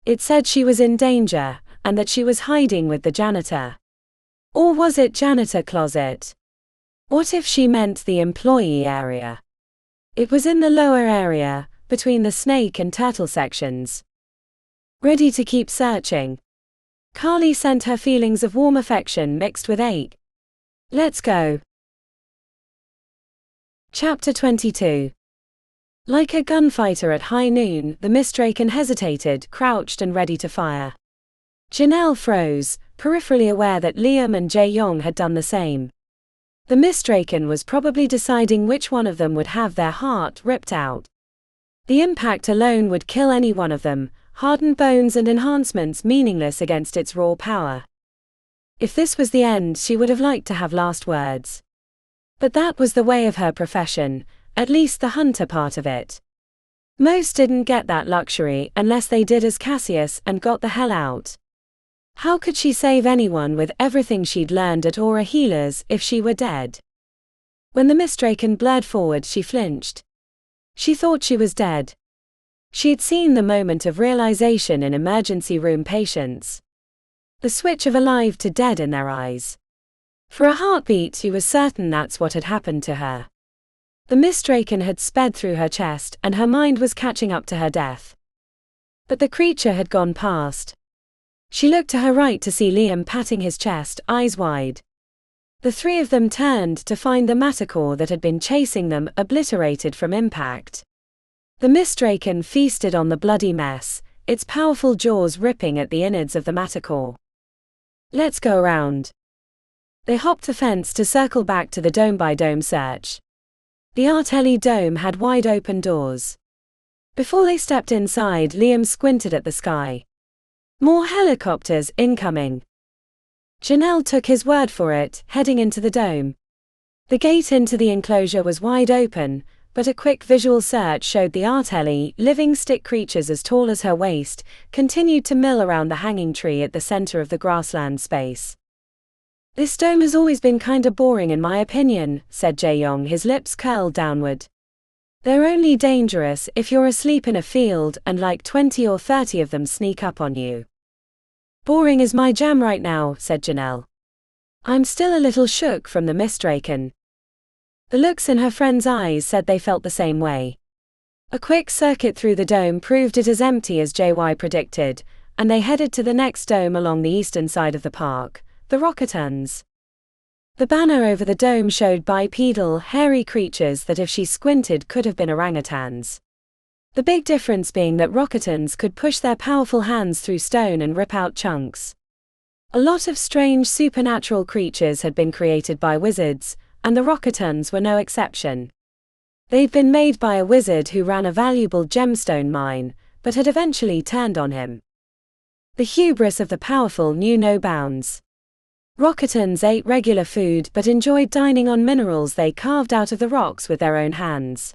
It said she was in danger, and that she was hiding with the janitor. Or was it janitor closet? What if she meant the employee area? It was in the lower area, between the snake and turtle sections. Ready to keep searching. Carly sent her feelings of warm affection mixed with ache. Let's go. Chapter 22. Like a gunfighter at high noon, the mystdrakon hesitated, crouched and ready to fire. Janelle froze, peripherally aware that Liam and Jae-yong had done the same. The mystdrakon was probably deciding which one of them would have their heart ripped out. The impact alone would kill any one of them, hardened bones and enhancements meaningless against its raw power. If this was the end, she would have liked to have last words. But that was the way of her profession, at least the hunter part of it. Most didn't get that luxury unless they did as Cassius and got the hell out. How could she save anyone with everything she'd learned at Aura Healers if she were dead? When the mystdrakon blurred forward, she flinched. She thought she was dead. She'd seen the moment of realization in emergency room patients. The switch of alive to dead in their eyes. For a heartbeat, she was certain that's what had happened to her. The mystdrakon had sped through her chest, and her mind was catching up to her death. But the creature had gone past. She looked to her right to see Liam patting his chest, eyes wide. The three of them turned to find the manticore that had been chasing them obliterated from impact. The mystdrakon feasted on the bloody mess, its powerful jaws ripping at the innards of the manticore. Let's go around. They hopped the fence to circle back to the dome-by-dome search. The Artelli dome had wide open doors. Before they stepped inside, Liam squinted at the sky. More helicopters incoming. Janelle took his word for it, heading into the dome. The gate into the enclosure was wide open, but a quick visual search showed the Artelli, living stick creatures as tall as her waist, continued to mill around the hanging tree at the center of the grassland space. This dome has always been kinda boring in my opinion, said Jae-yong, his lips curled downward. They're only dangerous if you're asleep in a field and like 20 or 30 of them sneak up on you. Boring is my jam right now, said Janelle. I'm still a little shook from the mystdrakon. The looks in her friend's eyes said they felt the same way. A quick circuit through the dome proved it as empty as JY predicted, and they headed to the next dome along the eastern side of the park. The Rocketons. The banner over the dome showed bipedal, hairy creatures that if she squinted could have been orangutans. The big difference being that Rocketons could push their powerful hands through stone and rip out chunks. A lot of strange supernatural creatures had been created by wizards, and the Rocketons were no exception. They'd been made by a wizard who ran a valuable gemstone mine, but had eventually turned on him. The hubris of the powerful knew no bounds. Rocketons ate regular food but enjoyed dining on minerals they carved out of the rocks with their own hands.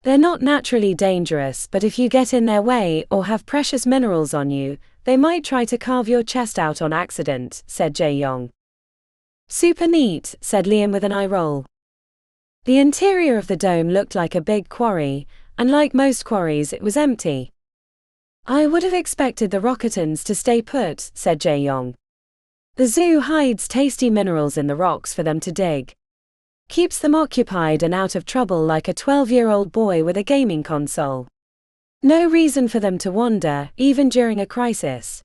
They're not naturally dangerous, but if you get in their way or have precious minerals on you, they might try to carve your chest out on accident, said Jae-yong. Super neat, said Liam with an eye roll. The interior of the dome looked like a big quarry, and like most quarries it was empty. I would have expected the Rocketons to stay put, said Jae-yong. The zoo hides tasty minerals in the rocks for them to dig. Keeps them occupied and out of trouble like a 12-year-old boy with a gaming console. No reason for them to wander, even during a crisis.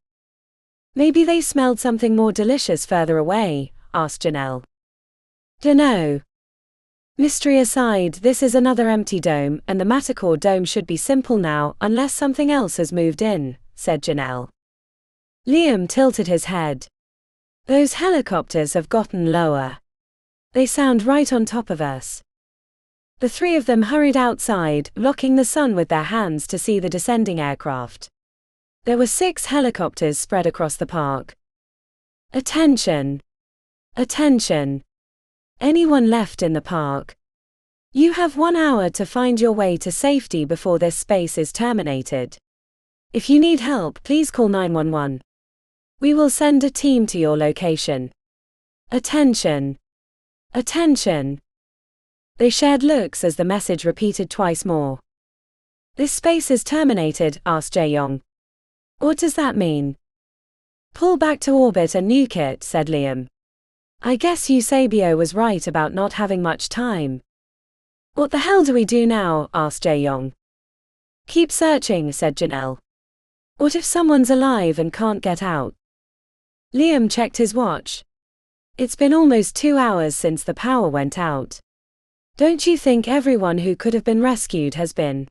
Maybe they smelled something more delicious further away, asked Janelle. Dunno. Mystery aside, this is another empty dome, and the manticore dome should be simple now, unless something else has moved in, said Janelle. Liam tilted his head. Those helicopters have gotten lower. They sound right on top of us. The three of them hurried outside, blocking the sun with their hands to see the descending aircraft. There were 6 helicopters spread across the park. Attention! Attention! Anyone left in the park? You have 1 hour to find your way to safety before this space is terminated. If you need help, please call 911. We will send a team to your location. Attention! Attention! They shared looks as the message repeated twice more. This space is terminated, asked Jae-yong. What does that mean? Pull back to orbit and nuke it, said Liam. I guess Eusebio was right about not having much time. What the hell do we do now, asked Jae-yong. Keep searching, said Janelle. What if someone's alive and can't get out? Liam checked his watch. It's been almost 2 hours since the power went out. Don't you think everyone who could have been rescued has been?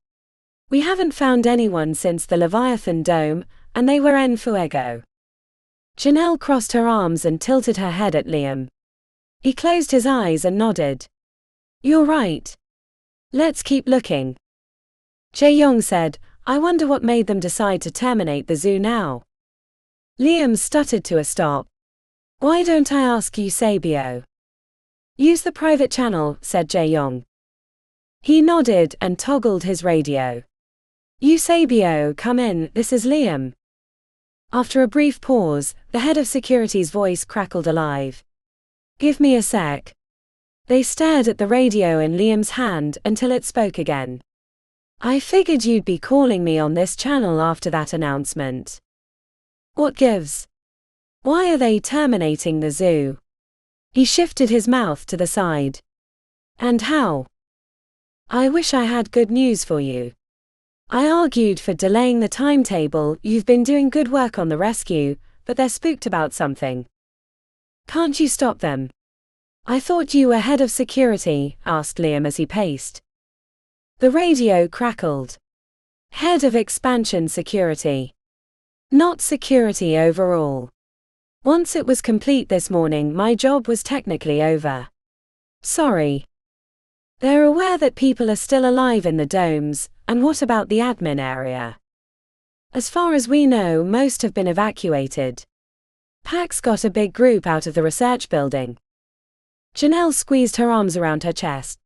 We haven't found anyone since the Leviathan Dome, and they were en fuego. Janelle crossed her arms and tilted her head at Liam. He closed his eyes and nodded. You're right. Let's keep looking. Jae-young said, I wonder what made them decide to terminate the zoo now. Liam stuttered to a stop. Why don't I ask Eusebio? Use the private channel, said Jae-young. He nodded and toggled his radio. Eusebio, come in, this is Liam. After a brief pause, the head of security's voice crackled alive. Give me a sec. They stared at the radio in Liam's hand until it spoke again. I figured you'd be calling me on this channel after that announcement. What gives? Why are they terminating the zoo? He shifted his mouth to the side. And how? I wish I had good news for you. I argued for delaying the timetable. You've been doing good work on the rescue, but they're spooked about something. Can't you stop them? I thought you were head of security, asked Liam as he paced. The radio crackled. Head of expansion security. Not security overall. Once it was complete this morning, my job was technically over. Sorry. They're aware that people are still alive in the domes, and what about the admin area? As far as we know, most have been evacuated. Pax got a big group out of the research building. Janelle squeezed her arms around her chest.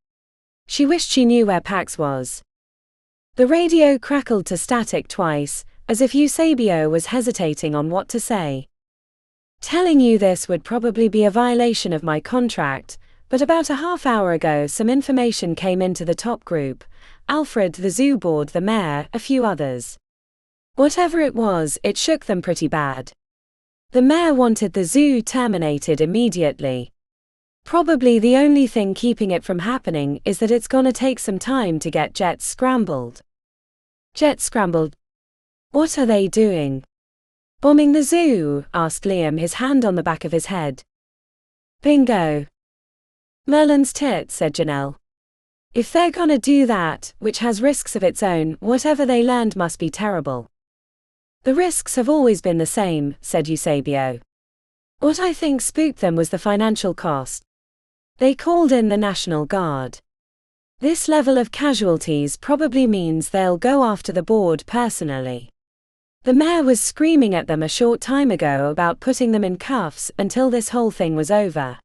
She wished she knew where Pax was. The radio crackled to static twice, as if Eusebio was hesitating on what to say. Telling you this would probably be a violation of my contract, but about a half hour ago some information came into the top group, Alfred, the zoo board, the mayor, a few others. Whatever it was, it shook them pretty bad. The mayor wanted the zoo terminated immediately. Probably the only thing keeping it from happening is that it's gonna take some time to get jets scrambled. Jets scrambled? What are they doing? Bombing the zoo? Asked Liam, his hand on the back of his head. Bingo. Merlin's tit, said Janelle. If they're gonna do that, which has risks of its own, whatever they learned must be terrible. The risks have always been the same, said Eusebio. What I think spooked them was the financial cost. They called in the National Guard. This level of casualties probably means they'll go after the board personally. The mayor was screaming at them a short time ago about putting them in cuffs until this whole thing was over.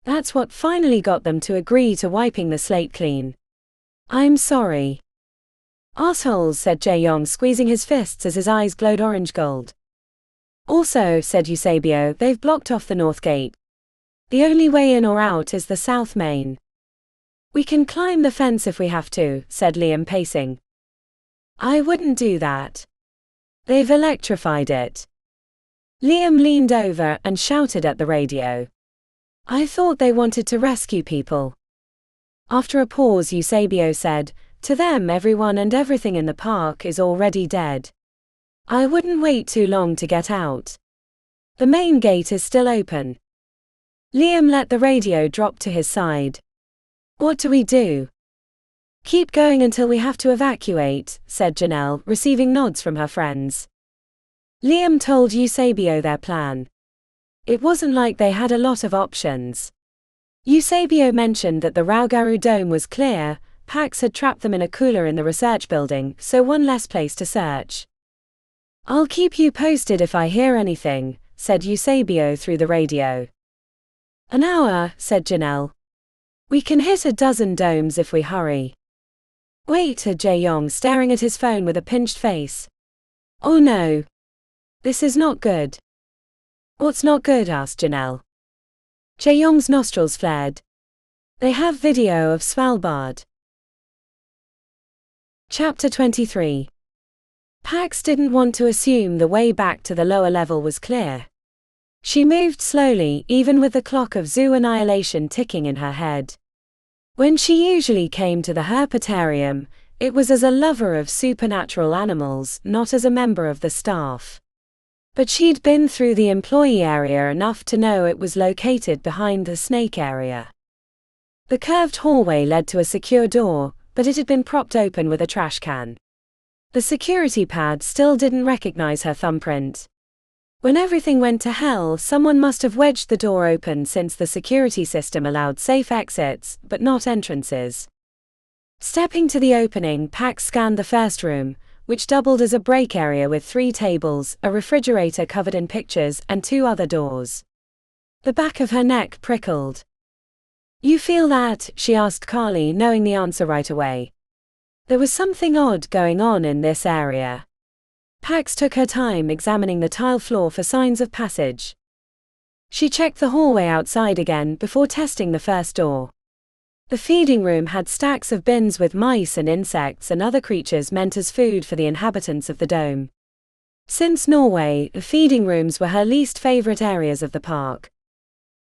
That's what finally got them to agree to wiping the slate clean. I'm sorry. Assholes, said Jae-young, squeezing his fists as his eyes glowed orange gold. Also, said Eusebio, they've blocked off the north gate. The only way in or out is the south main. We can climb the fence if we have to, said Liam, pacing. I wouldn't do that. They've electrified it. Liam leaned over and shouted at the radio. I thought they wanted to rescue people. After a pause, Eusebio said, to them everyone and everything in the park is already dead. I wouldn't wait too long to get out. The main gate is still open. Liam let the radio drop to his side. What do we do? Keep going until we have to evacuate, said Janelle, receiving nods from her friends. Liam told Eusebio their plan. It wasn't like they had a lot of options. Eusebio mentioned that the Raugaru Dome was clear. Pax had trapped them in a cooler in the research building, so one less place to search. I'll keep you posted if I hear anything, said Eusebio through the radio. An hour, said Janelle. We can hit a dozen domes if we hurry. Wait, said Jae-young, staring at his phone with a pinched face. Oh no. This is not good. What's not good? Asked Janelle. Jae-young's nostrils flared. They have video of Svalbard. Chapter 23. Pax didn't want to assume the way back to the lower level was clear. She moved slowly, even with the clock of zoo annihilation ticking in her head. When she usually came to the herpetarium, It was as a lover of supernatural animals, not as a member of the staff. But she'd been through the employee area enough to know it was located behind the snake area. The curved hallway led to a secure door, but it had been propped open with a trash can. The security pad still didn't recognize her thumbprint. When everything went to hell, someone must have wedged the door open since the security system allowed safe exits, but not entrances. Stepping to the opening, Pax scanned the first room, which doubled as a break area with 3 tables, a refrigerator covered in pictures, and 2 other doors. The back of her neck prickled. "You feel that?" she asked Carly, knowing the answer right away. There was something odd going on in this area. Pax took her time examining the tile floor for signs of passage. She checked the hallway outside again before testing the first door. The feeding room had stacks of bins with mice and insects and other creatures meant as food for the inhabitants of the dome. Since Norway, the feeding rooms were her least favorite areas of the park.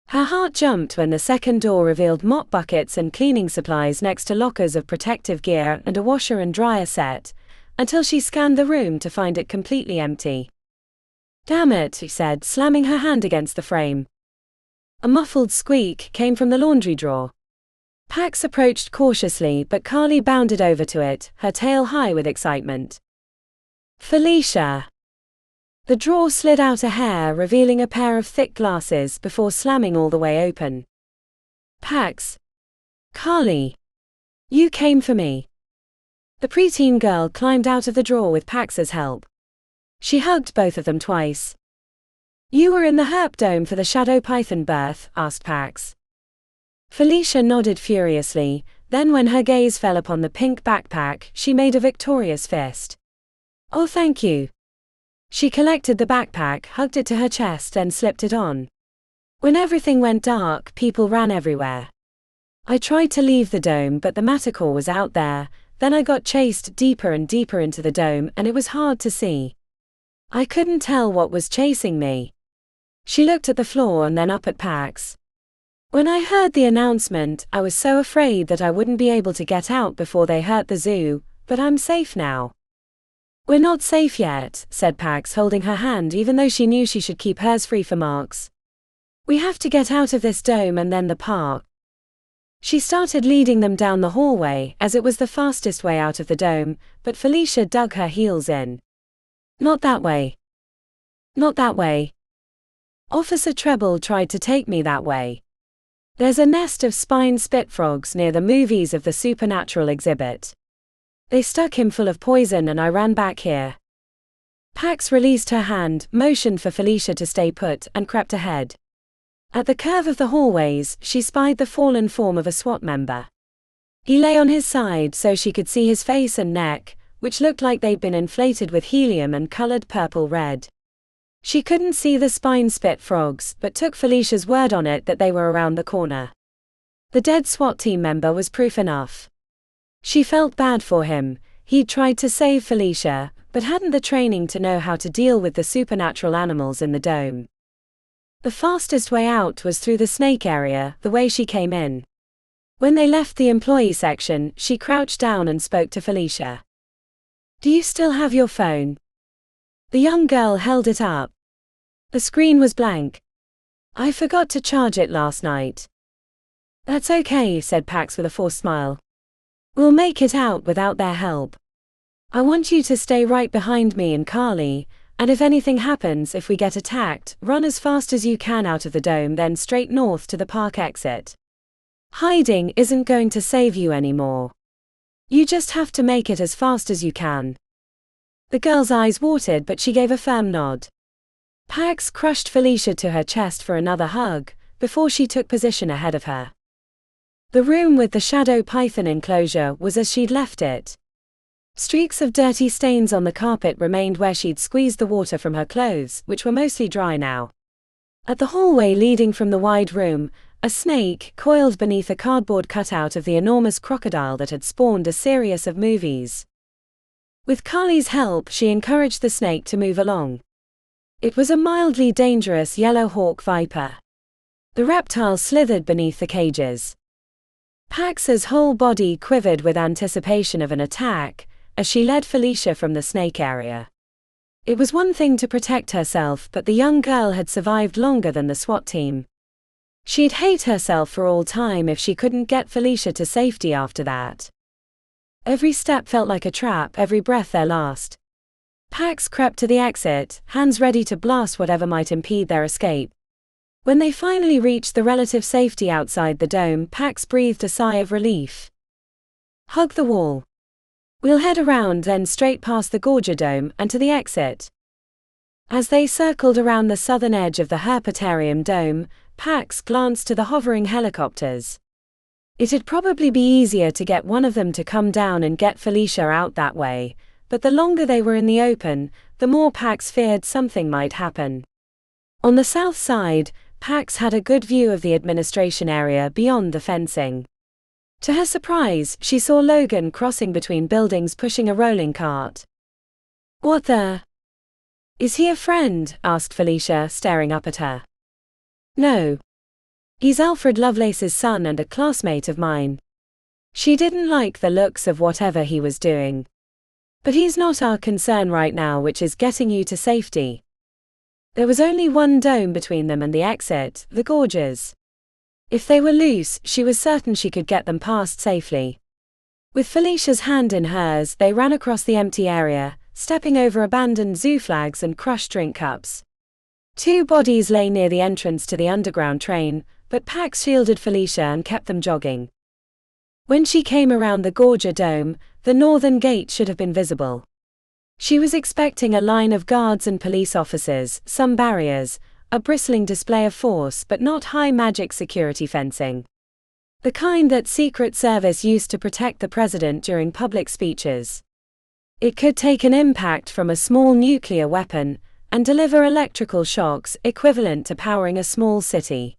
Her heart jumped when the second door revealed mop buckets and cleaning supplies next to lockers of protective gear and a washer and dryer set, until she scanned the room to find it completely empty. "Damn it," she said, slamming her hand against the frame. A muffled squeak came from the laundry drawer. Pax approached cautiously, but Carly bounded over to it, her tail high with excitement. "Felicia!" The drawer slid out a hair, revealing a pair of thick glasses before slamming all the way open. "Pax! Carly! You came for me." The preteen girl climbed out of the drawer with Pax's help. She hugged both of them twice. "You were in the herp dome for the shadow python birth?" asked Pax. Felicia nodded furiously, then when her gaze fell upon the pink backpack, she made a victorious fist. "Oh, thank you." She collected the backpack, hugged it to her chest, then slipped it on. When everything went dark, people ran everywhere. I tried to leave the dome, but the manticore was out there. Then I got chased deeper and deeper into the dome, and it was hard to see. I couldn't tell what was chasing me. She looked at the floor and then up at Pax. "When I heard the announcement, I was so afraid that I wouldn't be able to get out before they hurt the zoo, but I'm safe now." "We're not safe yet," said Pax, holding her hand even though she knew she should keep hers free for Mark's. "We have to get out of this dome and then the park." She started leading them down the hallway, as it was the fastest way out of the dome, but Felicia dug her heels in. "Not that way. Not that way. Officer Treble tried to take me that way. There's a nest of spine spit frogs near the movies of the supernatural exhibit. They stuck him full of poison and I ran back here." Pax released her hand, motioned for Felicia to stay put, and crept ahead. At the curve of the hallways, she spied the fallen form of a SWAT member. He lay on his side so she could see his face and neck, which looked like they'd been inflated with helium and colored purple-red. She couldn't see the spine spit frogs, but took Felicia's word on it that they were around the corner. The dead SWAT team member was proof enough. She felt bad for him. He'd tried to save Felicia, but hadn't the training to know how to deal with the supernatural animals in the dome. The fastest way out was through the snake area, the way she came in. When they left the employee section, she crouched down and spoke to Felicia. "Do you still have your phone?" The young girl held it up. The screen was blank. "I forgot to charge it last night." "That's okay," said Pax with a forced smile. "We'll make it out without their help. I want you to stay right behind me and Carly, and if anything happens, if we get attacked, run as fast as you can out of the dome, then straight north to the park exit. Hiding isn't going to save you anymore. You just have to make it as fast as you can." The girl's eyes watered, but she gave a firm nod. Pax crushed Felicia to her chest for another hug, before she took position ahead of her. The room with the shadow python enclosure was as she'd left it. Streaks of dirty stains on the carpet remained where she'd squeezed the water from her clothes, which were mostly dry now. At the hallway leading from the wide room, a snake coiled beneath a cardboard cutout of the enormous crocodile that had spawned a series of movies. With Carly's help, she encouraged the snake to move along. It was a mildly dangerous yellow hawk viper. The reptile slithered beneath the cages. Pax's whole body quivered with anticipation of an attack as she led Felicia from the snake area. It was one thing to protect herself, but the young girl had survived longer than the SWAT team. She'd hate herself for all time if she couldn't get Felicia to safety after that. Every step felt like a trap, every breath their last. Pax crept to the exit, hands ready to blast whatever might impede their escape. When they finally reached the relative safety outside the dome, Pax breathed a sigh of relief. "Hug the wall. We'll head around, then straight past the Gorger Dome and to the exit." As they circled around the southern edge of the Herpetarium Dome, Pax glanced to the hovering helicopters. It'd probably be easier to get one of them to come down and get Felicia out that way, but the longer they were in the open, the more Pax feared something might happen. On the south side, Pax had a good view of the administration area beyond the fencing. To her surprise, she saw Logan crossing between buildings pushing a rolling cart. "What the? Is he a friend?" asked Felicia, staring up at her. "No. He's Alfred Lovelace's son and a classmate of mine." She didn't like the looks of whatever he was doing. "But he's not our concern right now, which is getting you to safety." There was only one dome between them and the exit, the gorges. If they were loose, she was certain she could get them past safely. With Felicia's hand in hers, they ran across the empty area, stepping over abandoned zoo flags and crushed drink cups. 2 bodies lay near the entrance to the underground train, but Pax shielded Felicia and kept them jogging. When she came around the Gorger Dome, the northern gate should have been visible. She was expecting a line of guards and police officers, some barriers, a bristling display of force, but not high magic security fencing. The kind that Secret Service used to protect the president during public speeches. It could take an impact from a small nuclear weapon and deliver electrical shocks equivalent to powering a small city.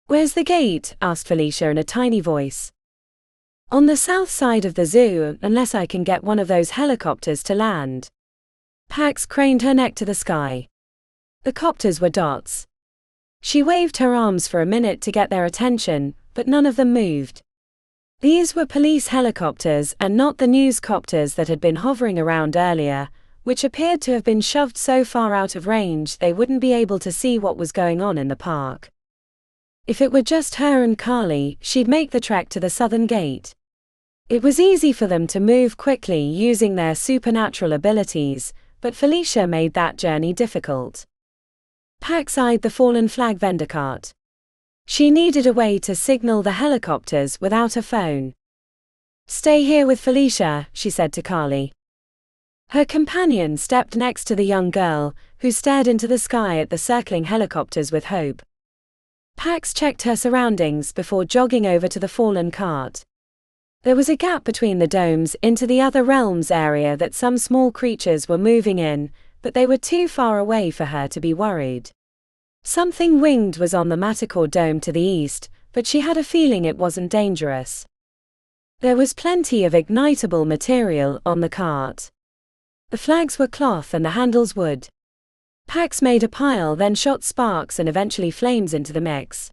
"Where's the gate?" asked Felicia in a tiny voice. "On the south side of the zoo, unless I can get one of those helicopters to land." Pax craned her neck to the sky. The copters were dots. She waved her arms for a minute to get their attention, but none of them moved. These were police helicopters and not the news copters that had been hovering around earlier, which appeared to have been shoved so far out of range they wouldn't be able to see what was going on in the park. If it were just her and Carly, she'd make the trek to the southern gate. It was easy for them to move quickly using their supernatural abilities, but Felicia made that journey difficult. Pax eyed the fallen flag vendor cart. She needed a way to signal the helicopters without a phone. "Stay here with Felicia," she said to Carly. Her companion stepped next to the young girl, who stared into the sky at the circling helicopters with hope. Pax checked her surroundings before jogging over to the fallen cart. There was a gap between the domes into the other realms area that some small creatures were moving in, but they were too far away for her to be worried. Something winged was on the Manticore dome to the east, but she had a feeling it wasn't dangerous. There was plenty of ignitable material on the cart. The flags were cloth and the handles wood. Pax made a pile, then shot sparks and eventually flames into the mix.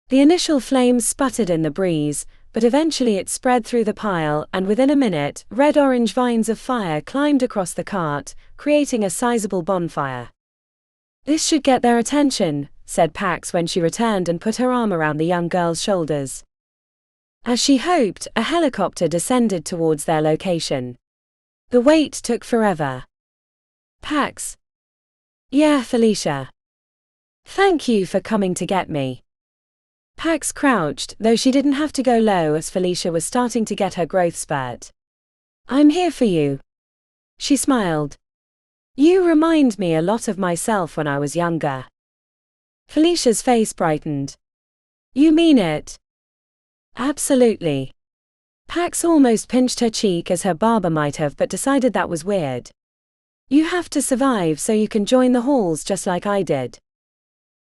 The initial flames sputtered in the breeze, but eventually it spread through the pile, and within a minute, red-orange vines of fire climbed across the cart, creating a sizable bonfire. "This should get their attention," said Pax when she returned and put her arm around the young girl's shoulders. As she hoped, a helicopter descended towards their location. The wait took forever. "Pax." "Yeah, Felicia. Thank you for coming to get me." Pax crouched, though she didn't have to go low as Felicia was starting to get her growth spurt. "I'm here for you." She smiled. "You remind me a lot of myself when I was younger." Felicia's face brightened. "You mean it?" "Absolutely." Pax almost pinched her cheek as her barber might have, but decided that was weird. "You have to survive so you can join the halls just like I did."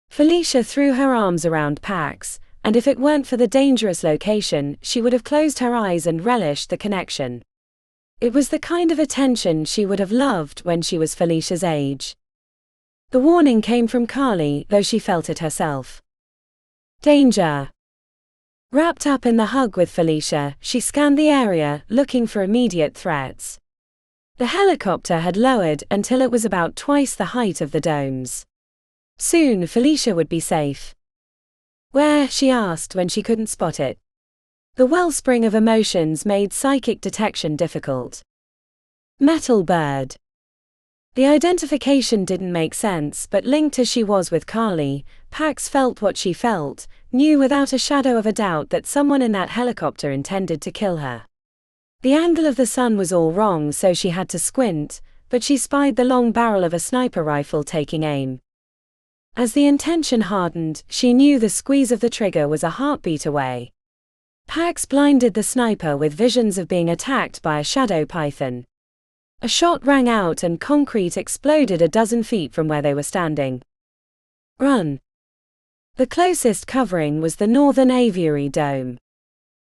Felicia threw her arms around Pax, and if it weren't for the dangerous location, she would have closed her eyes and relished the connection. It was the kind of attention she would have loved when she was Felicia's age. The warning came from Carly, though she felt it herself. "Danger." Wrapped up in the hug with Felicia, she scanned the area, looking for immediate threats. The helicopter had lowered until it was about twice the height of the domes. Soon Felicia would be safe. Where? She asked when she couldn't spot it. The wellspring of emotions made psychic detection difficult. Metal bird. The identification didn't make sense, but linked as she was with Carly, Pax felt what she felt, knew without a shadow of a doubt that someone in that helicopter intended to kill her. The angle of the sun was all wrong, so she had to squint, but she spied the long barrel of a sniper rifle taking aim. As the intention hardened, she knew the squeeze of the trigger was a heartbeat away. Pax blinded the sniper with visions of being attacked by a shadow python. A shot rang out and concrete exploded a dozen feet from where they were standing. Run. The closest covering was the northern aviary dome.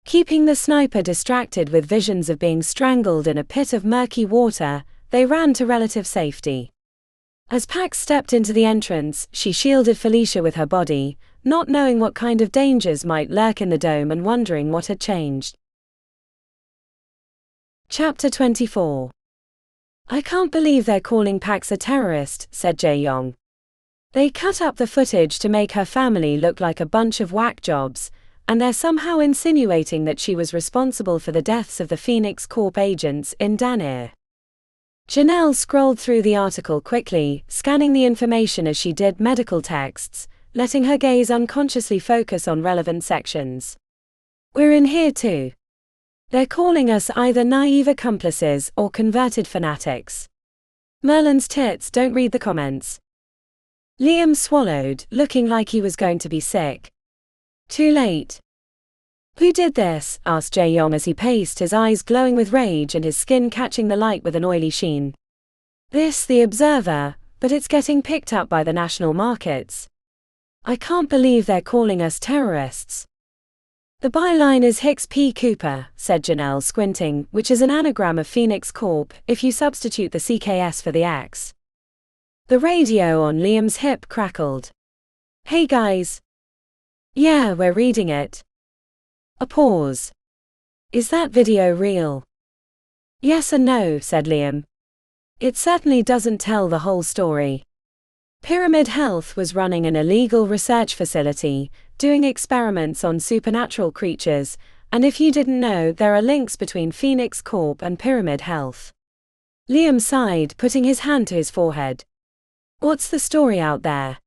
Keeping the sniper distracted with visions of being strangled in a pit of murky water, they ran to relative safety. As Pax stepped into the entrance, she shielded Felicia with her body, not knowing what kind of dangers might lurk in the dome and wondering what had changed. Chapter 24. I can't believe they're calling Pax a terrorist, said Jae-yong. They cut up the footage to make her family look like a bunch of whack jobs, and they're somehow insinuating that she was responsible for the deaths of the Phoenix Corp agents in Danir. Janelle scrolled through the article quickly, scanning the information as she did medical texts, letting her gaze unconsciously focus on relevant sections. We're in here too. They're calling us either naive accomplices or converted fanatics. Merlin's tits don't read the comments. Liam swallowed, looking like he was going to be sick. Too late. Who did this? Asked Jae-yong as he paced, his eyes glowing with rage and his skin catching the light with an oily sheen. This, the Observer, but it's getting picked up by the national markets. I can't believe they're calling us terrorists. The byline is Hicks P. Cooper, said Janelle, squinting, which is an anagram of Phoenix Corp, if you substitute the CKS for the X. The radio on Liam's hip crackled. Hey guys. Yeah, we're reading it. A pause. Is that video real? Yes and no, said Liam. It certainly doesn't tell the whole story. Pyramid Health was running an illegal research facility, doing experiments on supernatural creatures, and if you didn't know, there are links between Phoenix Corp and Pyramid Health. Liam sighed, putting his hand to his forehead. What's the story out there?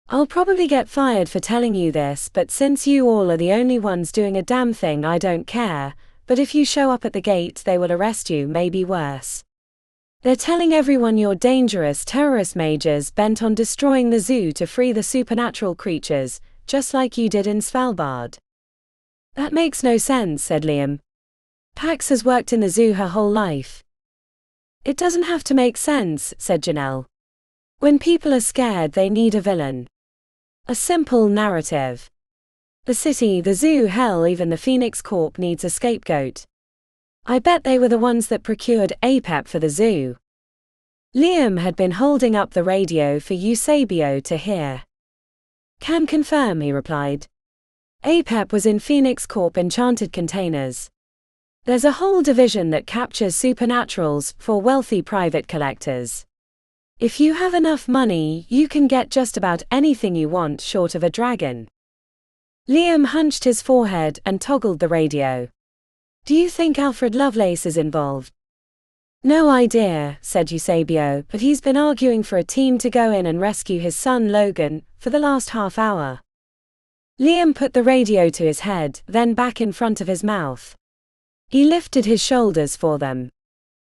I'll probably get fired for telling you this, but since you all are the only ones doing a damn thing, I don't care, but if you show up at the gate they will arrest you, maybe worse. They're telling everyone you're dangerous terrorist majors bent on destroying the zoo to free the supernatural creatures, just like you did in Svalbard. That makes no sense, said Liam. Pax has worked in the zoo her whole life. It doesn't have to make sense, said Janelle. When people are scared they need a villain. A simple narrative. The city, the zoo, hell, even the Phoenix Corp needs a scapegoat. I bet they were the ones that procured APEP for the zoo. Liam had been holding up the radio for Eusebio to hear. Can confirm, he replied. APEP was in Phoenix Corp enchanted containers. There's a whole division that captures supernaturals for wealthy private collectors. If you have enough money, you can get just about anything you want short of a dragon. Liam hunched his forehead and toggled the radio. Do you think Alfred Lovelace is involved? No idea, said Eusebio, but he's been arguing for a team to go in and rescue his son Logan for the last half hour. Liam put the radio to his head, then back in front of his mouth. He lifted his shoulders for them.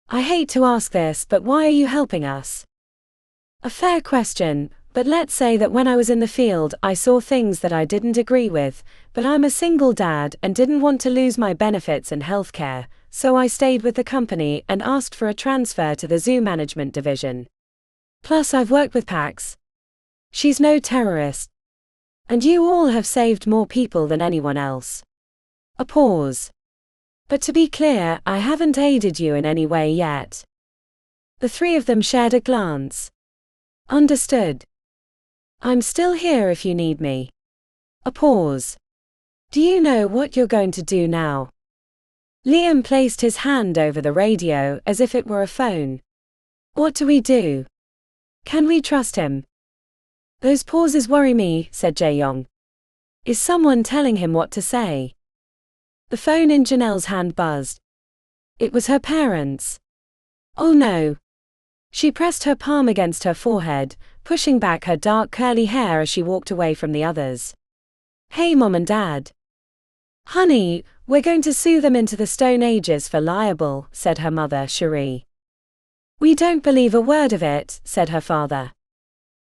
I hate to ask this, but why are you helping us? A fair question, but let's say that when I was in the field I saw things that I didn't agree with, but I'm a single dad and didn't want to lose my benefits and healthcare, so I stayed with the company and asked for a transfer to the zoo management division. Plus I've worked with Pax. She's no terrorist. And you all have saved more people than anyone else. A pause. But to be clear, I haven't aided you in any way yet. The three of them shared a glance. Understood. I'm still here if you need me. A pause. Do you know what you're going to do now? Liam placed his hand over the radio as if it were a phone. What do we do? Can we trust him? Those pauses worry me, said Jae-young. Is someone telling him what to say? The phone in Janelle's hand buzzed. It was her parents. Oh no. She pressed her palm against her forehead, pushing back her dark curly hair as she walked away from the others. Hey Mom and Dad. Honey, we're going to sue them into the Stone Ages for libel, said her mother, Cherie. We don't believe a word of it, said her father.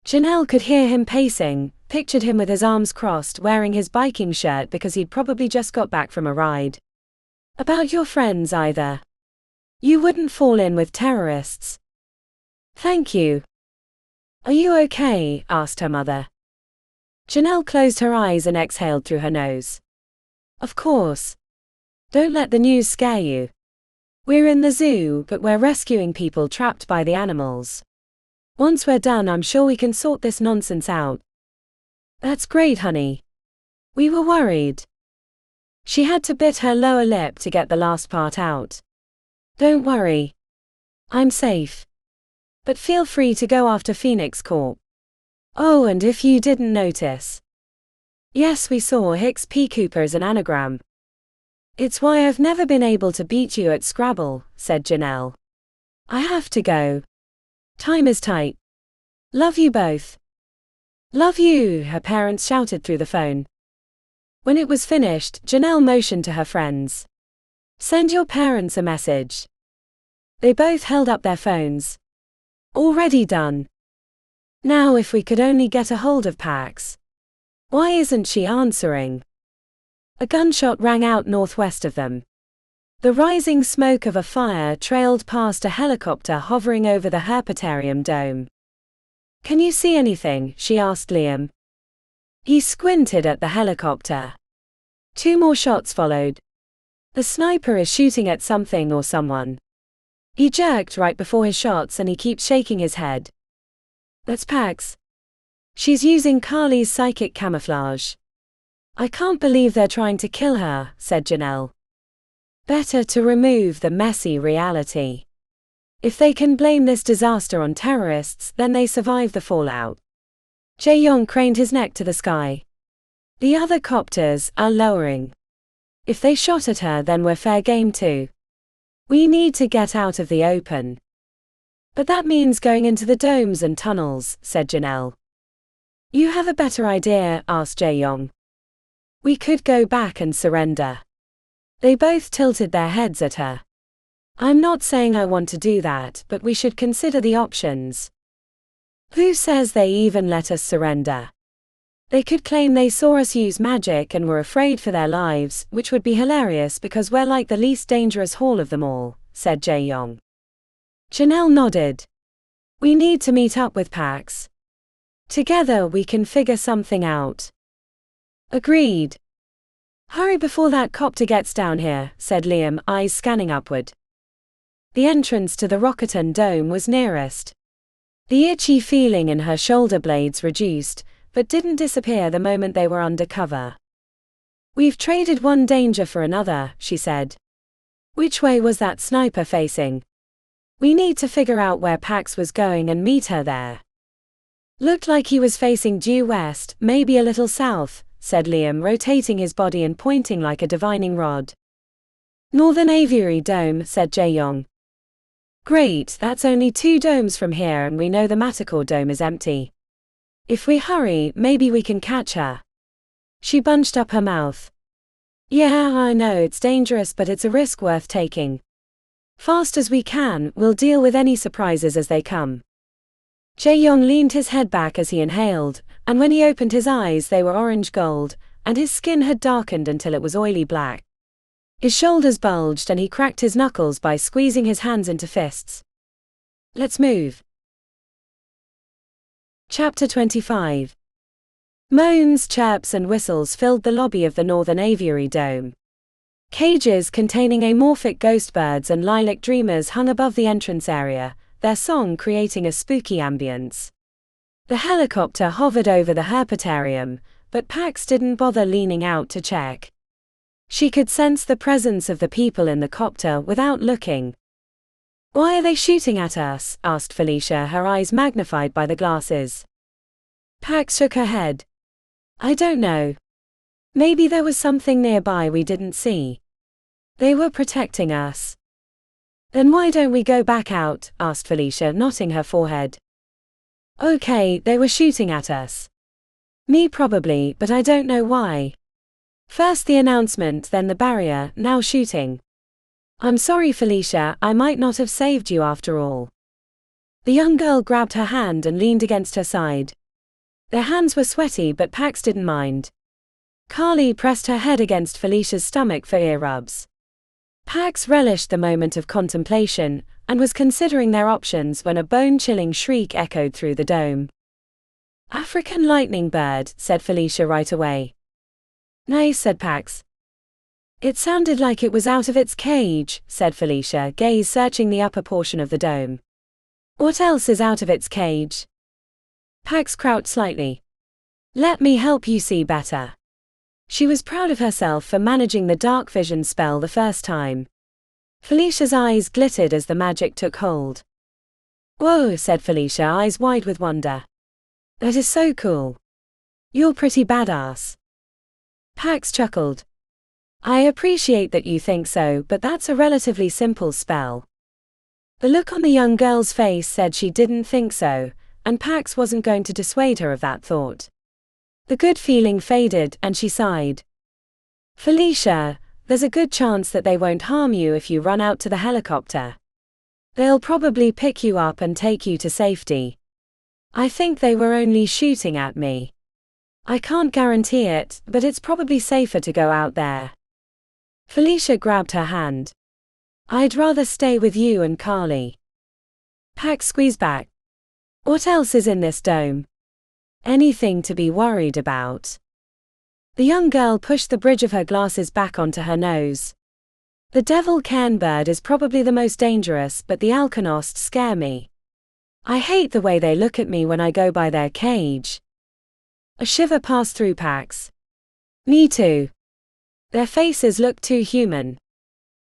Janelle could hear him pacing, pictured him with his arms crossed wearing his biking shirt because he'd probably just got back from a ride. About your friends either. You wouldn't fall in with terrorists. Thank you. Are you okay? Asked her mother. Janelle closed her eyes and exhaled through her nose. Of course. Don't let the news scare you. We're in the zoo, but we're rescuing people trapped by the animals. Once we're done, I'm sure we can sort this nonsense out. That's great, honey. We were worried. She had to bit her lower lip to get the last part out. Don't worry. I'm safe. But feel free to go after Phoenix Corp. Oh, and if you didn't notice. Yes, we saw Hicks P. Cooper as an anagram. It's why I've never been able to beat you at Scrabble, said Janelle. I have to go. Time is tight. Love you both. Love you, her parents shouted through the phone. When it was finished, Janelle motioned to her friends. Send your parents a message. They both held up their phones. Already done. Now if we could only get a hold of Pax. Why isn't she answering? A gunshot rang out northwest of them. The rising smoke of a fire trailed past a helicopter hovering over the herpetarium dome. Can you see anything? She asked Liam. He squinted at the helicopter. 2 more shots followed. The sniper is shooting at something or someone. He jerked right before his shots and he keeps shaking his head. That's Pax. She's using Carly's psychic camouflage. I can't believe they're trying to kill her, said Janelle. Better to remove the messy reality. If they can blame this disaster on terrorists, then they survive the fallout. Jae-young craned his neck to the sky. The other copters are lowering. If they shot at her, then we're fair game too. We need to get out of the open. But that means going into the domes and tunnels, said Janelle. You have a better idea? Asked Jae-young. We could go back and surrender. They both tilted their heads at her. I'm not saying I want to do that, but we should consider the options. Who says they even let us surrender? They could claim they saw us use magic and were afraid for their lives, which would be hilarious because we're like the least dangerous hall of them all, said Jae-young. Janelle nodded. We need to meet up with Pax. Together we can figure something out. Agreed. Hurry before that copter gets down here, said Liam, eyes scanning upward. The entrance to the Rocketon dome was nearest. The itchy feeling in her shoulder blades reduced, but didn't disappear the moment they were under cover. We've traded one danger for another, she said. Which way was that sniper facing? We need to figure out where Pax was going and meet her there. Looked like he was facing due west, maybe a little south, said Liam, rotating his body and pointing like a divining rod. Northern Aviary Dome, said Jae-young. Great, that's only 2 domes from here and we know the Manticore dome is empty. If we hurry, maybe we can catch her. She bunched up her mouth. Yeah, I know it's dangerous, but it's a risk worth taking. Fast as we can, we'll deal with any surprises as they come. Jae-young leaned his head back as he inhaled, and when he opened his eyes they were orange gold, and his skin had darkened until it was oily black. His shoulders bulged and he cracked his knuckles by squeezing his hands into fists. Let's move. Chapter 25. Moans, chirps and whistles filled the lobby of the Northern Aviary Dome. Cages containing amorphic ghost birds and lilac dreamers hung above the entrance area, their song creating a spooky ambience. The helicopter hovered over the herpetarium, but Pax didn't bother leaning out to check. She could sense the presence of the people in the copter without looking. "Why are they shooting at us?" asked Felicia, her eyes magnified by the glasses. Pax shook her head. "I don't know. Maybe there was something nearby we didn't see. They were protecting us." "Then why don't we go back out?" asked Felicia, knotting her forehead. "Okay, they were shooting at us. Me probably, but I don't know why. First the announcement, then the barrier, now shooting. I'm sorry, Felicia, I might not have saved you after all." The young girl grabbed her hand and leaned against her side. Their hands were sweaty, but Pax didn't mind. Carly pressed her head against Felicia's stomach for ear rubs. Pax relished the moment of contemplation, and was considering their options when a bone-chilling shriek echoed through the dome. "African lightning bird," said Felicia right away. "Nice," said Pax. "It sounded like it was out of its cage," said Felicia, gaze searching the upper portion of the dome. "What else is out of its cage?" Pax crouched slightly. "Let me help you see better." She was proud of herself for managing the dark vision spell the first time. Felicia's eyes glittered as the magic took hold. "Whoa," said Felicia, eyes wide with wonder. "That is so cool. You're pretty badass." Pax chuckled. "I appreciate that you think so, but that's a relatively simple spell." The look on the young girl's face said she didn't think so, and Pax wasn't going to dissuade her of that thought. The good feeling faded, and she sighed. "Felicia, there's a good chance that they won't harm you if you run out to the helicopter. They'll probably pick you up and take you to safety. I think they were only shooting at me. I can't guarantee it, but it's probably safer to go out there." Felicia grabbed her hand. "I'd rather stay with you and Carly." Pax squeezed back. "What else is in this dome? Anything to be worried about?" The young girl pushed the bridge of her glasses back onto her nose. "The devil cairn bird is probably the most dangerous, but the alkonost scare me. I hate the way they look at me when I go by their cage." A shiver passed through Pax. "Me too. Their faces look too human."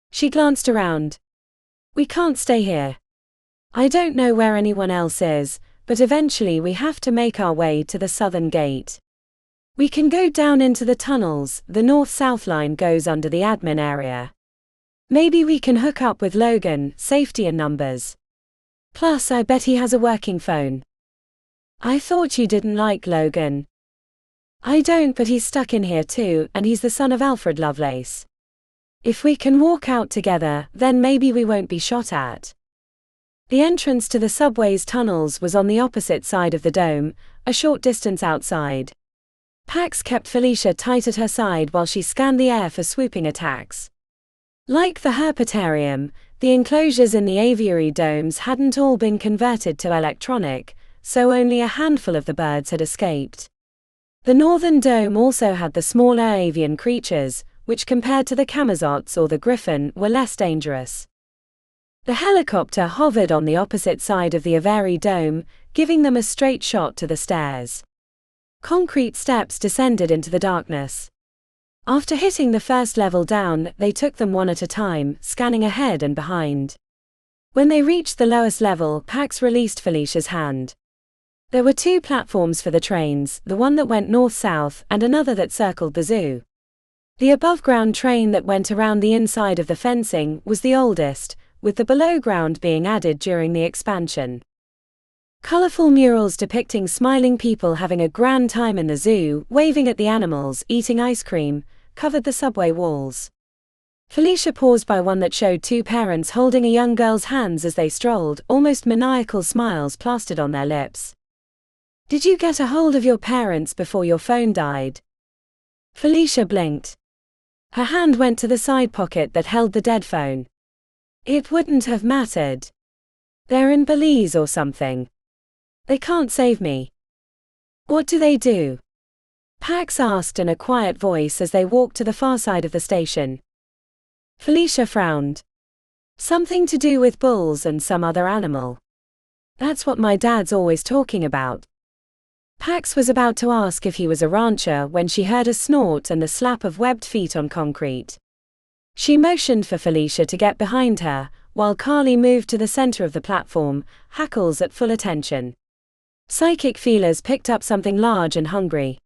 She glanced around. "We can't stay here. I don't know where anyone else is, but eventually we have to make our way to the southern gate. We can go down into the tunnels, the north-south line goes under the admin area. Maybe we can hook up with Logan, safety in numbers. Plus I bet he has a working phone." "I thought you didn't like Logan." "I don't, but he's stuck in here too, and he's the son of Alfred Lovelace. If we can walk out together, then maybe we won't be shot at." The entrance to the subway's tunnels was on the opposite side of the dome, a short distance outside. Pax kept Felicia tight at her side while she scanned the air for swooping attacks. Like the herpetarium, the enclosures in the aviary domes hadn't all been converted to electronic, so only a handful of the birds had escaped. The northern dome also had the smaller avian creatures, which compared to the camazots or the griffin were less dangerous. The helicopter hovered on the opposite side of the aviary dome, giving them a straight shot to the stairs. Concrete steps descended into the darkness. After hitting the first level down, they took them one at a time, scanning ahead and behind. When they reached the lowest level, Pax released Felicia's hand. There were two platforms for the trains, the one that went north-south and another that circled the zoo. The above-ground train that went around the inside of the fencing was the oldest, with the below-ground being added during the expansion. Colorful murals depicting smiling people having a grand time in the zoo, waving at the animals, eating ice cream, covered the subway walls. Felicia paused by one that showed two parents holding a young girl's hands as they strolled, almost maniacal smiles plastered on their lips. "Did you get a hold of your parents before your phone died?" Felicia blinked. Her hand went to the side pocket that held the dead phone. "It wouldn't have mattered. They're in Belize or something. They can't save me." "What do they do?" Pax asked in a quiet voice as they walked to the far side of the station. Felicia frowned. "Something to do with bulls and some other animal. That's what my dad's always talking about." Pax was about to ask if he was a rancher when she heard a snort and the slap of webbed feet on concrete. She motioned for Felicia to get behind her, while Carly moved to the center of the platform, hackles at full attention. Psychic feelers picked up something large and hungry.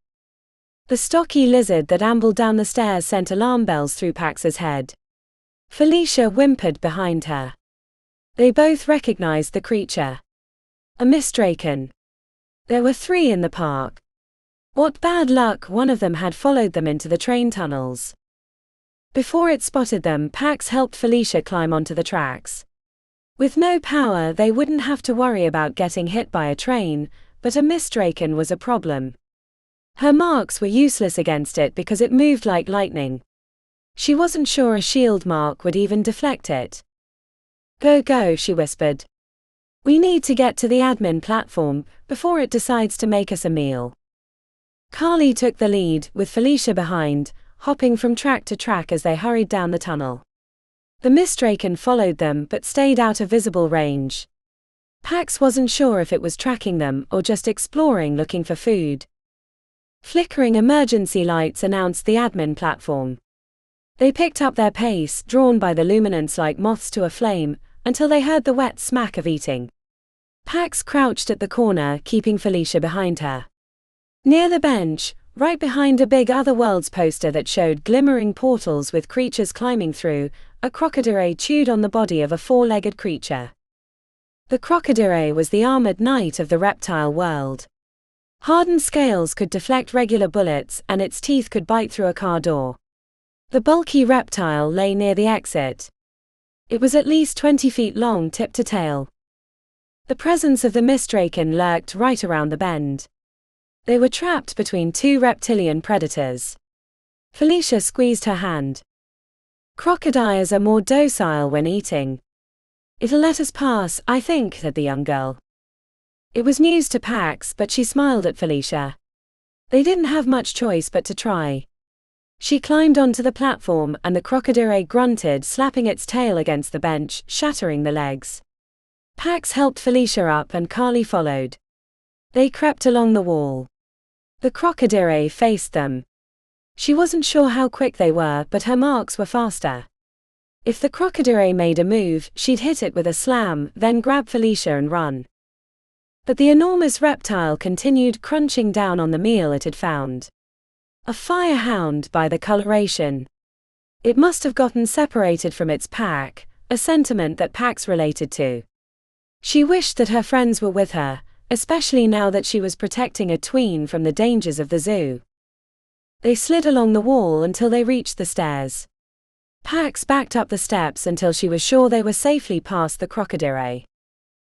The stocky lizard that ambled down the stairs sent alarm bells through Pax's head. Felicia whimpered behind her. They both recognized the creature. A mystdrakon. There were 3 in the park. What bad luck, one of them had followed them into the train tunnels. Before it spotted them, Pax helped Felicia climb onto the tracks. With no power, they wouldn't have to worry about getting hit by a train, but a mystdrakon was a problem. Her marks were useless against it because it moved like lightning. She wasn't sure a shield mark would even deflect it. Go, she whispered. We need to get to the admin platform before it decides to make us a meal. Carly took the lead, with Felicia behind, hopping from track to track as they hurried down the tunnel. The mystdrakon followed them but stayed out of visible range. Pax wasn't sure if it was tracking them or just exploring looking for food. Flickering emergency lights announced the admin platform. They picked up their pace, drawn by the luminance like moths to a flame, until they heard the wet smack of eating. Pax crouched at the corner, keeping Felicia behind her. Near the bench, right behind a big Other Worlds poster that showed glimmering portals with creatures climbing through, a crocodile chewed on the body of a 4-legged creature. The crocodile was the armored knight of the reptile world. Hardened scales could deflect regular bullets, and its teeth could bite through a car door. The bulky reptile lay near the exit. It was at least 20 feet long, tip to tail. The presence of the mystdrakon lurked right around the bend. They were trapped between 2 reptilian predators. Felicia squeezed her hand. Crocodiles are more docile when eating. It'll let us pass, I think, said the young girl. It was news to Pax, but she smiled at Felicia. They didn't have much choice but to try. She climbed onto the platform and the crocodile grunted, slapping its tail against the bench, shattering the legs. Pax helped Felicia up and Carly followed. They crept along the wall. The crocodile faced them. She wasn't sure how quick they were, but her marks were faster. If the crocodile made a move, she'd hit it with a slam, then grab Felicia and run. But the enormous reptile continued crunching down on the meal it had found. A fyrehound by the coloration. It must have gotten separated from its pack, a sentiment that Pax related to. She wished that her friends were with her, especially now that she was protecting a tween from the dangers of the zoo. They slid along the wall until they reached the stairs. Pax backed up the steps until she was sure they were safely past the crocodile.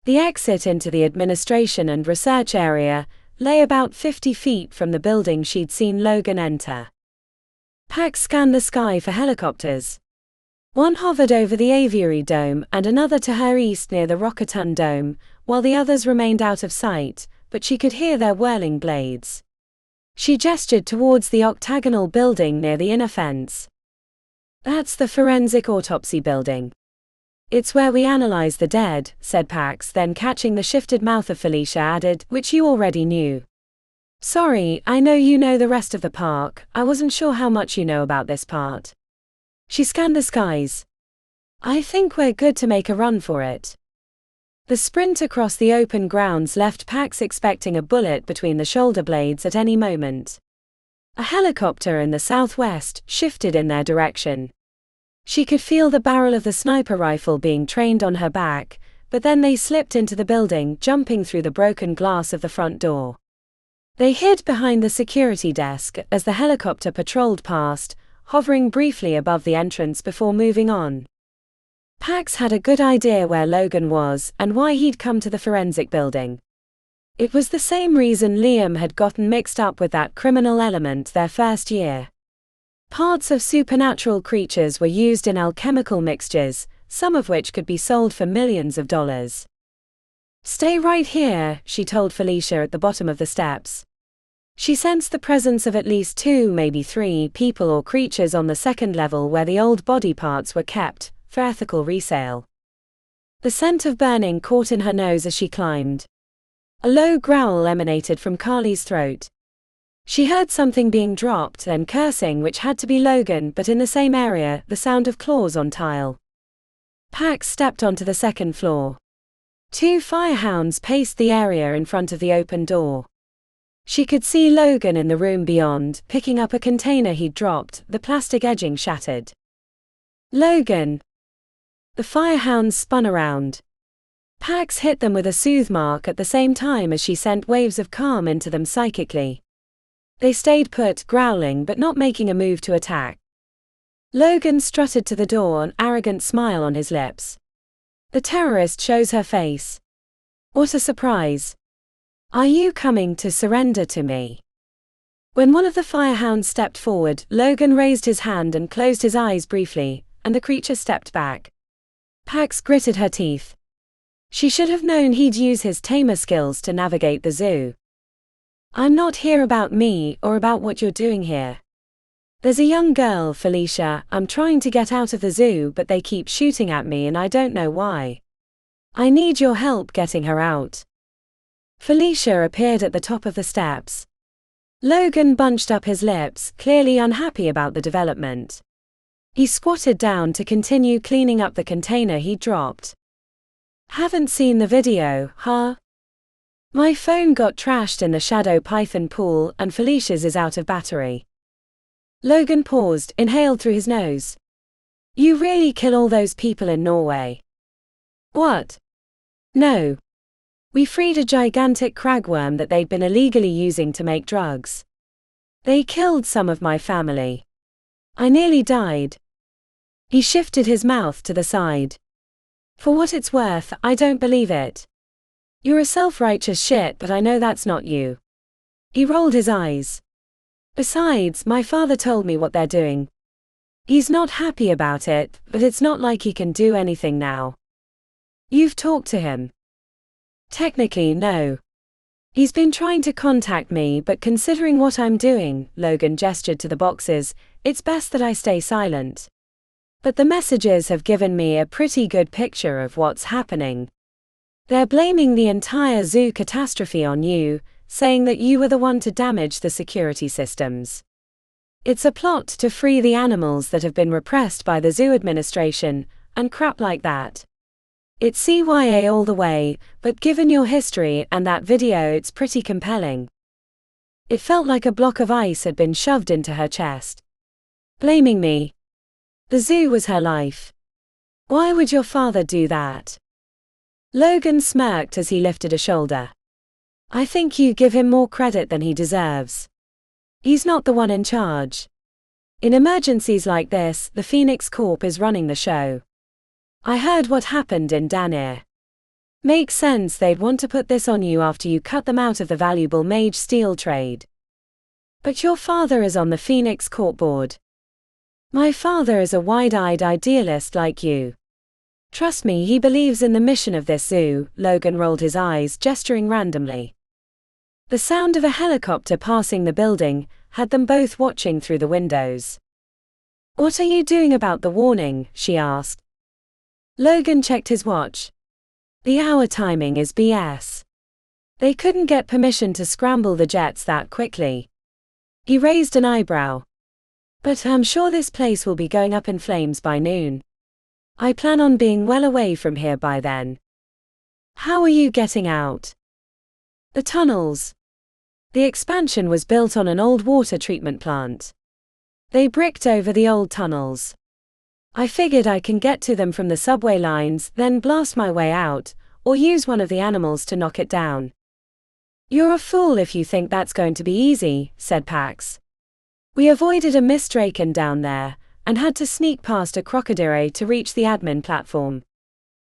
The exit into the administration and research area lay about 50 feet from the building she'd seen Logan enter. Pax scanned the sky for helicopters. One hovered over the aviary dome and another to her east near the Rocketun dome, while the others remained out of sight, but she could hear their whirling blades. She gestured towards the octagonal building near the inner fence. That's the forensic autopsy building. It's where we analyze the dead, said Pax, then catching the shifted mouth of Felicia added, which you already knew. Sorry, I know you know the rest of the park, I wasn't sure how much you know about this part. She scanned the skies. I think we're good to make a run for it. The sprint across the open grounds left Pax expecting a bullet between the shoulder blades at any moment. A helicopter in the southwest shifted in their direction. She could feel the barrel of the sniper rifle being trained on her back, but then they slipped into the building, jumping through the broken glass of the front door. They hid behind the security desk as the helicopter patrolled past, hovering briefly above the entrance before moving on. Pax had a good idea where Logan was and why he'd come to the forensic building. It was the same reason Liam had gotten mixed up with that criminal element their first year. Parts of supernatural creatures were used in alchemical mixtures, some of which could be sold for millions of dollars. Stay right here, she told Felicia at the bottom of the steps. She sensed the presence of at least 2, maybe 3 people or creatures on the second level where the old body parts were kept, for ethical resale. The scent of burning caught in her nose as she climbed. A low growl emanated from Carly's throat. She heard something being dropped and cursing, which had to be Logan, but in the same area, the sound of claws on tile. Pax stepped onto the second floor. 2 fyrehounds paced the area in front of the open door. She could see Logan in the room beyond, picking up a container he'd dropped, the plastic edging shattered. Logan! The fyrehounds spun around. Pax hit them with a soothe mark at the same time as she sent waves of calm into them psychically. They stayed put, growling but not making a move to attack. Logan strutted to the door, an arrogant smile on his lips. The terrorist shows her face. What a surprise. Are you coming to surrender to me? When one of the fyrehounds stepped forward, Logan raised his hand and closed his eyes briefly, and the creature stepped back. Pax gritted her teeth. She should have known he'd use his tamer skills to navigate the zoo. I'm not here about me or about what you're doing here. There's a young girl, Felicia, I'm trying to get out of the zoo but they keep shooting at me and I don't know why. I need your help getting her out. Felicia appeared at the top of the steps. Logan bunched up his lips, clearly unhappy about the development. He squatted down to continue cleaning up the container he dropped. Haven't seen the video, huh? My phone got trashed in the Shadow Python pool and Felicia's is out of battery. Logan paused, inhaled through his nose. You really kill all those people in Norway? What? No. We freed a gigantic cragworm that they'd been illegally using to make drugs. They killed some of my family. I nearly died. He shifted his mouth to the side. For what it's worth, I don't believe it. You're a self-righteous shit, but I know that's not you. He rolled his eyes. Besides, my father told me what they're doing. He's not happy about it, but it's not like he can do anything now. You've talked to him? Technically, no. He's been trying to contact me, but considering what I'm doing, Logan gestured to the boxes, it's best that I stay silent. But the messages have given me a pretty good picture of what's happening. They're blaming the entire zoo catastrophe on you, saying that you were the one to damage the security systems. It's a plot to free the animals that have been repressed by the zoo administration, and crap like that. It's CYA all the way, but given your history and that video, it's pretty compelling. It felt like a block of ice had been shoved into her chest. Blaming me. The zoo was her life. Why would your father do that? Logan smirked as he lifted a shoulder. I think you give him more credit than he deserves. He's not the one in charge. In emergencies like this, the Phoenix Corp is running the show. I heard what happened in Danir. Makes sense they'd want to put this on you after you cut them out of the valuable mage steel trade. But your father is on the Phoenix Corp board. My father is a wide-eyed idealist like you. Trust me, he believes in the mission of this zoo. Logan rolled his eyes, gesturing randomly. The sound of a helicopter passing the building had them both watching through the windows. What are you doing about the warning? She asked. Logan checked his watch. The hour timing is BS. They couldn't get permission to scramble the jets that quickly. He raised an eyebrow. But I'm sure this place will be going up in flames by noon. I plan on being well away from here by then. How are you getting out? The tunnels. The expansion was built on an old water treatment plant. They bricked over the old tunnels. I figured I can get to them from the subway lines, then blast my way out, or use one of the animals to knock it down. You're a fool if you think that's going to be easy, said Pax. We avoided a mystdrakon down there, and had to sneak past a crocodile to reach the admin platform.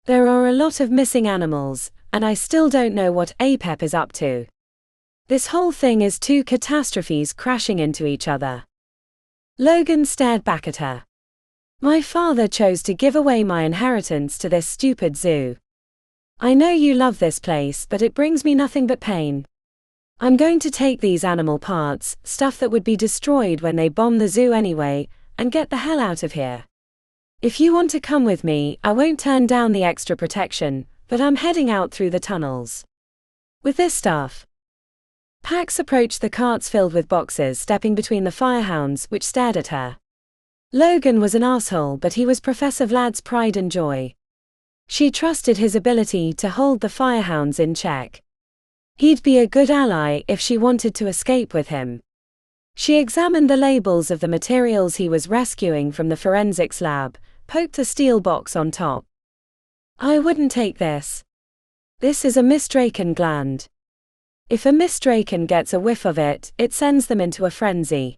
There are a lot of missing animals, and I still don't know what APEP is up to. This whole thing is two catastrophes crashing into each other. Logan stared back at her. My father chose to give away my inheritance to this stupid zoo. I know you love this place, but it brings me nothing but pain. I'm going to take these animal parts, stuff that would be destroyed when they bomb the zoo anyway, and get the hell out of here. If you want to come with me, I won't turn down the extra protection, but I'm heading out through the tunnels. with this stuff. Pax approached the carts filled with boxes, stepping between the fyrehounds, which stared at her. Logan was an asshole, but he was Professor Vlad's pride and joy. She trusted his ability to hold the fyrehounds in check. He'd be a good ally if she wanted to escape with him. She examined the labels of the materials he was rescuing from the forensics lab, poked the steel box on top. I wouldn't take this. This is a mystdrakon gland. If a mystdrakon gets a whiff of it, it sends them into a frenzy.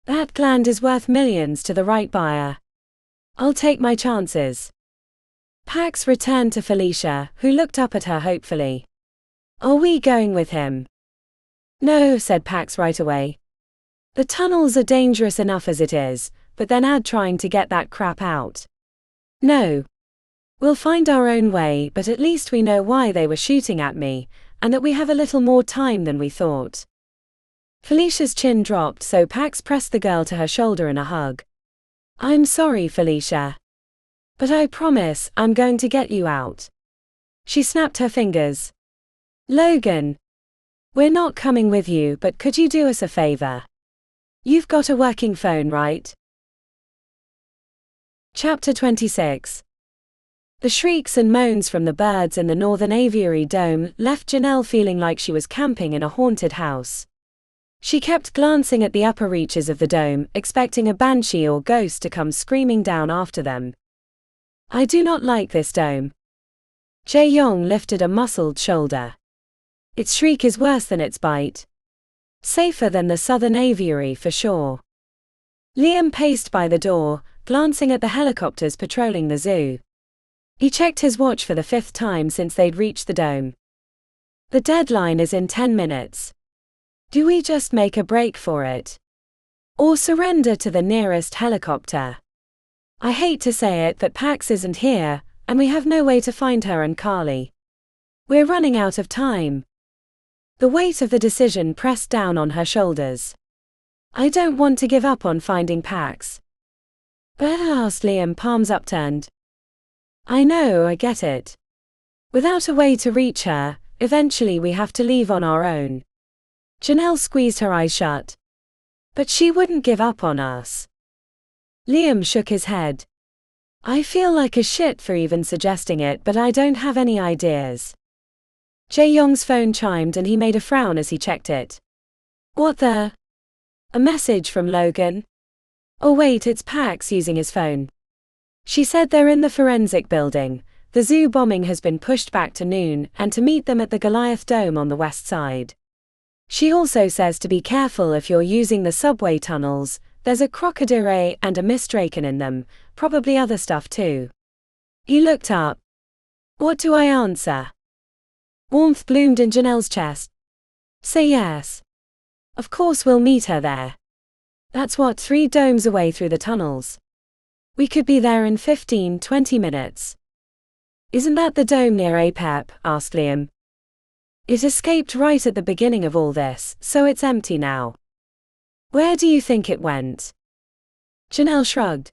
That gland is worth millions to the right buyer. I'll take my chances. Pax returned to Felicia, who looked up at her hopefully. Are we going with him? No, said Pax right away. The tunnels are dangerous enough as it is, but then add trying to get that crap out. No. We'll find our own way, but at least we know why they were shooting at me, and that we have a little more time than we thought. Felicia's chin dropped, so Pax pressed the girl to her shoulder in a hug. I'm sorry, Felicia. But I promise, I'm going to get you out. She snapped her fingers. Logan. We're not coming with you, but could you do us a favor? You've got a working phone, right? Chapter 26. The shrieks and moans from the birds in the northern aviary dome left Janelle feeling like she was camping in a haunted house. She kept glancing at the upper reaches of the dome, expecting a banshee or ghost to come screaming down after them. I do not like this dome. Jae-yong lifted a muscled shoulder. Its shriek is worse than its bite. Safer than the southern aviary for sure. Liam paced by the door, glancing at the helicopters patrolling the zoo. He checked his watch for the 5th time since they'd reached the dome. The deadline is in 10 minutes. Do we just make a break for it? Or surrender to the nearest helicopter? I hate to say it, but Pax isn't here, and we have no way to find her and Carly. We're running out of time. The weight of the decision pressed down on her shoulders. I don't want to give up on finding Pax. But asked Liam, palms upturned. I know, I get it. Without a way to reach her, eventually we have to leave on our own. Janelle squeezed her eyes shut. But she wouldn't give up on us. Liam shook his head. I feel like a shit for even suggesting it, but I don't have any ideas. Jae-yong's phone chimed and he made a frown as he checked it. What the? A message from Logan? Oh wait, it's Pax using his phone. She said they're in the forensic building. The zoo bombing has been pushed back to noon, and to meet them at the Goliath Dome on the west side. She also says to be careful if you're using the subway tunnels. There's a crocodile and a mystdrakon in them, probably other stuff too. He looked up. What do I answer? Warmth bloomed in Janelle's chest. Say yes. Of course we'll meet her there. That's what, 3 domes away through the tunnels. We could be there in 15-20 minutes. Isn't that the dome near APEP? Asked Liam. It escaped right at the beginning of all this, so it's empty now. Where do you think it went? Janelle shrugged.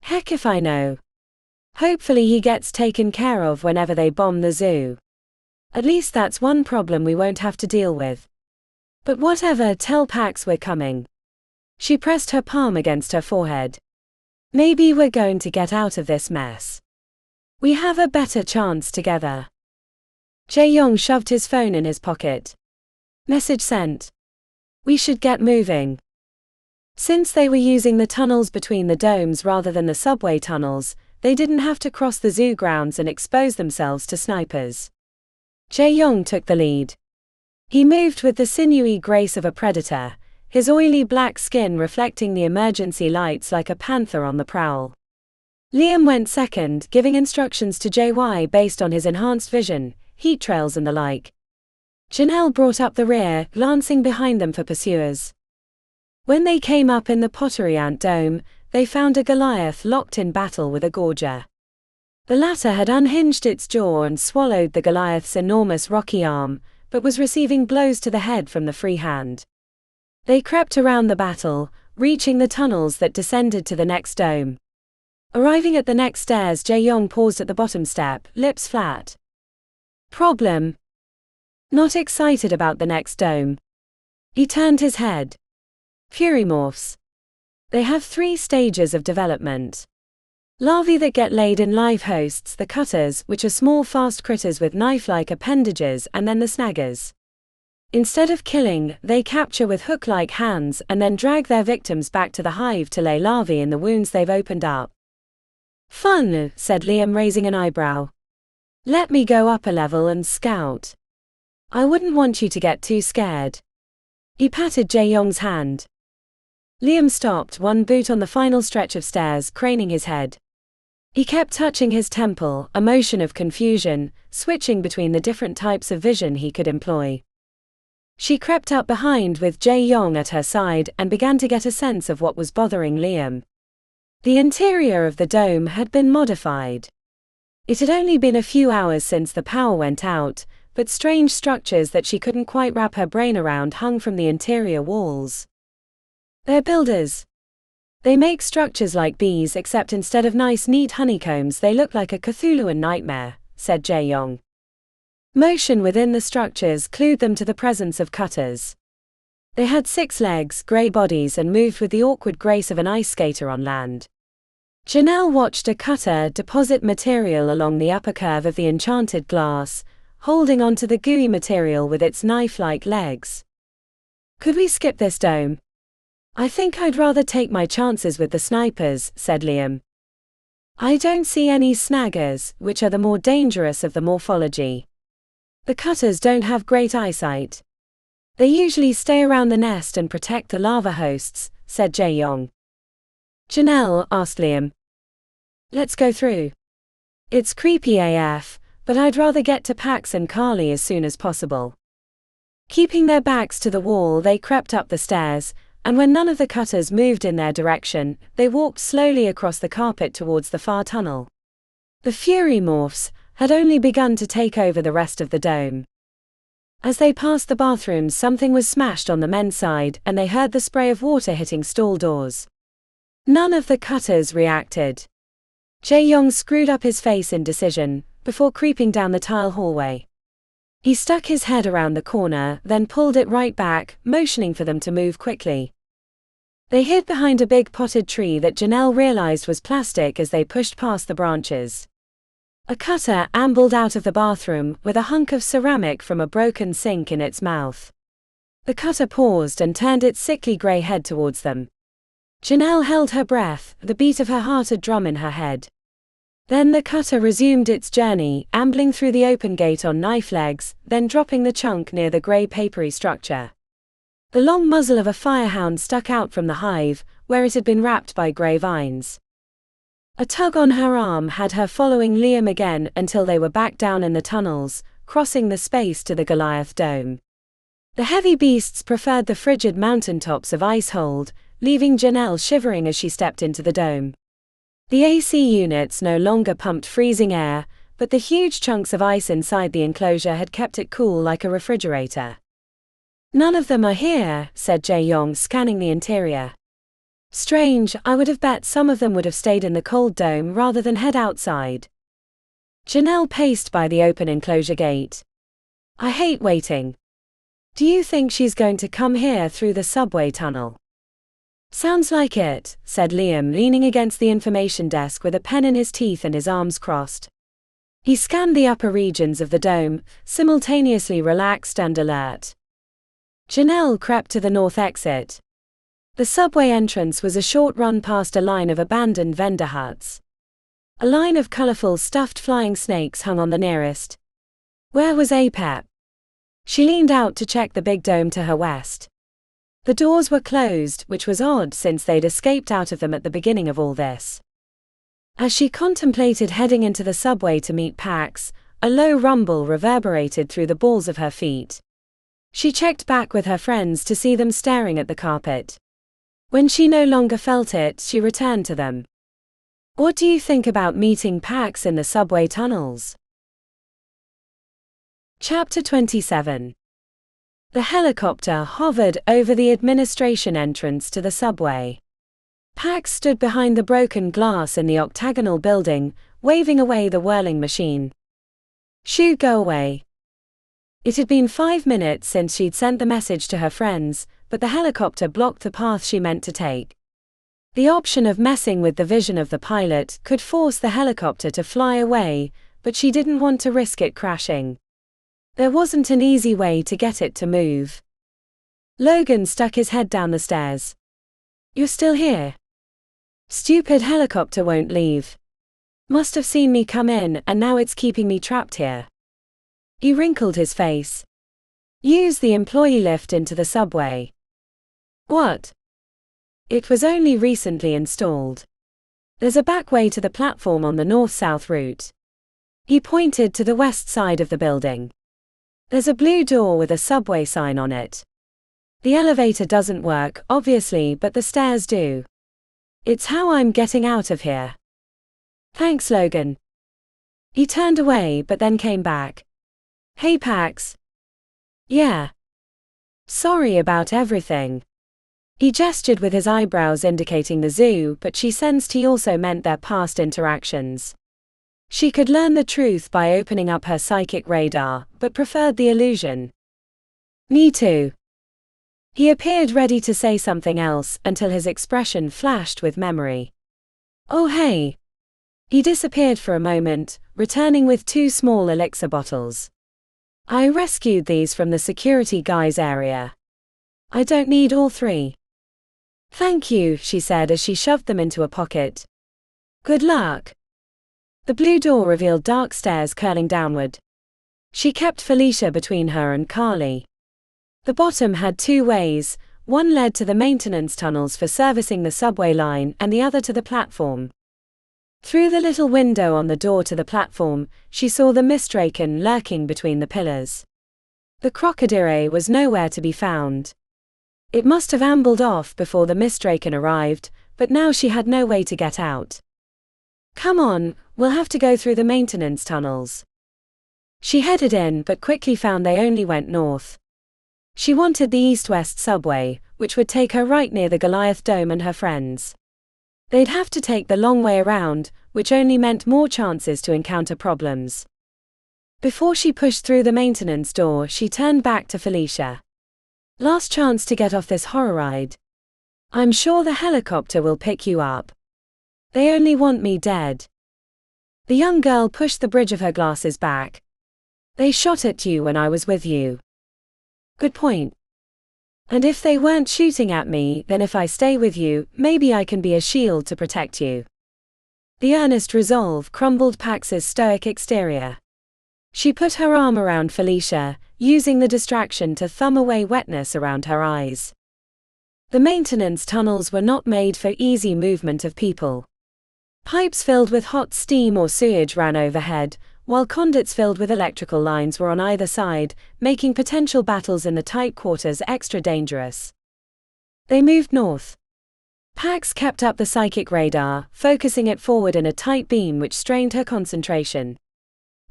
Heck if I know. Hopefully he gets taken care of whenever they bomb the zoo. At least that's one problem we won't have to deal with. But whatever, tell Pax we're coming. She pressed her palm against her forehead. Maybe we're going to get out of this mess. We have a better chance together. Jae-yong shoved his phone in his pocket. Message sent. We should get moving. Since they were using the tunnels between the domes rather than the subway tunnels, they didn't have to cross the zoo grounds and expose themselves to snipers. Jae-yong took the lead. He moved with the sinewy grace of a predator, his oily black skin reflecting the emergency lights like a panther on the prowl. Liam went second, giving instructions to JY based on his enhanced vision, heat trails and the like. Janelle brought up the rear, glancing behind them for pursuers. When they came up in the pottery ant dome, they found a Goliath locked in battle with a gorger. The latter had unhinged its jaw and swallowed the Goliath's enormous rocky arm, but was receiving blows to the head from the free hand. They crept around the battle, reaching the tunnels that descended to the next dome. Arriving at the next stairs, Jae-yong paused at the bottom step, lips flat. Problem. not excited about the next dome. He turned his head. Fury morphs. They have 3 stages of development. Larvae that get laid in live hosts, the cutters, which are small fast critters with knife-like appendages, and then the snaggers. Instead of killing, they capture with hook-like hands and then drag their victims back to the hive to lay larvae in the wounds they've opened up. Fun, said Liam, raising an eyebrow. Let me go up a level and scout. I wouldn't want you to get too scared. He patted Jae-yong's hand. Liam stopped, one boot on the final stretch of stairs, craning his head. He kept touching his temple, a motion of confusion, switching between the different types of vision he could employ. She crept up behind with Jae-yong at her side and began to get a sense of what was bothering Liam. The interior of the dome had been modified. It had only been a few hours since the power went out, but strange structures that she couldn't quite wrap her brain around hung from the interior walls. They're builders. They make structures like bees, except instead of nice neat honeycombs they look like a Cthulhuan nightmare, said Jae-yong. Motion within the structures clued them to the presence of cutters. They had 6 legs, grey bodies, and moved with the awkward grace of an ice skater on land. Janelle watched a cutter deposit material along the upper curve of the enchanted glass, holding onto the gooey material with its knife-like legs. Could we skip this dome? I think I'd rather take my chances with the snipers, said Liam. I don't see any snaggers, which are the more dangerous of the morphology. The cutters don't have great eyesight. They usually stay around the nest and protect the larva hosts, said Jae-yong. Janelle, asked Liam. Let's go through. It's creepy AF, but I'd rather get to Pax and Carly as soon as possible. Keeping their backs to the wall, they crept up the stairs, and when none of the cutters moved in their direction, they walked slowly across the carpet towards the far tunnel. The fury morphs had only begun to take over the rest of the dome. As they passed the bathrooms, something was smashed on the men's side, and they heard the spray of water hitting stall doors. None of the cutters reacted. Jae-yong screwed up his face in decision, before creeping down the tile hallway. He stuck his head around the corner, then pulled it right back, motioning for them to move quickly. They hid behind a big potted tree that Janelle realized was plastic as they pushed past the branches. A cutter ambled out of the bathroom, with a hunk of ceramic from a broken sink in its mouth. The cutter paused and turned its sickly grey head towards them. Janelle held her breath, the beat of her heart a drum in her head. Then the cutter resumed its journey, ambling through the open gate on knife legs, then dropping the chunk near the grey papery structure. The long muzzle of a fyrehound stuck out from the hive, where it had been wrapped by grey vines. A tug on her arm had her following Liam again until they were back down in the tunnels, crossing the space to the Goliath dome. The heavy beasts preferred the frigid mountaintops of Icehold, leaving Janelle shivering as she stepped into the dome. The AC units no longer pumped freezing air, but the huge chunks of ice inside the enclosure had kept it cool like a refrigerator. None of them are here, said Jae-yong, scanning the interior. Strange, I would have bet some of them would have stayed in the cold dome rather than head outside. Janelle paced by the open enclosure gate. I hate waiting. Do you think she's going to come here through the subway tunnel? Sounds like it, said Liam, leaning against the information desk with a pen in his teeth and his arms crossed. He scanned the upper regions of the dome, simultaneously relaxed and alert. Janelle crept to the north exit. The subway entrance was a short run past a line of abandoned vendor huts. A line of colorful stuffed flying snakes hung on the nearest. Where was Apep? She leaned out to check the big dome to her west. The doors were closed, which was odd since they'd escaped out of them at the beginning of all this. As she contemplated heading into the subway to meet Pax, a low rumble reverberated through the balls of her feet. She checked back with her friends to see them staring at the carpet. When she no longer felt it, she returned to them. What do you think about meeting Pax in the subway tunnels? Chapter 27. The helicopter hovered over the administration entrance to the subway. Pax stood behind the broken glass in the octagonal building, waving away the whirling machine. Shoo, go away. It had been 5 minutes since she'd sent the message to her friends, but the helicopter blocked the path she meant to take. The option of messing with the vision of the pilot could force the helicopter to fly away, but she didn't want to risk it crashing. There wasn't an easy way to get it to move. Logan stuck his head down the stairs. "You're still here? Stupid helicopter won't leave. Must have seen me come in and now it's keeping me trapped here." He wrinkled his face. "Use the employee lift into the subway." "What?" "It was only recently installed. There's a back way to the platform on the north-south route." He pointed to the west side of the building. "There's a blue door with a subway sign on it. The elevator doesn't work, obviously, but the stairs do. It's how I'm getting out of here." "Thanks, Logan." He turned away but then came back. "Hey Pax." "Yeah. Sorry about everything." He gestured with his eyebrows indicating the zoo, but she sensed he also meant their past interactions. She could learn the truth by opening up her psychic radar, but preferred the illusion. "Me too." He appeared ready to say something else until his expression flashed with memory. "Oh hey." He disappeared for a moment, returning with 2 small elixir bottles. "I rescued these from the security guy's area. I don't need all 3. "Thank you," she said as she shoved them into a pocket. "Good luck." The blue door revealed dark stairs curling downward. She kept Felicia between her and Carly. The bottom had 2 ways, one led to the maintenance tunnels for servicing the subway line and the other to the platform. Through the little window on the door to the platform, she saw the mystdrakon lurking between the pillars. The crocodile was nowhere to be found. It must have ambled off before the mystdrakon arrived, but now she had no way to get out. "Come on, we'll have to go through the maintenance tunnels." She headed in but quickly found they only went north. She wanted the east-west subway, which would take her right near the Goliath Dome and her friends. They'd have to take the long way around, which only meant more chances to encounter problems. Before she pushed through the maintenance door, she turned back to Felicia. "Last chance to get off this horror ride. I'm sure the helicopter will pick you up. They only want me dead." The young girl pushed the bridge of her glasses back. "They shot at you when I was with you." "Good point. And if they weren't shooting at me, then if I stay with you, maybe I can be a shield to protect you." The earnest resolve crumbled Pax's stoic exterior. She put her arm around Felicia, using the distraction to thumb away wetness around her eyes. The maintenance tunnels were not made for easy movement of people. Pipes filled with hot steam or sewage ran overhead, while conduits filled with electrical lines were on either side, making potential battles in the tight quarters extra dangerous. They moved north. Pax kept up the psychic radar, focusing it forward in a tight beam which strained her concentration.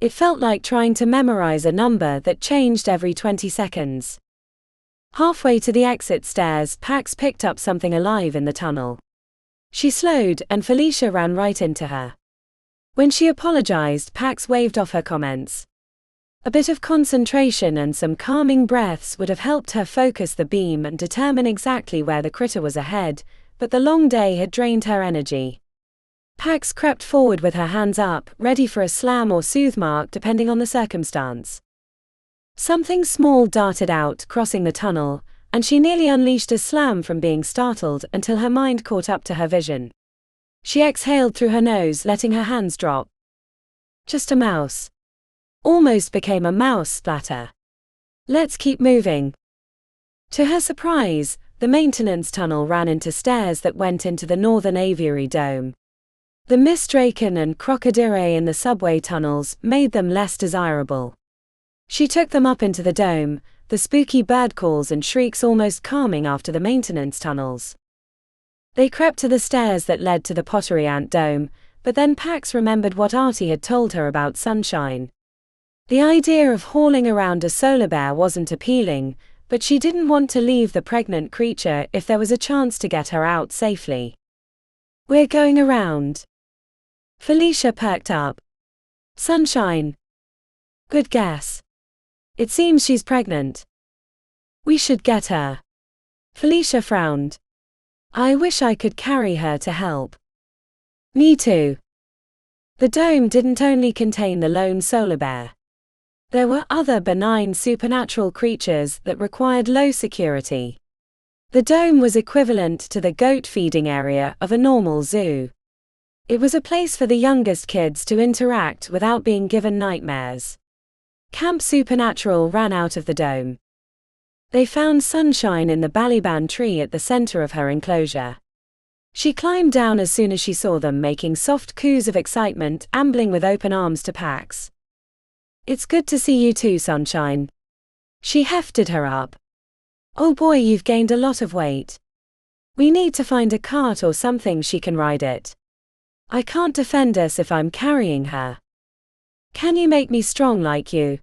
It felt like trying to memorize a number that changed every 20 seconds. Halfway to the exit stairs, Pax picked up something alive in the tunnel. She slowed, and Felicia ran right into her. When she apologized, Pax waved off her comments. A bit of concentration and some calming breaths would have helped her focus the beam and determine exactly where the critter was ahead, but the long day had drained her energy. Pax crept forward with her hands up, ready for a slam or soothe mark depending on the circumstance. Something small darted out, crossing the tunnel, and she nearly unleashed a slam from being startled until her mind caught up to her vision. She exhaled through her nose, letting her hands drop. Just a mouse. Almost became a mouse splatter. "Let's keep moving." To her surprise, the maintenance tunnel ran into stairs that went into the northern aviary dome. The mystdrakon and crocodile in the subway tunnels made them less desirable. She took them up into the dome, the spooky bird calls and shrieks almost calming after the maintenance tunnels. They crept to the stairs that led to the pottery ant dome, but then Pax remembered what Artie had told her about Sunshine. The idea of hauling around a solar bear wasn't appealing, but she didn't want to leave the pregnant creature if there was a chance to get her out safely. "We're going around." Felicia perked up. "Sunshine." "Good guess. It seems she's pregnant. We should get her. Felicia frowned. I wish I could carry her to help. Me too. The dome didn't only contain the lone solar bear. There were other benign supernatural creatures that required low security. The dome was equivalent to the goat feeding area of a normal zoo. It was a place for the youngest kids to interact without being given nightmares. Camp Supernatural ran out of the dome. They found Sunshine in the Baliban tree at the center of her enclosure. She climbed down as soon as she saw them, making soft coos of excitement, ambling with open arms to Pax. It's good to see you too, Sunshine. She hefted her up. Oh boy, you've gained a lot of weight. We need to find a cart or something she can ride it. I can't defend us if I'm carrying her. Can you make me strong like you?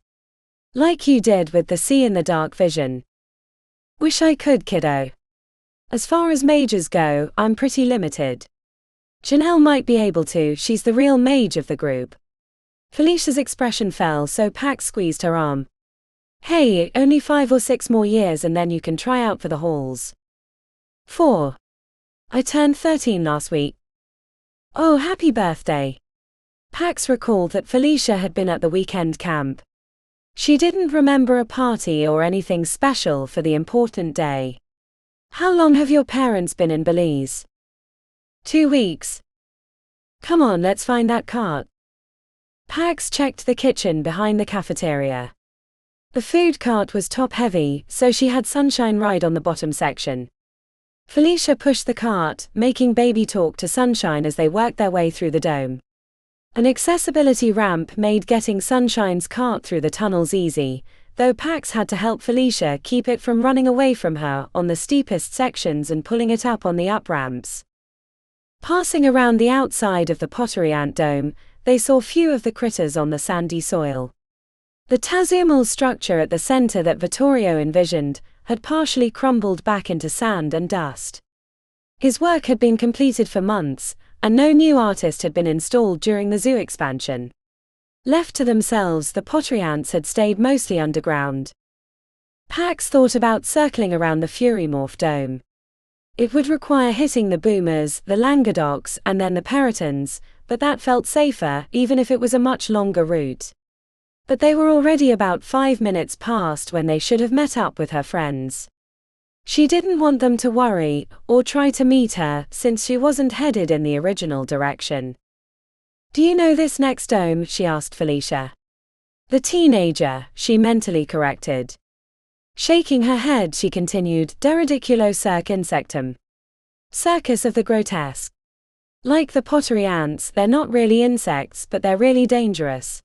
Like you did with the see in the dark vision. Wish I could, kiddo. As far as mages go, I'm pretty limited. Janelle might be able to, she's the real mage of the group. Felicia's expression fell, so Pax squeezed her arm. Hey, only 5 or 6 more years and then you can try out for the halls. 4. I turned 13 last week. Oh, happy birthday. Pax recalled that Felicia had been at the weekend camp. She didn't remember a party or anything special for the important day. How long have your parents been in Belize? 2 weeks. Come on, let's find that cart. Pax checked the kitchen behind the cafeteria. The food cart was top-heavy, so she had Sunshine ride on the bottom section. Felicia pushed the cart, making baby talk to Sunshine as they worked their way through the dome. An accessibility ramp made getting Sunshine's cart through the tunnels easy, though Pax had to help Felicia keep it from running away from her on the steepest sections and pulling it up on the up-ramps. Passing around the outside of the pottery ant dome, they saw few of the critters on the sandy soil. The tazumal structure at the center that Vittorio envisioned had partially crumbled back into sand and dust. His work had been completed for months, and no new artist had been installed during the zoo expansion. Left to themselves, the pottery ants had stayed mostly underground. Pax thought about circling around the Furymorph dome. It would require hitting the boomers, the languedocs, and then the peritons, but that felt safer, even if it was a much longer route. But they were already about 5 minutes past when they should have met up with her friends. She didn't want them to worry, or try to meet her, since she wasn't headed in the original direction. Do you know this next dome? She asked Felicia. The teenager, she mentally corrected. Shaking her head, she continued, Derridiculo cirque insectum. Circus of the grotesque. Like the pottery ants, they're not really insects, but they're really dangerous.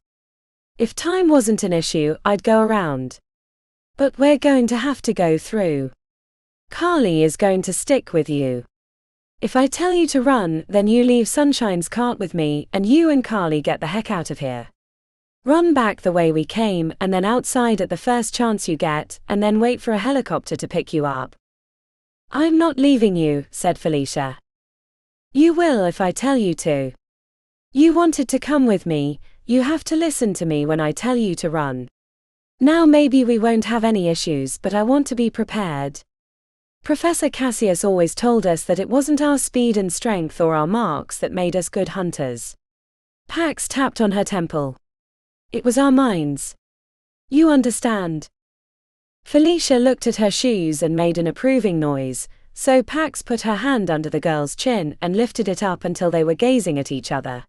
If time wasn't an issue, I'd go around. But we're going to have to go through. Carly is going to stick with you. If I tell you to run, then you leave Sunshine's cart with me, and you and Carly get the heck out of here. Run back the way we came, and then outside at the first chance you get, and then wait for a helicopter to pick you up. I'm not leaving you, said Felicia. You will if I tell you to. You wanted to come with me, you have to listen to me when I tell you to run. Now maybe we won't have any issues, but I want to be prepared. Professor Cassius always told us that it wasn't our speed and strength or our marks that made us good hunters. Pax tapped on her temple. It was our minds. You understand? Felicia looked at her shoes and made an approving noise, so Pax put her hand under the girl's chin and lifted it up until they were gazing at each other.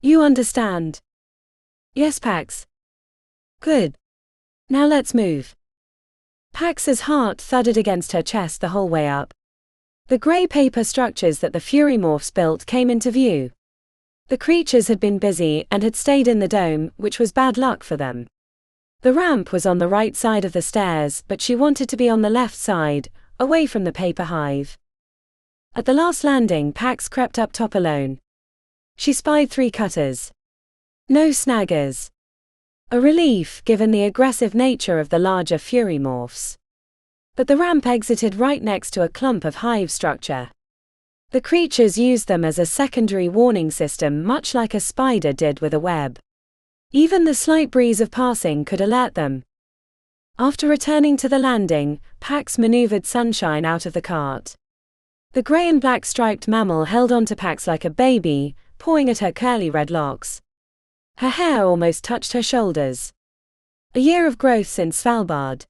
You understand? Yes, Pax. Good. Now let's move. Pax's heart thudded against her chest the whole way up. The grey paper structures that the Furymorphs built came into view. The creatures had been busy and had stayed in the dome, which was bad luck for them. The ramp was on the right side of the stairs, but she wanted to be on the left side, away from the paper hive. At the last landing, Pax crept up top alone. She spied 3 cutters. No snaggers. A relief, given the aggressive nature of the larger Furymorphs. But the ramp exited right next to a clump of hive structure. The creatures used them as a secondary warning system, much like a spider did with a web. Even the slight breeze of passing could alert them. After returning to the landing, Pax maneuvered Sunshine out of the cart. The grey and black striped mammal held onto Pax like a baby, pawing at her curly red locks. Her hair almost touched her shoulders. A year of growth since Svalbard.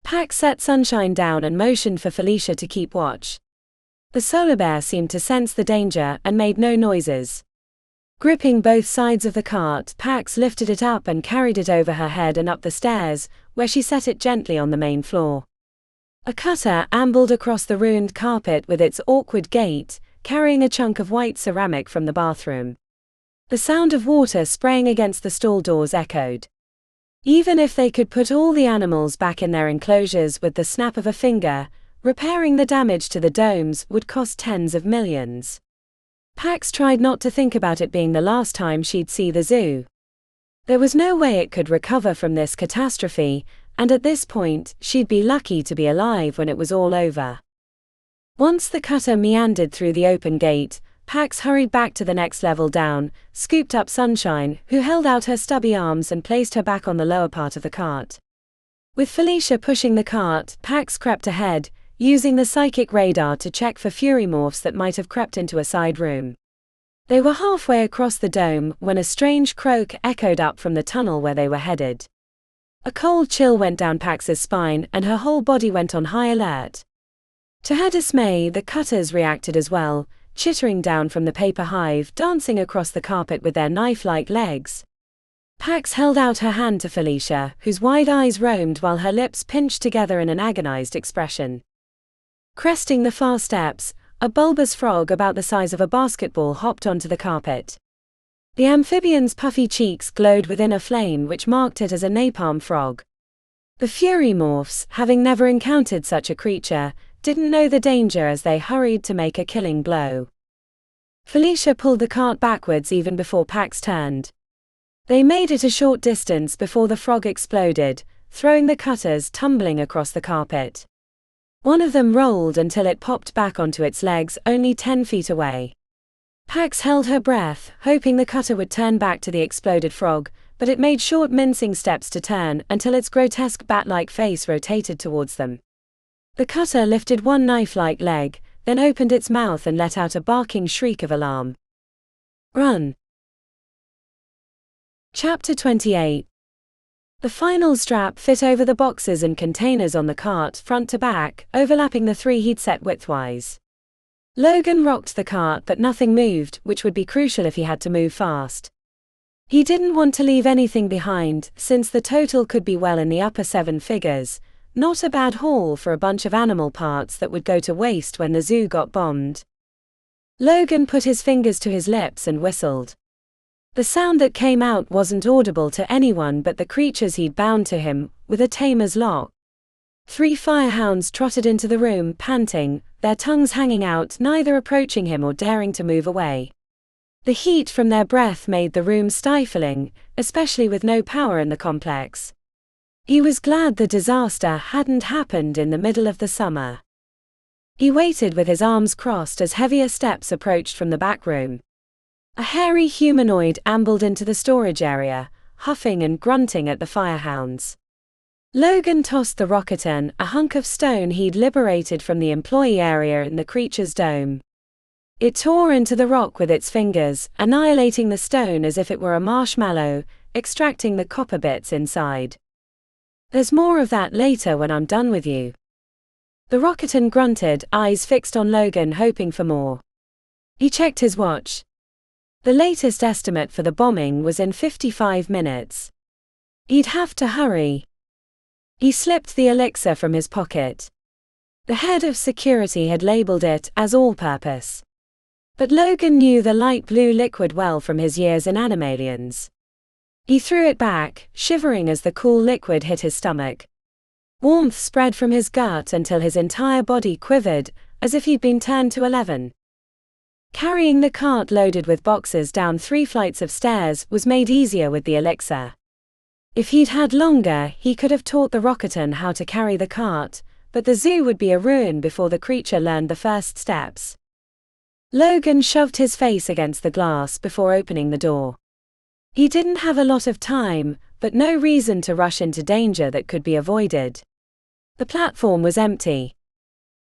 Pax set Sunshine down and motioned for Felicia to keep watch. The solar bear seemed to sense the danger and made no noises. Gripping both sides of the cart, Pax lifted it up and carried it over her head and up the stairs, where she set it gently on the main floor. A cutter ambled across the ruined carpet with its awkward gait, carrying a chunk of white ceramic from the bathroom. The sound of water spraying against the stall doors echoed. Even if they could put all the animals back in their enclosures with the snap of a finger, repairing the damage to the domes would cost tens of millions. Pax tried not to think about it being the last time she'd see the zoo. There was no way it could recover from this catastrophe, and at this point, she'd be lucky to be alive when it was all over. Once the cutter meandered through the open gate, Pax hurried back to the next level down, scooped up Sunshine, who held out her stubby arms, and placed her back on the lower part of the cart. With Felicia pushing the cart, Pax crept ahead, using the psychic radar to check for fury morphs that might have crept into a side room. They were halfway across the dome when a strange croak echoed up from the tunnel where they were headed. A cold chill went down Pax's spine and her whole body went on high alert. To her dismay, the cutters reacted as well, chittering down from the paper hive, dancing across the carpet with their knife-like legs. Pax held out her hand to Felicia, whose wide eyes roamed while her lips pinched together in an agonized expression. Cresting the far steps, a bulbous frog about the size of a basketball hopped onto the carpet. The amphibian's puffy cheeks glowed within a flame which marked it as a napalm frog. The fury morphs, having never encountered such a creature, didn't know the danger as they hurried to make a killing blow. Felicia pulled the cart backwards even before Pax turned. They made it a short distance before the frog exploded, throwing the cutters tumbling across the carpet. One of them rolled until it popped back onto its legs only 10 feet away. Pax held her breath, hoping the cutter would turn back to the exploded frog, but it made short mincing steps to turn until its grotesque bat-like face rotated towards them. The cutter lifted one knife-like leg, then opened its mouth and let out a barking shriek of alarm. Run! Chapter 28. The final strap fit over the boxes and containers on the cart front to back, overlapping the three he'd set widthwise. Logan rocked the cart but nothing moved, which would be crucial if he had to move fast. He didn't want to leave anything behind, since the total could be well in the upper 7 figures, not a bad haul for a bunch of animal parts that would go to waste when the zoo got bombed. Logan put his fingers to his lips and whistled. The sound that came out wasn't audible to anyone but the creatures he'd bound to him, with a tamer's lock. 3 fyrehounds trotted into the room, panting, their tongues hanging out, neither approaching him or daring to move away. The heat from their breath made the room stifling, especially with no power in the complex. He was glad the disaster hadn't happened in the middle of the summer. He waited with his arms crossed as heavier steps approached from the back room. A hairy humanoid ambled into the storage area, huffing and grunting at the fyrehounds. Logan tossed the rocketon, a hunk of stone he'd liberated from the employee area in the creature's dome. It tore into the rock with its fingers, annihilating the stone as if it were a marshmallow, extracting the copper bits inside. "There's more of that later when I'm done with you." The rocketon grunted, eyes fixed on Logan, hoping for more. He checked his watch. The latest estimate for the bombing was in 55 minutes. He'd have to hurry. He slipped the elixir from his pocket. The head of security had labeled it as all-purpose. But Logan knew the light blue liquid well from his years in Animalians. He threw it back, shivering as the cool liquid hit his stomach. Warmth spread from his gut until his entire body quivered, as if he'd been turned to 11. Carrying the cart loaded with boxes down 3 flights of stairs was made easier with the elixir. If he'd had longer, he could have taught the rocketon how to carry the cart, but the zoo would be a ruin before the creature learned the first steps. Logan shoved his face against the glass before opening the door. He didn't have a lot of time, but no reason to rush into danger that could be avoided. The platform was empty.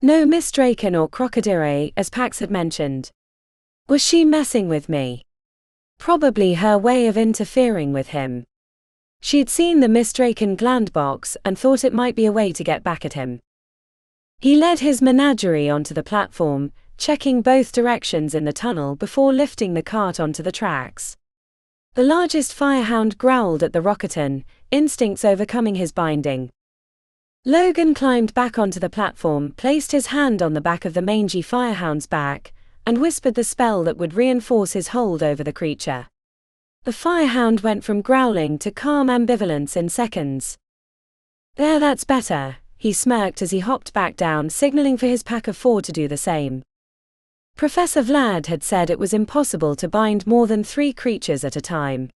No mystdrakon or crocodile, as Pax had mentioned. Was she messing with me? Probably her way of interfering with him. She'd seen the mystdrakon gland box and thought it might be a way to get back at him. He led his menagerie onto the platform, checking both directions in the tunnel before lifting the cart onto the tracks. The largest firehound growled at the rocketon, instincts overcoming his binding. Logan climbed back onto the platform, placed his hand on the back of the mangy firehound's back, and whispered the spell that would reinforce his hold over the creature. The firehound went from growling to calm ambivalence in seconds. "There, that's better," he smirked as he hopped back down, signaling for his pack of 4 to do the same. Professor Vlad had said it was impossible to bind more than 3 creatures at a time.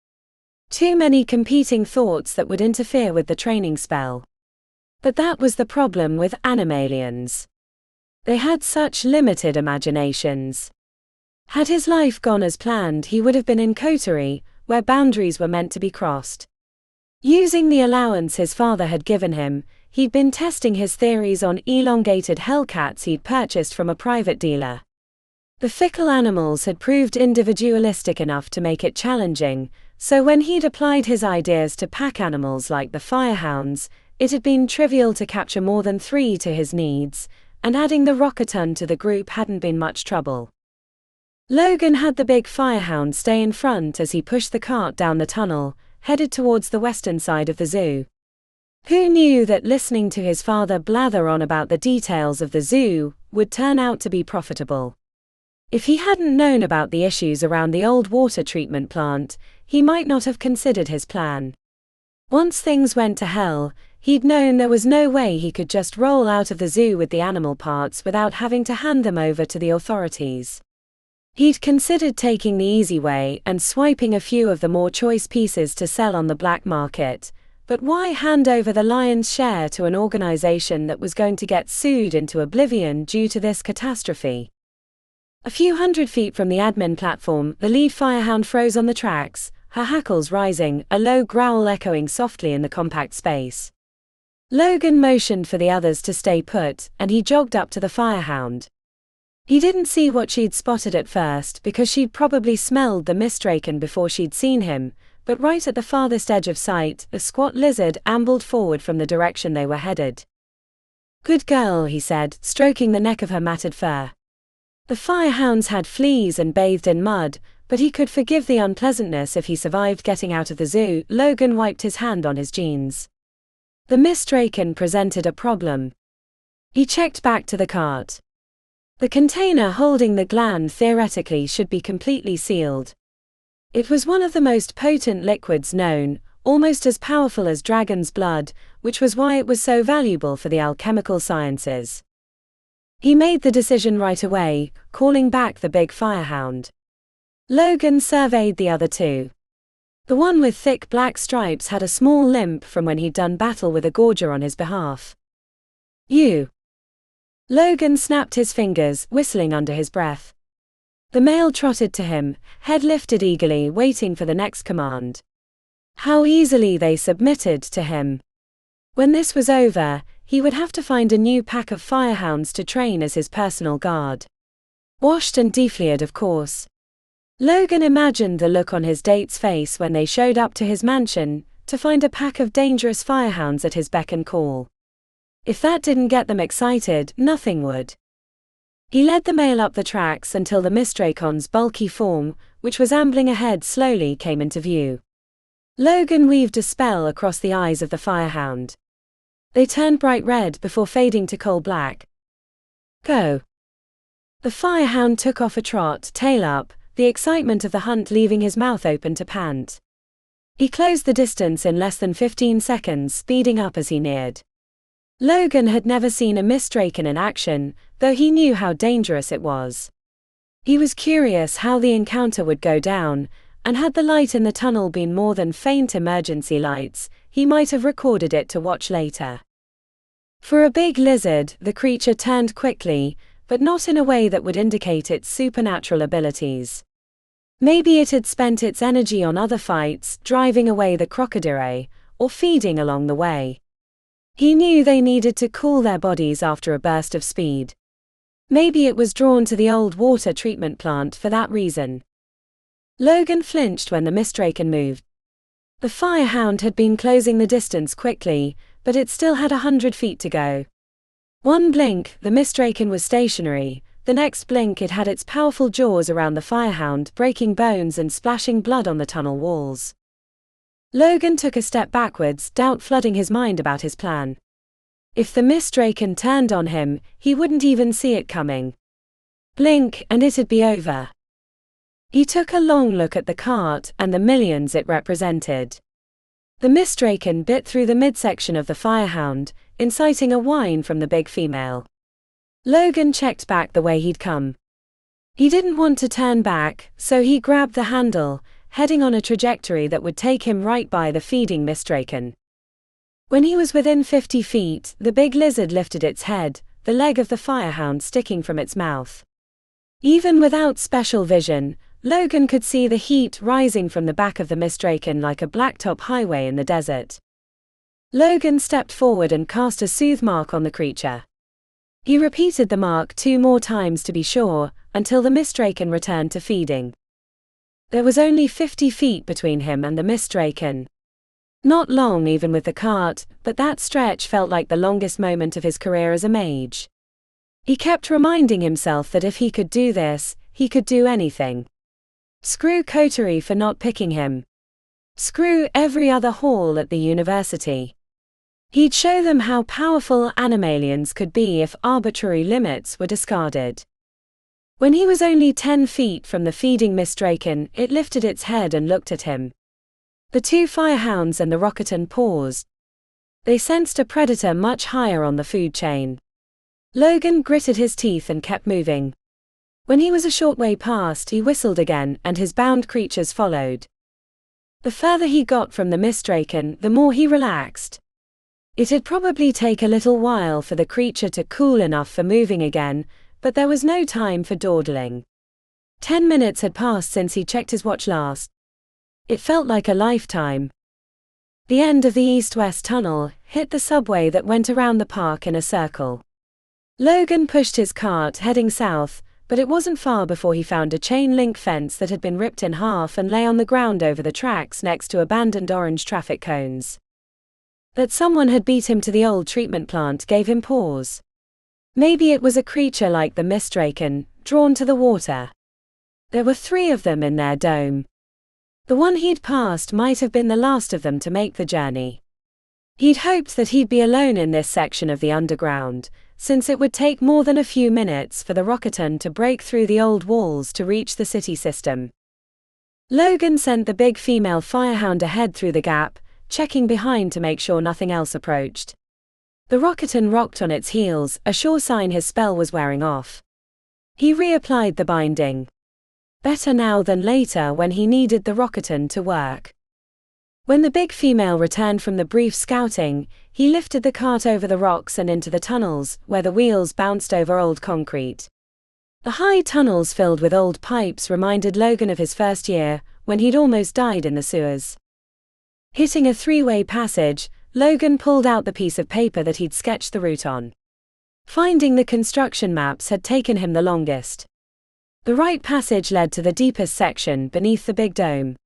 Too many competing thoughts that would interfere with the training spell. But that was the problem with animalians. They had such limited imaginations. Had his life gone as planned, he would have been in coterie, where boundaries were meant to be crossed. Using the allowance his father had given him, he'd been testing his theories on elongated hellcats he'd purchased from a private dealer. The fickle animals had proved individualistic enough to make it challenging, so when he'd applied his ideas to pack animals like the fyrehounds, it had been trivial to capture more than 3 to his needs, and adding the rocketon to the group hadn't been much trouble. Logan had the big firehound stay in front as he pushed the cart down the tunnel, headed towards the western side of the zoo. Who knew that listening to his father blather on about the details of the zoo would turn out to be profitable? If he hadn't known about the issues around the old water treatment plant, he might not have considered his plan. Once things went to hell, he'd known there was no way he could just roll out of the zoo with the animal parts without having to hand them over to the authorities. He'd considered taking the easy way and swiping a few of the more choice pieces to sell on the black market, but why hand over the lion's share to an organization that was going to get sued into oblivion due to this catastrophe? A few hundred feet from the admin platform, the lead firehound froze on the tracks, her hackles rising, a low growl echoing softly in the compact space. Logan motioned for the others to stay put, and he jogged up to the firehound. He didn't see what she'd spotted at first because she'd probably smelled the mystdrakon before she'd seen him, but right at the farthest edge of sight, a squat lizard ambled forward from the direction they were headed. "Good girl," he said, stroking the neck of her matted fur. The firehounds had fleas and bathed in mud, but he could forgive the unpleasantness if he survived getting out of the zoo. Logan wiped his hand on his jeans. The mystdrakon presented a problem. He checked back to the cart. The container holding the gland theoretically should be completely sealed. It was one of the most potent liquids known, almost as powerful as dragon's blood, which was why it was so valuable for the alchemical sciences. He made the decision right away, calling back the big firehound. Logan surveyed the other 2. The one with thick black stripes had a small limp from when he'd done battle with a gorger on his behalf. "You." Logan snapped his fingers, whistling under his breath. The male trotted to him, head lifted eagerly, waiting for the next command. How easily they submitted to him. When this was over, he would have to find a new pack of firehounds to train as his personal guard. Washed and defleared, of course. Logan imagined the look on his date's face when they showed up to his mansion, to find a pack of dangerous firehounds at his beck and call. If that didn't get them excited, nothing would. He led the male up the tracks until the mystdrakon's bulky form, which was ambling ahead slowly, came into view. Logan weaved a spell across the eyes of the firehound. They turned bright red before fading to coal black. "Go." The firehound took off a trot, tail up, the excitement of the hunt leaving his mouth open to pant. He closed the distance in less than 15 seconds, speeding up as he neared. Logan had never seen a mystdrakon in action, though he knew how dangerous it was. He was curious how the encounter would go down, and had the light in the tunnel been more than faint emergency lights, he might have recorded it to watch later. For a big lizard, the creature turned quickly, but not in a way that would indicate its supernatural abilities. Maybe it had spent its energy on other fights, driving away the crocodile, or feeding along the way. He knew they needed to cool their bodies after a burst of speed. Maybe it was drawn to the old water treatment plant for that reason. Logan flinched when the mystdrakon moved. The fyrehound had been closing the distance quickly, but it still had 100 feet to go. One blink, the mystdrakon was stationary. The next blink, it had its powerful jaws around the fyrehound, breaking bones and splashing blood on the tunnel walls. Logan took a step backwards, doubt flooding his mind about his plan. If the mystdrakon turned on him, he wouldn't even see it coming. Blink, and it'd be over. He took a long look at the cart and the millions it represented. The mystdrakon bit through the midsection of the fyrehound, inciting a whine from the big female. Logan checked back the way he'd come. He didn't want to turn back, so he grabbed the handle, heading on a trajectory that would take him right by the feeding mystdrakon. When he was within 50 feet, the big lizard lifted its head, the leg of the fyrehound sticking from its mouth. Even without special vision, Logan could see the heat rising from the back of the mystdrakon like a blacktop highway in the desert. Logan stepped forward and cast a soothe mark on the creature. He repeated the mark 2 more times to be sure, until the mystdrakon returned to feeding. There was only 50 feet between him and the mystdrakon. Not long even with the cart, but that stretch felt like the longest moment of his career as a mage. He kept reminding himself that if he could do this, he could do anything. Screw Coterie for not picking him. Screw every other hall at the university. He'd show them how powerful animalians could be if arbitrary limits were discarded. When he was only 10 feet from the feeding mystdrakon, it lifted its head and looked at him. The 2 fyrehounds and the rocketon paused. They sensed a predator much higher on the food chain. Logan gritted his teeth and kept moving. When he was a short way past, he whistled again, and his bound creatures followed. The further he got from the mystdrakon, the more he relaxed. It'd probably take a little while for the creature to cool enough for moving again, but there was no time for dawdling. 10 minutes had passed since he checked his watch last. It felt like a lifetime. The end of the east-west tunnel hit the subway that went around the park in a circle. Logan pushed his cart heading south, but it wasn't far before he found a chain-link fence that had been ripped in half and lay on the ground over the tracks next to abandoned orange traffic cones. That someone had beat him to the old treatment plant gave him pause. Maybe it was a creature like the mystdrakon, drawn to the water. There were 3 of them in their dome. The one he'd passed might have been the last of them to make the journey. He'd hoped that he'd be alone in this section of the underground, since it would take more than a few minutes for the rocketon to break through the old walls to reach the city system. Logan sent the big female fyrehound ahead through the gap, checking behind to make sure nothing else approached. The rocketon rocked on its heels, a sure sign his spell was wearing off. He reapplied the binding. Better now than later when he needed the rocketon to work. When the big female returned from the brief scouting, he lifted the cart over the rocks and into the tunnels, where the wheels bounced over old concrete. The high tunnels filled with old pipes reminded Logan of his first year, when he'd almost died in the sewers. Hitting a 3-way passage, Logan pulled out the piece of paper that he'd sketched the route on. Finding the construction maps had taken him the longest. The right passage led to the deepest section beneath the big dome.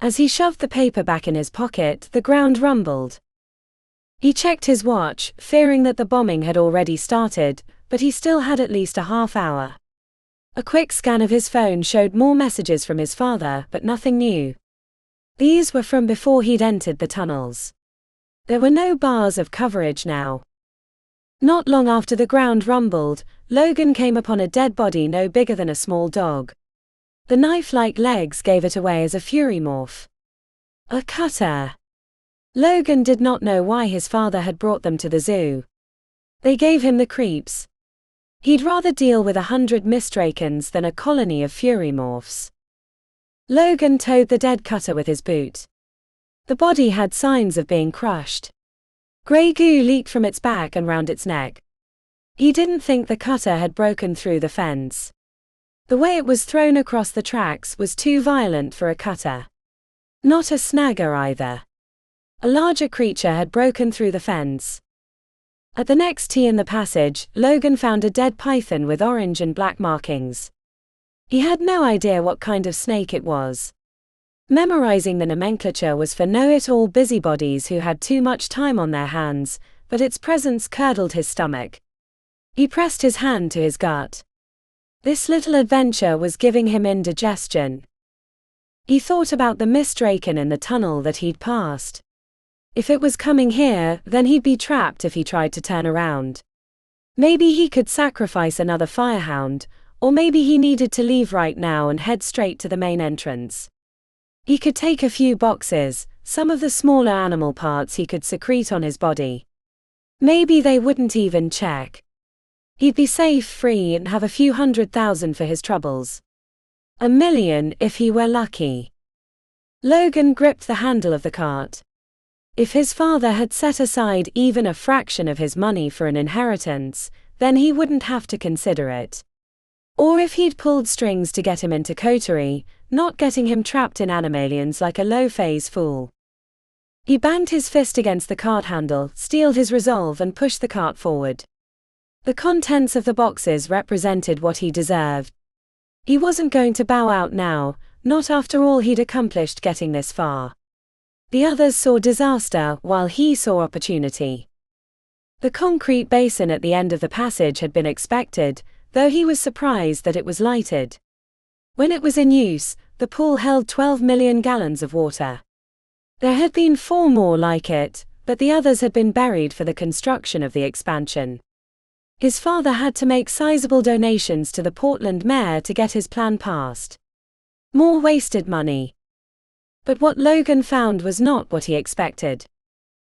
As he shoved the paper back in his pocket, the ground rumbled. He checked his watch, fearing that the bombing had already started, but he still had at least a half hour. A quick scan of his phone showed more messages from his father, but nothing new. These were from before he'd entered the tunnels. There were no bars of coverage now. Not long after the ground rumbled, Logan came upon a dead body no bigger than a small dog. The knife-like legs gave it away as a fury morph. A cutter. Logan did not know why his father had brought them to the zoo. They gave him the creeps. He'd rather deal with 100 mystdrakons than a colony of fury morphs. Logan towed the dead cutter with his boot. The body had signs of being crushed. Grey goo leaked from its back and round its neck. He didn't think the cutter had broken through the fence. The way it was thrown across the tracks was too violent for a cutter. Not a snagger either. A larger creature had broken through the fence. At the next T in the passage, Logan found a dead python with orange and black markings. He had no idea what kind of snake it was. Memorizing the nomenclature was for know-it-all busybodies who had too much time on their hands, but its presence curdled his stomach. He pressed his hand to his gut. This little adventure was giving him indigestion. He thought about the mystdrakon in the tunnel that he'd passed. If it was coming here, then he'd be trapped if he tried to turn around. Maybe he could sacrifice another fyrehound, or maybe he needed to leave right now and head straight to the main entrance. He could take a few boxes, some of the smaller animal parts he could secrete on his body. Maybe they wouldn't even check. He'd be safe, free, and have a few 100,000 for his troubles. 1 million if he were lucky. Logan gripped the handle of the cart. If his father had set aside even a fraction of his money for an inheritance, then he wouldn't have to consider it. Or if he'd pulled strings to get him into coterie, not getting him trapped in animalians like a low-phase fool. He banged his fist against the cart handle, steeled his resolve and pushed the cart forward. The contents of the boxes represented what he deserved. He wasn't going to bow out now, not after all he'd accomplished getting this far. The others saw disaster while he saw opportunity. The concrete basin at the end of the passage had been expected, though he was surprised that it was lighted. When it was in use, the pool held 12 million gallons of water. There had been 4 more like it, but the others had been buried for the construction of the expansion. His father had to make sizable donations to the Portland mayor to get his plan passed. More wasted money. But what Logan found was not what he expected.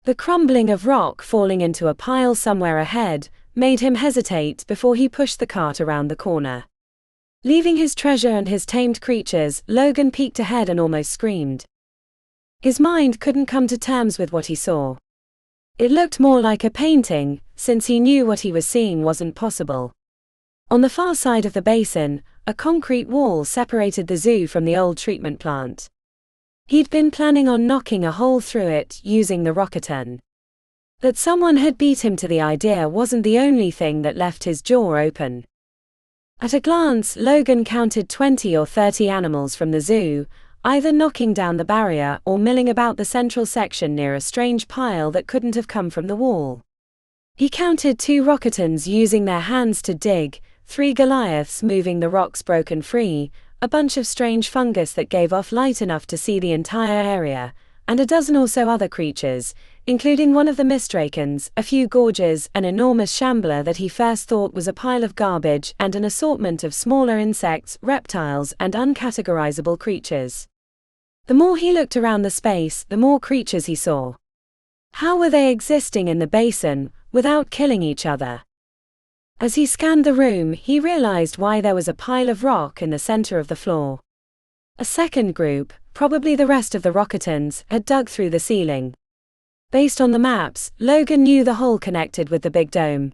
The crumbling of rock falling into a pile somewhere ahead made him hesitate before he pushed the cart around the corner. Leaving his treasure and his tamed creatures, Logan peeked ahead and almost screamed. His mind couldn't come to terms with what he saw. It looked more like a painting, since he knew what he was seeing wasn't possible. On the far side of the basin, a concrete wall separated the zoo from the old treatment plant. He'd been planning on knocking a hole through it using the rocketon. That someone had beat him to the idea wasn't the only thing that left his jaw open. At a glance, Logan counted 20 or 30 animals from the zoo, either knocking down the barrier or milling about the central section near a strange pile that couldn't have come from the wall. He counted 2 rocketons using their hands to dig, 3 Goliaths moving the rocks broken free, a bunch of strange fungus that gave off light enough to see the entire area, and a dozen or so other creatures, including one of the mystdrakons, a few gorges, an enormous shambler that he first thought was a pile of garbage, and an assortment of smaller insects, reptiles, and uncategorizable creatures. The more he looked around the space, the more creatures he saw. How were they existing in the basin, without killing each other? As he scanned the room, he realized why there was a pile of rock in the center of the floor. A second group, probably the rest of the rocketons, had dug through the ceiling. Based on the maps, Logan knew the hole connected with the big dome.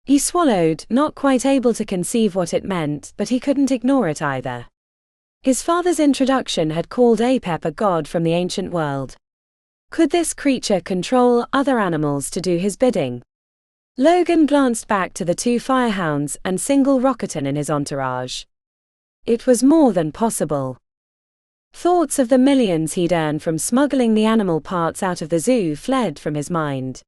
He swallowed, not quite able to conceive what it meant, but he couldn't ignore it either. His father's introduction had called Apep a god from the ancient world. Could this creature control other animals to do his bidding? Logan glanced back to the 2 fyrehounds and single rocketon in his entourage. It was more than possible. Thoughts of the millions he'd earned from smuggling the animal parts out of the zoo fled from his mind.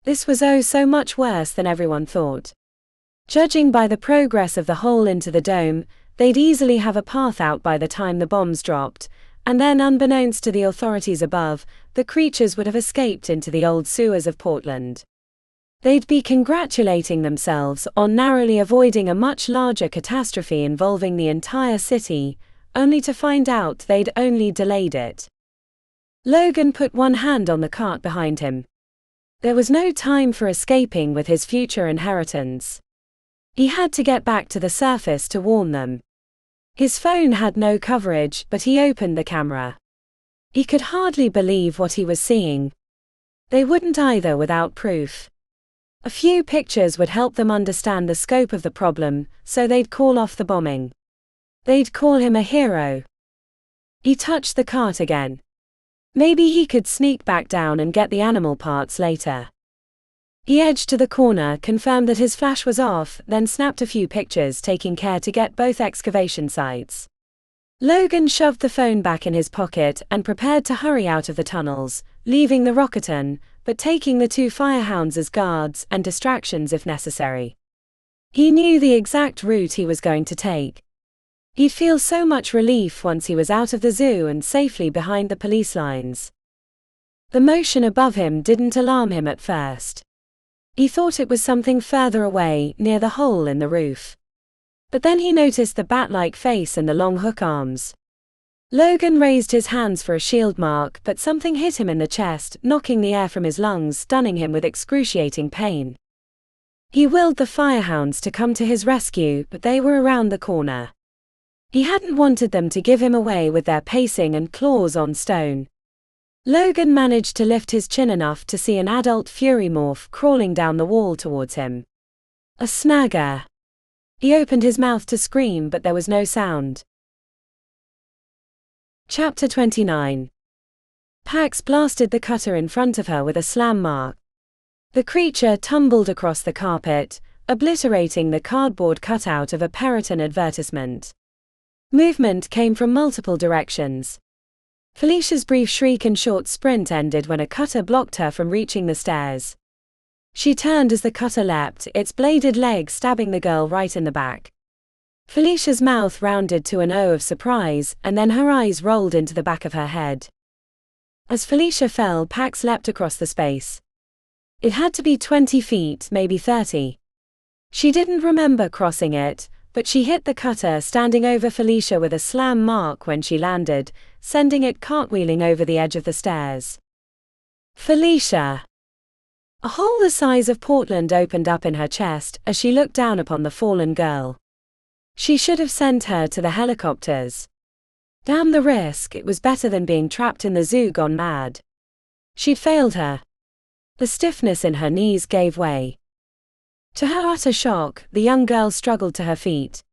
This was so much worse than everyone thought. Judging by the progress of the hole into the dome, they'd easily have a path out by the time the bombs dropped, and then unbeknownst to the authorities above, the creatures would have escaped into the old sewers of Portland. They'd be congratulating themselves on narrowly avoiding a much larger catastrophe involving the entire city, only to find out they'd only delayed it. Logan put one hand on the cart behind him. There was no time for escaping with his future inheritance. He had to get back to the surface to warn them. His phone had no coverage, but he opened the camera. He could hardly believe what he was seeing. They wouldn't either without proof. A few pictures would help them understand the scope of the problem, so they'd call off the bombing. They'd call him a hero. He touched the cart again. Maybe he could sneak back down and get the animal parts later. He edged to the corner, confirmed that his flash was off, then snapped a few pictures, taking care to get both excavation sites. Logan shoved the phone back in his pocket and prepared to hurry out of the tunnels, leaving the Rocketon, but taking the 2 fyrehounds as guards and distractions if necessary. He knew the exact route he was going to take. He'd feel so much relief once he was out of the zoo and safely behind the police lines. The motion above him didn't alarm him at first. He thought it was something further away, near the hole in the roof. But then he noticed the bat-like face and the long hook arms. Logan raised his hands for a shield mark, but something hit him in the chest, knocking the air from his lungs, stunning him with excruciating pain. He willed the fyrehounds to come to his rescue, but they were around the corner. He hadn't wanted them to give him away with their pacing and claws on stone. Logan managed to lift his chin enough to see an adult fury morph crawling down the wall towards him. A snagger. He opened his mouth to scream, but there was no sound. Chapter 29. Pax blasted the cutter in front of her with a slam mark. The creature tumbled across the carpet, obliterating the cardboard cutout of a Peloton advertisement. Movement came from multiple directions. Felicia's brief shriek and short sprint ended when a cutter blocked her from reaching the stairs. She turned as the cutter leapt, its bladed leg stabbing the girl right in the back. Felicia's mouth rounded to an O of surprise, and then her eyes rolled into the back of her head. As Felicia fell, Pax leapt across the space. It had to be 20 feet, maybe 30. She didn't remember crossing it, but she hit the cutter standing over Felicia with a slam mark when she landed, sending it cartwheeling over the edge of the stairs. Felicia! A hole the size of Portland opened up in her chest as she looked down upon the fallen girl. She should have sent her to the helicopters. Damn the risk, it was better than being trapped in the zoo gone mad. She'd failed her. The stiffness in her knees gave way. To her utter shock, the young girl struggled to her feet.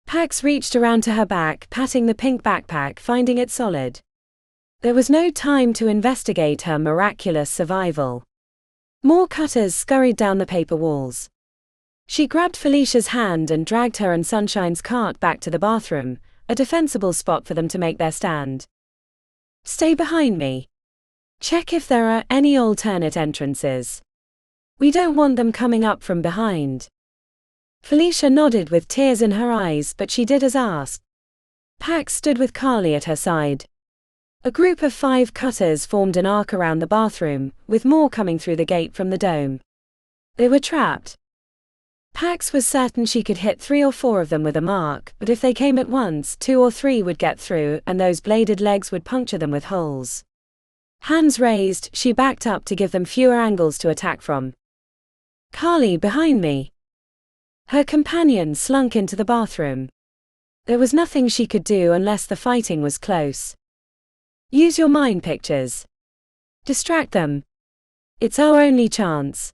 Pax reached around to her back, patting the pink backpack, finding it solid. There was no time to investigate her miraculous survival. More cutters scurried down the paper walls. She grabbed Felicia's hand and dragged her and Sunshine's cart back to the bathroom, a defensible spot for them to make their stand. Stay behind me. Check if there are any alternate entrances. We don't want them coming up from behind. Felicia nodded with tears in her eyes, but she did as asked. Pax stood with Carly at her side. A group of 5 cutters formed an arc around the bathroom, with more coming through the gate from the dome. They were trapped. Pax was certain she could hit 3 or 4 of them with a mark, but if they came at once, 2 or 3 would get through, and those bladed legs would puncture them with holes. Hands raised, she backed up to give them fewer angles to attack from. Carly, behind me. Her companion slunk into the bathroom. There was nothing she could do unless the fighting was close. Use your mind pictures. Distract them. It's our only chance.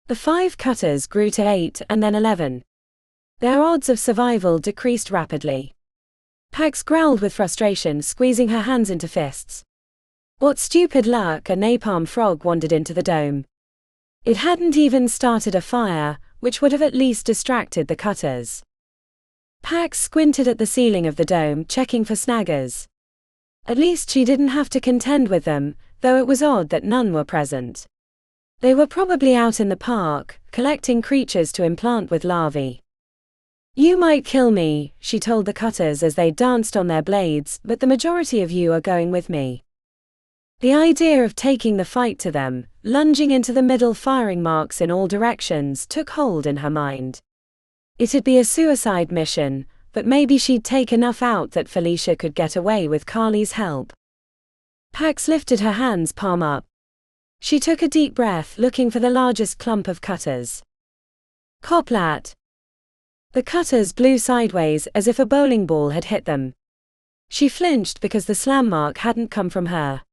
The 5 cutters grew to 8 and then 11. Their odds of survival decreased rapidly. Pax growled with frustration, squeezing her hands into fists. What stupid luck, a napalm frog wandered into the dome. It hadn't even started a fire, which would have at least distracted the cutters. Pax squinted at the ceiling of the dome, checking for snaggers. At least she didn't have to contend with them, though it was odd that none were present. They were probably out in the park, collecting creatures to implant with larvae. You might kill me, she told the cutters as they danced on their blades, but the majority of you are going with me. The idea of taking the fight to them, lunging into the middle, firing marks in all directions, took hold in her mind. It'd be a suicide mission, but maybe she'd take enough out that Felicia could get away with Carly's help. Pax lifted her hands palm up. She took a deep breath, looking for the largest clump of cutters. Coplat. The cutters blew sideways as if a bowling ball had hit them. She flinched because the slam mark hadn't come from her.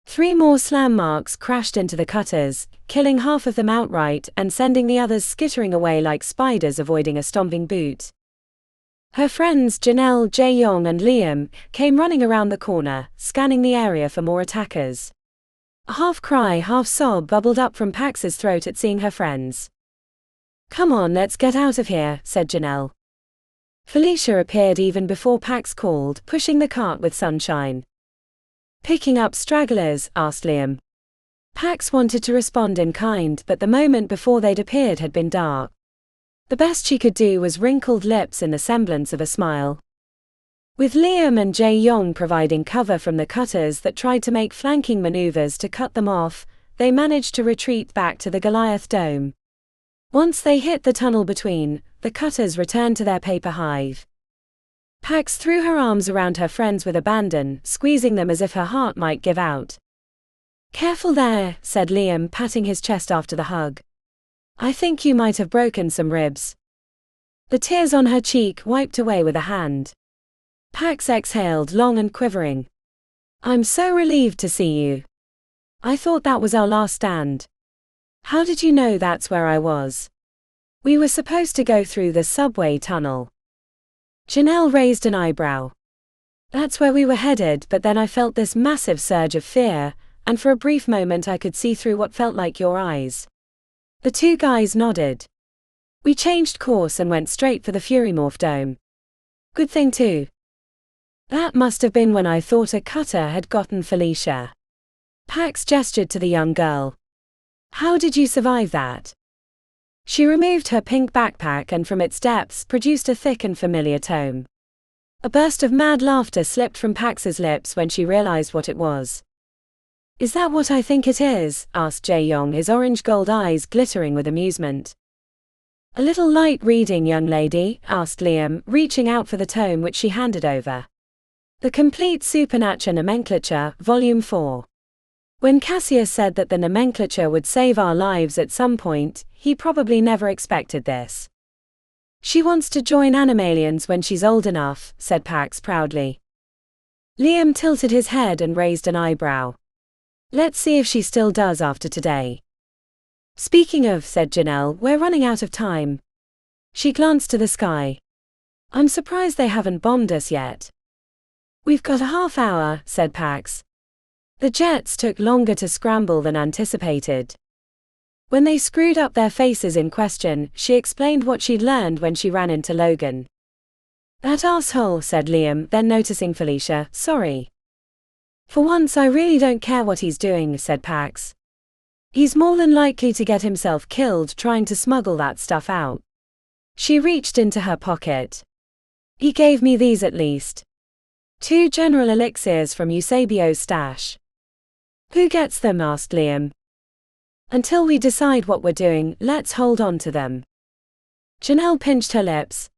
3 more slam marks crashed into the cutters, killing half of them outright and sending the others skittering away like spiders avoiding a stomping boot. Her friends Janelle, Jae-young and Liam came running around the corner, scanning the area for more attackers. A half-cry, half-sob bubbled up from Pax's throat at seeing her friends. "Come on, let's get out of here," said Janelle. Felicia appeared even before Pax called, pushing the cart with Sunshine. "Picking up stragglers?" asked Liam. Pax wanted to respond in kind, but the moment before they'd appeared had been dark. The best she could do was wrinkled lips in the semblance of a smile. With Liam and Jae-young providing cover from the cutters that tried to make flanking maneuvers to cut them off, they managed to retreat back to the Goliath Dome. Once they hit the tunnel between, the cutters returned to their paper hive. Pax threw her arms around her friends with abandon, squeezing them as if her heart might give out. "Careful there," said Liam, patting his chest after the hug. "I think you might have broken some ribs." The tears on her cheek wiped away with a hand. Pax exhaled long and quivering. "I'm so relieved to see you. I thought that was our last stand." "How did you know that's where I was?" "We were supposed to go through the subway tunnel." Janelle raised an eyebrow. "That's where we were headed, but then I felt this massive surge of fear, and for a brief moment I could see through what felt like your eyes." The 2 guys nodded. "We changed course and went straight for the Furymorph Dome. Good thing too. That must have been when I thought a cutter had gotten Felicia." Pax gestured to the young girl. "How did you survive that?" She removed her pink backpack and from its depths produced a thick and familiar tome. A burst of mad laughter slipped from Pax's lips when she realized what it was. "Is that what I think it is?" asked Jae-young, his orange-gold eyes glittering with amusement. "A little light reading, young lady?" asked Liam, reaching out for the tome which she handed over. The Complete Supernatural Nomenclature, Volume 4. When Cassius said that the nomenclature would save our lives at some point, he probably never expected this. "She wants to join Animalians when she's old enough," said Pax proudly. Liam tilted his head and raised an eyebrow. "Let's see if she still does after today." "Speaking of," said Janelle, "we're running out of time." She glanced to the sky. "I'm surprised they haven't bombed us yet." "We've got a half hour," said Pax. The jets took longer to scramble than anticipated. When they screwed up their faces in question, she explained what she'd learned when she ran into Logan. "That asshole," said Liam, then noticing Felicia, "Sorry." "For once I really don't care what he's doing," said Pax. "He's more than likely to get himself killed trying to smuggle that stuff out." She reached into her pocket. "He gave me these at least. 2 general elixirs from Eusebio's stash." "Who gets them?" asked Liam. "Until we decide what we're doing, let's hold on to them." Janelle pinched her lips.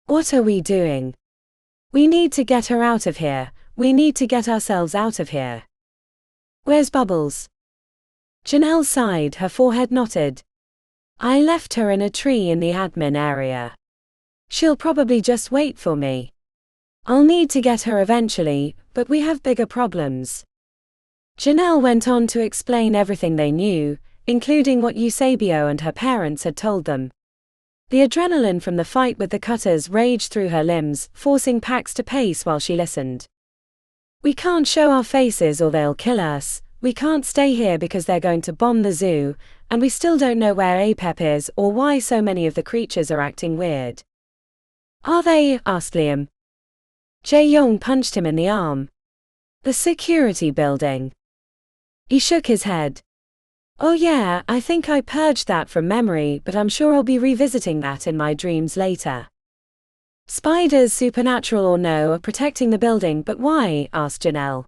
"What are we doing?" "We need to get her out of here. We need to get ourselves out of here." "Where's Bubbles?" Janelle sighed, her forehead knotted. "I left her in a tree in the admin area. She'll probably just wait for me. I'll need to get her eventually, but we have bigger problems." Janelle went on to explain everything they knew, including what Eusebio and her parents had told them. The adrenaline from the fight with the cutters raged through her limbs, forcing Pax to pace while she listened. "We can't show our faces or they'll kill us. We can't stay here because they're going to bomb the zoo, and we still don't know where Apep is or why so many of the creatures are acting weird." "Are they?" asked Liam. Jae-young punched him in the arm. "The security building." He shook his head. "Oh yeah, I think I purged that from memory, but I'm sure I'll be revisiting that in my dreams later." "Spiders, supernatural or no, are protecting the building, but why?" asked Janelle.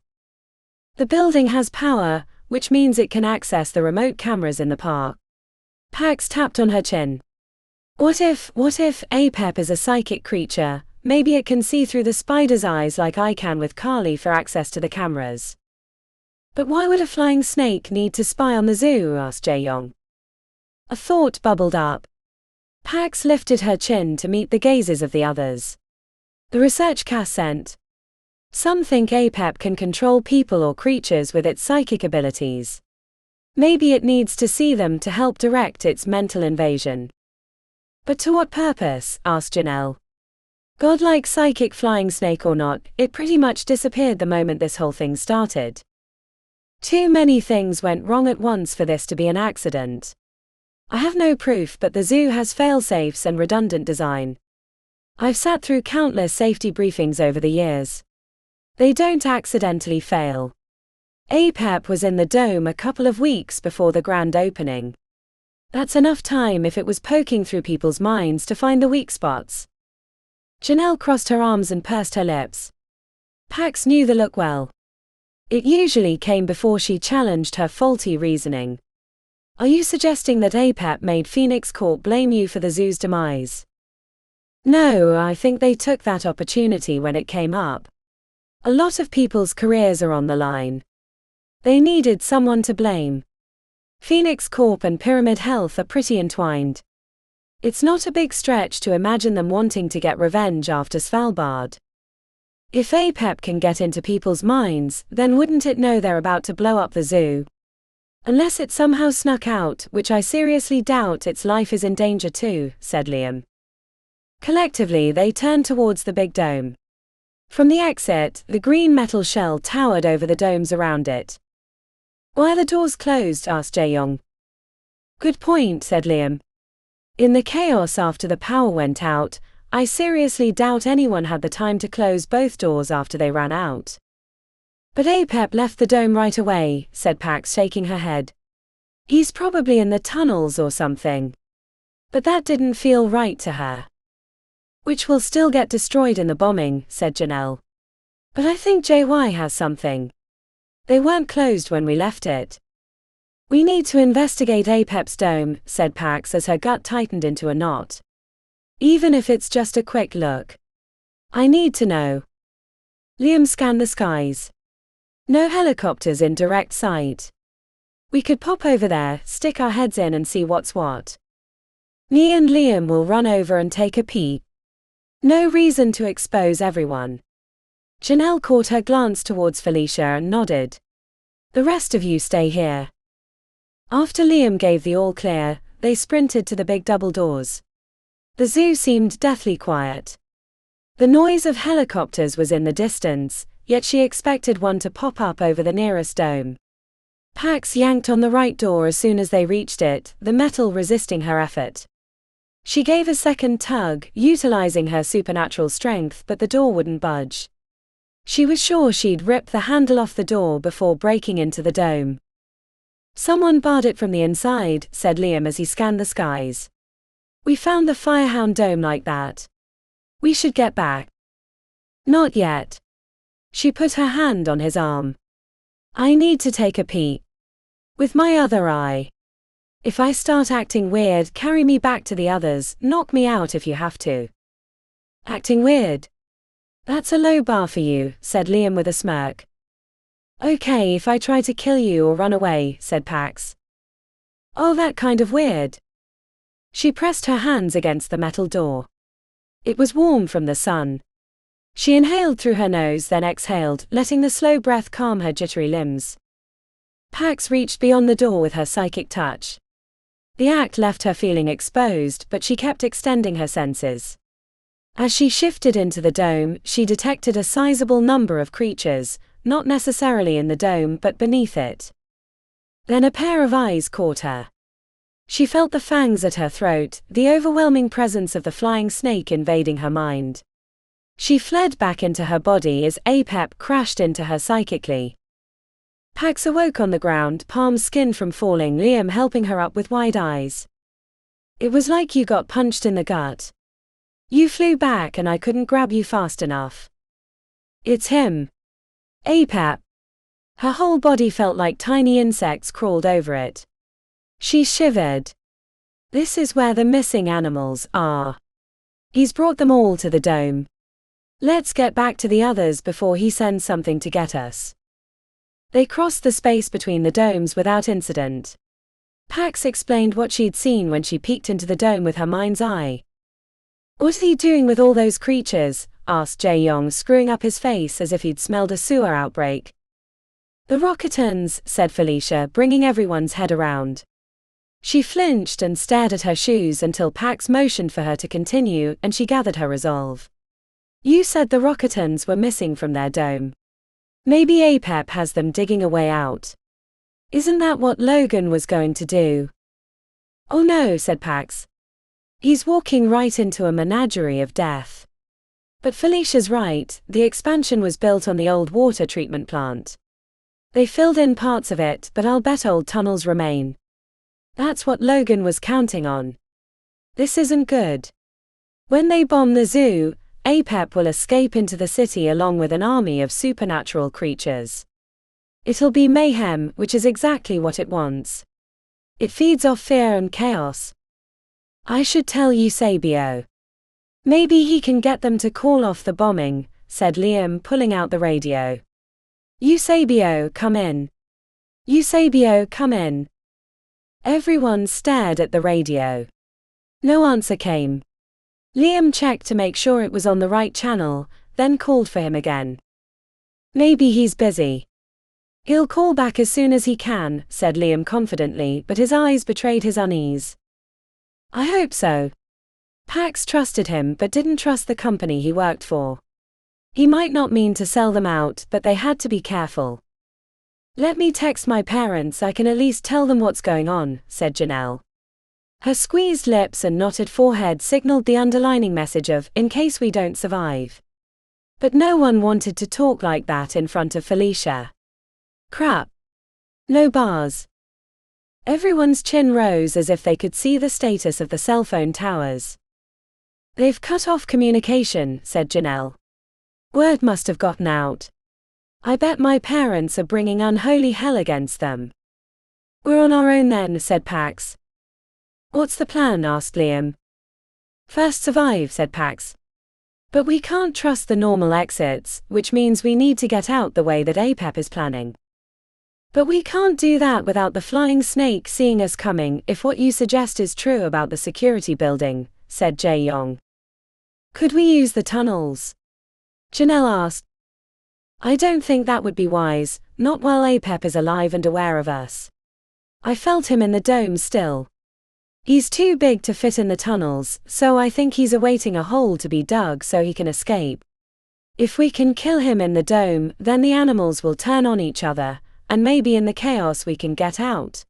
"The building has power, which means it can access the remote cameras in the park." Pax tapped on her chin. What if Apep is a psychic creature? Maybe it can see through the spider's eyes like I can with Carly for access to the cameras." "But why would a flying snake need to spy on the zoo?" asked Jae-young. A thought bubbled up. Pax lifted her chin to meet the gazes of the others. "The research Cass sent." Some think APEP can control people or creatures with its psychic abilities. Maybe it needs to see them to help direct its mental invasion. But to what purpose? Asked Janelle. Godlike psychic flying snake or not, it pretty much disappeared the moment this whole thing started. Too many things went wrong at once for this to be an accident. I have no proof, but the zoo has fail-safes and redundant design. I've sat through countless safety briefings over the years. They don't accidentally fail. APEP was in the dome a couple of weeks before the grand opening. That's enough time if it was poking through people's minds to find the weak spots. Janelle crossed her arms and pursed her lips. Pax knew the look well. It usually came before she challenged her faulty reasoning. Are you suggesting that APEP made Phoenix Corp blame you for the zoo's demise? No, I think they took that opportunity when it came up. A lot of people's careers are on the line. They needed someone to blame. Phoenix Corp and Pyramid Health are pretty entwined. It's not a big stretch to imagine them wanting to get revenge after Svalbard. If APEP can get into people's minds, then wouldn't it know they're about to blow up the zoo? Unless it somehow snuck out, which I seriously doubt, its life is in danger too, said Liam. Collectively they turned towards the big dome. From the exit, the green metal shell towered over the domes around it. Why are the doors closed? Asked Jae-young. Good point, said Liam. In the chaos after the power went out, I seriously doubt anyone had the time to close both doors after they ran out. But APEP left the dome right away, said Pax, shaking her head. He's probably in the tunnels or something. But that didn't feel right to her. Which will still get destroyed in the bombing, said Janelle. But I think JY has something. They weren't closed when we left it. We need to investigate APEP's dome, said Pax as her gut tightened into a knot. Even if it's just a quick look. I need to know. Liam scanned the skies. No helicopters in direct sight. We could pop over there, stick our heads in and see what's what. Me and Liam will run over and take a peek. No reason to expose everyone. Janelle caught her glance towards Felicia and nodded. The rest of you stay here. After Liam gave the all clear, they sprinted to the big double doors. The zoo seemed deathly quiet. The noise of helicopters was in the distance, yet she expected one to pop up over the nearest dome. Pax yanked on the right door as soon as they reached it, the metal resisting her effort. She gave a second tug, utilizing her supernatural strength, but the door wouldn't budge. She was sure she'd rip the handle off the door before breaking into the dome. Someone barred it from the inside, said Liam as he scanned the skies. We found the Firehound dome like that. We should get back. Not yet. She put her hand on his arm. I need to take a peek. With my other eye. If I start acting weird, carry me back to the others, knock me out if you have to. Acting weird? That's a low bar for you, said Liam with a smirk. Okay, if I try to kill you or run away, said Pax. Oh, that kind of weird. She pressed her hands against the metal door. It was warm from the sun. She inhaled through her nose, then exhaled, letting the slow breath calm her jittery limbs. Pax reached beyond the door with her psychic touch. The act left her feeling exposed, but she kept extending her senses. As she shifted into the dome, she detected a sizable number of creatures, not necessarily in the dome but beneath it. Then a pair of eyes caught her. She felt the fangs at her throat, the overwhelming presence of the flying snake invading her mind. She fled back into her body as APEP crashed into her psychically. Pax awoke on the ground, palms skinned from falling, Liam helping her up with wide eyes. It was like you got punched in the gut. You flew back and I couldn't grab you fast enough. It's him. APEP. Her whole body felt like tiny insects crawled over it. She shivered. This is where the missing animals are. He's brought them all to the dome. Let's get back to the others before he sends something to get us. They crossed the space between the domes without incident. Pax explained what she'd seen when she peeked into the dome with her mind's eye. What are you doing with all those creatures? asked Jae-yong, screwing up his face as if he'd smelled a sewer outbreak. The Rocketons, said Felicia, bringing everyone's head around. She flinched and stared at her shoes until Pax motioned for her to continue, and she gathered her resolve. You said the Rocketons were missing from their dome. Maybe Apep has them digging a way out. Isn't that what Logan was going to do? Oh no, said Pax. He's walking right into a menagerie of death. But Felicia's right, the expansion was built on the old water treatment plant. They filled in parts of it, but I'll bet old tunnels remain. That's what Logan was counting on. This isn't good. When they bomb the zoo, Apep will escape into the city along with an army of supernatural creatures. It'll be mayhem, which is exactly what it wants. It feeds off fear and chaos. I should tell Eusebio. Maybe he can get them to call off the bombing, said Liam, pulling out the radio. Eusebio, come in. Eusebio, come in. Everyone stared at the radio. No answer came. Liam checked to make sure it was on the right channel, then called for him again. Maybe he's busy. He'll call back as soon as he can, said Liam confidently, but his eyes betrayed his unease. I hope so. Pax trusted him but didn't trust the company he worked for. He might not mean to sell them out, but they had to be careful. Let me text my parents, I can at least tell them what's going on, said Janelle. Her squeezed lips and knotted forehead signaled the underlining message of, in case we don't survive. But no one wanted to talk like that in front of Felicia. Crap. No bars. Everyone's chin rose as if they could see the status of the cell phone towers. They've cut off communication, said Janelle. Word must have gotten out. I bet my parents are bringing unholy hell against them. We're on our own then, said Pax. What's the plan? asked Liam. First survive, said Pax. But we can't trust the normal exits, which means we need to get out the way that Apep is planning. But we can't do that without the flying snake seeing us coming, if what you suggest is true about the security building, said Jae-yong. Could we use the tunnels? Janelle asked. I don't think that would be wise, not while Apep is alive and aware of us. I felt him in the dome still. He's too big to fit in the tunnels, so I think he's awaiting a hole to be dug so he can escape. If we can kill him in the dome, then the animals will turn on each other, and maybe in the chaos we can get out.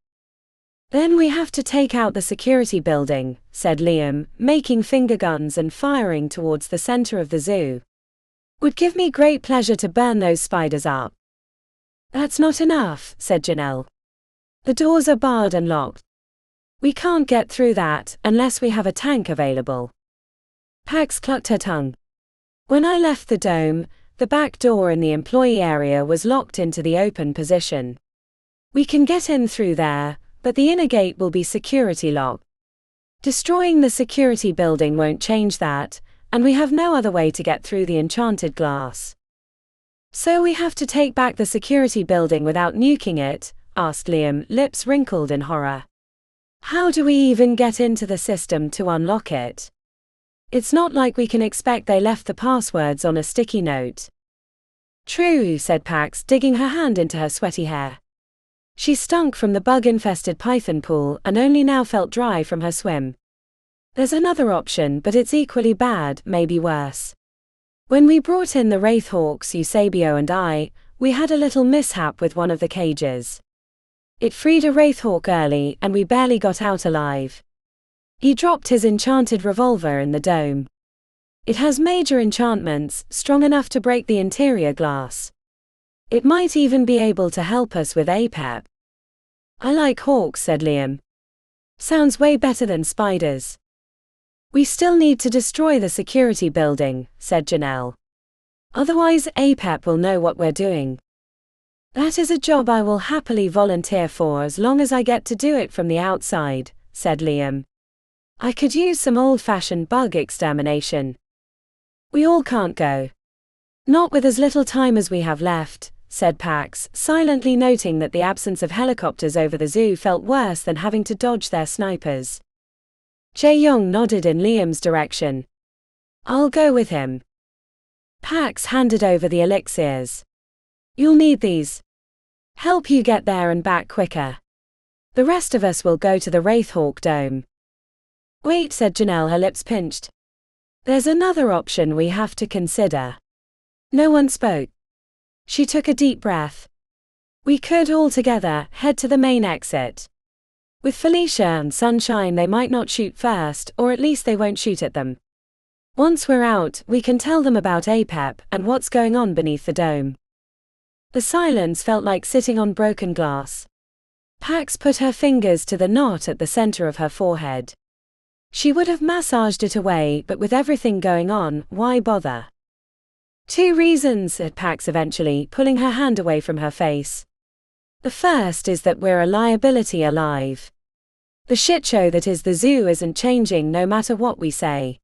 Then we have to take out the security building, said Liam, making finger guns and firing towards the center of the zoo. Would give me great pleasure to burn those spiders up. That's not enough, said Janelle. The doors are barred and locked. We can't get through that unless we have a tank available. Pax clucked her tongue. When I left the dome, the back door in the employee area was locked into the open position. We can get in through there, but the inner gate will be security locked. Destroying the security building won't change that, and we have no other way to get through the enchanted glass. So we have to take back the security building without nuking it? Asked Liam, lips wrinkled in horror. How do we even get into the system to unlock it? It's not like we can expect they left the passwords on a sticky note. True, said Pax, digging her hand into her sweaty hair. She stunk from the bug-infested python pool and only now felt dry from her swim. There's another option, but it's equally bad, maybe worse. When we brought in the Wraithhawks, Eusebio and I, we had a little mishap with one of the cages. It freed a Wraithhawk early and we barely got out alive. He dropped his enchanted revolver in the dome. It has major enchantments, strong enough to break the interior glass. It might even be able to help us with Apep. I like hawks, said Liam. Sounds way better than spiders. We still need to destroy the security building, said Janelle. Otherwise Apep will know what we're doing. That is a job I will happily volunteer for as long as I get to do it from the outside, said Liam. I could use some old-fashioned bug extermination. We all can't go. Not with as little time as we have left, said Pax, silently noting that the absence of helicopters over the zoo felt worse than having to dodge their snipers. Jae-yong nodded in Liam's direction. I'll go with him. Pax handed over the elixirs. You'll need these. Help you get there and back quicker. The rest of us will go to the Wraithhawk Dome. Wait, said Janelle, her lips pinched. There's another option we have to consider. No one spoke. She took a deep breath. We could all together head to the main exit. With Felicia and Sunshine, they might not shoot first, or at least they won't shoot at them. Once we're out, we can tell them about APEP and what's going on beneath the dome. The silence felt like sitting on broken glass. Pax put her fingers to the knot at the center of her forehead. She would have massaged it away, but with everything going on, why bother? 2 reasons, said Pax eventually, pulling her hand away from her face. The first is that we're a liability alive. The shitshow that is the zoo isn't changing no matter what we say.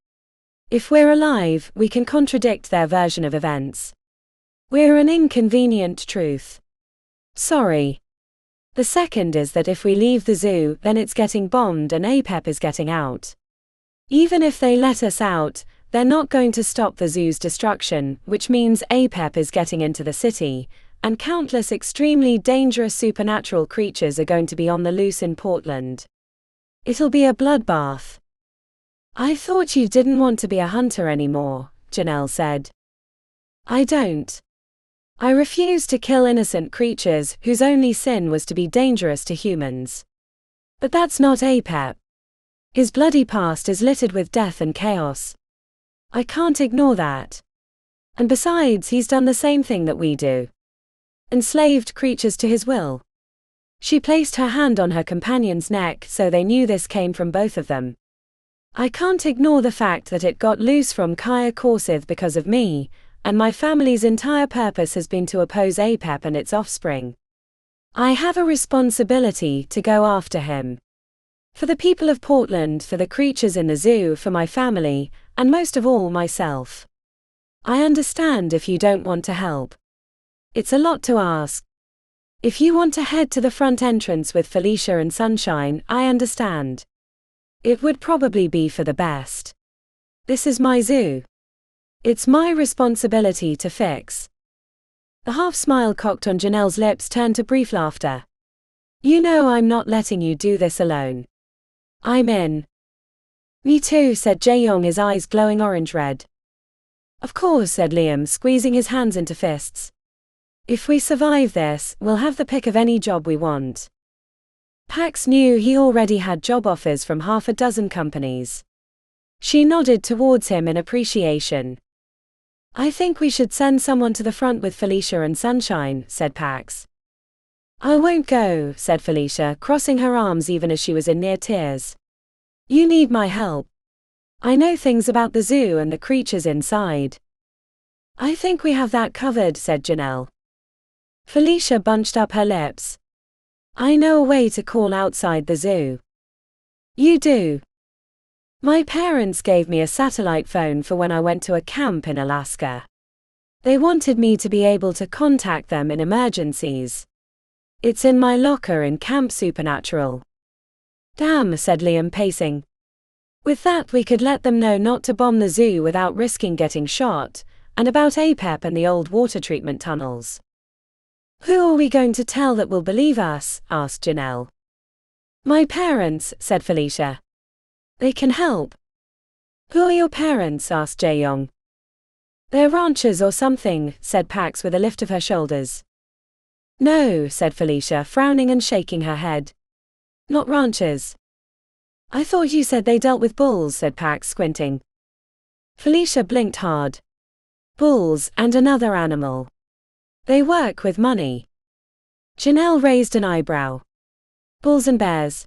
If we're alive, we can contradict their version of events. We're an inconvenient truth. Sorry. The second is that if we leave the zoo, then it's getting bombed and APEP is getting out. Even if they let us out, they're not going to stop the zoo's destruction, which means APEP is getting into the city, and countless extremely dangerous supernatural creatures are going to be on the loose in Portland. It'll be a bloodbath. I thought you didn't want to be a hunter anymore, Janelle said. I don't. I refuse to kill innocent creatures whose only sin was to be dangerous to humans. But that's not APEP. His bloody past is littered with death and chaos. I can't ignore that. And besides, he's done the same thing that we do. Enslaved creatures to his will. She placed her hand on her companion's neck so they knew this came from both of them. I can't ignore the fact that it got loose from Kaya Korsith because of me, and my family's entire purpose has been to oppose APEP and its offspring. I have a responsibility to go after him. For the people of Portland, for the creatures in the zoo, for my family, and most of all myself. I understand if you don't want to help. It's a lot to ask. If you want to head to the front entrance with Felicia and Sunshine, I understand. It would probably be for the best. This is my zoo. It's my responsibility to fix. The half-smile cocked on Janelle's lips turned to brief laughter. You know I'm not letting you do this alone. I'm in. Me too, said Jae-young, his eyes glowing orange-red. Of course, said Liam, squeezing his hands into fists. If we survive this, we'll have the pick of any job we want. Pax knew he already had job offers from 6 companies. She nodded towards him in appreciation. I think we should send someone to the front with Felicia and Sunshine, said Pax. I won't go, said Felicia, crossing her arms even as she was in near tears. You need my help. I know things about the zoo and the creatures inside. I think we have that covered, said Janelle. Felicia bunched up her lips. I know a way to call outside the zoo. You do? My parents gave me a satellite phone for when I went to a camp in Alaska. They wanted me to be able to contact them in emergencies. It's in my locker in Camp Supernatural. Damn, said Liam, pacing. With that we could let them know not to bomb the zoo without risking getting shot, and about APEP and the old water treatment tunnels. Who are we going to tell that will believe us? Asked Janelle. My parents, said Felicia. They can help. Who are your parents? Asked Jae-young. They're ranchers or something, said Pax with a lift of her shoulders. No, said Felicia, frowning and shaking her head. Not ranchers. I thought you said they dealt with bulls, said Pax, squinting. Felicia blinked hard. Bulls and another animal. They work with money. Janelle raised an eyebrow. Bulls and bears.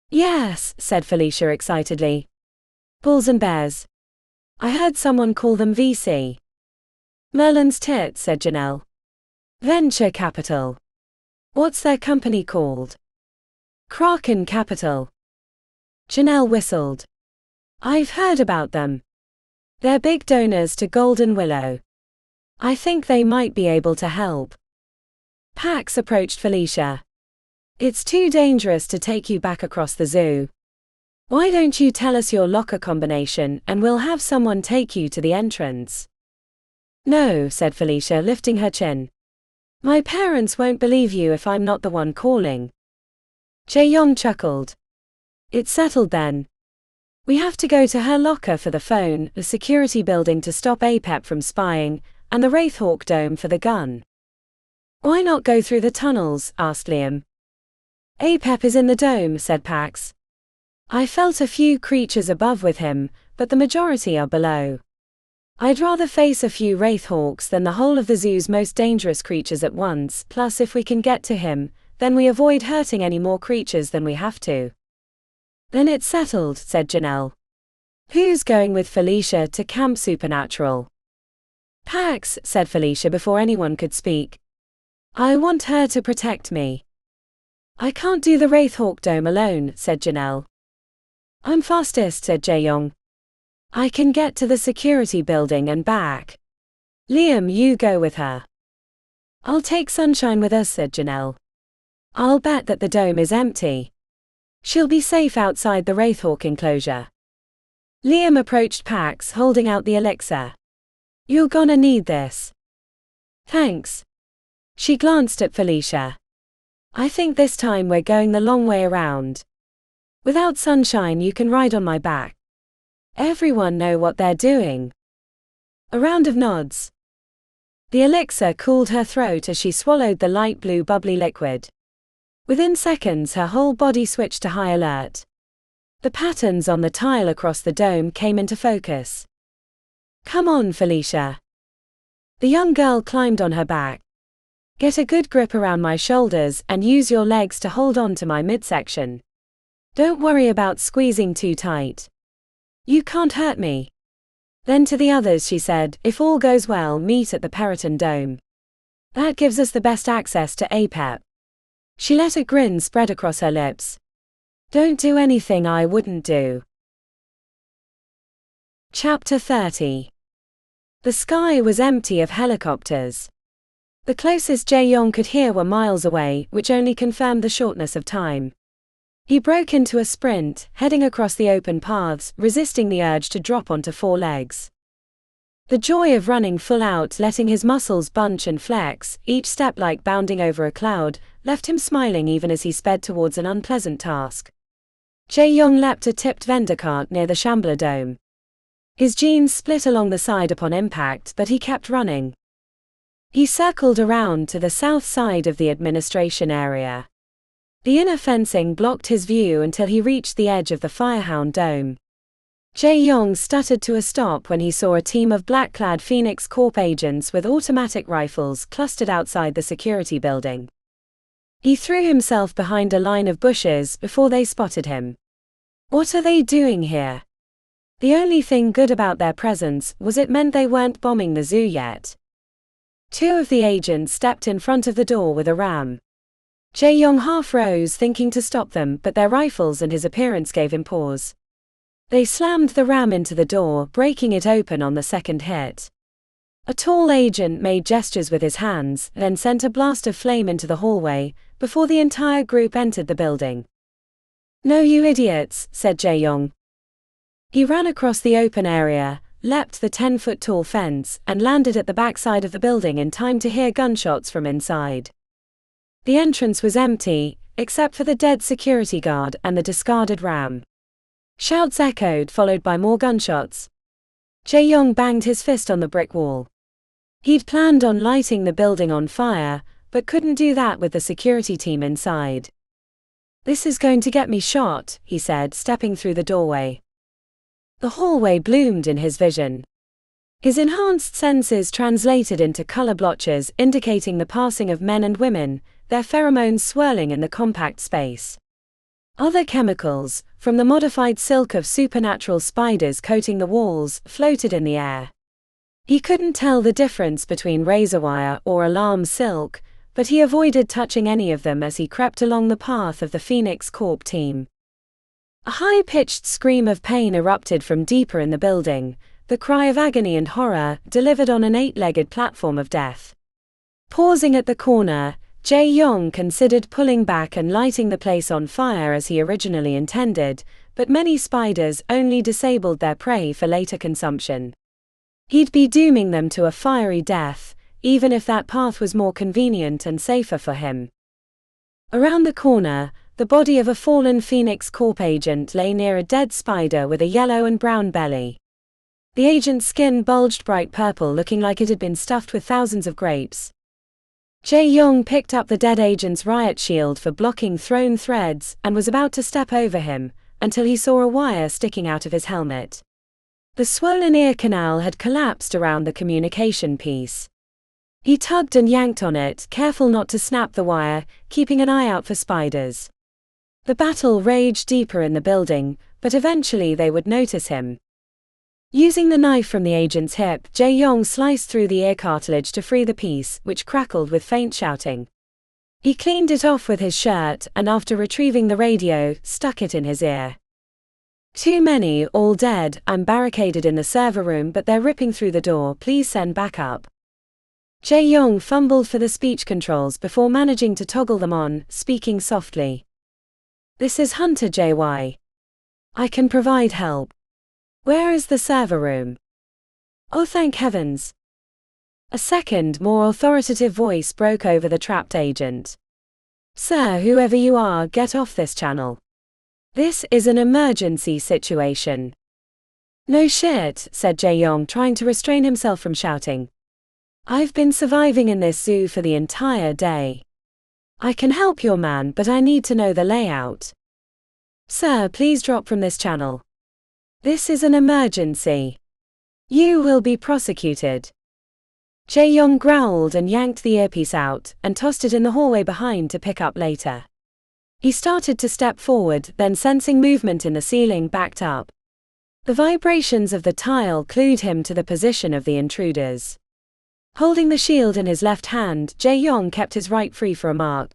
Yes, said Felicia excitedly. Bulls and bears. I heard someone call them VC. Merlin's tit, said Janelle. Venture capital. What's their company called? Kraken Capital. Janelle whistled. I've heard about them. They're big donors to Golden Willow. I think they might be able to help. Pax approached Felicia. It's too dangerous to take you back across the zoo. Why don't you tell us your locker combination and we'll have someone take you to the entrance? No, said Felicia, lifting her chin. My parents won't believe you if I'm not the one calling. Jae-young chuckled. It's settled then. We have to go to her locker for the phone, the security building to stop APEP from spying, and the Wraithhawk dome for the gun. Why not go through the tunnels? Asked Liam. APEP is in the dome, said Pax. I felt a few creatures above with him, but the majority are below. I'd rather face a few Wraithhawks than the whole of the zoo's most dangerous creatures at once, plus if we can get to him, then we avoid hurting any more creatures than we have to. Then it's settled, said Janelle. Who's going with Felicia to Camp Supernatural? Pax, said Felicia before anyone could speak. I want her to protect me. I can't do the Wraithhawk dome alone, said Janelle. I'm fastest, said Jae-young. I can get to the security building and back. Liam, you go with her. I'll take Sunshine with us, said Janelle. I'll bet that the dome is empty. She'll be safe outside the Wraithhawk enclosure. Liam approached Pax, holding out the elixir. You're gonna need this. Thanks. She glanced at Felicia. I think this time we're going the long way around. Without Sunshine you can ride on my back. Everyone know what they're doing. A round of nods. The elixir cooled her throat as she swallowed the light blue bubbly liquid. Within seconds her whole body switched to high alert. The patterns on the tile across the dome came into focus. Come on, Felicia. The young girl climbed on her back. Get a good grip around my shoulders and use your legs to hold on to my midsection. Don't worry about squeezing too tight. You can't hurt me. Then to the others she said, if all goes well, meet at the Periton Dome. That gives us the best access to APEP. She let a grin spread across her lips. Don't do anything I wouldn't do. Chapter 30. The sky was empty of helicopters. The closest Jae-young could hear were miles away, which only confirmed the shortness of time. He broke into a sprint, heading across the open paths, resisting the urge to drop onto four legs. The joy of running full out, letting his muscles bunch and flex, each step like bounding over a cloud, left him smiling even as he sped towards an unpleasant task. Jae-young leapt a tipped vendor cart near the Shambler Dome. His jeans split along the side upon impact, but he kept running. He circled around to the south side of the administration area. The inner fencing blocked his view until he reached the edge of the Firehound Dome. Jae-young stuttered to a stop when he saw a team of black-clad Phoenix Corp agents with automatic rifles clustered outside the security building. He threw himself behind a line of bushes before they spotted him. What are they doing here? The only thing good about their presence was it meant they weren't bombing the zoo yet. Two of the agents stepped in front of the door with a ram. Jae-young half rose thinking to stop them, but their rifles and his appearance gave him pause. They slammed the ram into the door, breaking it open on the second hit. A tall agent made gestures with his hands, then sent a blast of flame into the hallway, before the entire group entered the building. No, you idiots, said Jae-young. He ran across the open area, leapt the 10-foot-tall fence, and landed at the backside of the building in time to hear gunshots from inside. The entrance was empty, except for the dead security guard and the discarded ram. Shouts echoed, followed by more gunshots. Jae-young banged his fist on the brick wall. He'd planned on lighting the building on fire, but couldn't do that with the security team inside. This is going to get me shot, he said, stepping through the doorway. The hallway bloomed in his vision. His enhanced senses translated into color blotches indicating the passing of men and women, their pheromones swirling in the compact space. Other chemicals, from the modified silk of supernatural spiders coating the walls, floated in the air. He couldn't tell the difference between razor wire or alarm silk, but he avoided touching any of them as he crept along the path of the Phoenix Corp team. A high-pitched scream of pain erupted from deeper in the building, the cry of agony and horror, delivered on an 8-legged platform of death. Pausing at the corner, Jae-young considered pulling back and lighting the place on fire as he originally intended, but many spiders only disabled their prey for later consumption. He'd be dooming them to a fiery death, even if that path was more convenient and safer for him. Around the corner, the body of a fallen Phoenix Corp agent lay near a dead spider with a yellow and brown belly. The agent's skin bulged bright purple, looking like it had been stuffed with thousands of grapes. Jae-young picked up the dead agent's riot shield for blocking thrown threads and was about to step over him, until he saw a wire sticking out of his helmet. The swollen ear canal had collapsed around the communication piece. He tugged and yanked on it, careful not to snap the wire, keeping an eye out for spiders. The battle raged deeper in the building, but eventually they would notice him. Using the knife from the agent's hip, Jae-young sliced through the ear cartilage to free the piece, which crackled with faint shouting. He cleaned it off with his shirt and, after retrieving the radio, stuck it in his ear. "Too many, all dead. I'm barricaded in the server room, but they're ripping through the door. Please send backup." Jae-young fumbled for the speech controls before managing to toggle them on, speaking softly. "This is Hunter JY. I can provide help. Where is the server room?" "Oh, thank heavens." A second, more authoritative voice broke over the trapped agent. "Sir, whoever you are, get off this channel. This is an emergency situation." "No shit," said Jae-young, trying to restrain himself from shouting. "I've been surviving in this zoo for the entire day. I can help your man, but I need to know the layout. Sir, please drop from this channel. This is an emergency. You will be prosecuted." Jae-young growled and yanked the earpiece out, and tossed it in the hallway behind to pick up later. He started to step forward, then sensing movement in the ceiling, backed up. The vibrations of the tile clued him to the position of the intruders. Holding the shield in his left hand, Jae-young kept his right free for a mark.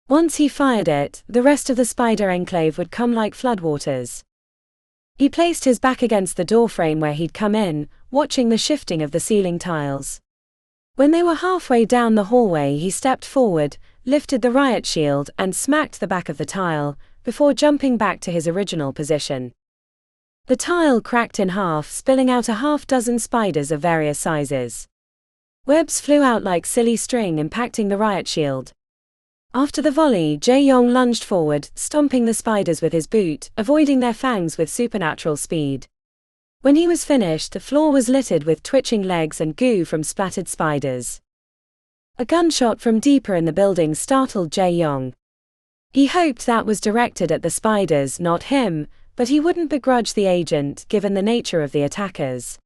Once he fired it, the rest of the spider enclave would come like floodwaters. He placed his back against the doorframe where he'd come in, watching the shifting of the ceiling tiles. When they were halfway down the hallway, he stepped forward, lifted the riot shield, and smacked the back of the tile, before jumping back to his original position. The tile cracked in half, spilling out a half-dozen spiders of various sizes. Webs flew out like silly string, impacting the riot shield. After the volley, Jae-young lunged forward, stomping the spiders with his boot, avoiding their fangs with supernatural speed. When he was finished, the floor was littered with twitching legs and goo from splattered spiders. A gunshot from deeper in the building startled Jae-young. He hoped that was directed at the spiders, not him, but he wouldn't begrudge the agent, given the nature of the attackers.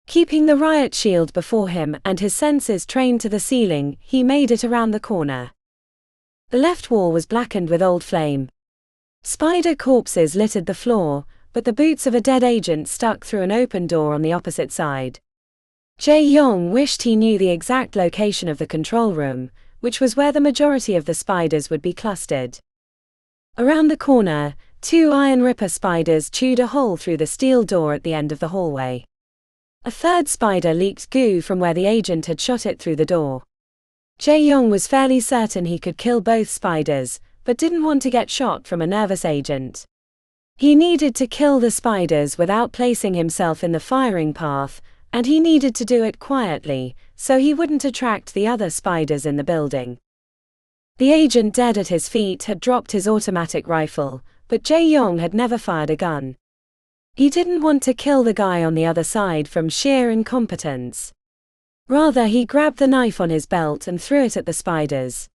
Keeping the riot shield before him and his senses trained to the ceiling, he made it around the corner. The left wall was blackened with old flame. Spider corpses littered the floor, but the boots of a dead agent stuck through an open door on the opposite side. Jae-young wished he knew the exact location of the control room, which was where the majority of the spiders would be clustered. Around the corner, 2 iron ripper spiders chewed a hole through the steel door at the end of the hallway. A third spider leaked goo from where the agent had shot it through the door. Jae-young was fairly certain he could kill both spiders, but didn't want to get shot from a nervous agent. He needed to kill the spiders without placing himself in the firing path, and he needed to do it quietly, so he wouldn't attract the other spiders in the building. The agent dead at his feet had dropped his automatic rifle, but Jae-young had never fired a gun. He didn't want to kill the guy on the other side from sheer incompetence. Rather, he grabbed the knife on his belt and threw it at the spiders.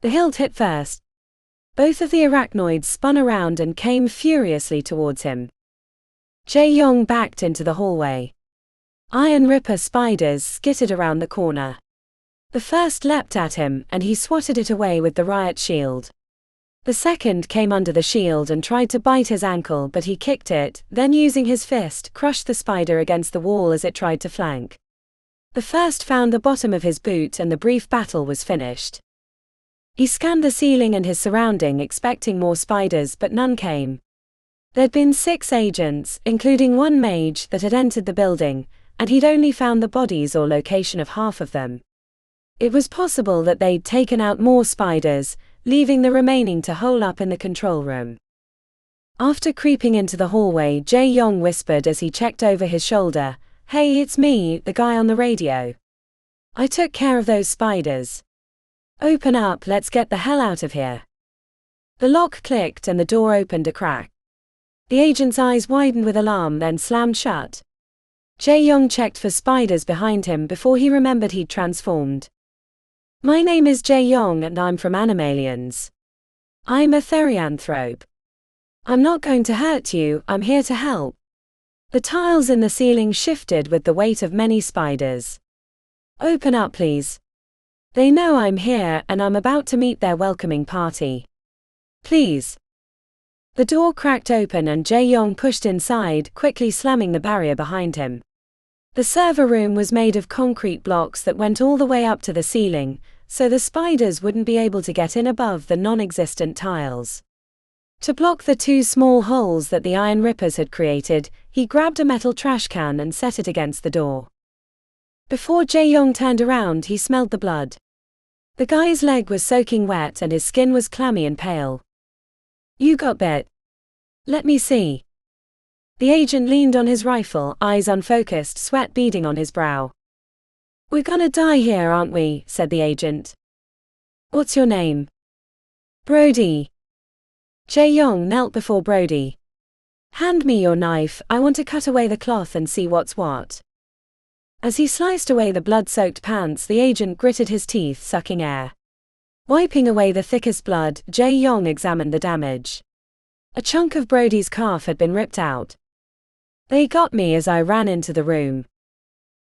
The hilt hit first. Both of the arachnoids spun around and came furiously towards him. Jae-young backed into the hallway. Iron Ripper spiders skittered around the corner. The first leapt at him, and he swatted it away with the riot shield. The second came under the shield and tried to bite his ankle, but he kicked it, then using his fist, crushed the spider against the wall as it tried to flank. The first found the bottom of his boot and the brief battle was finished. He scanned the ceiling and his surrounding, expecting more spiders, but none came. There'd been 6 agents, including 1 mage, that had entered the building, and he'd only found the bodies or location of half of them. It was possible that they'd taken out more spiders, leaving the remaining to hole up in the control room. After creeping into the hallway, Jae-young whispered as he checked over his shoulder, "Hey, it's me, the guy on the radio. I took care of those spiders. Open up, let's get the hell out of here." The lock clicked and the door opened a crack. The agent's eyes widened with alarm, then slammed shut. Jae-young checked for spiders behind him before he remembered he'd transformed. "My name is Jae-young and I'm from Animalians. I'm a therianthrope. I'm not going to hurt you, I'm here to help." The tiles in the ceiling shifted with the weight of many spiders. "Open up, please. They know I'm here and I'm about to meet their welcoming party. Please." The door cracked open and Jae-young pushed inside, quickly slamming the barrier behind him. The server room was made of concrete blocks that went all the way up to the ceiling, so the spiders wouldn't be able to get in above the non-existent tiles. To block the two small holes that the iron rippers had created, he grabbed a metal trash can and set it against the door. Before Jae-young turned around, he smelled the blood. The guy's leg was soaking wet and his skin was clammy and pale. "You got bit. Let me see." The agent leaned on his rifle, eyes unfocused, sweat beading on his brow. "We're gonna die here, aren't we?" said the agent. "What's your name?" "Brody." Jae-young knelt before Brody. "Hand me your knife, I want to cut away the cloth and see what's what." As he sliced away the blood-soaked pants, the agent gritted his teeth, sucking air. Wiping away the thickest blood, Jae-young examined the damage. A chunk of Brody's calf had been ripped out. "They got me as I ran into the room.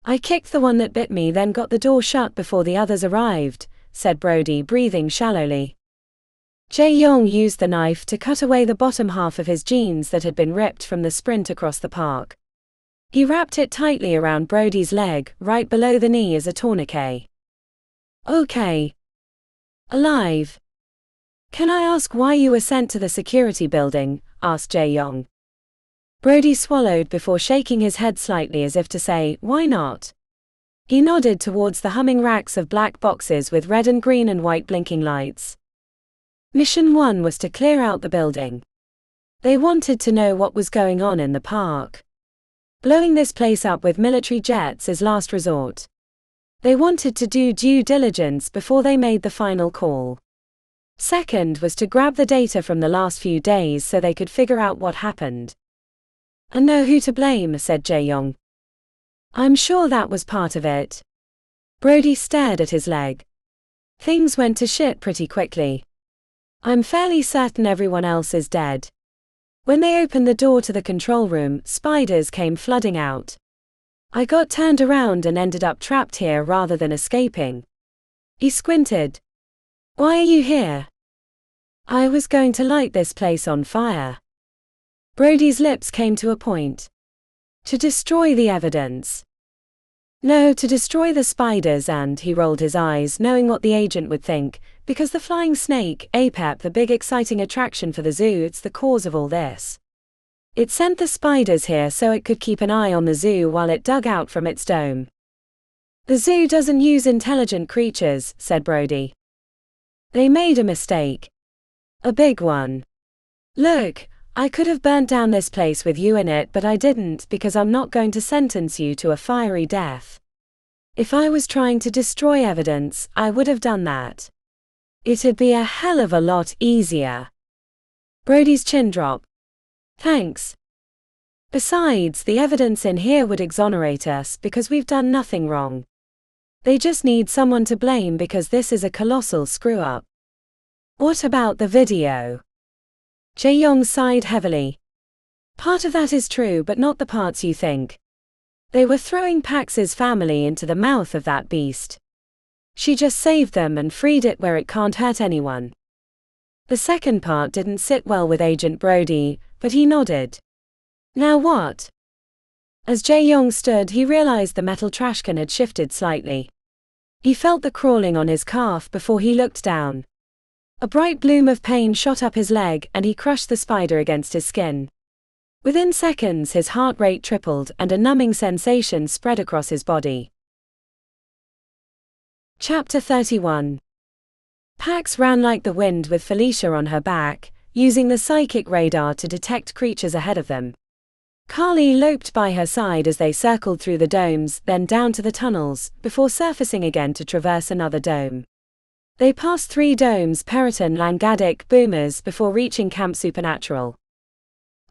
I kicked the one that bit me, then got the door shut before the others arrived," said Brody, breathing shallowly. Jae-young used the knife to cut away the bottom half of his jeans that had been ripped from the sprint across the park. He wrapped it tightly around Brody's leg, right below the knee as a tourniquet. "Okay. Alive. Can I ask why you were sent to the security building?" asked Jae-young. Brody swallowed before shaking his head slightly as if to say, "Why not?" He nodded towards the humming racks of black boxes with red and green and white blinking lights. Mission 1 was to clear out the building. They wanted to know what was going on in the park. Blowing this place up with military jets is last resort. They wanted to do due diligence before they made the final call. Second was to grab the data from the last few days so they could figure out what happened. "And know who to blame," said Jae-young. "I'm sure that was part of it." Brody stared at his leg. "Things went to shit pretty quickly. I'm fairly certain everyone else is dead. When they opened the door to the control room, spiders came flooding out. I got turned around and ended up trapped here rather than escaping." He squinted. "Why are you here?" "I was going to light this place on fire." Brody's lips came to a point. "To destroy the evidence." "No, to destroy the spiders and," he rolled his eyes, knowing what the agent would think, "because the flying snake, Apep, the big exciting attraction for the zoo, it's the cause of all this. It sent the spiders here so it could keep an eye on the zoo while it dug out from its dome." "The zoo doesn't use intelligent creatures," said Brody. "They made a mistake. A big one. Look, I could have burnt down this place with you in it, but I didn't because I'm not going to sentence you to a fiery death. If I was trying to destroy evidence, I would have done that. It'd be a hell of a lot easier." Brody's chin dropped. "Thanks. Besides, the evidence in here would exonerate us because we've done nothing wrong. They just need someone to blame because this is a colossal screw-up." "What about the video?" Jae-young sighed heavily. "Part of that is true, but not the parts you think. They were throwing Pax's family into the mouth of that beast. She just saved them and freed it where it can't hurt anyone." The second part didn't sit well with Agent Brody, but he nodded. "Now what?" As Jae-young stood, he realized the metal trash can had shifted slightly. He felt the crawling on his calf before he looked down. A bright bloom of pain shot up his leg, and he crushed the spider against his skin. Within seconds, his heart rate tripled, and a numbing sensation spread across his body. Chapter 31. Pax ran like the wind with Felicia on her back, using the psychic radar to detect creatures ahead of them. Carly loped by her side as they circled through the domes, then down to the tunnels, before surfacing again to traverse another dome. They passed 3 domes, Periton, Langadik, Boomers, before reaching Camp Supernatural.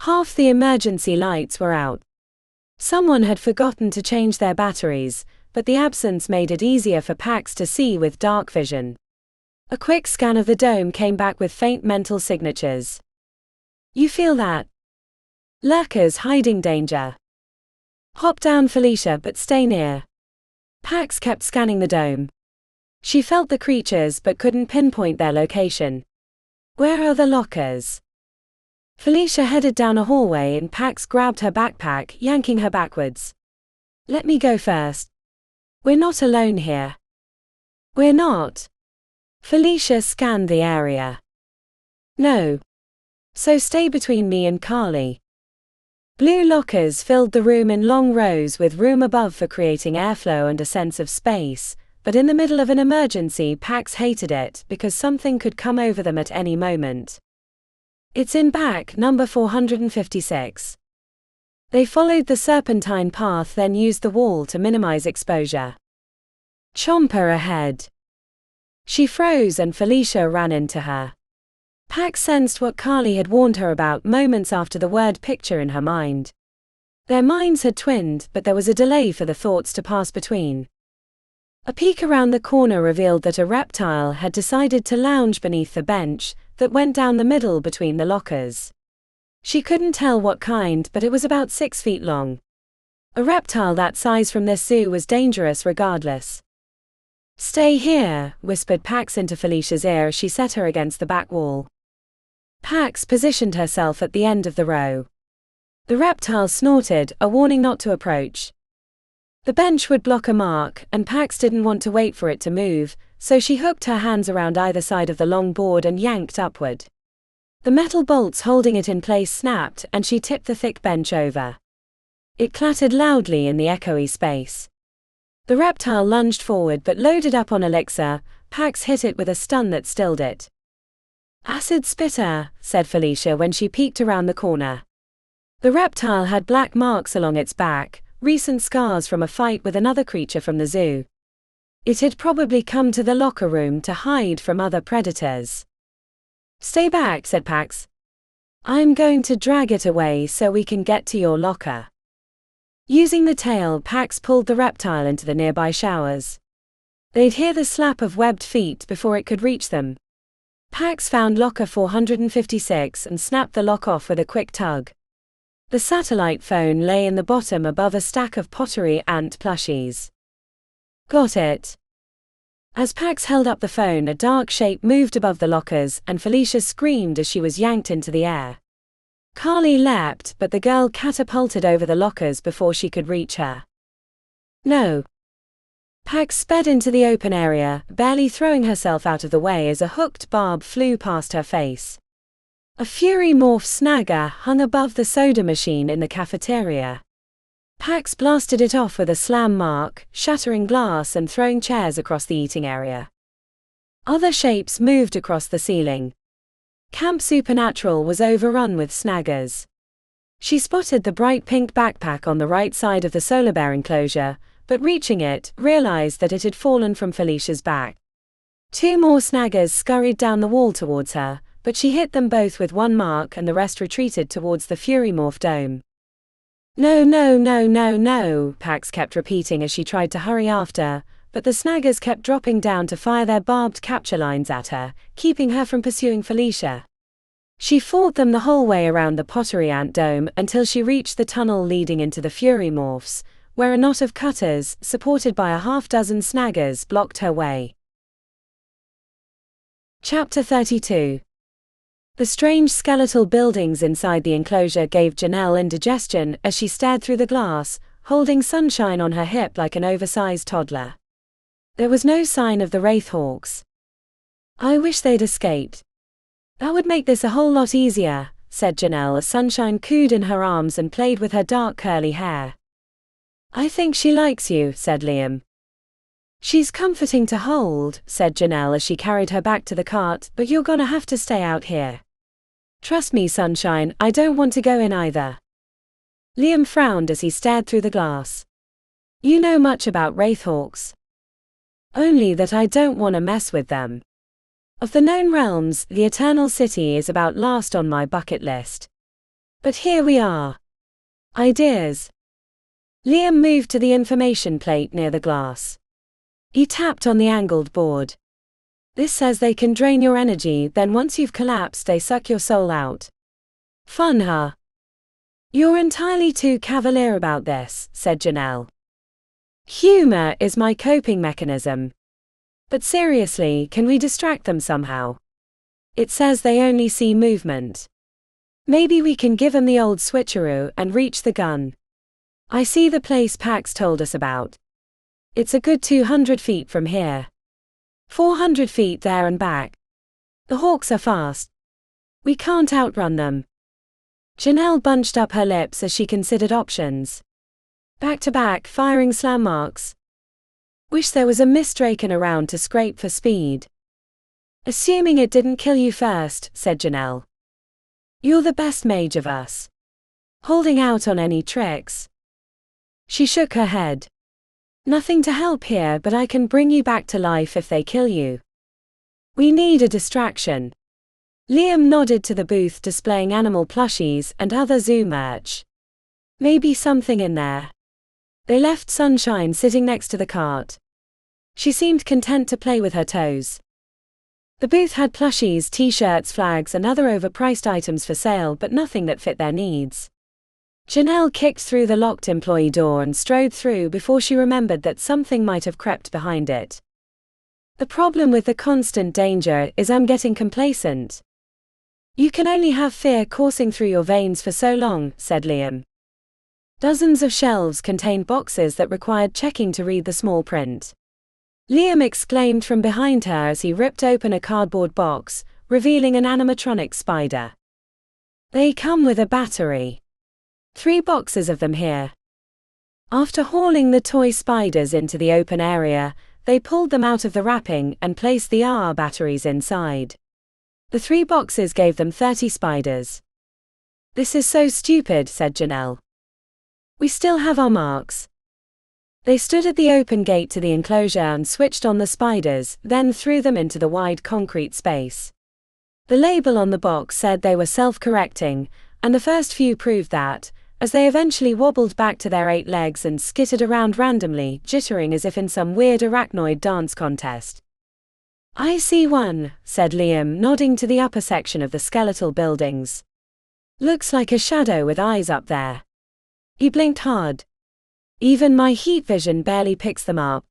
Half the emergency lights were out. Someone had forgotten to change their batteries, but the absence made it easier for Pax to see with dark vision. A quick scan of the dome came back with faint mental signatures. You feel that? Lurkers hiding danger. Hop down, Felicia, but stay near. Pax kept scanning the dome. She felt the creatures but couldn't pinpoint their location. Where are the lockers? Felicia headed down a hallway and Pax grabbed her backpack, yanking her backwards. Let me go first. We're not alone here. We're not. Felicia scanned the area. No. So stay between me and Carly. Blue lockers filled the room in long rows with room above for creating airflow and a sense of space, but in the middle of an emergency Pax hated it because something could come over them at any moment. It's in back, number 456. They followed the serpentine path, then used the wall to minimize exposure. Chomper ahead. She froze and Felicia ran into her. Pax sensed what Carly had warned her about moments after the word picture in her mind. Their minds had twinned, but there was a delay for the thoughts to pass between. A peek around the corner revealed that a reptile had decided to lounge beneath the bench that went down the middle between the lockers. She couldn't tell what kind, but it was about 6 feet long. A reptile that size from this zoo was dangerous regardless. Stay here, whispered Pax into Felicia's ear as she set her against the back wall. Pax positioned herself at the end of the row. The reptile snorted, a warning not to approach. The bench would block a mark, and Pax didn't want to wait for it to move, so she hooked her hands around either side of the long board and yanked upward. The metal bolts holding it in place snapped, and she tipped the thick bench over. It clattered loudly in the echoey space. The reptile lunged forward but loaded up on elixir. Pax hit it with a stun that stilled it. Acid spitter, said Felicia when she peeked around the corner. The reptile had black marks along its back, recent scars from a fight with another creature from the zoo. It had probably come to the locker room to hide from other predators. Stay back, said Pax. I'm going to drag it away so we can get to your locker. Using the tail, Pax pulled the reptile into the nearby showers. They'd hear the slap of webbed feet before it could reach them. Pax found locker 456 and snapped the lock off with a quick tug. The satellite phone lay in the bottom above a stack of pottery ant plushies. Got it. As Pax held up the phone, a dark shape moved above the lockers, and Felicia screamed as she was yanked into the air. Carly leapt, but the girl catapulted over the lockers before she could reach her. No. Pax sped into the open area, barely throwing herself out of the way as a hooked barb flew past her face. A Fury Morph snagger hung above the soda machine in the cafeteria. Pax blasted it off with a slam mark, shattering glass and throwing chairs across the eating area. Other shapes moved across the ceiling. Camp Supernatural was overrun with snaggers. She spotted the bright pink backpack on the right side of the solar bear enclosure, but reaching it, realized that it had fallen from Felicia's back. 2 more snaggers scurried down the wall towards her, but she hit them both with one mark and the rest retreated towards the Fury Morph dome. No, no, no, no, no, Pax kept repeating as she tried to hurry after, but the snaggers kept dropping down to fire their barbed capture lines at her, keeping her from pursuing Felicia. She fought them the whole way around the pottery ant dome until she reached the tunnel leading into the Fury Morphs, where a knot of cutters, supported by a half-dozen snaggers, blocked her way. Chapter 32. The strange skeletal buildings inside the enclosure gave Janelle indigestion as she stared through the glass, holding Sunshine on her hip like an oversized toddler. There was no sign of the Wraithhawks. I wish they'd escaped. That would make this a whole lot easier, said Janelle as Sunshine cooed in her arms and played with her dark curly hair. I think she likes you, said Liam. She's comforting to hold, said Janelle as she carried her back to the cart, but you're gonna have to stay out here. Trust me, Sunshine, I don't want to go in either. Liam frowned as he stared through the glass. You know much about wraithhawks? Only that I don't want to mess with them. Of the known realms, the Eternal City is about last on my bucket list. But here we are. Ideas. Liam moved to the information plate near the glass. He tapped on the angled board. This says they can drain your energy, then once you've collapsed they suck your soul out. Fun, huh? You're entirely too cavalier about this, said Janelle. Humor is my coping mechanism. But seriously, can we distract them somehow? It says they only see movement. Maybe we can give them the old switcheroo and reach the gun. I see the place Pax told us about. It's a good 200 feet from here. 400 feet there and back. The hawks are fast. We can't outrun them. Janelle bunched up her lips as she considered options. Back-to-back firing slam marks. Wish there was a mystdrakon around to scrape for speed. Assuming it didn't kill you first, said Janelle. You're the best mage of us. Holding out on any tricks? She shook her head. Nothing to help here, but I can bring you back to life if they kill you. We need a distraction. Liam nodded to the booth displaying animal plushies and other zoo merch. Maybe something in there. They left Sunshine sitting next to the cart. She seemed content to play with her toes. The booth had plushies, t-shirts, flags and other overpriced items for sale, but nothing that fit their needs. Janelle kicked through the locked employee door and strode through before she remembered that something might have crept behind it. The problem with the constant danger is I'm getting complacent. You can only have fear coursing through your veins for so long, said Liam. Dozens of shelves contained boxes that required checking to read the small print. Liam exclaimed from behind her as he ripped open a cardboard box, revealing an animatronic spider. They come with a battery. 3 boxes of them here. After hauling the toy spiders into the open area, they pulled them out of the wrapping and placed the AA batteries inside. The 3 boxes gave them 30 spiders. This is so stupid, said Janelle. We still have our marks. They stood at the open gate to the enclosure and switched on the spiders, then threw them into the wide concrete space. The label on the box said they were self-correcting, and the first few proved that, as they eventually wobbled back to their 8 legs and skittered around randomly, jittering as if in some weird arachnoid dance contest. I see one, said Liam, nodding to the upper section of the skeletal buildings. Looks like a shadow with eyes up there. He blinked hard. Even my heat vision barely picks them up.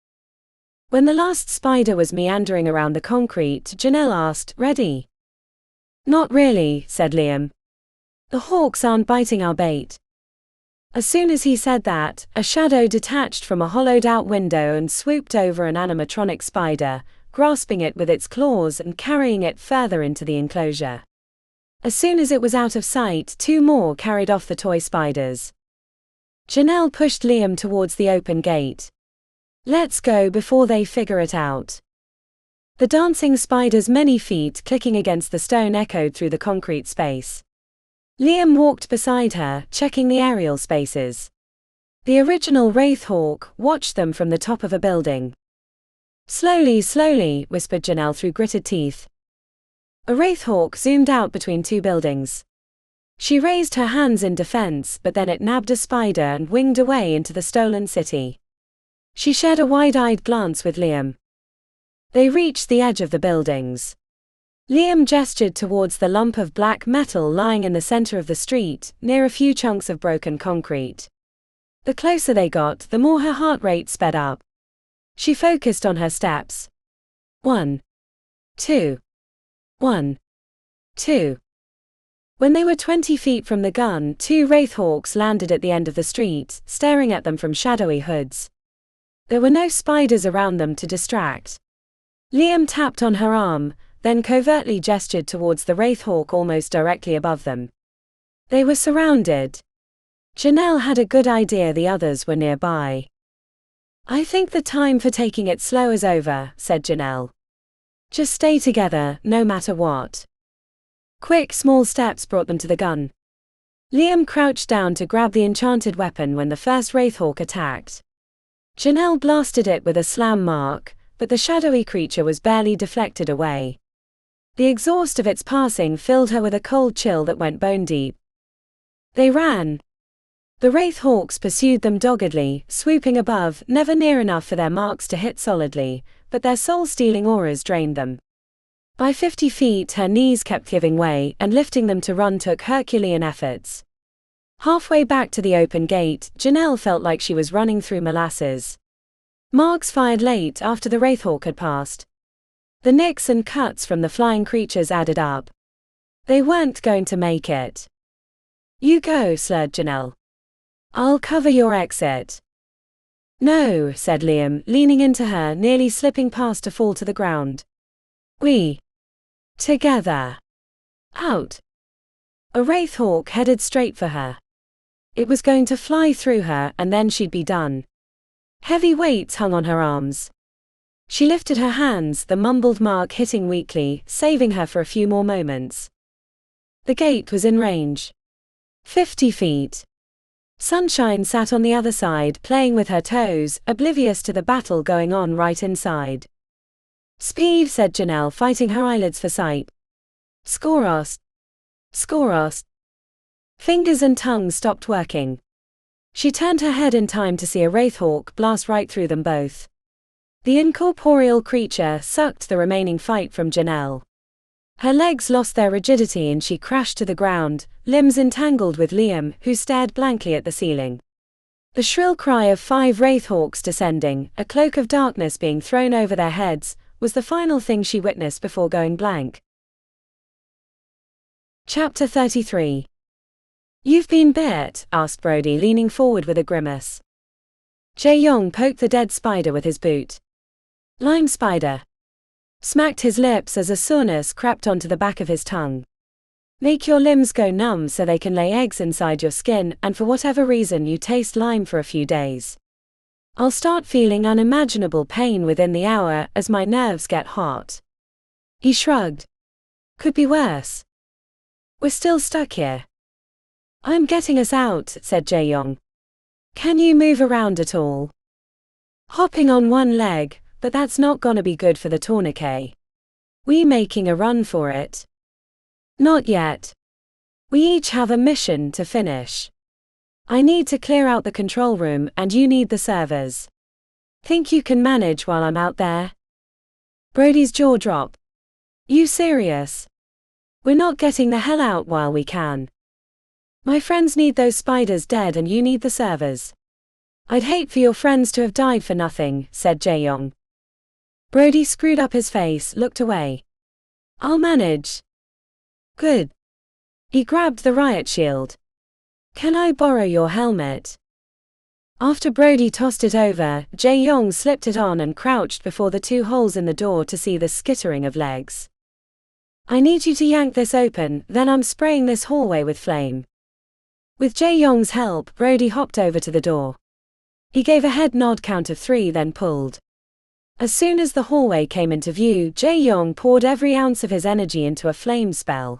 When the last spider was meandering around the concrete, Janelle asked, Ready? Not really, said Liam. The hawks aren't biting our bait. As soon as he said that, a shadow detached from a hollowed-out window and swooped over an animatronic spider, grasping it with its claws and carrying it further into the enclosure. As soon as it was out of sight, 2 more carried off the toy spiders. Janelle pushed Liam towards the open gate. Let's go before they figure it out. The dancing spider's many feet clicking against the stone echoed through the concrete space. Liam walked beside her, checking the aerial spaces. The original Wraithhawk watched them from the top of a building. Slowly, slowly, whispered Janelle through gritted teeth. A Wraithhawk zoomed out between 2 buildings. She raised her hands in defense, but then it nabbed a spider and winged away into the stolen city. She shared a wide-eyed glance with Liam. They reached the edge of the buildings. Liam gestured towards the lump of black metal lying in the center of the street, near a few chunks of broken concrete. The closer they got, the more her heart rate sped up. She focused on her steps. 1, 2. 1, 2. When they were 20 feet from the gun, 2 Wraithhawks landed at the end of the street, staring at them from shadowy hoods. There were no spiders around them to distract. Liam tapped on her arm, then covertly gestured towards the Wraithhawk almost directly above them. They were surrounded. Janelle had a good idea the others were nearby. I think the time for taking it slow is over, said Janelle. Just stay together, no matter what. Quick, small steps brought them to the gun. Liam crouched down to grab the enchanted weapon when the first Wraithhawk attacked. Janelle blasted it with a slam mark, but the shadowy creature was barely deflected away. The exhaust of its passing filled her with a cold chill that went bone deep. They ran. The Wraithhawks pursued them doggedly, swooping above, never near enough for their marks to hit solidly, but their soul-stealing auras drained them. By 50 feet her knees kept giving way, and lifting them to run took Herculean efforts. Halfway back to the open gate, Janelle felt like she was running through molasses. Marks fired late after the Wraithhawk had passed. The nicks and cuts from the flying creatures added up. They weren't going to make it. "You go," slurred Janelle. "I'll cover your exit." "No," said Liam, leaning into her, nearly slipping past to fall to the ground. "We. Together. Out." A Wraithhawk headed straight for her. It was going to fly through her, and then she'd be done. Heavy weights hung on her arms. She lifted her hands, the mumbled mark hitting weakly, saving her for a few more moments. The gate was in range. 50 feet. Sunshine sat on the other side, playing with her toes, oblivious to the battle going on right inside. "Speed," said Janelle, fighting her eyelids for sight. "Skoros. Skoros." Fingers and tongue stopped working. She turned her head in time to see a Wraithhawk blast right through them both. The incorporeal creature sucked the remaining fight from Janelle. Her legs lost their rigidity and she crashed to the ground, limbs entangled with Liam, who stared blankly at the ceiling. The shrill cry of 5 Wraithhawks descending, a cloak of darkness being thrown over their heads, was the final thing she witnessed before going blank. Chapter 33. "You've been bit?" asked Brody, leaning forward with a grimace. Jae-young poked the dead spider with his boot. "Lime spider." Smacked his lips as a soreness crept onto the back of his tongue. "Make your limbs go numb so they can lay eggs inside your skin, and for whatever reason you taste lime for a few days. I'll start feeling unimaginable pain within the hour as my nerves get hot." He shrugged. "Could be worse. We're still stuck here." "I'm getting us out," said Jae-young. "Can you move around at all?" "Hopping on one leg, but that's not gonna be good for the tourniquet. We making a run for it?" "Not yet. We each have a mission to finish. I need to clear out the control room, and you need the servers. Think you can manage while I'm out there?" Brody's jaw dropped. "You serious? We're not getting the hell out while we can. My friends need those spiders dead and you need the servers. I'd hate for your friends to have died for nothing," said Jae-young. Brody screwed up his face, looked away. "I'll manage." "Good." He grabbed the riot shield. "Can I borrow your helmet?" After Brody tossed it over, Jae-young slipped it on and crouched before the 2 holes in the door to see the skittering of legs. "I need you to yank this open, then I'm spraying this hallway with flame." With Jae-young's help, Brody hopped over to the door. He gave a head nod count of 3, then pulled. As soon as the hallway came into view, Jae-young poured every ounce of his energy into a flame spell.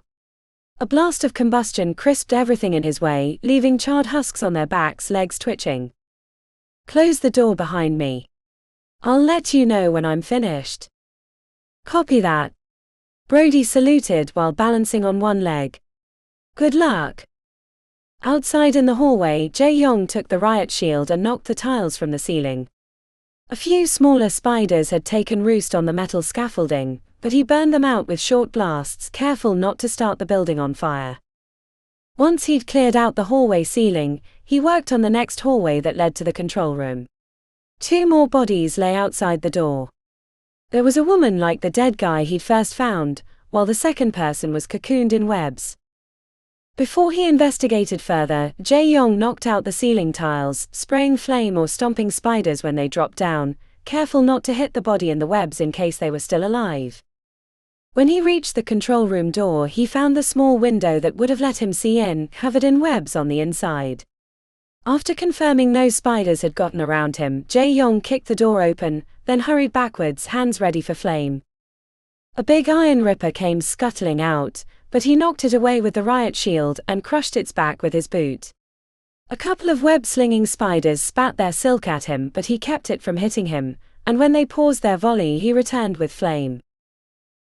A blast of combustion crisped everything in his way, leaving charred husks on their backs, legs twitching. "Close the door behind me. I'll let you know when I'm finished." "Copy that." Brody saluted while balancing on one leg. "Good luck." Outside in the hallway, Jae-young took the riot shield and knocked the tiles from the ceiling. A few smaller spiders had taken roost on the metal scaffolding, but he burned them out with short blasts, careful not to start the building on fire. Once he'd cleared out the hallway ceiling, he worked on the next hallway that led to the control room. 2 more bodies lay outside the door. There was a woman like the dead guy he'd first found, while the second person was cocooned in webs. Before he investigated further, Jae-young knocked out the ceiling tiles, spraying flame or stomping spiders when they dropped down, careful not to hit the body in the webs in case they were still alive. When he reached the control room door, he found the small window that would have let him see in, covered in webs on the inside. After confirming no spiders had gotten around him, Jae-young kicked the door open, then hurried backwards, hands ready for flame. A big iron ripper came scuttling out, but he knocked it away with the riot shield and crushed its back with his boot. A couple of web-slinging spiders spat their silk at him, but he kept it from hitting him, and when they paused their volley he returned with flame.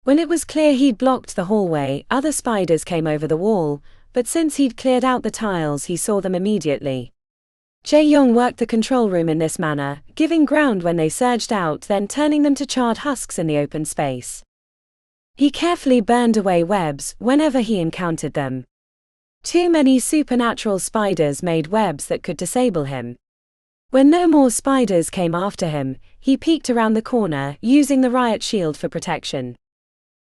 When it was clear he'd blocked the hallway, other spiders came over the wall, but since he'd cleared out the tiles he saw them immediately. Jae-young worked the control room in this manner, giving ground when they surged out, then turning them to charred husks in the open space. He carefully burned away webs whenever he encountered them. Too many supernatural spiders made webs that could disable him. When no more spiders came after him, he peeked around the corner, using the riot shield for protection.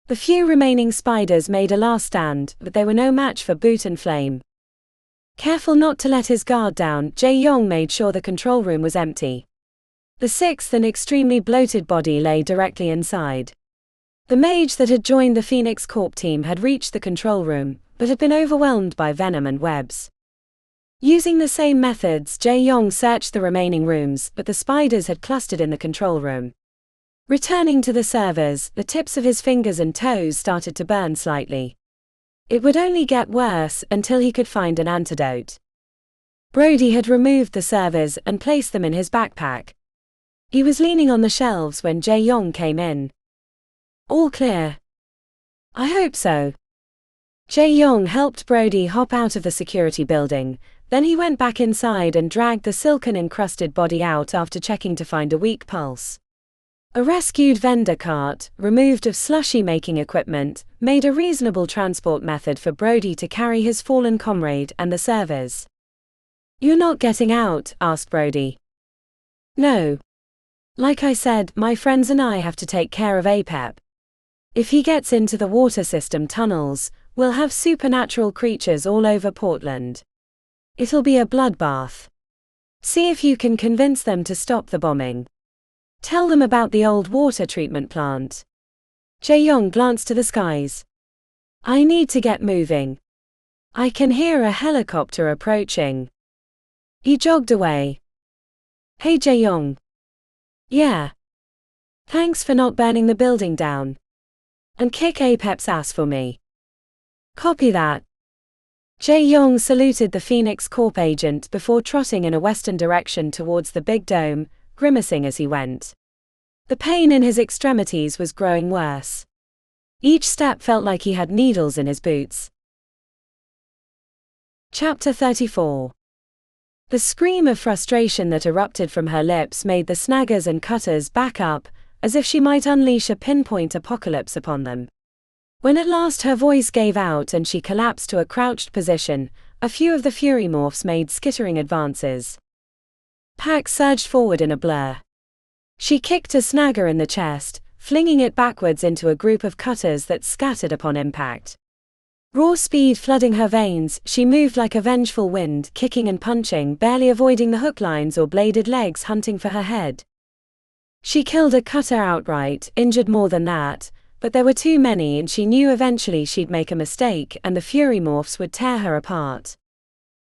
The few remaining spiders made a last stand, but they were no match for boot and flame. Careful not to let his guard down, Jae-young made sure the control room was empty. The sixth and extremely bloated body lay directly inside. The mage that had joined the Phoenix Corp team had reached the control room, but had been overwhelmed by venom and webs. Using the same methods, Jae-young searched the remaining rooms, but the spiders had clustered in the control room. Returning to the servers, the tips of his fingers and toes started to burn slightly. It would only get worse until he could find an antidote. Brody had removed the servers and placed them in his backpack. He was leaning on the shelves when Jae-young came in. "All clear?" "I hope so." Jae-young helped Brody hop out of the security building, then he went back inside and dragged the silken-encrusted body out after checking to find a weak pulse. A rescued vendor cart, removed of slushy-making equipment, made a reasonable transport method for Brody to carry his fallen comrade and the servers. "You're not getting out?" asked Brody. "No. Like I said, my friends and I have to take care of Apep. If he gets into the water system tunnels, we'll have supernatural creatures all over Portland. It'll be a bloodbath. See if you can convince them to stop the bombing. Tell them about the old water treatment plant." Jae-young glanced to the skies. "I need to get moving. I can hear a helicopter approaching." He jogged away. "Hey Jae-young." "Yeah. Thanks for not burning the building down. And kick Apep's ass for me." "Copy that." Jae-young saluted the Phoenix Corp agent before trotting in a western direction towards the big dome, grimacing as he went. The pain in his extremities was growing worse. Each step felt like he had needles in his boots. Chapter 34. The scream of frustration that erupted from her lips made the snaggers and cutters back up, as if she might unleash a pinpoint apocalypse upon them. When at last her voice gave out and she collapsed to a crouched position, a few of the fury morphs made skittering advances. Pac surged forward in a blur. She kicked a snagger in the chest, flinging it backwards into a group of cutters that scattered upon impact. Raw speed flooding her veins, she moved like a vengeful wind, kicking and punching, barely avoiding the hook lines or bladed legs hunting for her head. She killed a cutter outright, injured more than that, but there were too many and she knew eventually she'd make a mistake and the fury morphs would tear her apart.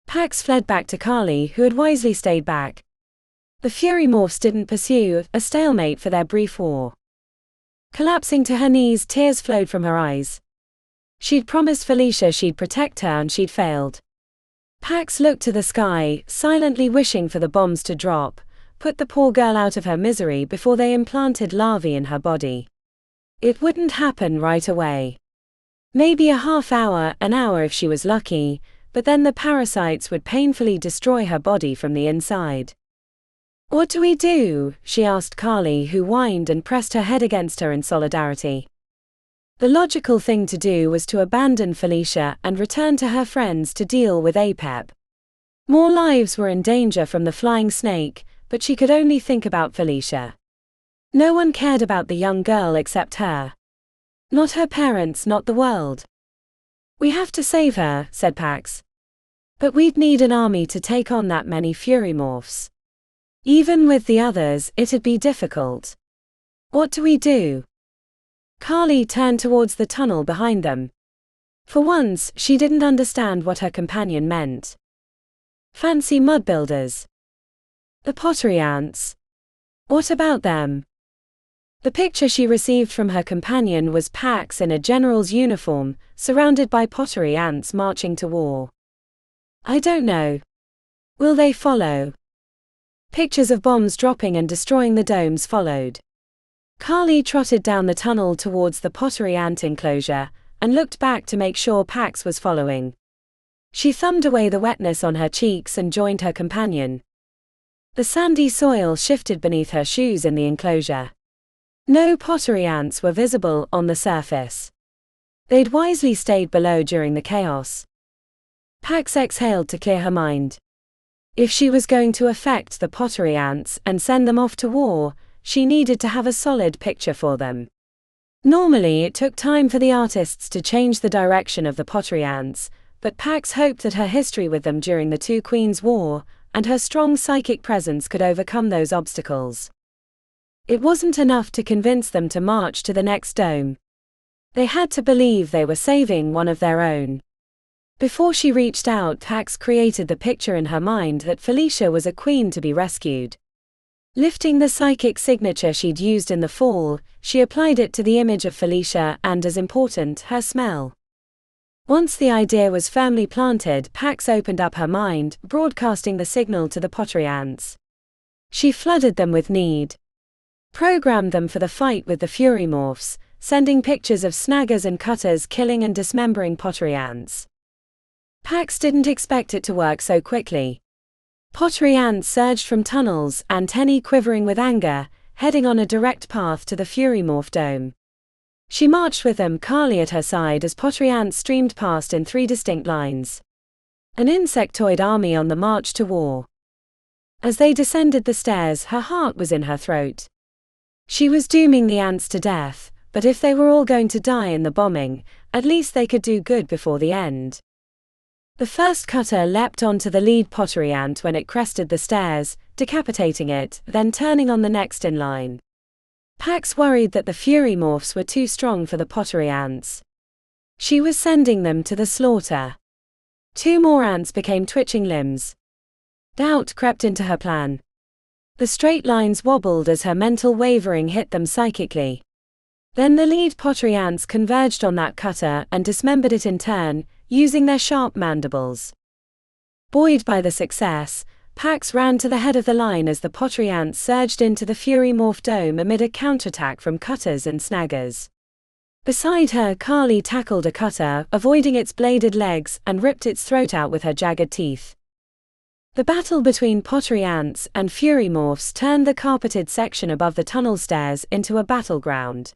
Pax fled back to Carly, who had wisely stayed back. The fury morphs didn't pursue, a stalemate for their brief war. Collapsing to her knees, tears flowed from her eyes. She'd promised Felicia she'd protect her and she'd failed. Pax looked to the sky, silently wishing for the bombs to drop, put the poor girl out of her misery before they implanted larvae in her body. It wouldn't happen right away. Maybe a half hour, an hour if she was lucky, but then the parasites would painfully destroy her body from the inside. "What do we do?" she asked Carly, who whined and pressed her head against her in solidarity. The logical thing to do was to abandon Felicia and return to her friends to deal with Apep. More lives were in danger from the flying snake, but she could only think about Felicia. No one cared about the young girl except her. Not her parents, not the world. "We have to save her," said Pax. "But we'd need an army to take on that many fury morphs. Even with the others, it'd be difficult. What do we do?" Carly turned towards the tunnel behind them. For once, she didn't understand what her companion meant. "Fancy mud builders. The pottery ants. What about them?" The picture she received from her companion was Pax in a general's uniform, surrounded by pottery ants marching to war. I don't know. Will they follow? Pictures of bombs dropping and destroying the domes followed. Carly trotted down the tunnel towards the pottery ant enclosure, and looked back to make sure Pax was following. She thumbed away the wetness on her cheeks and joined her companion. The sandy soil shifted beneath her shoes in the enclosure. No pottery ants were visible on the surface. They'd wisely stayed below during the chaos. Pax exhaled to clear her mind. If she was going to affect the pottery ants and send them off to war, she needed to have a solid picture for them. Normally it took time for the artists to change the direction of the pottery ants, but Pax hoped that her history with them during the Two Queens' War, and her strong psychic presence could overcome those obstacles. It wasn't enough to convince them to march to the next dome. They had to believe they were saving one of their own. Before she reached out, Pax created the picture in her mind that Felicia was a queen to be rescued. Lifting the psychic signature she'd used in the fall, she applied it to the image of Felicia and, as important, her smell. Once the idea was firmly planted, Pax opened up her mind, broadcasting the signal to the pottery ants. She flooded them with need. Programmed them for the fight with the fury morphs, sending pictures of snaggers and cutters killing and dismembering pottery ants. Pax didn't expect it to work so quickly. Pottery ants surged from tunnels, antennae quivering with anger, heading on a direct path to the fury morph dome. She marched with them, Carly at her side, as pottery ants streamed past in 3 distinct lines. An insectoid army on the march to war. As they descended the stairs, her heart was in her throat. She was dooming the ants to death, but if they were all going to die in the bombing, at least they could do good before the end. The first cutter leapt onto the lead pottery ant when it crested the stairs, decapitating it, then turning on the next in line. Pax worried that the fury morphs were too strong for the pottery ants. She was sending them to the slaughter. 2 more ants became twitching limbs. Doubt crept into her plan. The straight lines wobbled as her mental wavering hit them psychically. Then the lead pottery ants converged on that cutter and dismembered it in turn, using their sharp mandibles. Buoyed by the success, Pax ran to the head of the line as the pottery ants surged into the fury morph dome amid a counterattack from cutters and snaggers. Beside her, Carly tackled a cutter, avoiding its bladed legs, and ripped its throat out with her jagged teeth. The battle between pottery ants and fury morphs turned the carpeted section above the tunnel stairs into a battleground.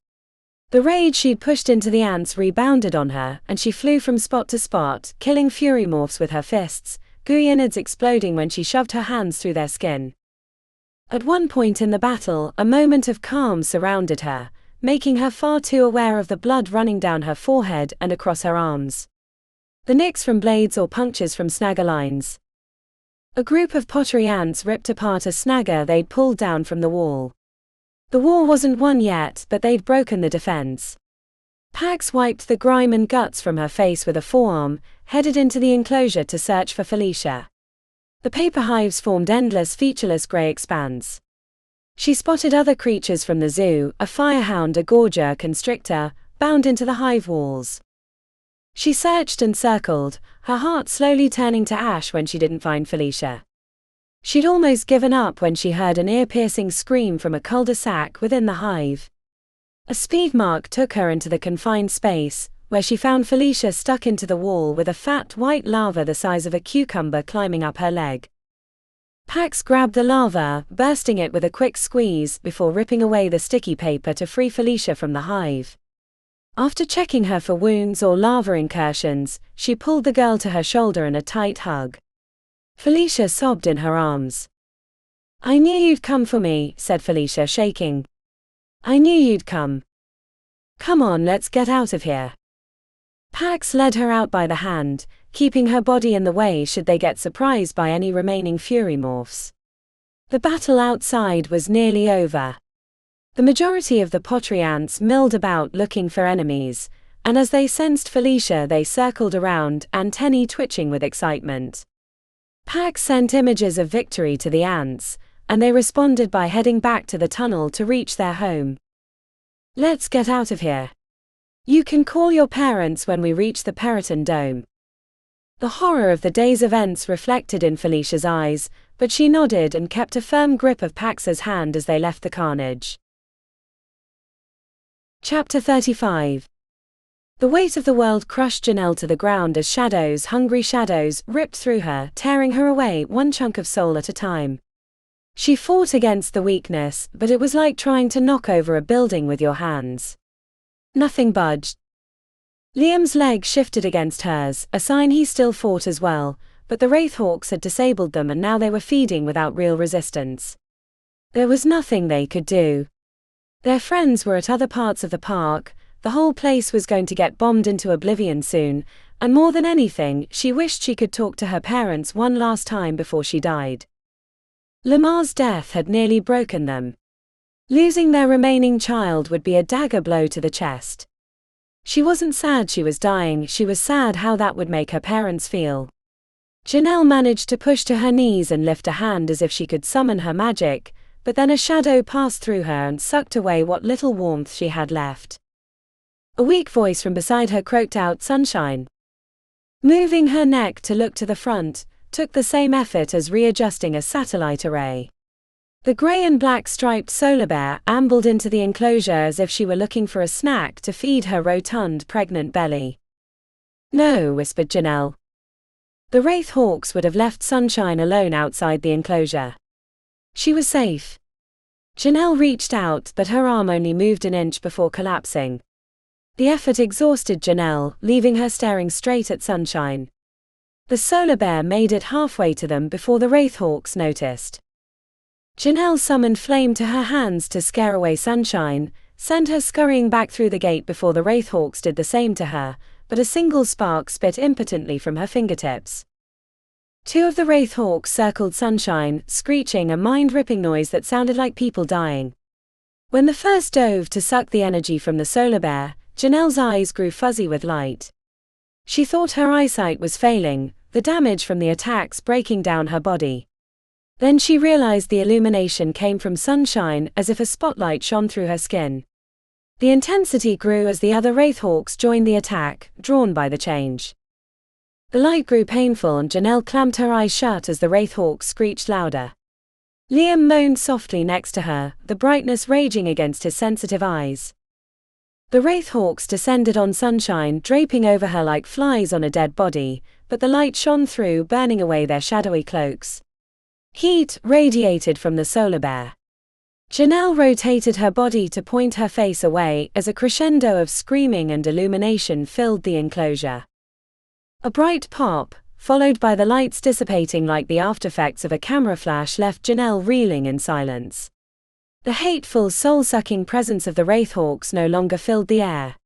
The rage she'd pushed into the ants rebounded on her, and she flew from spot to spot, killing fury morphs with her fists, gooey innards exploding when she shoved her hands through their skin. At one point in the battle, a moment of calm surrounded her, making her far too aware of the blood running down her forehead and across her arms. The nicks from blades or punctures from snagger lines. A group of pottery ants ripped apart a snagger they'd pulled down from the wall. The war wasn't won yet, but they'd broken the defense. Pax wiped the grime and guts from her face with a forearm, headed into the enclosure to search for Felicia. The paper hives formed endless, featureless grey expanse. She spotted other creatures from the zoo, a fyrehound, a gorger constrictor, bound into the hive walls. She searched and circled, her heart slowly turning to ash when she didn't find Felicia. She'd almost given up when she heard an ear-piercing scream from a cul-de-sac within the hive. A speed mark took her into the confined space, where she found Felicia stuck into the wall with a fat white larva the size of a cucumber climbing up her leg. Pax grabbed the larva, bursting it with a quick squeeze before ripping away the sticky paper to free Felicia from the hive. After checking her for wounds or larva incursions, she pulled the girl to her shoulder in a tight hug. Felicia sobbed in her arms. "I knew you'd come for me," said Felicia, shaking. "I knew you'd come. Come on, let's get out of here." Pax led her out by the hand, keeping her body in the way should they get surprised by any remaining fury morphs. The battle outside was nearly over. The majority of the pottery ants milled about looking for enemies, and as they sensed Felicia they circled around, antennae twitching with excitement. Pax sent images of victory to the ants, and they responded by heading back to the tunnel to reach their home. Let's get out of here. You can call your parents when we reach the Periton Dome. The horror of the day's events reflected in Felicia's eyes, but she nodded and kept a firm grip of Pax's hand as they left the carnage. Chapter 35. The weight of the world crushed Janelle to the ground as shadows, hungry shadows, ripped through her, tearing her away, one chunk of soul at a time. She fought against the weakness, but it was like trying to knock over a building with your hands. Nothing budged. Liam's leg shifted against hers, a sign he still fought as well, but the Wraithhawks had disabled them and now they were feeding without real resistance. There was nothing they could do. Their friends were at other parts of the park, the whole place was going to get bombed into oblivion soon, and more than anything, she wished she could talk to her parents one last time before she died. Lamar's death had nearly broken them. Losing their remaining child would be a dagger blow to the chest. She wasn't sad she was dying, she was sad how that would make her parents feel. Janelle managed to push to her knees and lift a hand as if she could summon her magic, but then a shadow passed through her and sucked away what little warmth she had left. A weak voice from beside her croaked out, "Sunshine." Moving her neck to look to the front took the same effort as readjusting a satellite array. The grey and black striped solar bear ambled into the enclosure as if she were looking for a snack to feed her rotund, pregnant belly. "No," whispered Janelle. The Wraithhawks would have left Sunshine alone outside the enclosure. She was safe. Janelle reached out, but her arm only moved an inch before collapsing. The effort exhausted Janelle, leaving her staring straight at Sunshine. The solar bear made it halfway to them before the Wraithhawks noticed. Janelle summoned flame to her hands to scare away Sunshine, sent her scurrying back through the gate before the Wraithhawks did the same to her, but a single spark spit impotently from her fingertips. Two of the Wraithhawks circled Sunshine, screeching a mind-ripping noise that sounded like people dying. When the first dove to suck the energy from the solar bear, Janelle's eyes grew fuzzy with light. She thought her eyesight was failing, the damage from the attacks breaking down her body. Then she realized the illumination came from Sunshine, as if a spotlight shone through her skin. The intensity grew as the other Wraithhawks joined the attack, drawn by the change. The light grew painful and Janelle clamped her eyes shut as the Wraithhawks screeched louder. Liam moaned softly next to her, the brightness raging against his sensitive eyes. The Wraithhawks descended on Sunshine, draping over her like flies on a dead body, but the light shone through, burning away their shadowy cloaks. Heat radiated from the solar bear. Janelle rotated her body to point her face away as a crescendo of screaming and illumination filled the enclosure. A bright pop, followed by the lights dissipating like the aftereffects of a camera flash, left Janelle reeling in silence. The hateful, soul-sucking presence of the Wraithhawks no longer filled the air.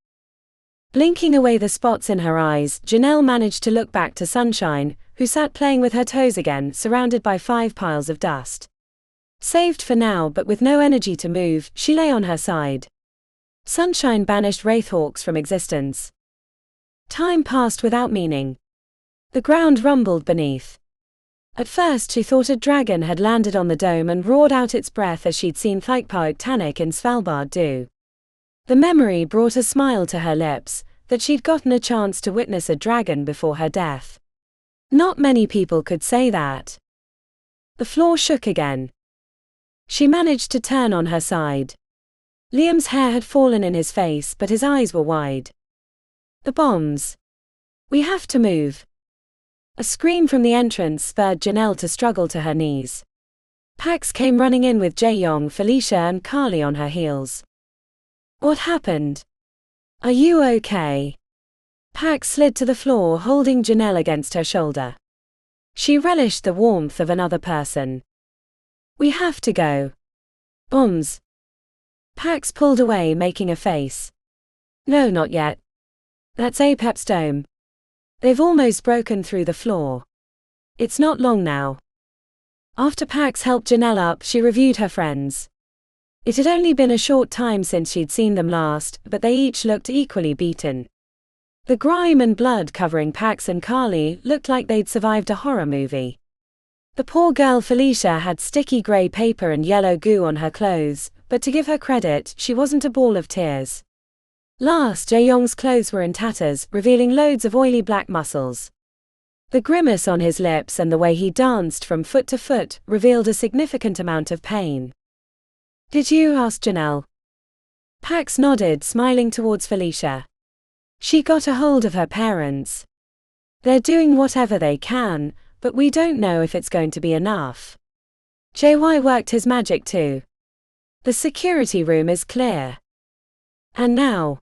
Blinking away the spots in her eyes, Janelle managed to look back to Sunshine, who sat playing with her toes again, surrounded by 5 piles of dust. Saved for now but with no energy to move, she lay on her side. Sunshine banished Wraithhawks from existence. Time passed without meaning. The ground rumbled beneath. At first she thought a dragon had landed on the dome and roared out its breath as she'd seen Thaikpauk in Svalbard do. The memory brought a smile to her lips, that she'd gotten a chance to witness a dragon before her death. Not many people could say that. The floor shook again. She managed to turn on her side. Liam's hair had fallen in his face, but his eyes were wide. "The bombs. We have to move." A scream from the entrance spurred Janelle to struggle to her knees. Pax came running in with Jae-Yong, Felicia and Carly on her heels. "What happened? Are you okay?" Pax slid to the floor, holding Janelle against her shoulder. She relished the warmth of another person. "We have to go." "Bombs." Pax pulled away, making a face. "No, not yet. That's Apep's dome. They've almost broken through the floor. It's not long now." After Pax helped Janelle up, she reviewed her friends. It had only been a short time since she'd seen them last, but they each looked equally beaten. The grime and blood covering Pax and Carly looked like they'd survived a horror movie. The poor girl Felicia had sticky grey paper and yellow goo on her clothes, but to give her credit, she wasn't a ball of tears. Last, Jae-young's clothes were in tatters, revealing loads of oily black muscles. The grimace on his lips and the way he danced from foot to foot revealed a significant amount of pain. "Did you?" asked Janelle. Pax nodded, smiling towards Felicia. "She got a hold of her parents. They're doing whatever they can, but we don't know if it's going to be enough." JY worked his magic too. "The security room is clear. And now."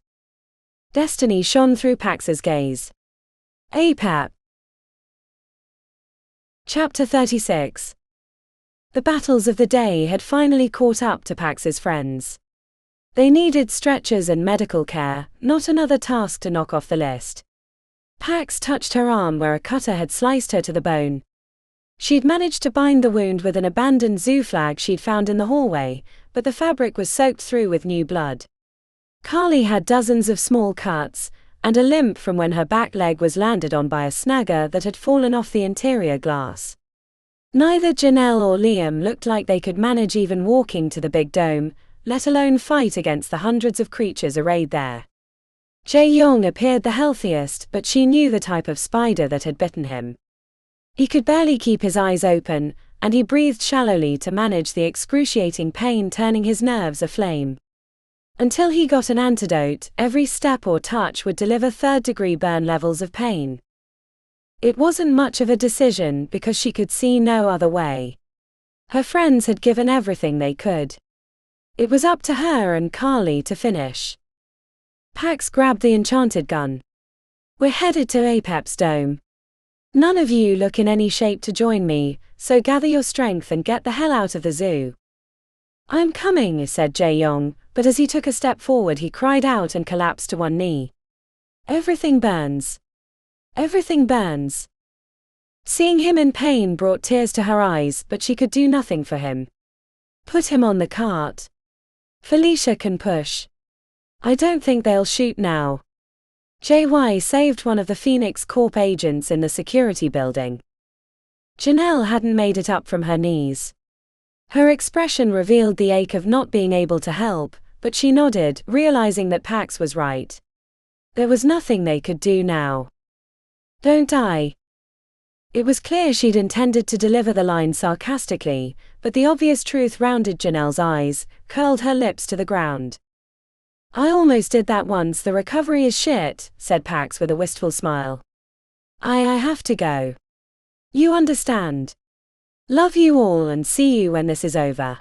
Destiny shone through Pax's gaze. "APAP." Chapter 36. The battles of the day had finally caught up to Pax's friends. They needed stretchers and medical care, not another task to knock off the list. Pax touched her arm where a cutter had sliced her to the bone. She'd managed to bind the wound with an abandoned zoo flag she'd found in the hallway, but the fabric was soaked through with new blood. Carly had dozens of small cuts, and a limp from when her back leg was landed on by a snagger that had fallen off the interior glass. Neither Janelle or Liam looked like they could manage even walking to the big dome, let alone fight against the hundreds of creatures arrayed there. Jae-young appeared the healthiest, but she knew the type of spider that had bitten him. He could barely keep his eyes open, and he breathed shallowly to manage the excruciating pain turning his nerves aflame. Until he got an antidote, every step or touch would deliver third-degree burn levels of pain. It wasn't much of a decision because she could see no other way. Her friends had given everything they could. It was up to her and Carly to finish. Pax grabbed the enchanted gun. "We're headed to Apep's dome. None of you look in any shape to join me, so gather your strength and get the hell out of the zoo." "I'm coming," said Jae-young, but as he took a step forward he cried out and collapsed to one knee. "Everything burns. Everything burns." Seeing him in pain brought tears to her eyes, but she could do nothing for him. "Put him on the cart. Felicia can push. I don't think they'll shoot now." JY saved one of the Phoenix Corp agents in the security building. Janelle hadn't made it up from her knees. Her expression revealed the ache of not being able to help, but she nodded, realizing that Pax was right. There was nothing they could do now. "Don't die." It was clear she'd intended to deliver the line sarcastically, but the obvious truth rounded Janelle's eyes, curled her lips to the ground. "I almost did that once. The recovery is shit," said Pax with a wistful smile. I have to go. You understand. Love you all and see you when this is over."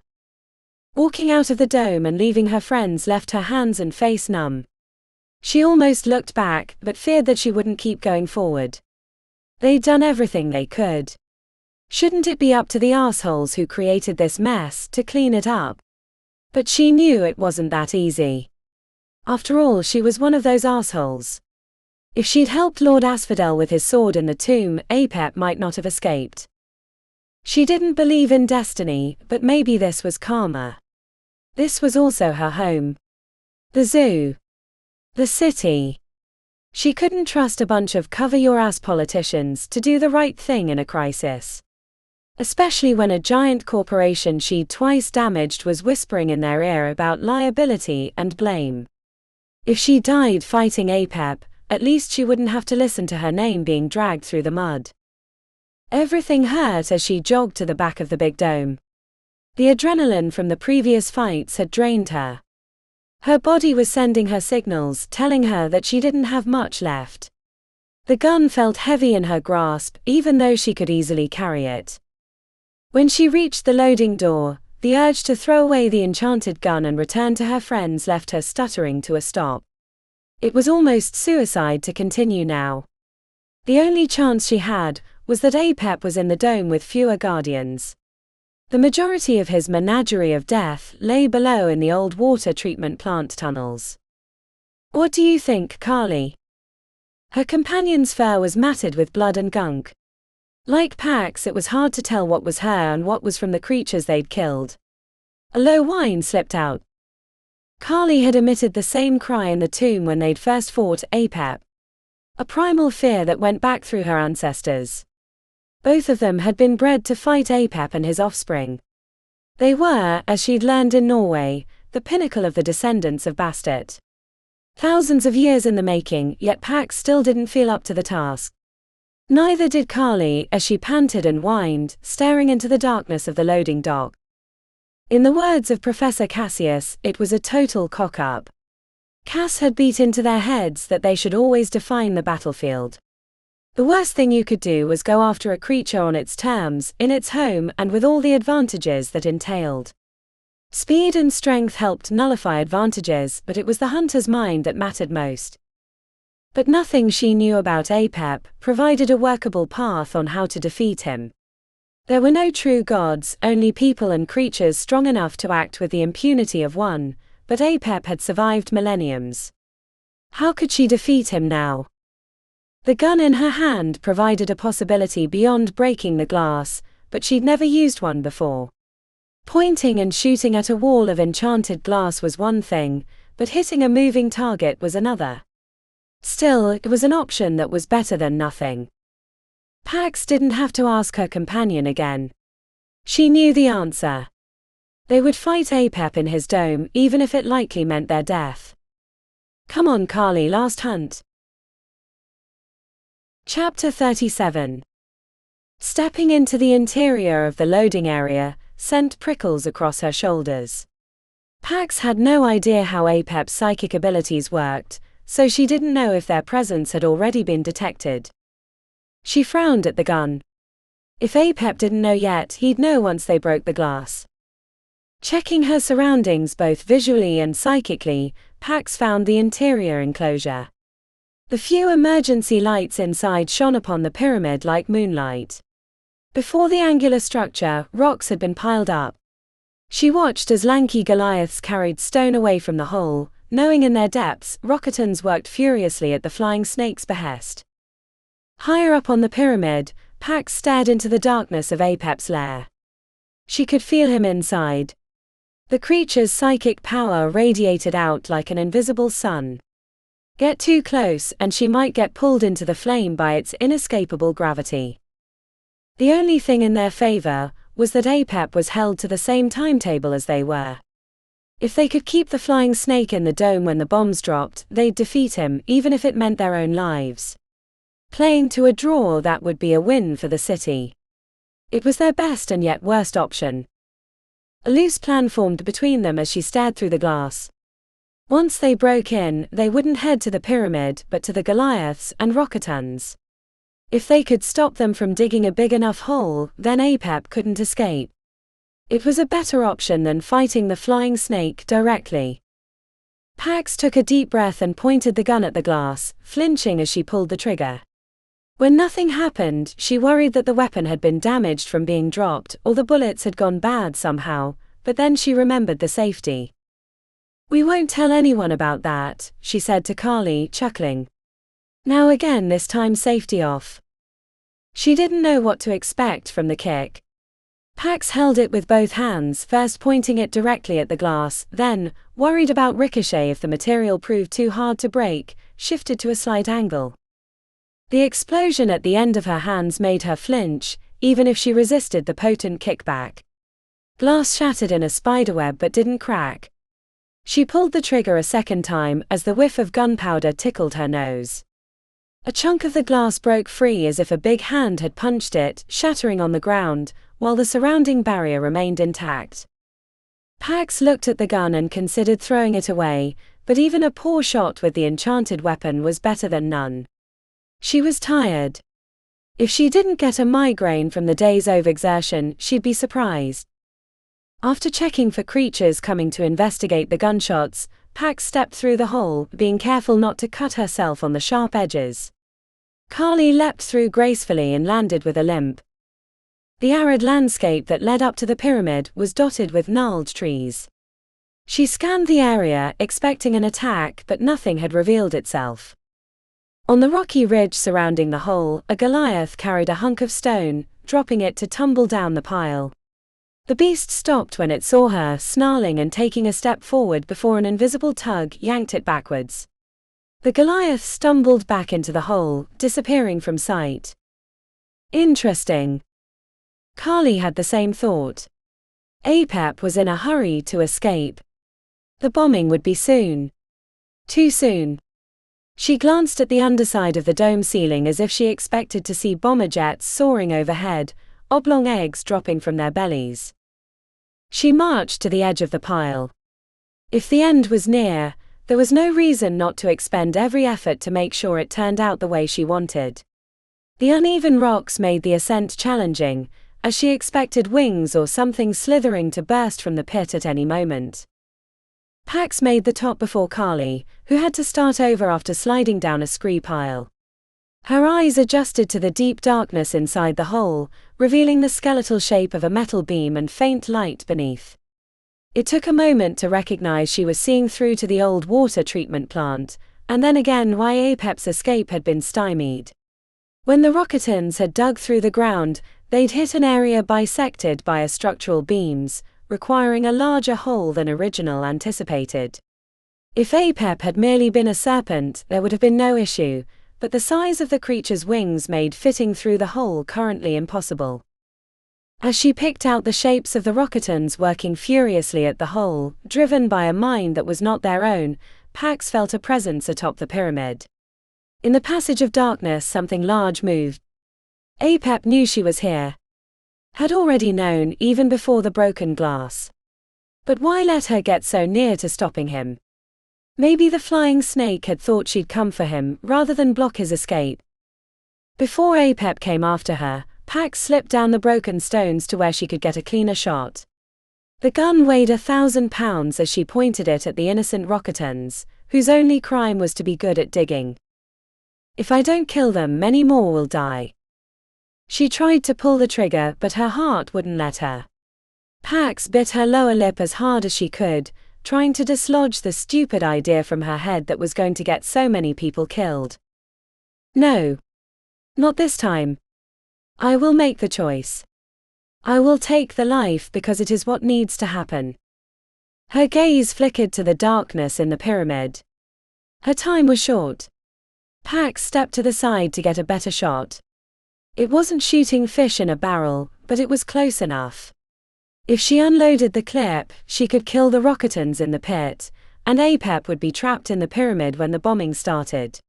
Walking out of the dome and leaving her friends left her hands and face numb. She almost looked back, but feared that she wouldn't keep going forward. They'd done everything they could. Shouldn't it be up to the assholes who created this mess to clean it up? But she knew it wasn't that easy. After all, she was one of those assholes. If she'd helped Lord Asphodel with his sword in the tomb, Apep might not have escaped. She didn't believe in destiny, but maybe this was karma. This was also her home. The zoo. The city. She couldn't trust a bunch of cover-your-ass politicians to do the right thing in a crisis. Especially when a giant corporation she'd twice damaged was whispering in their ear about liability and blame. If she died fighting Apep, at least she wouldn't have to listen to her name being dragged through the mud. Everything hurt as she jogged to the back of the big dome. The adrenaline from the previous fights had drained her. Her body was sending her signals, telling her that she didn't have much left. The gun felt heavy in her grasp, even though she could easily carry it. When she reached the loading door, the urge to throw away the enchanted gun and return to her friends left her stuttering to a stop. It was almost suicide to continue now. The only chance she had was that Apep was in the dome with fewer guardians. The majority of his menagerie of death lay below in the old water treatment plant tunnels. "What do you think, Carly?" Her companion's fur was matted with blood and gunk. Like Pax, it was hard to tell what was her and what was from the creatures they'd killed. A low whine slipped out. Carly had emitted the same cry in the tomb when they'd first fought Apep. A primal fear that went back through her ancestors. Both of them had been bred to fight Apep and his offspring. They were, as she'd learned in Norway, the pinnacle of the descendants of Bastet. Thousands of years in the making, yet Pax still didn't feel up to the task. Neither did Carly, as she panted and whined, staring into the darkness of the loading dock. In the words of Professor Cassius, it was a total cock-up. Cass had beat into their heads that they should always define the battlefield. The worst thing you could do was go after a creature on its terms, in its home, and with all the advantages that entailed. Speed and strength helped nullify advantages, but it was the hunter's mind that mattered most. But nothing she knew about Apep provided a workable path on how to defeat him. There were no true gods, only people and creatures strong enough to act with the impunity of one, but Apep had survived millenniums. How could she defeat him now? The gun in her hand provided a possibility beyond breaking the glass, but she'd never used one before. Pointing and shooting at a wall of enchanted glass was one thing, but hitting a moving target was another. Still, it was an option that was better than nothing. Pax didn't have to ask her companion again. She knew the answer. They would fight Apep in his dome, even if it likely meant their death. Come on, Carly, last hunt. Chapter 37. Stepping into the interior of the loading area sent prickles across her shoulders. Pax had no idea how Apep's psychic abilities worked, so she didn't know if their presence had already been detected. She frowned at the gun. If Apep didn't know yet, he'd know once they broke the glass. Checking her surroundings both visually and psychically, Pax found the interior enclosure. The few emergency lights inside shone upon the pyramid like moonlight. Before the angular structure, rocks had been piled up. She watched as lanky Goliaths carried stone away from the hole, knowing in their depths, Rocketons worked furiously at the flying snake's behest. Higher up on the pyramid, Pax stared into the darkness of Apep's lair. She could feel him inside. The creature's psychic power radiated out like an invisible sun. Get too close and she might get pulled into the flame by its inescapable gravity. The only thing in their favor was that Apep was held to the same timetable as they were. If they could keep the flying snake in the dome when the bombs dropped, they'd defeat him, even if it meant their own lives. Playing to a draw, that would be a win for the city. It was their best and yet worst option. A loose plan formed between them as she stared through the glass. Once they broke in, they wouldn't head to the pyramid, but to the Goliaths and Rocketons. If they could stop them from digging a big enough hole, then Apep couldn't escape. It was a better option than fighting the flying snake directly. Pax took a deep breath and pointed the gun at the glass, flinching as she pulled the trigger. When nothing happened, she worried that the weapon had been damaged from being dropped, or the bullets had gone bad somehow, but then she remembered the safety. "We won't tell anyone about that," she said to Carly, chuckling. Now again, this time safety off. She didn't know what to expect from the kick. Pax held it with both hands, first pointing it directly at the glass, then, worried about ricochet if the material proved too hard to break, shifted to a slight angle. The explosion at the end of her hands made her flinch, even if she resisted the potent kickback. Glass shattered in a spiderweb but didn't crack. She pulled the trigger a second time as the whiff of gunpowder tickled her nose. A chunk of the glass broke free as if a big hand had punched it, shattering on the ground, while the surrounding barrier remained intact. Pax looked at the gun and considered throwing it away, but even a poor shot with the enchanted weapon was better than none. She was tired. If she didn't get a migraine from the day's overexertion, she'd be surprised. After checking for creatures coming to investigate the gunshots, Pax stepped through the hole, being careful not to cut herself on the sharp edges. Carly leapt through gracefully and landed with a limp. The arid landscape that led up to the pyramid was dotted with gnarled trees. She scanned the area, expecting an attack, but nothing had revealed itself. On the rocky ridge surrounding the hole, a Goliath carried a hunk of stone, dropping it to tumble down the pile. The beast stopped when it saw her, snarling and taking a step forward before an invisible tug yanked it backwards. The Goliath stumbled back into the hole, disappearing from sight. Interesting. Carly had the same thought. Apep was in a hurry to escape. The bombing would be soon. Too soon. She glanced at the underside of the dome ceiling as if she expected to see bomber jets soaring overhead, oblong eggs dropping from their bellies. She marched to the edge of the pile. If the end was near, there was no reason not to expend every effort to make sure it turned out the way she wanted. The uneven rocks made the ascent challenging, as she expected wings or something slithering to burst from the pit at any moment. Pax made the top before Carly, who had to start over after sliding down a scree pile. Her eyes adjusted to the deep darkness inside the hole, revealing the skeletal shape of a metal beam and faint light beneath. It took a moment to recognize she was seeing through to the old water treatment plant, and then again why Apep's escape had been stymied. When the Rocketons had dug through the ground, they'd hit an area bisected by structural beams, requiring a larger hole than original anticipated. If Apep had merely been a serpent, there would have been no issue, but the size of the creature's wings made fitting through the hole currently impossible. As she picked out the shapes of the Rocketons working furiously at the hole, driven by a mind that was not their own, Pax felt a presence atop the pyramid. In the passage of darkness something large moved. Apep knew she was here. Had already known even before the broken glass. But why let her get so near to stopping him? Maybe the flying snake had thought she'd come for him rather than block his escape. Before Apep came after her, Pax slipped down the broken stones to where she could get a cleaner shot. The gun weighed 1,000 pounds as she pointed it at the innocent Rocketons, whose only crime was to be good at digging. If I don't kill them, many more will die. She tried to pull the trigger, but her heart wouldn't let her. Pax bit her lower lip as hard as she could, trying to dislodge the stupid idea from her head that was going to get so many people killed. No. Not this time. I will make the choice. I will take the life because it is what needs to happen. Her gaze flickered to the darkness in the pyramid. Her time was short. Pax stepped to the side to get a better shot. It wasn't shooting fish in a barrel, but it was close enough. If she unloaded the clip, she could kill the Rocketons in the pit, and Apep would be trapped in the pyramid when the bombing started.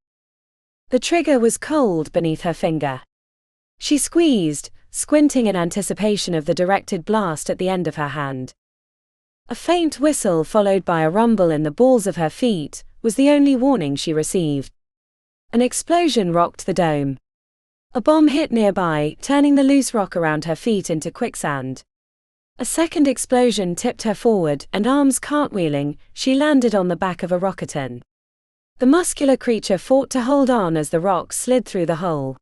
The trigger was cold beneath her finger. She squeezed, squinting in anticipation of the directed blast at the end of her hand. A faint whistle followed by a rumble in the balls of her feet was the only warning she received. An explosion rocked the dome. A bomb hit nearby, turning the loose rock around her feet into quicksand. A second explosion tipped her forward, and arms cartwheeling, she landed on the back of a Rocketon. The muscular creature fought to hold on as the rock slid through the hole.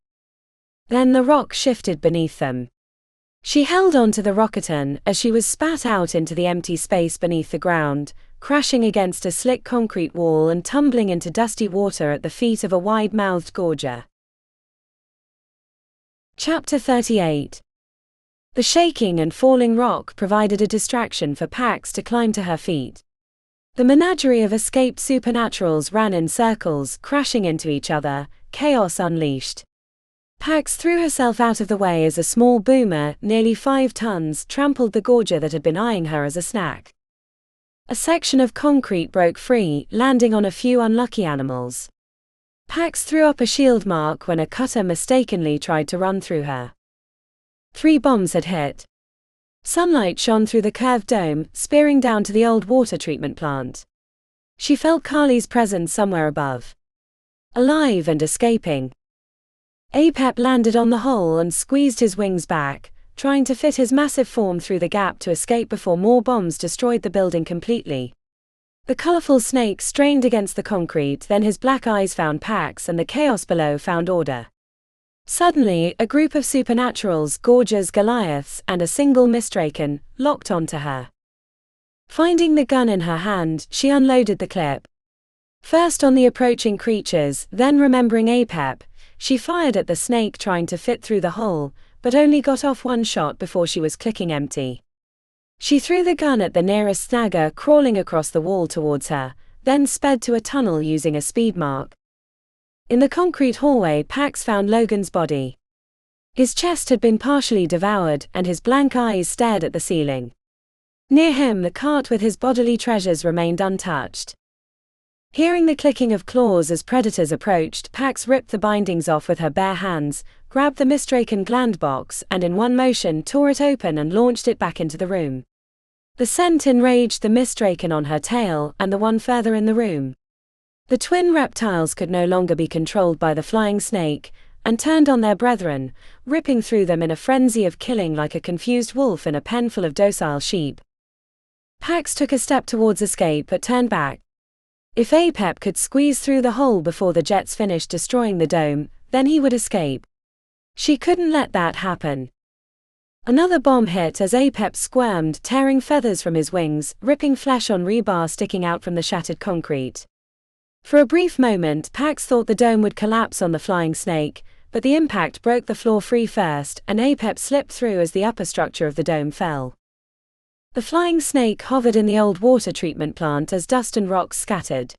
Then the rock shifted beneath them. She held on to the Rocketon as she was spat out into the empty space beneath the ground, crashing against a slick concrete wall and tumbling into dusty water at the feet of a wide-mouthed gorger. Chapter 38. The shaking and falling rock provided a distraction for Pax to climb to her feet. The menagerie of escaped supernaturals ran in circles, crashing into each other, chaos unleashed. Pax threw herself out of the way as a small boomer, nearly 5 tons, trampled the gorger that had been eyeing her as a snack. A section of concrete broke free, landing on a few unlucky animals. Pax threw up a shield mark when a cutter mistakenly tried to run through her. 3 bombs had hit. Sunlight shone through the curved dome, spearing down to the old water treatment plant. She felt Carly's presence somewhere above. Alive and escaping. Apep landed on the hole and squeezed his wings back, trying to fit his massive form through the gap to escape before more bombs destroyed the building completely. The colorful snake strained against the concrete, then his black eyes found Pax and the chaos below found order. Suddenly, a group of supernaturals, gorgers, Goliaths, and a single mystdrakon, locked onto her. Finding the gun in her hand, she unloaded the clip. First on the approaching creatures, then remembering Apep, she fired at the snake trying to fit through the hole, but only got off 1 shot before she was clicking empty. She threw the gun at the nearest snagger crawling across the wall towards her, then sped to a tunnel using a speed mark. In the concrete hallway, Pax found Logan's body. His chest had been partially devoured, and his blank eyes stared at the ceiling. Near him, the cart with his bodily treasures remained untouched. Hearing the clicking of claws as predators approached, Pax ripped the bindings off with her bare hands, grabbed the mystdrakon gland box, and in one motion tore it open and launched it back into the room. The scent enraged the mystdrakon on her tail and the one further in the room. The twin reptiles could no longer be controlled by the flying snake, and turned on their brethren, ripping through them in a frenzy of killing like a confused wolf in a pen full of docile sheep. Pax took a step towards escape but turned back. If Apep could squeeze through the hole before the jets finished destroying the dome, then he would escape. She couldn't let that happen. Another bomb hit as Apep squirmed, tearing feathers from his wings, ripping flesh on rebar sticking out from the shattered concrete. For a brief moment, Pax thought the dome would collapse on the flying snake, but the impact broke the floor free first, and Apep slipped through as the upper structure of the dome fell. The flying snake hovered in the old water treatment plant as dust and rocks scattered.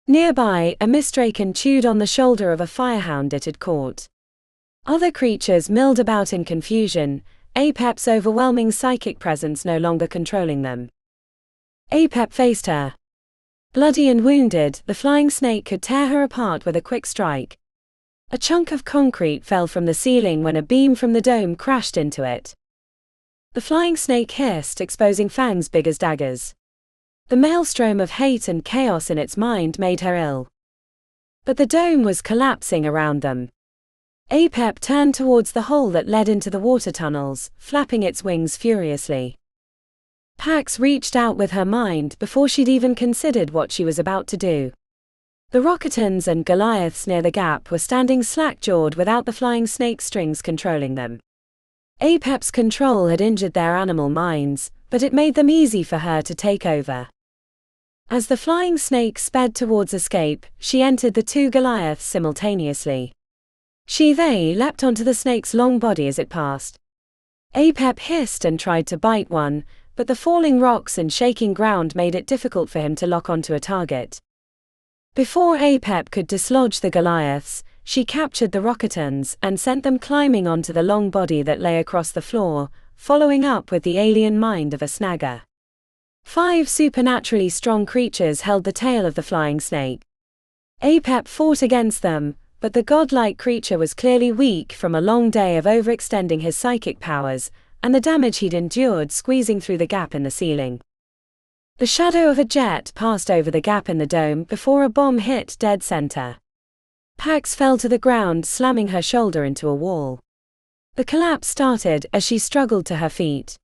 Nearby, a mystdrakon chewed on the shoulder of a fyrehound it had caught. Other creatures milled about in confusion, Apep's overwhelming psychic presence no longer controlling them. Apep faced her. Bloody and wounded, the flying snake could tear her apart with a quick strike. A chunk of concrete fell from the ceiling when a beam from the dome crashed into it. The flying snake hissed, exposing fangs big as daggers. The maelstrom of hate and chaos in its mind made her ill. But the dome was collapsing around them. Apep turned towards the hole that led into the water tunnels, flapping its wings furiously. Pax reached out with her mind before she'd even considered what she was about to do. The Rocketons and Goliaths near the gap were standing slack-jawed without the flying snake strings controlling them. Apep's control had injured their animal minds, but it made them easy for her to take over. As the flying snake sped towards escape, she entered the two Goliaths simultaneously. They leapt onto the snake's long body as it passed. Apep hissed and tried to bite one, but the falling rocks and shaking ground made it difficult for him to lock onto a target. Before Apep could dislodge the Goliaths, she captured the Rocketons and sent them climbing onto the long body that lay across the floor, following up with the alien mind of a snagger. 5 supernaturally strong creatures held the tail of the flying snake. Apep fought against them, but the godlike creature was clearly weak from a long day of overextending his psychic powers, and the damage he'd endured squeezing through the gap in the ceiling. The shadow of a jet passed over the gap in the dome before a bomb hit dead center. Pax fell to the ground, slamming her shoulder into a wall. The collapse started as she struggled to her feet.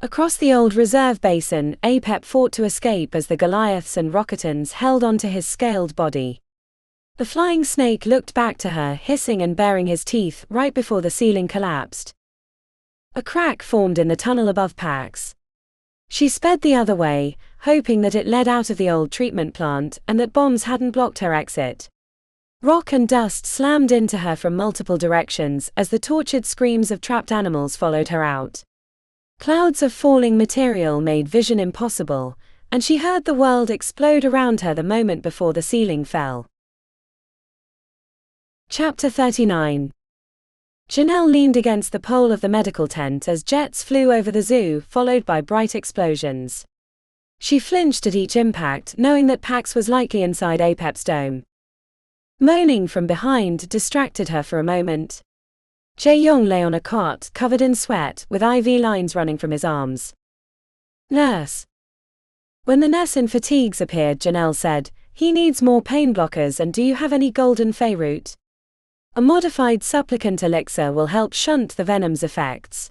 Across the old reserve basin, Apep fought to escape as the Goliaths and Rocketons held onto his scaled body. The flying snake looked back to her, hissing and baring his teeth, right before the ceiling collapsed. A crack formed in the tunnel above Pax. She sped the other way, hoping that it led out of the old treatment plant and that bombs hadn't blocked her exit. Rock and dust slammed into her from multiple directions as the tortured screams of trapped animals followed her out. Clouds of falling material made vision impossible, and she heard the world explode around her the moment before the ceiling fell. Chapter 39. Janelle leaned against the pole of the medical tent as jets flew over the zoo, followed by bright explosions. She flinched at each impact, knowing that Pax was likely inside Apep's dome. Moaning from behind distracted her for a moment. Jae-young lay on a cot, covered in sweat, with IV lines running from his arms. Nurse. When the nurse in fatigues appeared, Janelle said, "He needs more pain blockers, and do you have any golden fey root? A modified supplicant elixir will help shunt the venom's effects."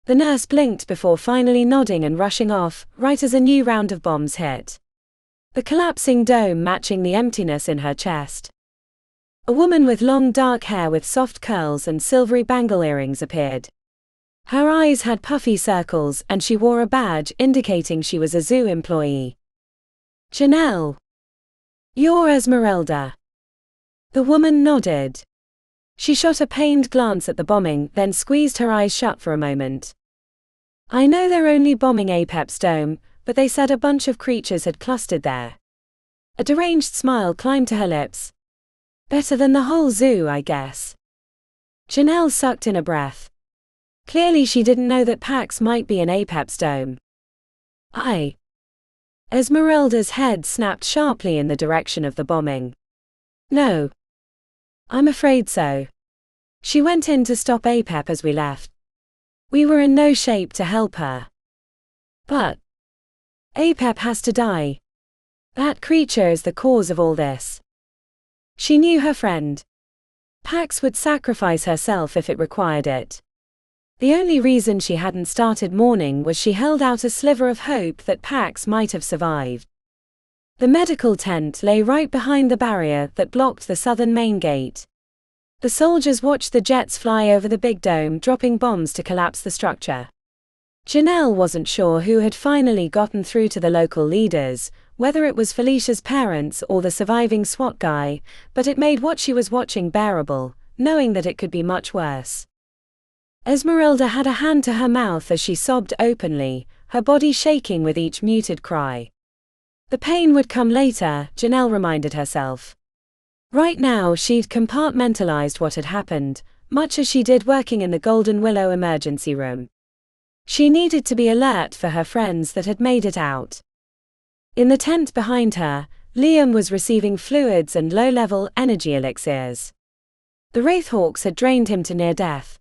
The nurse blinked before finally nodding and rushing off, right as a new round of bombs hit. The collapsing dome matching the emptiness in her chest. A woman with long dark hair with soft curls and silvery bangle earrings appeared. Her eyes had puffy circles and she wore a badge indicating she was a zoo employee. "Janelle. You're Esmeralda." The woman nodded. She shot a pained glance at the bombing, then squeezed her eyes shut for a moment. "I know they're only bombing Apep's dome, but they said a bunch of creatures had clustered there." A deranged smile climbed to her lips. "Better than the whole zoo, I guess." Janelle sucked in a breath. Clearly she didn't know that Pax might be in Apep's dome. Esmeralda's head snapped sharply in the direction of the bombing. No. I'm afraid so. She went in to stop Apep as we left. We were in no shape to help her. But Apep has to die. That creature is the cause of all this. She knew her friend. Pax would sacrifice herself if it required it. The only reason she hadn't started mourning was she held out a sliver of hope that Pax might have survived. The medical tent lay right behind the barrier that blocked the southern main gate. The soldiers watched the jets fly over the big dome, dropping bombs to collapse the structure. Janelle wasn't sure who had finally gotten through to the local leaders, whether it was Felicia's parents or the surviving SWAT guy, but it made what she was watching bearable, knowing that it could be much worse. Esmeralda had a hand to her mouth as she sobbed openly, her body shaking with each muted cry. The pain would come later, Janelle reminded herself. Right now she'd compartmentalized what had happened, much as she did working in the Golden Willow emergency room. She needed to be alert for her friends that had made it out. In the tent behind her, Liam was receiving fluids and low-level energy elixirs. The Wraithhawks had drained him to near death.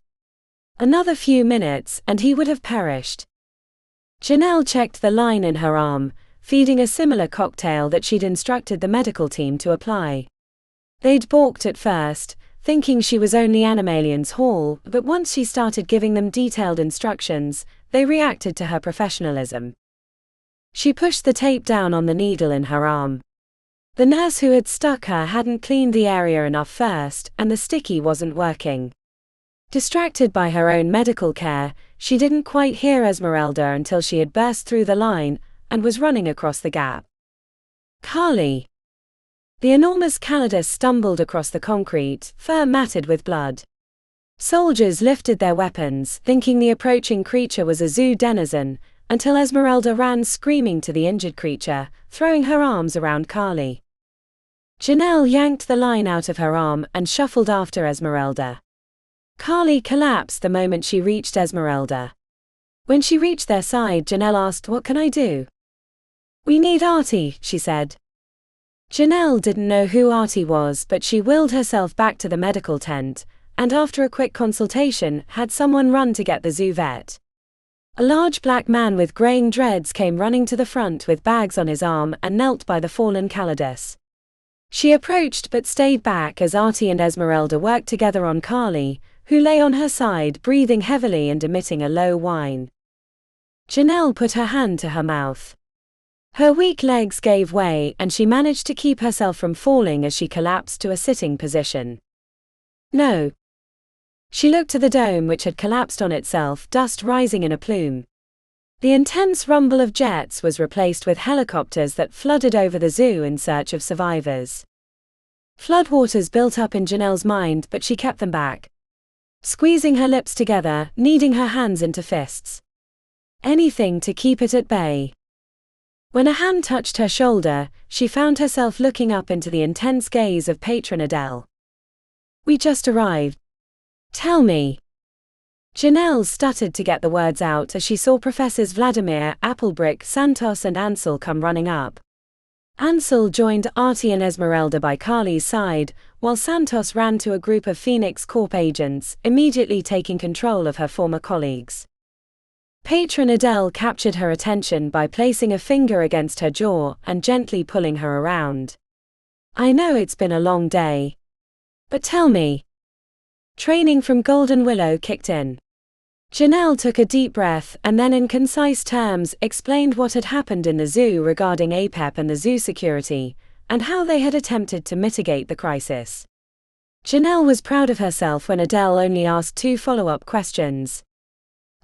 Another few minutes, and he would have perished. Janelle checked the line in her arm, feeding a similar cocktail that she'd instructed the medical team to apply. They'd balked at first, thinking she was only Animalian's Hall, but once she started giving them detailed instructions, they reacted to her professionalism. She pushed the tape down on the needle in her arm. The nurse who had stuck her hadn't cleaned the area enough first, and the sticky wasn't working. Distracted by her own medical care, she didn't quite hear Esmeralda until she had burst through the line and was running across the gap. Carly. The enormous Calidus stumbled across the concrete, fur matted with blood. Soldiers lifted their weapons, thinking the approaching creature was a zoo denizen, until Esmeralda ran screaming to the injured creature, throwing her arms around Carly. Janelle yanked the line out of her arm and shuffled after Esmeralda. Carly collapsed the moment she reached Esmeralda. When she reached their side, Janelle asked, "What can I do?" "We need Artie," she said. Janelle didn't know who Artie was, but she willed herself back to the medical tent, and after a quick consultation, had someone run to get the zoo vet. A large black man with graying dreads came running to the front with bags on his arm and knelt by the fallen Calidus. She approached but stayed back as Artie and Esmeralda worked together on Carly, who lay on her side breathing heavily and emitting a low whine. Janelle put her hand to her mouth. Her weak legs gave way and she managed to keep herself from falling as she collapsed to a sitting position. No. She looked to the dome which had collapsed on itself, dust rising in a plume. The intense rumble of jets was replaced with helicopters that flooded over the zoo in search of survivors. Floodwaters built up in Janelle's mind, but she kept them back. Squeezing her lips together, kneading her hands into fists. Anything to keep it at bay. When a hand touched her shoulder, she found herself looking up into the intense gaze of patron Adele. "We just arrived. Tell me." Janelle stuttered to get the words out as she saw Professors Vladimir, Applebrick, Santos and Ansel come running up. Ansel joined Artie and Esmeralda by Carly's side, while Santos ran to a group of Phoenix Corp agents, immediately taking control of her former colleagues. Patron Adele captured her attention by placing a finger against her jaw and gently pulling her around. "I know it's been a long day. But tell me." Training from Golden Willow kicked in. Janelle took a deep breath and then in concise terms explained what had happened in the zoo regarding Apep and the zoo security, and how they had attempted to mitigate the crisis. Janelle was proud of herself when Adele only asked 2 follow-up questions.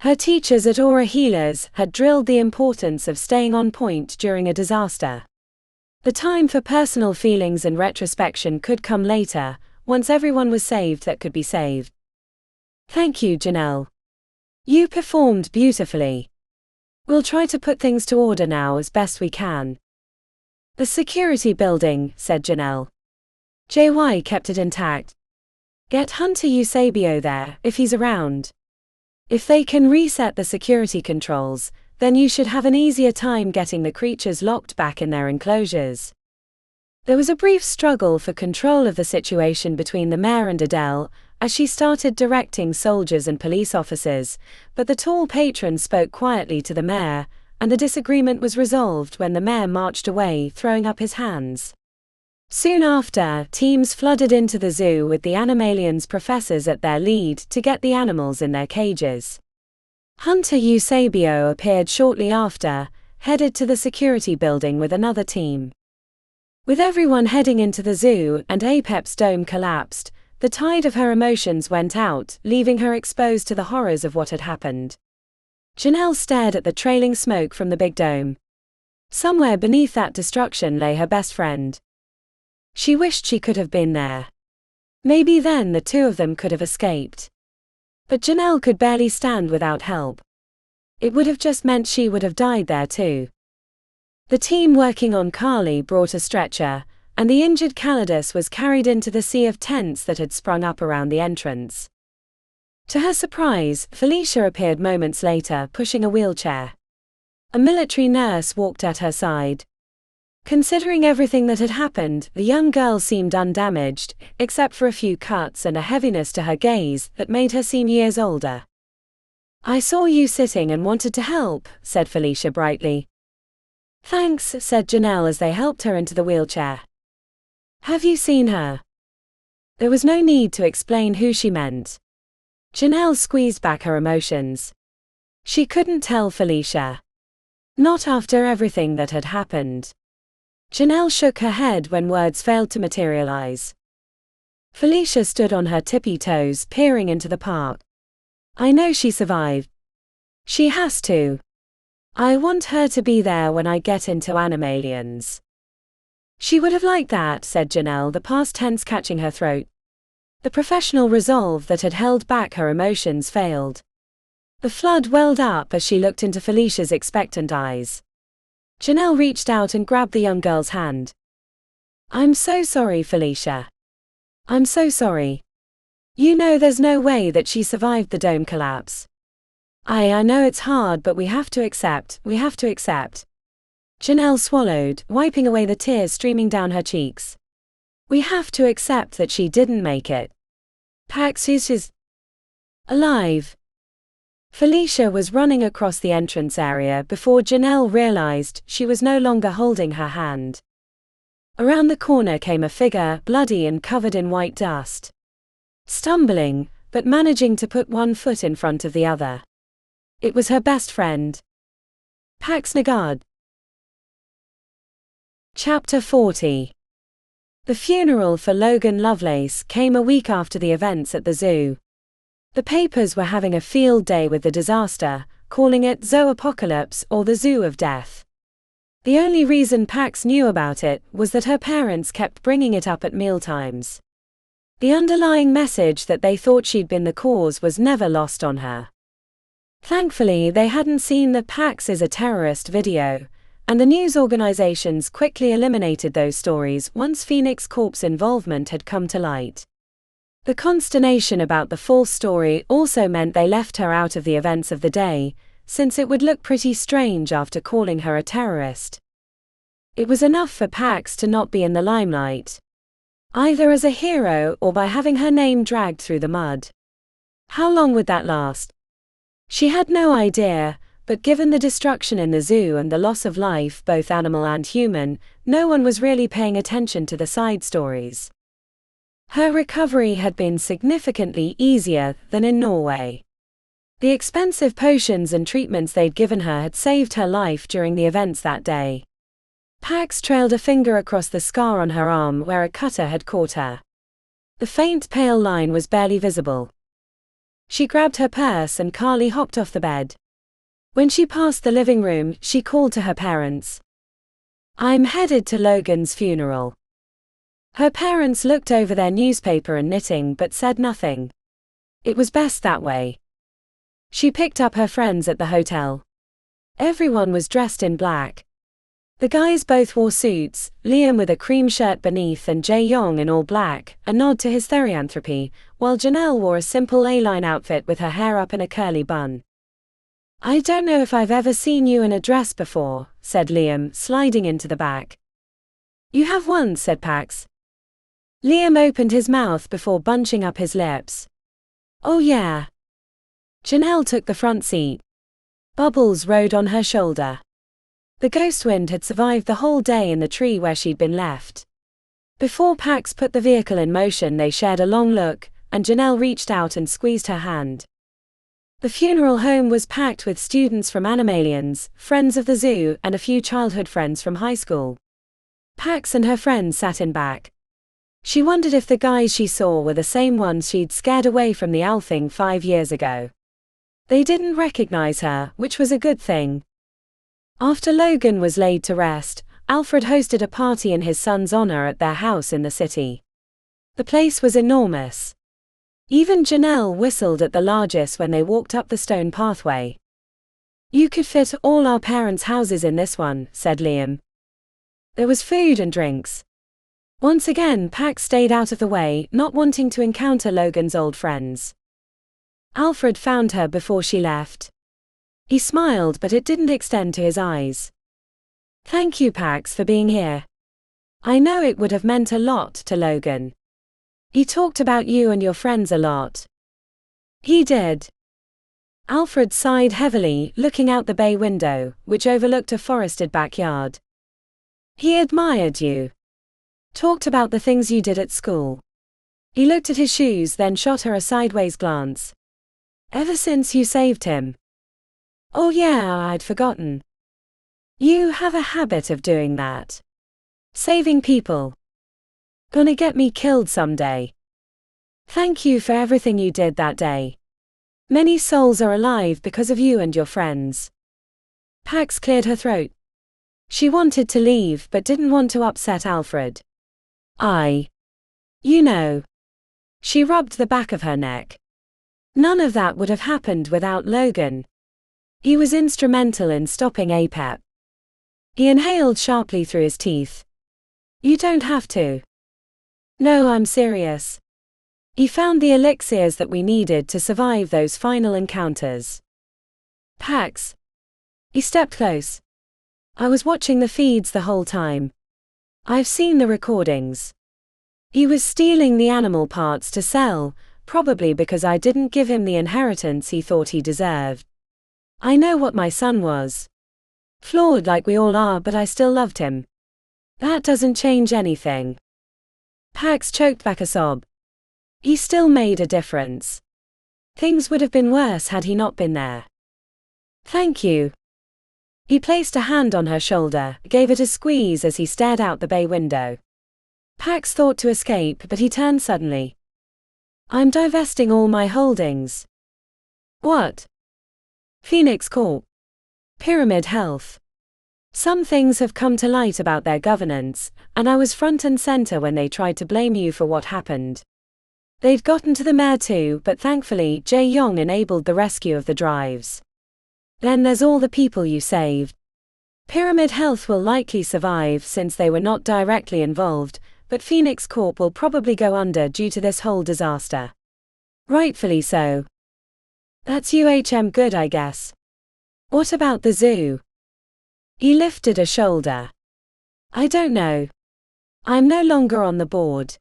Her teachers at Aura Healers had drilled the importance of staying on point during a disaster. The time for personal feelings and retrospection could come later, once everyone was saved that could be saved. "Thank you, Janelle. You performed beautifully. We'll try to put things to order now as best we can." "The security building," said Janelle. JY kept it intact. "Get Hunter Eusebio there, if he's around." If they can reset the security controls, then you should have an easier time getting the creatures locked back in their enclosures. There was a brief struggle for control of the situation between the mayor and Adele, as she started directing soldiers and police officers, but the tall patron spoke quietly to the mayor, and the disagreement was resolved when the mayor marched away, throwing up his hands. Soon after, teams flooded into the zoo with the Animalians professors at their lead to get the animals in their cages. Hunter Eusebio appeared shortly after, headed to the security building with another team. With everyone heading into the zoo and Apep's dome collapsed, the tide of her emotions went out, leaving her exposed to the horrors of what had happened. Janelle stared at the trailing smoke from the big dome. Somewhere beneath that destruction lay her best friend. She wished she could have been there. Maybe then the two of them could have escaped. But Janelle could barely stand without help. It would have just meant she would have died there too. The team working on Carly brought a stretcher, and the injured Calidus was carried into the sea of tents that had sprung up around the entrance. To her surprise, Felicia appeared moments later, pushing a wheelchair. A military nurse walked at her side. Considering everything that had happened, the young girl seemed undamaged, except for a few cuts and a heaviness to her gaze that made her seem years older. "I saw you sitting and wanted to help," said Felicia brightly. "Thanks," said Janelle as they helped her into the wheelchair. "Have you seen her?" There was no need to explain who she meant. Janelle squeezed back her emotions. She couldn't tell Felicia. Not after everything that had happened. Janelle shook her head when words failed to materialize. Felicia stood on her tippy toes, peering into the park. "I know she survived. She has to. I want her to be there when I get into Animalians." "She would have liked that," said Janelle, the past tense catching her throat. The professional resolve that had held back her emotions failed. The flood welled up as she looked into Felicia's expectant eyes. Janelle reached out and grabbed the young girl's hand. "I'm so sorry, Felicia. I'm so sorry. You know there's no way that she survived the dome collapse. I know it's hard, but we have to accept. Janelle swallowed, wiping away the tears streaming down her cheeks. "We have to accept that she didn't make it. Pax is alive." Felicia was running across the entrance area before Janelle realized she was no longer holding her hand. Around the corner came a figure, bloody and covered in white dust. Stumbling, but managing to put one foot in front of the other. It was her best friend. Pax Nagard. Chapter 40. The funeral for Logan Lovelace came a week after the events at the zoo. The papers were having a field day with the disaster, calling it Zoo-apocalypse or the Zoo of Death. The only reason Pax knew about it was that her parents kept bringing it up at mealtimes. The underlying message that they thought she'd been the cause was never lost on her. Thankfully, they hadn't seen the Pax is a terrorist video, and the news organizations quickly eliminated those stories once Phoenix Corp's involvement had come to light. The consternation about the false story also meant they left her out of the events of the day, since it would look pretty strange after calling her a terrorist. It was enough for Pax to not be in the limelight, either as a hero or by having her name dragged through the mud. How long would that last? She had no idea, but given the destruction in the zoo and the loss of life, both animal and human, no one was really paying attention to the side stories. Her recovery had been significantly easier than in Norway. The expensive potions and treatments they'd given her had saved her life during the events that day. Pax trailed a finger across the scar on her arm where a cutter had caught her. The faint pale line was barely visible. She grabbed her purse and Carly hopped off the bed. When she passed the living room, she called to her parents. "I'm headed to Logan's funeral." Her parents looked over their newspaper and knitting but said nothing. It was best that way. She picked up her friends at the hotel. Everyone was dressed in black. The guys both wore suits, Liam with a cream shirt beneath and Jae-young in all black, a nod to his therianthropy, while Janelle wore a simple A-line outfit with her hair up in a curly bun. "I don't know if I've ever seen you in a dress before," said Liam, sliding into the back. "You have once," said Pax. Liam opened his mouth before bunching up his lips. "Oh yeah." Janelle took the front seat. Bubbles rode on her shoulder. The ghost wind had survived the whole day in the tree where she'd been left. Before Pax put the vehicle in motion, they shared a long look, and Janelle reached out and squeezed her hand. The funeral home was packed with students from Animalians, friends of the zoo, and a few childhood friends from high school. Pax and her friends sat in back. She wondered if the guys she saw were the same ones she'd scared away from the owl thing 5 years ago. They didn't recognize her, which was a good thing. After Logan was laid to rest, Alfred hosted a party in his son's honor at their house in the city. The place was enormous. Even Janelle whistled at the largest when they walked up the stone pathway. "You could fit all our parents' houses in this one," said Liam. There was food and drinks. Once again, Pax stayed out of the way, not wanting to encounter Logan's old friends. Alfred found her before she left. He smiled, but it didn't extend to his eyes. "Thank you, Pax, for being here. I know it would have meant a lot to Logan. He talked about you and your friends a lot." "He did." Alfred sighed heavily, looking out the bay window, which overlooked a forested backyard. "He admired you. Talked about the things you did at school." He looked at his shoes, then shot her a sideways glance. "Ever since you saved him." "Oh yeah, I'd forgotten. You have a habit of doing that. Saving people. Gonna get me killed someday. Thank you for everything you did that day. Many souls are alive because of you and your friends." Pax cleared her throat. She wanted to leave but didn't want to upset Alfred. You know. She rubbed the back of her neck. None of that would have happened without Logan. He was instrumental in stopping APEP. He inhaled sharply through his teeth. "You don't have to." "No, I'm serious. He found the elixirs that we needed to survive those final encounters." "Pax." He stepped close. "I was watching the feeds the whole time. I've seen the recordings. He was stealing the animal parts to sell, probably because I didn't give him the inheritance he thought he deserved. I know what my son was. Flawed like we all are, but I still loved him. That doesn't change anything." Pax choked back a sob. He still made a difference. Things would have been worse had he not been there. "Thank you." He placed a hand on her shoulder, gave it a squeeze as he stared out the bay window. Pax thought to escape, but he turned suddenly. "I'm divesting all my holdings." "What?" "Phoenix Corp. Pyramid Health. Some things have come to light about their governance, and I was front and center when they tried to blame you for what happened. They'd gotten to the mayor too, but thankfully Jae-young enabled the rescue of the drives. Then there's all the people you saved. Pyramid Health will likely survive since they were not directly involved, but Phoenix Corp will probably go under due to this whole disaster. Rightfully so. That's good, I guess. What about the zoo?" He lifted a shoulder. "I don't know. I'm no longer on the board.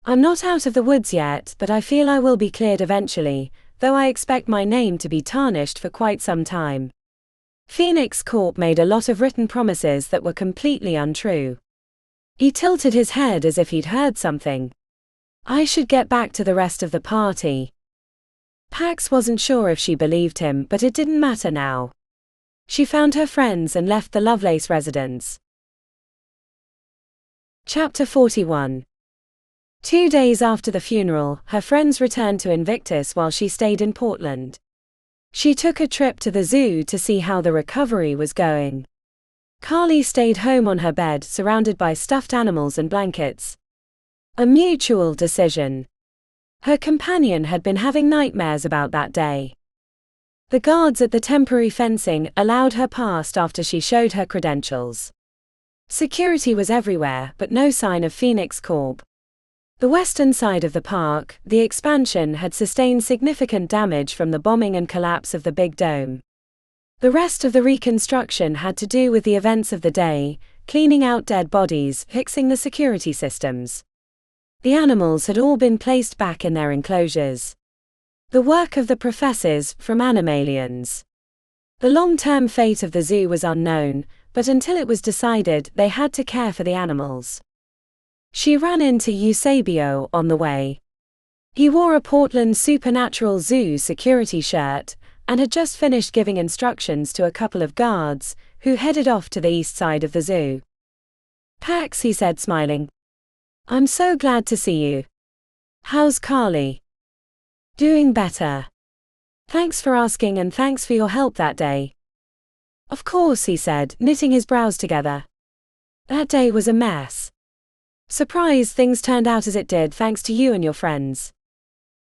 I'm not out of the woods yet, but I feel I will be cleared eventually, though I expect my name to be tarnished for quite some time. Phoenix Corp made a lot of written promises that were completely untrue." He tilted his head as if he'd heard something. "I should get back to the rest of the party." Pax wasn't sure if she believed him, but it didn't matter now. She found her friends and left the Lovelace residence. Chapter 41. 2 days after the funeral, her friends returned to Invictus while she stayed in Portland. She took a trip to the zoo to see how the recovery was going. Carly stayed home on her bed, surrounded by stuffed animals and blankets. A mutual decision. Her companion had been having nightmares about that day. The guards at the temporary fencing allowed her past after she showed her credentials. Security was everywhere, but no sign of Phoenix Corp. The western side of the park, the expansion, had sustained significant damage from the bombing and collapse of the Big Dome. The rest of the reconstruction had to do with the events of the day, cleaning out dead bodies, fixing the security systems. The animals had all been placed back in their enclosures. The work of the professors from Animalians. The long-term fate of the zoo was unknown, but until it was decided, they had to care for the animals. She ran into Eusebio on the way. He wore a Portland Supernatural Zoo security shirt, and had just finished giving instructions to a couple of guards, who headed off to the east side of the zoo. "Pax," he said, smiling. "I'm so glad to see you. How's Carly?" "Doing better. Thanks for asking, and thanks for your help that day." "Of course," he said, knitting his brows together. "That day was a mess. Surprised things turned out as it did thanks to you and your friends.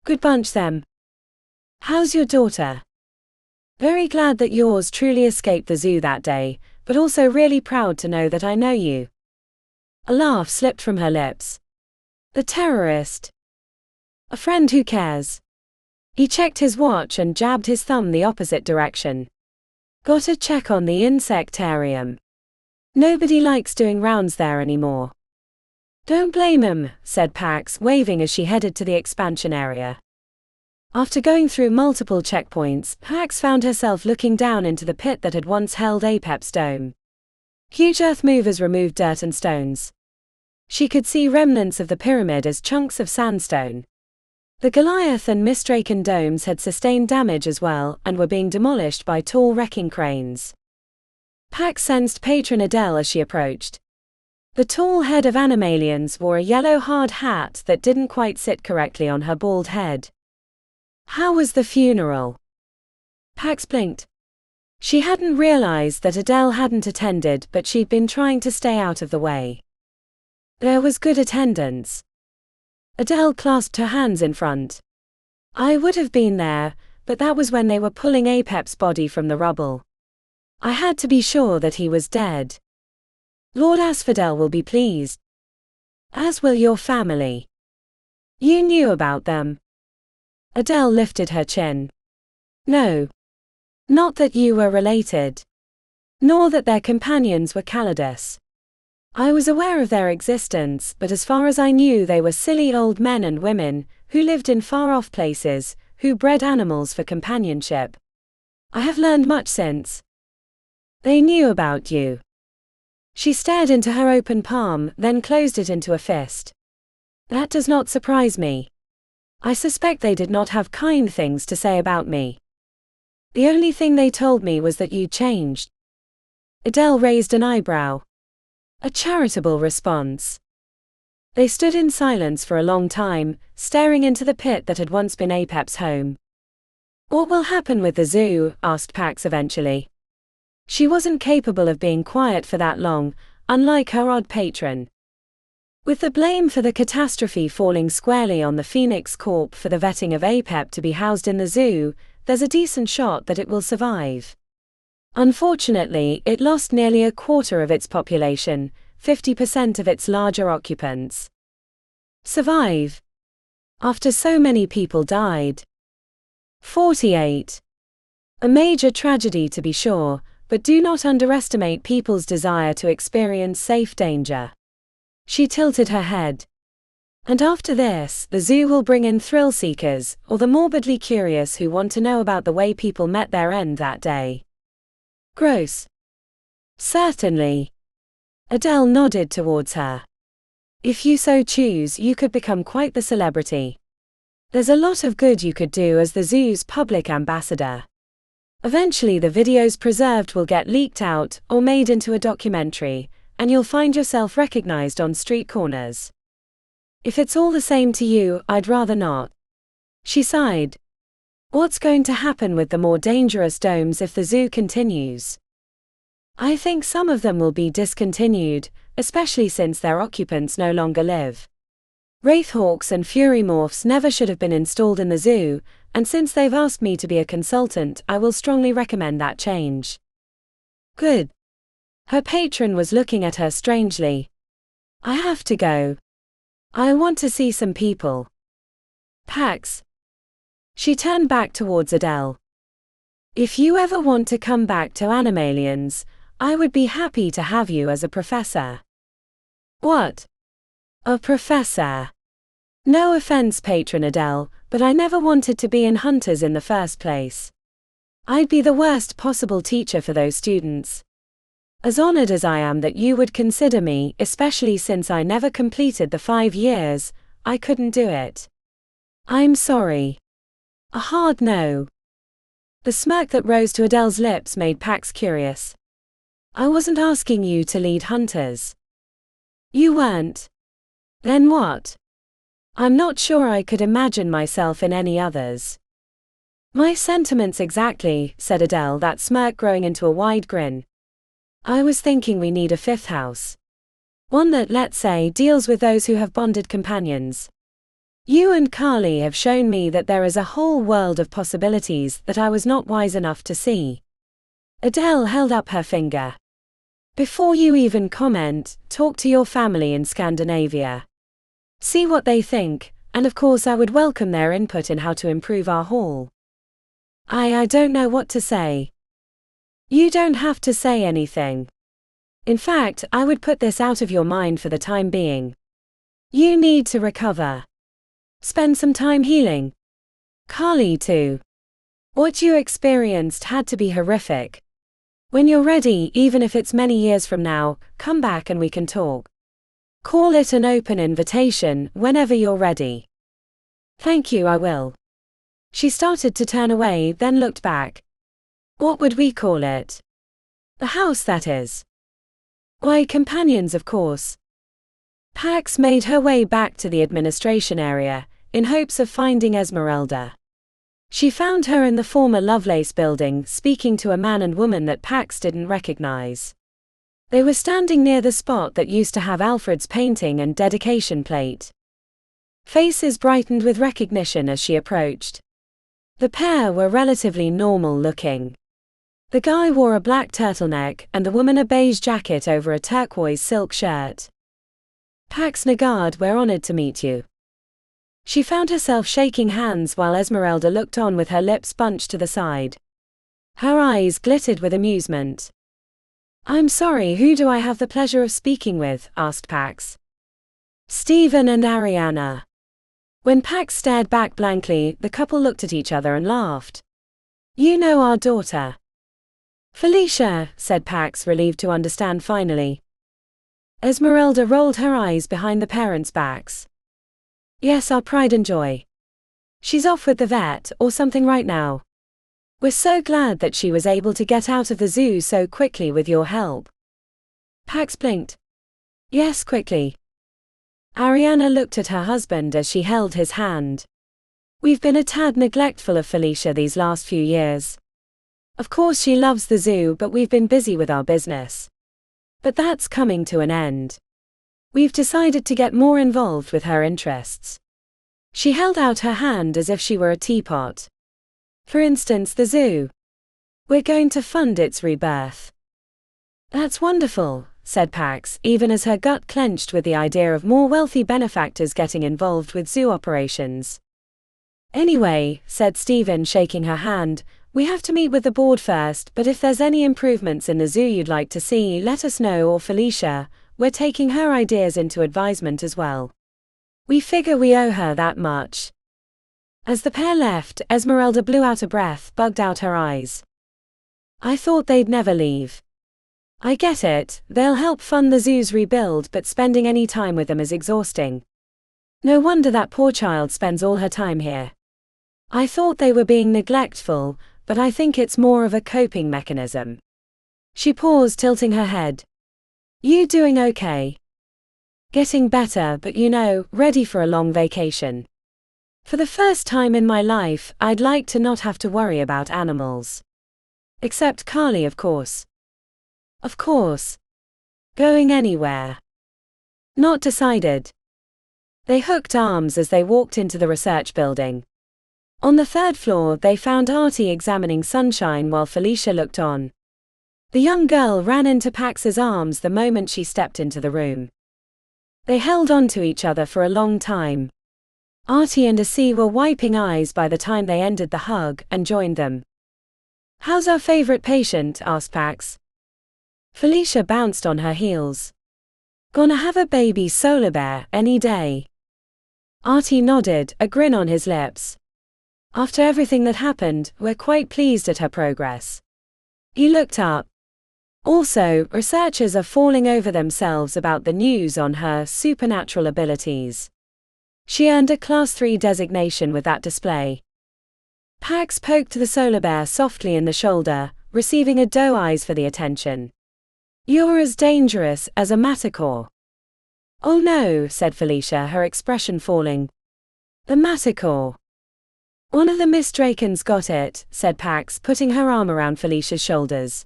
Good bunch them. How's your daughter?" "Very glad that yours truly escaped the zoo that day, but also really proud to know that I know you." A laugh slipped from her lips. "The terrorist? A friend who cares." He checked his watch and jabbed his thumb the opposite direction. "Gotta check on the insectarium. Nobody likes doing rounds there anymore." "Don't blame him," said Pax, waving as she headed to the expansion area. After going through multiple checkpoints, Pax found herself looking down into the pit that had once held Apep's dome. Huge earth movers removed dirt and stones. She could see remnants of the pyramid as chunks of sandstone. The Goliath and Mystdrakon domes had sustained damage as well, and were being demolished by tall wrecking cranes. Pax sensed patron Adele as she approached. The tall head of Animalians wore a yellow hard hat that didn't quite sit correctly on her bald head. "How was the funeral?" Pax blinked. She hadn't realized that Adele hadn't attended, but she'd been trying to stay out of the way. "There was good attendance." Adele clasped her hands in front. "I would have been there, but that was when they were pulling Apep's body from the rubble. I had to be sure that he was dead. Lord Asphodel will be pleased. As will your family. You knew about them." Adele lifted her chin. "No. Not that you were related. Nor that their companions were Calidus. I was aware of their existence, but as far as I knew they were silly old men and women, who lived in far-off places, who bred animals for companionship. I have learned much since." "They knew about you." She stared into her open palm, then closed it into a fist. "That does not surprise me. I suspect they did not have kind things to say about me. The only thing they told me was that you changed." Adele raised an eyebrow. A charitable response. They stood in silence for a long time, staring into the pit that had once been Apep's home. "What will happen with the zoo?" asked Pax eventually. She wasn't capable of being quiet for that long, unlike her odd patron. With the blame for the catastrophe falling squarely on the Phoenix Corp for the vetting of Apep to be housed in the zoo, there's a decent shot that it will survive. Unfortunately, it lost nearly a quarter of its population, 50% of its larger occupants. Survive? After so many people died. 48. A major tragedy to be sure, but do not underestimate people's desire to experience safe danger. She tilted her head. And after this, the zoo will bring in thrill seekers, or the morbidly curious who want to know about the way people met their end that day. Gross. Certainly. Adele nodded towards her. If you so choose, you could become quite the celebrity. There's a lot of good you could do as the zoo's public ambassador. Eventually the videos preserved will get leaked out, or made into a documentary, and you'll find yourself recognized on street corners. If it's all the same to you, I'd rather not. She sighed. What's going to happen with the more dangerous domes if the zoo continues? I think some of them will be discontinued, especially since their occupants no longer live. Wraithhawks and Fury Morphs never should have been installed in the zoo, and since they've asked me to be a consultant, I will strongly recommend that change. Good. Her patron was looking at her strangely. I have to go. I want to see some people. Pax. She turned back towards Adele. If you ever want to come back to Animalians, I would be happy to have you as a professor. What? A professor? No offense, patron Adele, but I never wanted to be in Hunters in the first place. I'd be the worst possible teacher for those students. As honored as I am that you would consider me, especially since I never completed the 5 years, I couldn't do it. I'm sorry. A hard no. The smirk that rose to Adele's lips made Pax curious. I wasn't asking you to lead Hunters. You weren't. Then what? I'm not sure I could imagine myself in any others. My sentiments exactly, said Adele, that smirk growing into a wide grin. I was thinking we need a 5th house. One that, let's say, deals with those who have bonded companions. You and Carly have shown me that there is a whole world of possibilities that I was not wise enough to see. Adele held up her finger. Before you even comment, talk to your family in Scandinavia. See what they think, and of course I would welcome their input in how to improve our hall. I don't know what to say. You don't have to say anything. In fact, I would put this out of your mind for the time being. You need to recover. Spend some time healing. Carly too. What you experienced had to be horrific. When you're ready, even if it's many years from now, come back and we can talk. Call it an open invitation whenever you're ready. Thank you, I will. She started to turn away, then looked back. What would we call it? The house, that is. Why, companions, of course. Pax made her way back to the administration area, in hopes of finding Esmeralda. She found her in the former Lovelace building, speaking to a man and woman that Pax didn't recognize. They were standing near the spot that used to have Alfred's painting and dedication plate. Faces brightened with recognition as she approached. The pair were relatively normal looking. The guy wore a black turtleneck and the woman a beige jacket over a turquoise silk shirt. Pax Nagard, we're honored to meet you. She found herself shaking hands while Esmeralda looked on with her lips bunched to the side. Her eyes glittered with amusement. I'm sorry, who do I have the pleasure of speaking with? Asked Pax. Stephen and Ariana. When Pax stared back blankly, the couple looked at each other and laughed. You know our daughter. Felicia, said Pax, relieved to understand finally. Esmeralda rolled her eyes behind the parents' backs. Yes, our pride and joy. She's off with the vet or something right now. We're so glad that she was able to get out of the zoo so quickly with your help. Pax blinked. Yes, quickly. Ariana looked at her husband as she held his hand. We've been a tad neglectful of Felicia these last few years. Of course she loves the zoo, but we've been busy with our business. But that's coming to an end. We've decided to get more involved with her interests. She held out her hand as if she were a teapot. For instance, the zoo. We're going to fund its rebirth. That's wonderful, said Pax, even as her gut clenched with the idea of more wealthy benefactors getting involved with zoo operations. Anyway, said Stephen, shaking her hand, we have to meet with the board first, but if there's any improvements in the zoo you'd like to see, let us know, or Felicia. We're taking her ideas into advisement as well. We figure we owe her that much. As the pair left, Esmeralda blew out a breath, bugged out her eyes. I thought they'd never leave. I get it, they'll help fund the zoo's rebuild, but spending any time with them is exhausting. No wonder that poor child spends all her time here. I thought they were being neglectful, but I think it's more of a coping mechanism. She paused, tilting her head. You doing okay? Getting better, but ready for a long vacation. For the first time in my life, I'd like to not have to worry about animals. Except Carly, of course. Of course. Going anywhere? Not decided. They hooked arms as they walked into the research building. On the 3rd floor, they found Artie examining Sunshine while Felicia looked on. The young girl ran into Pax's arms the moment she stepped into the room. They held on to each other for a long time. Artie and Aci were wiping eyes by the time they ended the hug and joined them. "How's our favorite patient?" asked Pax. Felicia bounced on her heels. "Gonna have a baby solar bear any day." Artie nodded, a grin on his lips. "After everything that happened, we're quite pleased at her progress." He looked up. "Also, researchers are falling over themselves about the news on her supernatural abilities. She earned a Class 3 designation with that display." Pax poked the solar bear softly in the shoulder, receiving a doe eyes for the attention. "You're as dangerous as a manticore." "Oh no," said Felicia, her expression falling. "The manticore." "One of the mystdrakons got it," said Pax, putting her arm around Felicia's shoulders.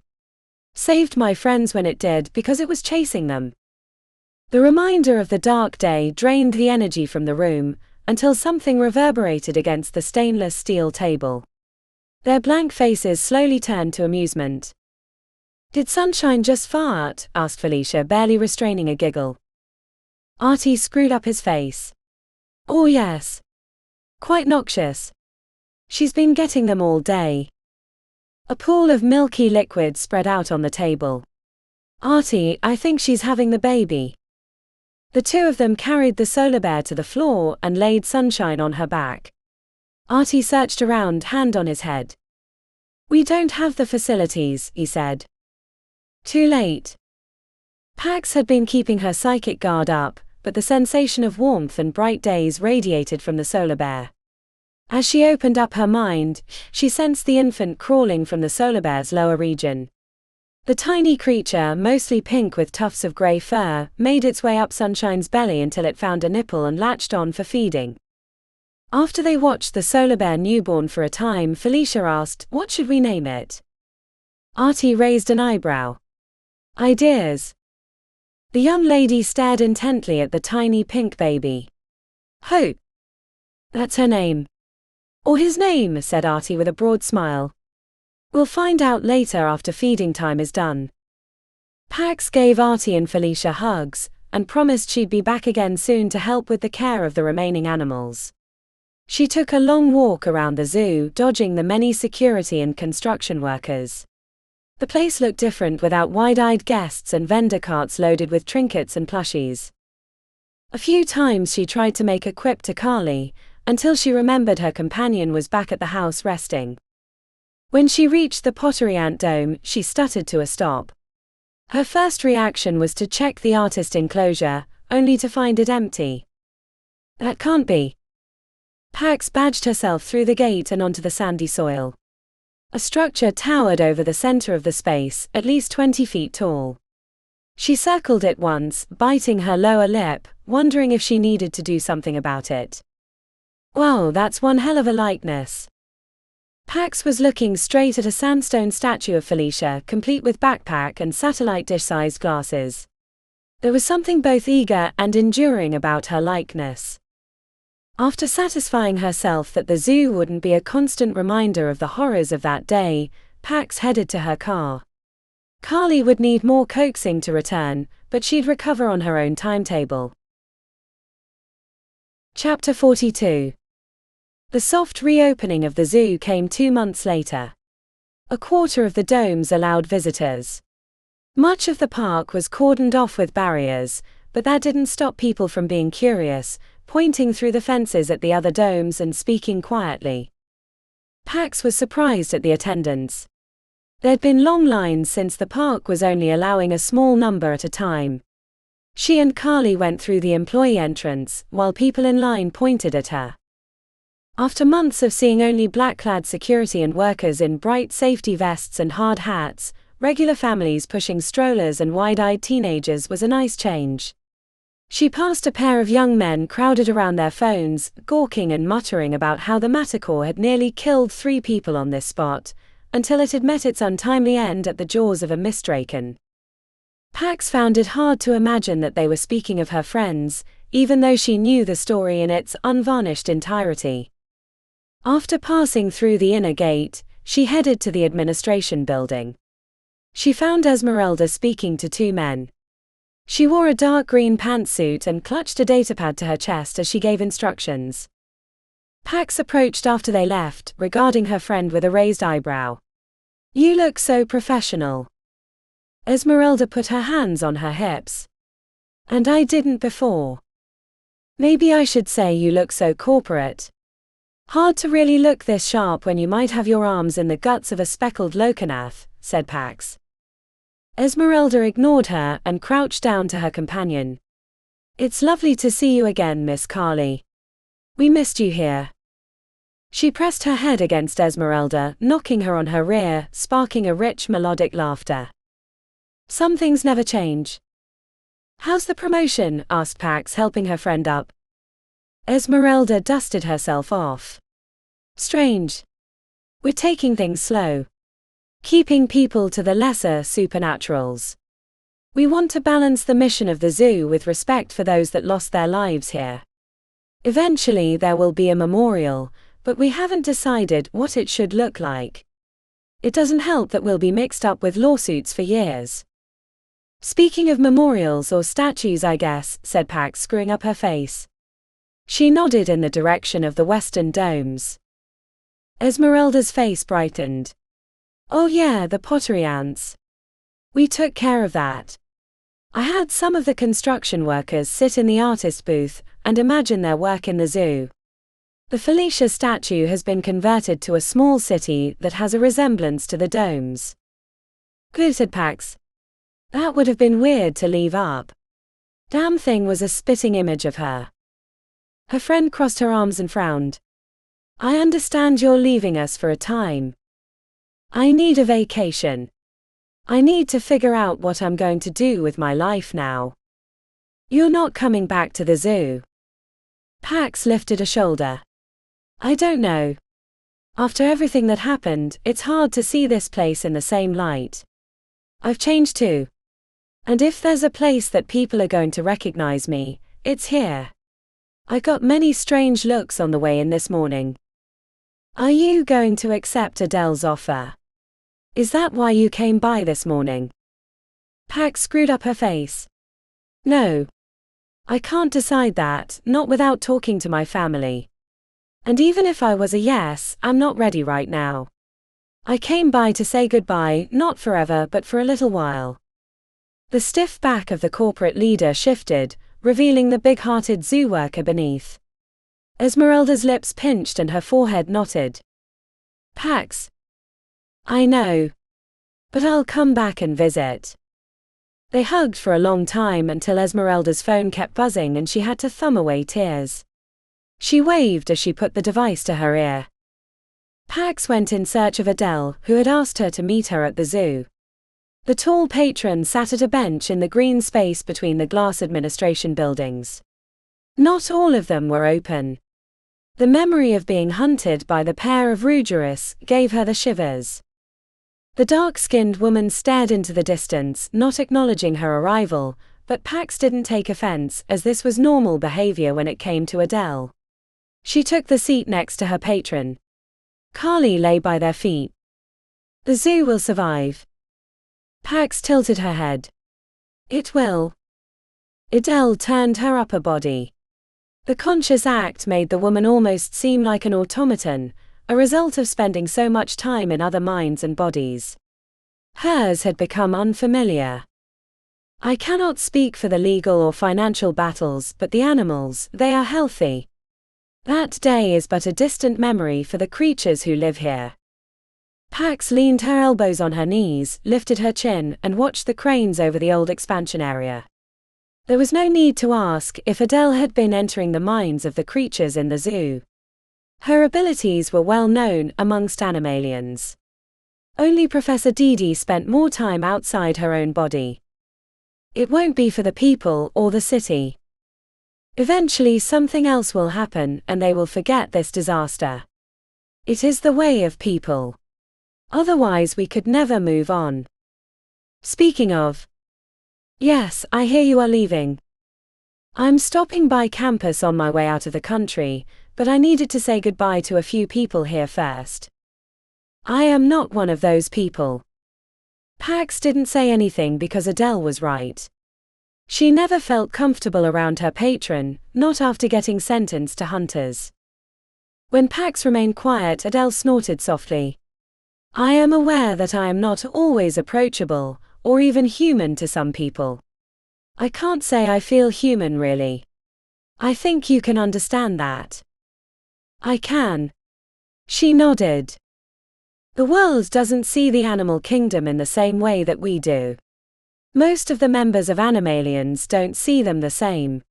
"Saved my friends when it did because it was chasing them." The reminder of the dark day drained the energy from the room, until something reverberated against the stainless steel table. Their blank faces slowly turned to amusement. "Did Sunshine just fart?" asked Felicia, barely restraining a giggle. Artie screwed up his face. "Oh yes. Quite noxious. She's been getting them all day." A pool of milky liquid spread out on the table. "Artie, I think she's having the baby." The two of them carried the solar bear to the floor and laid Sunshine on her back. Artie searched around, hand on his head. "We don't have the facilities," he said. "Too late." Pax had been keeping her psychic guard up, but the sensation of warmth and bright days radiated from the solar bear. As she opened up her mind, she sensed the infant crawling from the solar bear's lower region. The tiny creature, mostly pink with tufts of grey fur, made its way up Sunshine's belly until it found a nipple and latched on for feeding. After they watched the solar bear newborn for a time, Felicia asked, "What should we name it?" Artie raised an eyebrow. "Ideas?" The young lady stared intently at the tiny pink baby. "Hope. That's her name." "Or his name," said Artie with a broad smile. "We'll find out later after feeding time is done." Pax gave Artie and Felicia hugs, and promised she'd be back again soon to help with the care of the remaining animals. She took a long walk around the zoo, dodging the many security and construction workers. The place looked different without wide-eyed guests and vendor carts loaded with trinkets and plushies. A few times she tried to make a quip to Carly, until she remembered her companion was back at the house resting. When she reached the pottery ant dome, she stuttered to a stop. Her first reaction was to check the artist enclosure, only to find it empty. "That can't be." Pax badged herself through the gate and onto the sandy soil. A structure towered over the center of the space, at least 20 feet tall. She circled it once, biting her lower lip, wondering if she needed to do something about it. "Wow, that's one hell of a likeness." Pax was looking straight at a sandstone statue of Felicia, complete with backpack and satellite dish-sized glasses. There was something both eager and enduring about her likeness. After satisfying herself that the zoo wouldn't be a constant reminder of the horrors of that day, Pax headed to her car. Carly would need more coaxing to return, but she'd recover on her own timetable. Chapter 42. The soft reopening of the zoo came 2 months later. A quarter of the domes allowed visitors. Much of the park was cordoned off with barriers, but that didn't stop people from being curious, pointing through the fences at the other domes and speaking quietly. Pax was surprised at the attendance. There'd been long lines since the park was only allowing a small number at a time. She and Carly went through the employee entrance, while people in line pointed at her. After months of seeing only black-clad security and workers in bright safety vests and hard hats, regular families pushing strollers and wide-eyed teenagers was a nice change. She passed a pair of young men crowded around their phones, gawking and muttering about how the manticore had nearly killed 3 people on this spot, until it had met its untimely end at the jaws of a mystdrakon. Pax found it hard to imagine that they were speaking of her friends, even though she knew the story in its unvarnished entirety. After passing through the inner gate, she headed to the administration building. She found Esmeralda speaking to two men. She wore a dark green pantsuit and clutched a datapad to her chest as she gave instructions. Pax approached after they left, regarding her friend with a raised eyebrow. "You look so professional." Esmeralda put her hands on her hips. "And I didn't before." "Maybe I should say you look so corporate. Hard to really look this sharp when you might have your arms in the guts of a speckled Lokanath," said Pax. Esmeralda ignored her and crouched down to her companion. "It's lovely to see you again, Miss Carly. We missed you here." She pressed her head against Esmeralda, knocking her on her rear, sparking a rich melodic laughter. "Some things never change." "How's the promotion?" asked Pax, helping her friend up. Esmeralda dusted herself off. "Strange. We're taking things slow. Keeping people to the lesser supernaturals. We want to balance the mission of the zoo with respect for those that lost their lives here. Eventually there will be a memorial, but we haven't decided what it should look like. It doesn't help that we'll be mixed up with lawsuits for years." "Speaking of memorials or statues, I guess," said Pax, screwing up her face. She nodded in the direction of the western domes. Esmeralda's face brightened. "Oh yeah, the pottery ants. We took care of that. I had some of the construction workers sit in the artist booth and imagine their work in the zoo. The Felicia statue has been converted to a small city that has a resemblance to the domes." "Good," said Pax. "That would have been weird to leave up. Damn thing was a spitting image of her." Her friend crossed her arms and frowned. "I understand you're leaving us for a time. I need a vacation. I need to figure out what I'm going to do with my life now." "You're not coming back to the zoo?" Pax lifted a shoulder. "I don't know. After everything that happened, it's hard to see this place in the same light. I've changed too. And if there's a place that people are going to recognize me, it's here. I got many strange looks on the way in this morning." "Are you going to accept Adele's offer? Is that why you came by this morning?" Pax screwed up her face. "No. I can't decide that, not without talking to my family. And even if I was a yes, I'm not ready right now. I came by to say goodbye, not forever but for a little while." The stiff back of the corporate leader shifted, revealing the big-hearted zoo worker beneath. Esmeralda's lips pinched and her forehead knotted. "Pax. I know. But I'll come back and visit." They hugged for a long time until Esmeralda's phone kept buzzing and she had to thumb away tears. She waved as she put the device to her ear. Pax went in search of Adele, who had asked her to meet her at the zoo. The tall patron sat at a bench in the green space between the glass administration buildings. Not all of them were open. The memory of being hunted by the pair of Rugerus gave her the shivers. The dark-skinned woman stared into the distance, not acknowledging her arrival, but Pax didn't take offense, as this was normal behavior when it came to Adele. She took the seat next to her patron. Carly lay by their feet. "The zoo will survive." Pax tilted her head. "It will." Adele turned her upper body. The conscious act made the woman almost seem like an automaton, a result of spending so much time in other minds and bodies. Hers had become unfamiliar. "I cannot speak for the legal or financial battles, but the animals, they are healthy. That day is but a distant memory for the creatures who live here." Pax leaned her elbows on her knees, lifted her chin, and watched the cranes over the old expansion area. There was no need to ask if Adele had been entering the minds of the creatures in the zoo. Her abilities were well known amongst animalians. Only Professor Dede spent more time outside her own body. It won't be for the people or the city. Eventually something else will happen and they will forget this disaster. It is the way of people. Otherwise we could never move on. Speaking of. Yes, I hear you are leaving. I'm stopping by campus on my way out of the country, but I needed to say goodbye to a few people here first. I am not one of those people. Pax didn't say anything because Adele was right. She never felt comfortable around her patron, not after getting sentenced to hunters. When Pax remained quiet, Adele snorted softly. I am aware that I am not always approachable, or even human to some people. I can't say I feel human really. I think you can understand that. I can. She nodded. The world doesn't see the animal kingdom in the same way that we do. Most of the members of Animalians don't see them the same.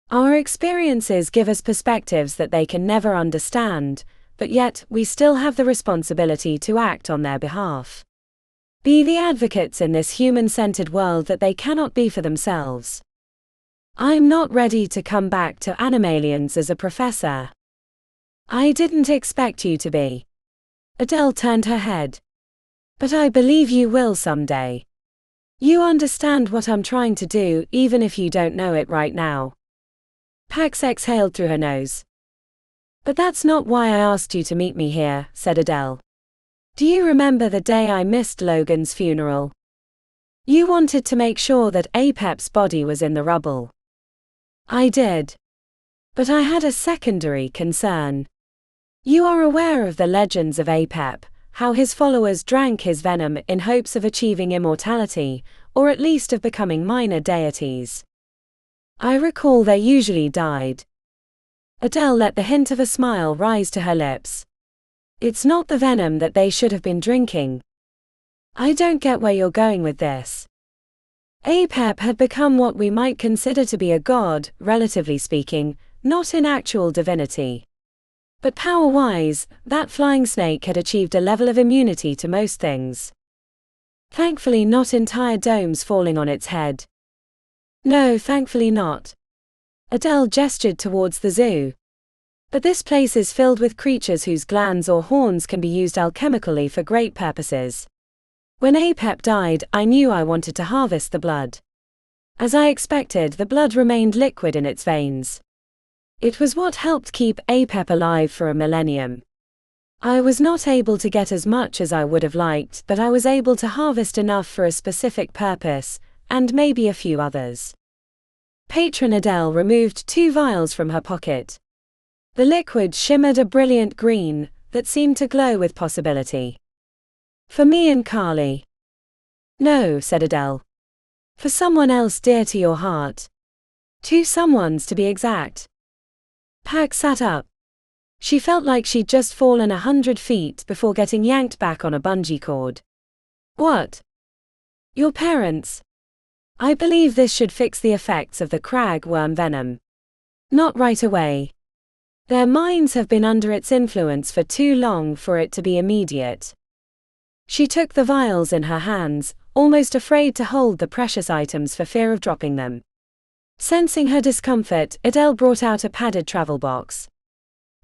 Our experiences give us perspectives that they can never understand, but yet we still have the responsibility to act on their behalf. Be the advocates in this human-centered world that they cannot be for themselves. I'm not ready to come back to Animalians as a professor. I didn't expect you to be. Adele turned her head. But I believe you will someday. You understand what I'm trying to do, even if you don't know it right now. Pax exhaled through her nose. But that's not why I asked you to meet me here, said Adele. Do you remember the day I missed Logan's funeral? You wanted to make sure that Apep's body was in the rubble. I did. But I had a secondary concern. You are aware of the legends of Apep, how his followers drank his venom in hopes of achieving immortality, or at least of becoming minor deities. I recall they usually died. Adele let the hint of a smile rise to her lips. It's not the venom that they should have been drinking. I don't get where you're going with this. Apep had become what we might consider to be a god, relatively speaking, not in actual divinity. But power-wise, that flying snake had achieved a level of immunity to most things. Thankfully not entire domes falling on its head. No, thankfully not. Adele gestured towards the zoo. But this place is filled with creatures whose glands or horns can be used alchemically for great purposes. When Apep died, I knew I wanted to harvest the blood. As I expected, the blood remained liquid in its veins. It was what helped keep Apep alive for a millennium. I was not able to get as much as I would have liked, but I was able to harvest enough for a specific purpose, and maybe a few others. Patron Adele removed 2 vials from her pocket. The liquid shimmered a brilliant green that seemed to glow with possibility. For me and Carly. No, said Adele. For someone else dear to your heart. 2 someones to be exact. Pax sat up. She felt like she'd just fallen 100 feet before getting yanked back on a bungee cord. What? Your parents. I believe this should fix the effects of the crag worm venom. Not right away. Their minds have been under its influence for too long for it to be immediate. She took the vials in her hands, almost afraid to hold the precious items for fear of dropping them. Sensing her discomfort, Adele brought out a padded travel box.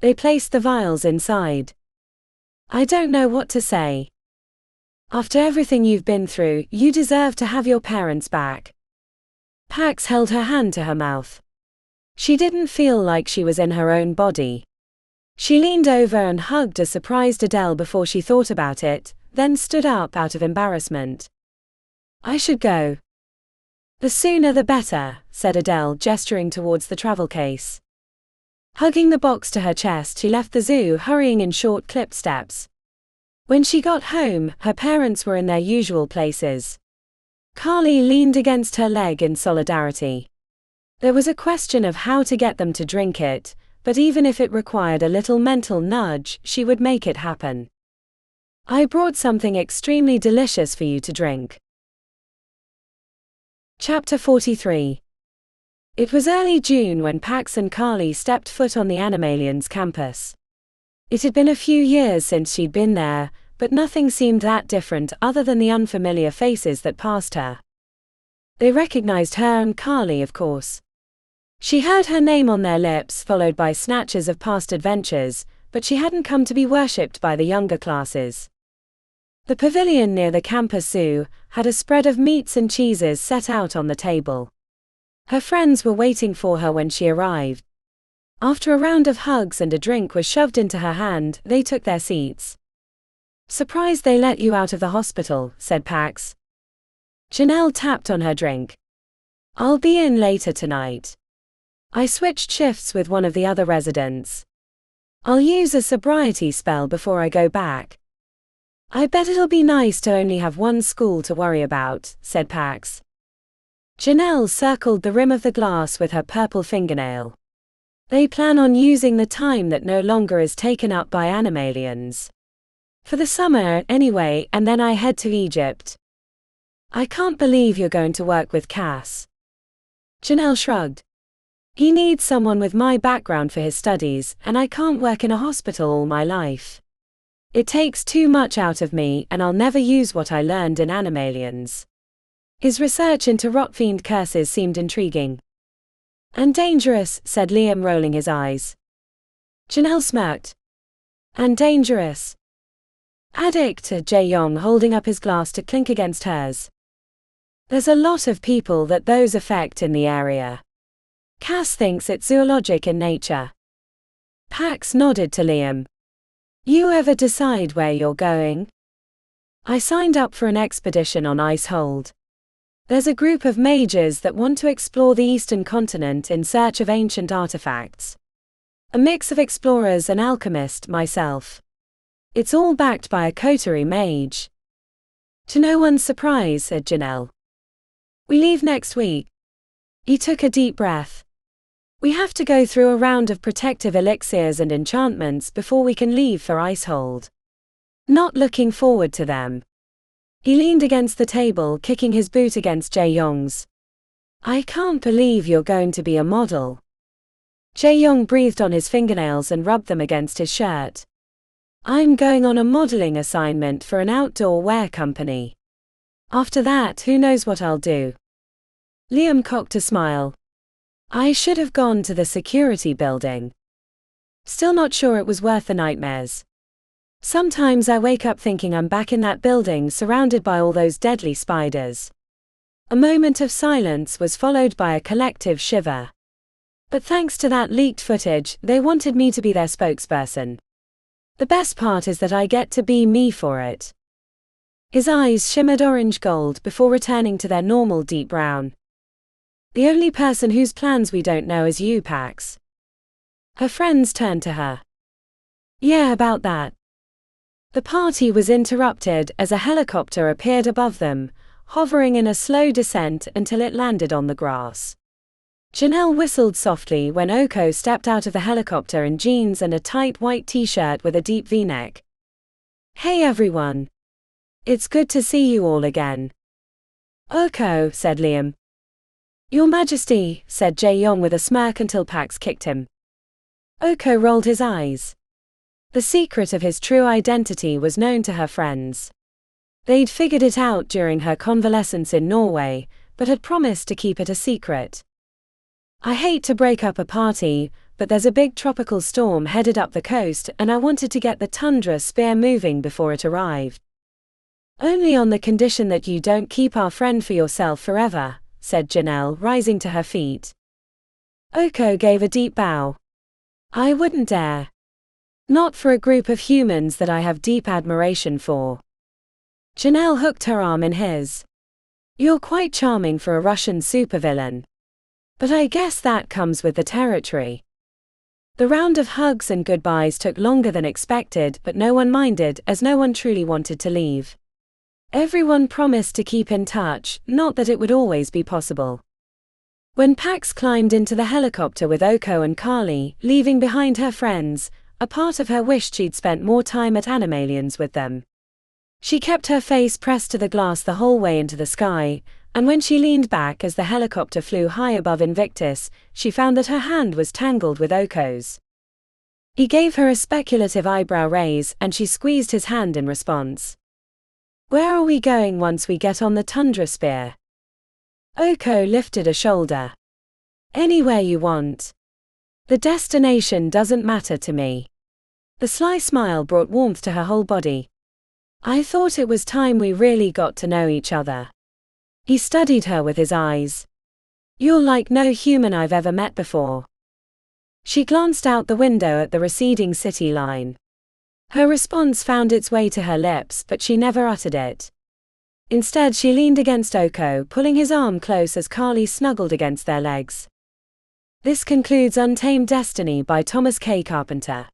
They placed the vials inside. I don't know what to say. After everything you've been through, you deserve to have your parents back. Pax held her hand to her mouth. She didn't feel like she was in her own body. She leaned over and hugged a surprised Adele before she thought about it, then stood up out of embarrassment. I should go. The sooner the better, said Adele, gesturing towards the travel case. Hugging the box to her chest, she left the zoo, hurrying in short clipped steps. When she got home, her parents were in their usual places. Carly leaned against her leg in solidarity. There was a question of how to get them to drink it, but even if it required a little mental nudge, she would make it happen. I brought something extremely delicious for you to drink. Chapter 43. It was early June when Pax and Carly stepped foot on the Animalians campus. It had been a few years since she'd been there, but nothing seemed that different other than the unfamiliar faces that passed her. They recognized her and Carly, of course. She heard her name on their lips, followed by snatches of past adventures, but she hadn't come to be worshipped by the younger classes. The pavilion near the campus zoo had a spread of meats and cheeses set out on the table. Her friends were waiting for her when she arrived. After a round of hugs and a drink was shoved into her hand, they took their seats. Surprised they let you out of the hospital, said Pax. Janelle tapped on her drink. I'll be in later tonight. I switched shifts with one of the other residents. I'll use a sobriety spell before I go back. I bet it'll be nice to only have one school to worry about, said Pax. Janelle circled the rim of the glass with her purple fingernail. They plan on using the time that no longer is taken up by animalians. For the summer, anyway, and then I head to Egypt. I can't believe you're going to work with Cass. Janelle shrugged. He needs someone with my background for his studies, and I can't work in a hospital all my life. It takes too much out of me, and I'll never use what I learned in Animalians. His research into rotfiend curses seemed intriguing. And dangerous, said Liam, rolling his eyes. Janelle smirked. And dangerous. Addict, Jae-yong, holding up his glass to clink against hers. There's a lot of people that those affect in the area. Cass thinks it's zoologic in nature. Pax nodded to Liam. You ever decide where you're going? I signed up for an expedition on Icehold. There's a group of mages that want to explore the eastern continent in search of ancient artifacts. A mix of explorers and alchemist, myself. It's all backed by a coterie mage. To no one's surprise, said Janelle. We leave next week. He took a deep breath. We have to go through a round of protective elixirs and enchantments before we can leave for Icehold. Not looking forward to them. He leaned against the table, kicking his boot against Jae-yong's. I can't believe you're going to be a model. Jae-yong breathed on his fingernails and rubbed them against his shirt. I'm going on a modeling assignment for an outdoor wear company. After that, who knows what I'll do. Liam cocked a smile. I should have gone to the security building. Still not sure it was worth the nightmares. Sometimes I wake up thinking I'm back in that building surrounded by all those deadly spiders. A moment of silence was followed by a collective shiver. But thanks to that leaked footage, they wanted me to be their spokesperson. The best part is that I get to be me for it. His eyes shimmered orange gold before returning to their normal deep brown. The only person whose plans we don't know is you, Pax. Her friends turned to her. Yeah, about that. The party was interrupted as a helicopter appeared above them, hovering in a slow descent until it landed on the grass. Janelle whistled softly when Oko stepped out of the helicopter in jeans and a tight white t-shirt with a deep v-neck. Hey everyone. It's good to see you all again. Oko, said Liam. Your Majesty, said Jae-yong with a smirk until Pax kicked him. Oko rolled his eyes. The secret of his true identity was known to her friends. They'd figured it out during her convalescence in Norway, but had promised to keep it a secret. I hate to break up a party, but there's a big tropical storm headed up the coast and I wanted to get the tundra spear moving before it arrived. Only on the condition that you don't keep our friend for yourself forever, said Janelle, rising to her feet. Oko gave a deep bow. I wouldn't dare. Not for a group of humans that I have deep admiration for. Janelle hooked her arm in his. You're quite charming for a Russian supervillain. But I guess that comes with the territory. The round of hugs and goodbyes took longer than expected, but no one minded as no one truly wanted to leave. Everyone promised to keep in touch, not that it would always be possible. When Pax climbed into the helicopter with Oko and Carly, leaving behind her friends, a part of her wished she'd spent more time at Animalians with them. She kept her face pressed to the glass the whole way into the sky, and when she leaned back as the helicopter flew high above Invictus, she found that her hand was tangled with Oko's. He gave her a speculative eyebrow raise, and she squeezed his hand in response. Where are we going once we get on the tundra spear? Oko lifted a shoulder. Anywhere you want. The destination doesn't matter to me. The sly smile brought warmth to her whole body. I thought it was time we really got to know each other. He studied her with his eyes. You're like no human I've ever met before. She glanced out the window at the receding city line. Her response found its way to her lips, but she never uttered it. Instead, she leaned against Oko, pulling his arm close as Carly snuggled against their legs. This concludes Untamed Destiny by Thomas K. Carpenter.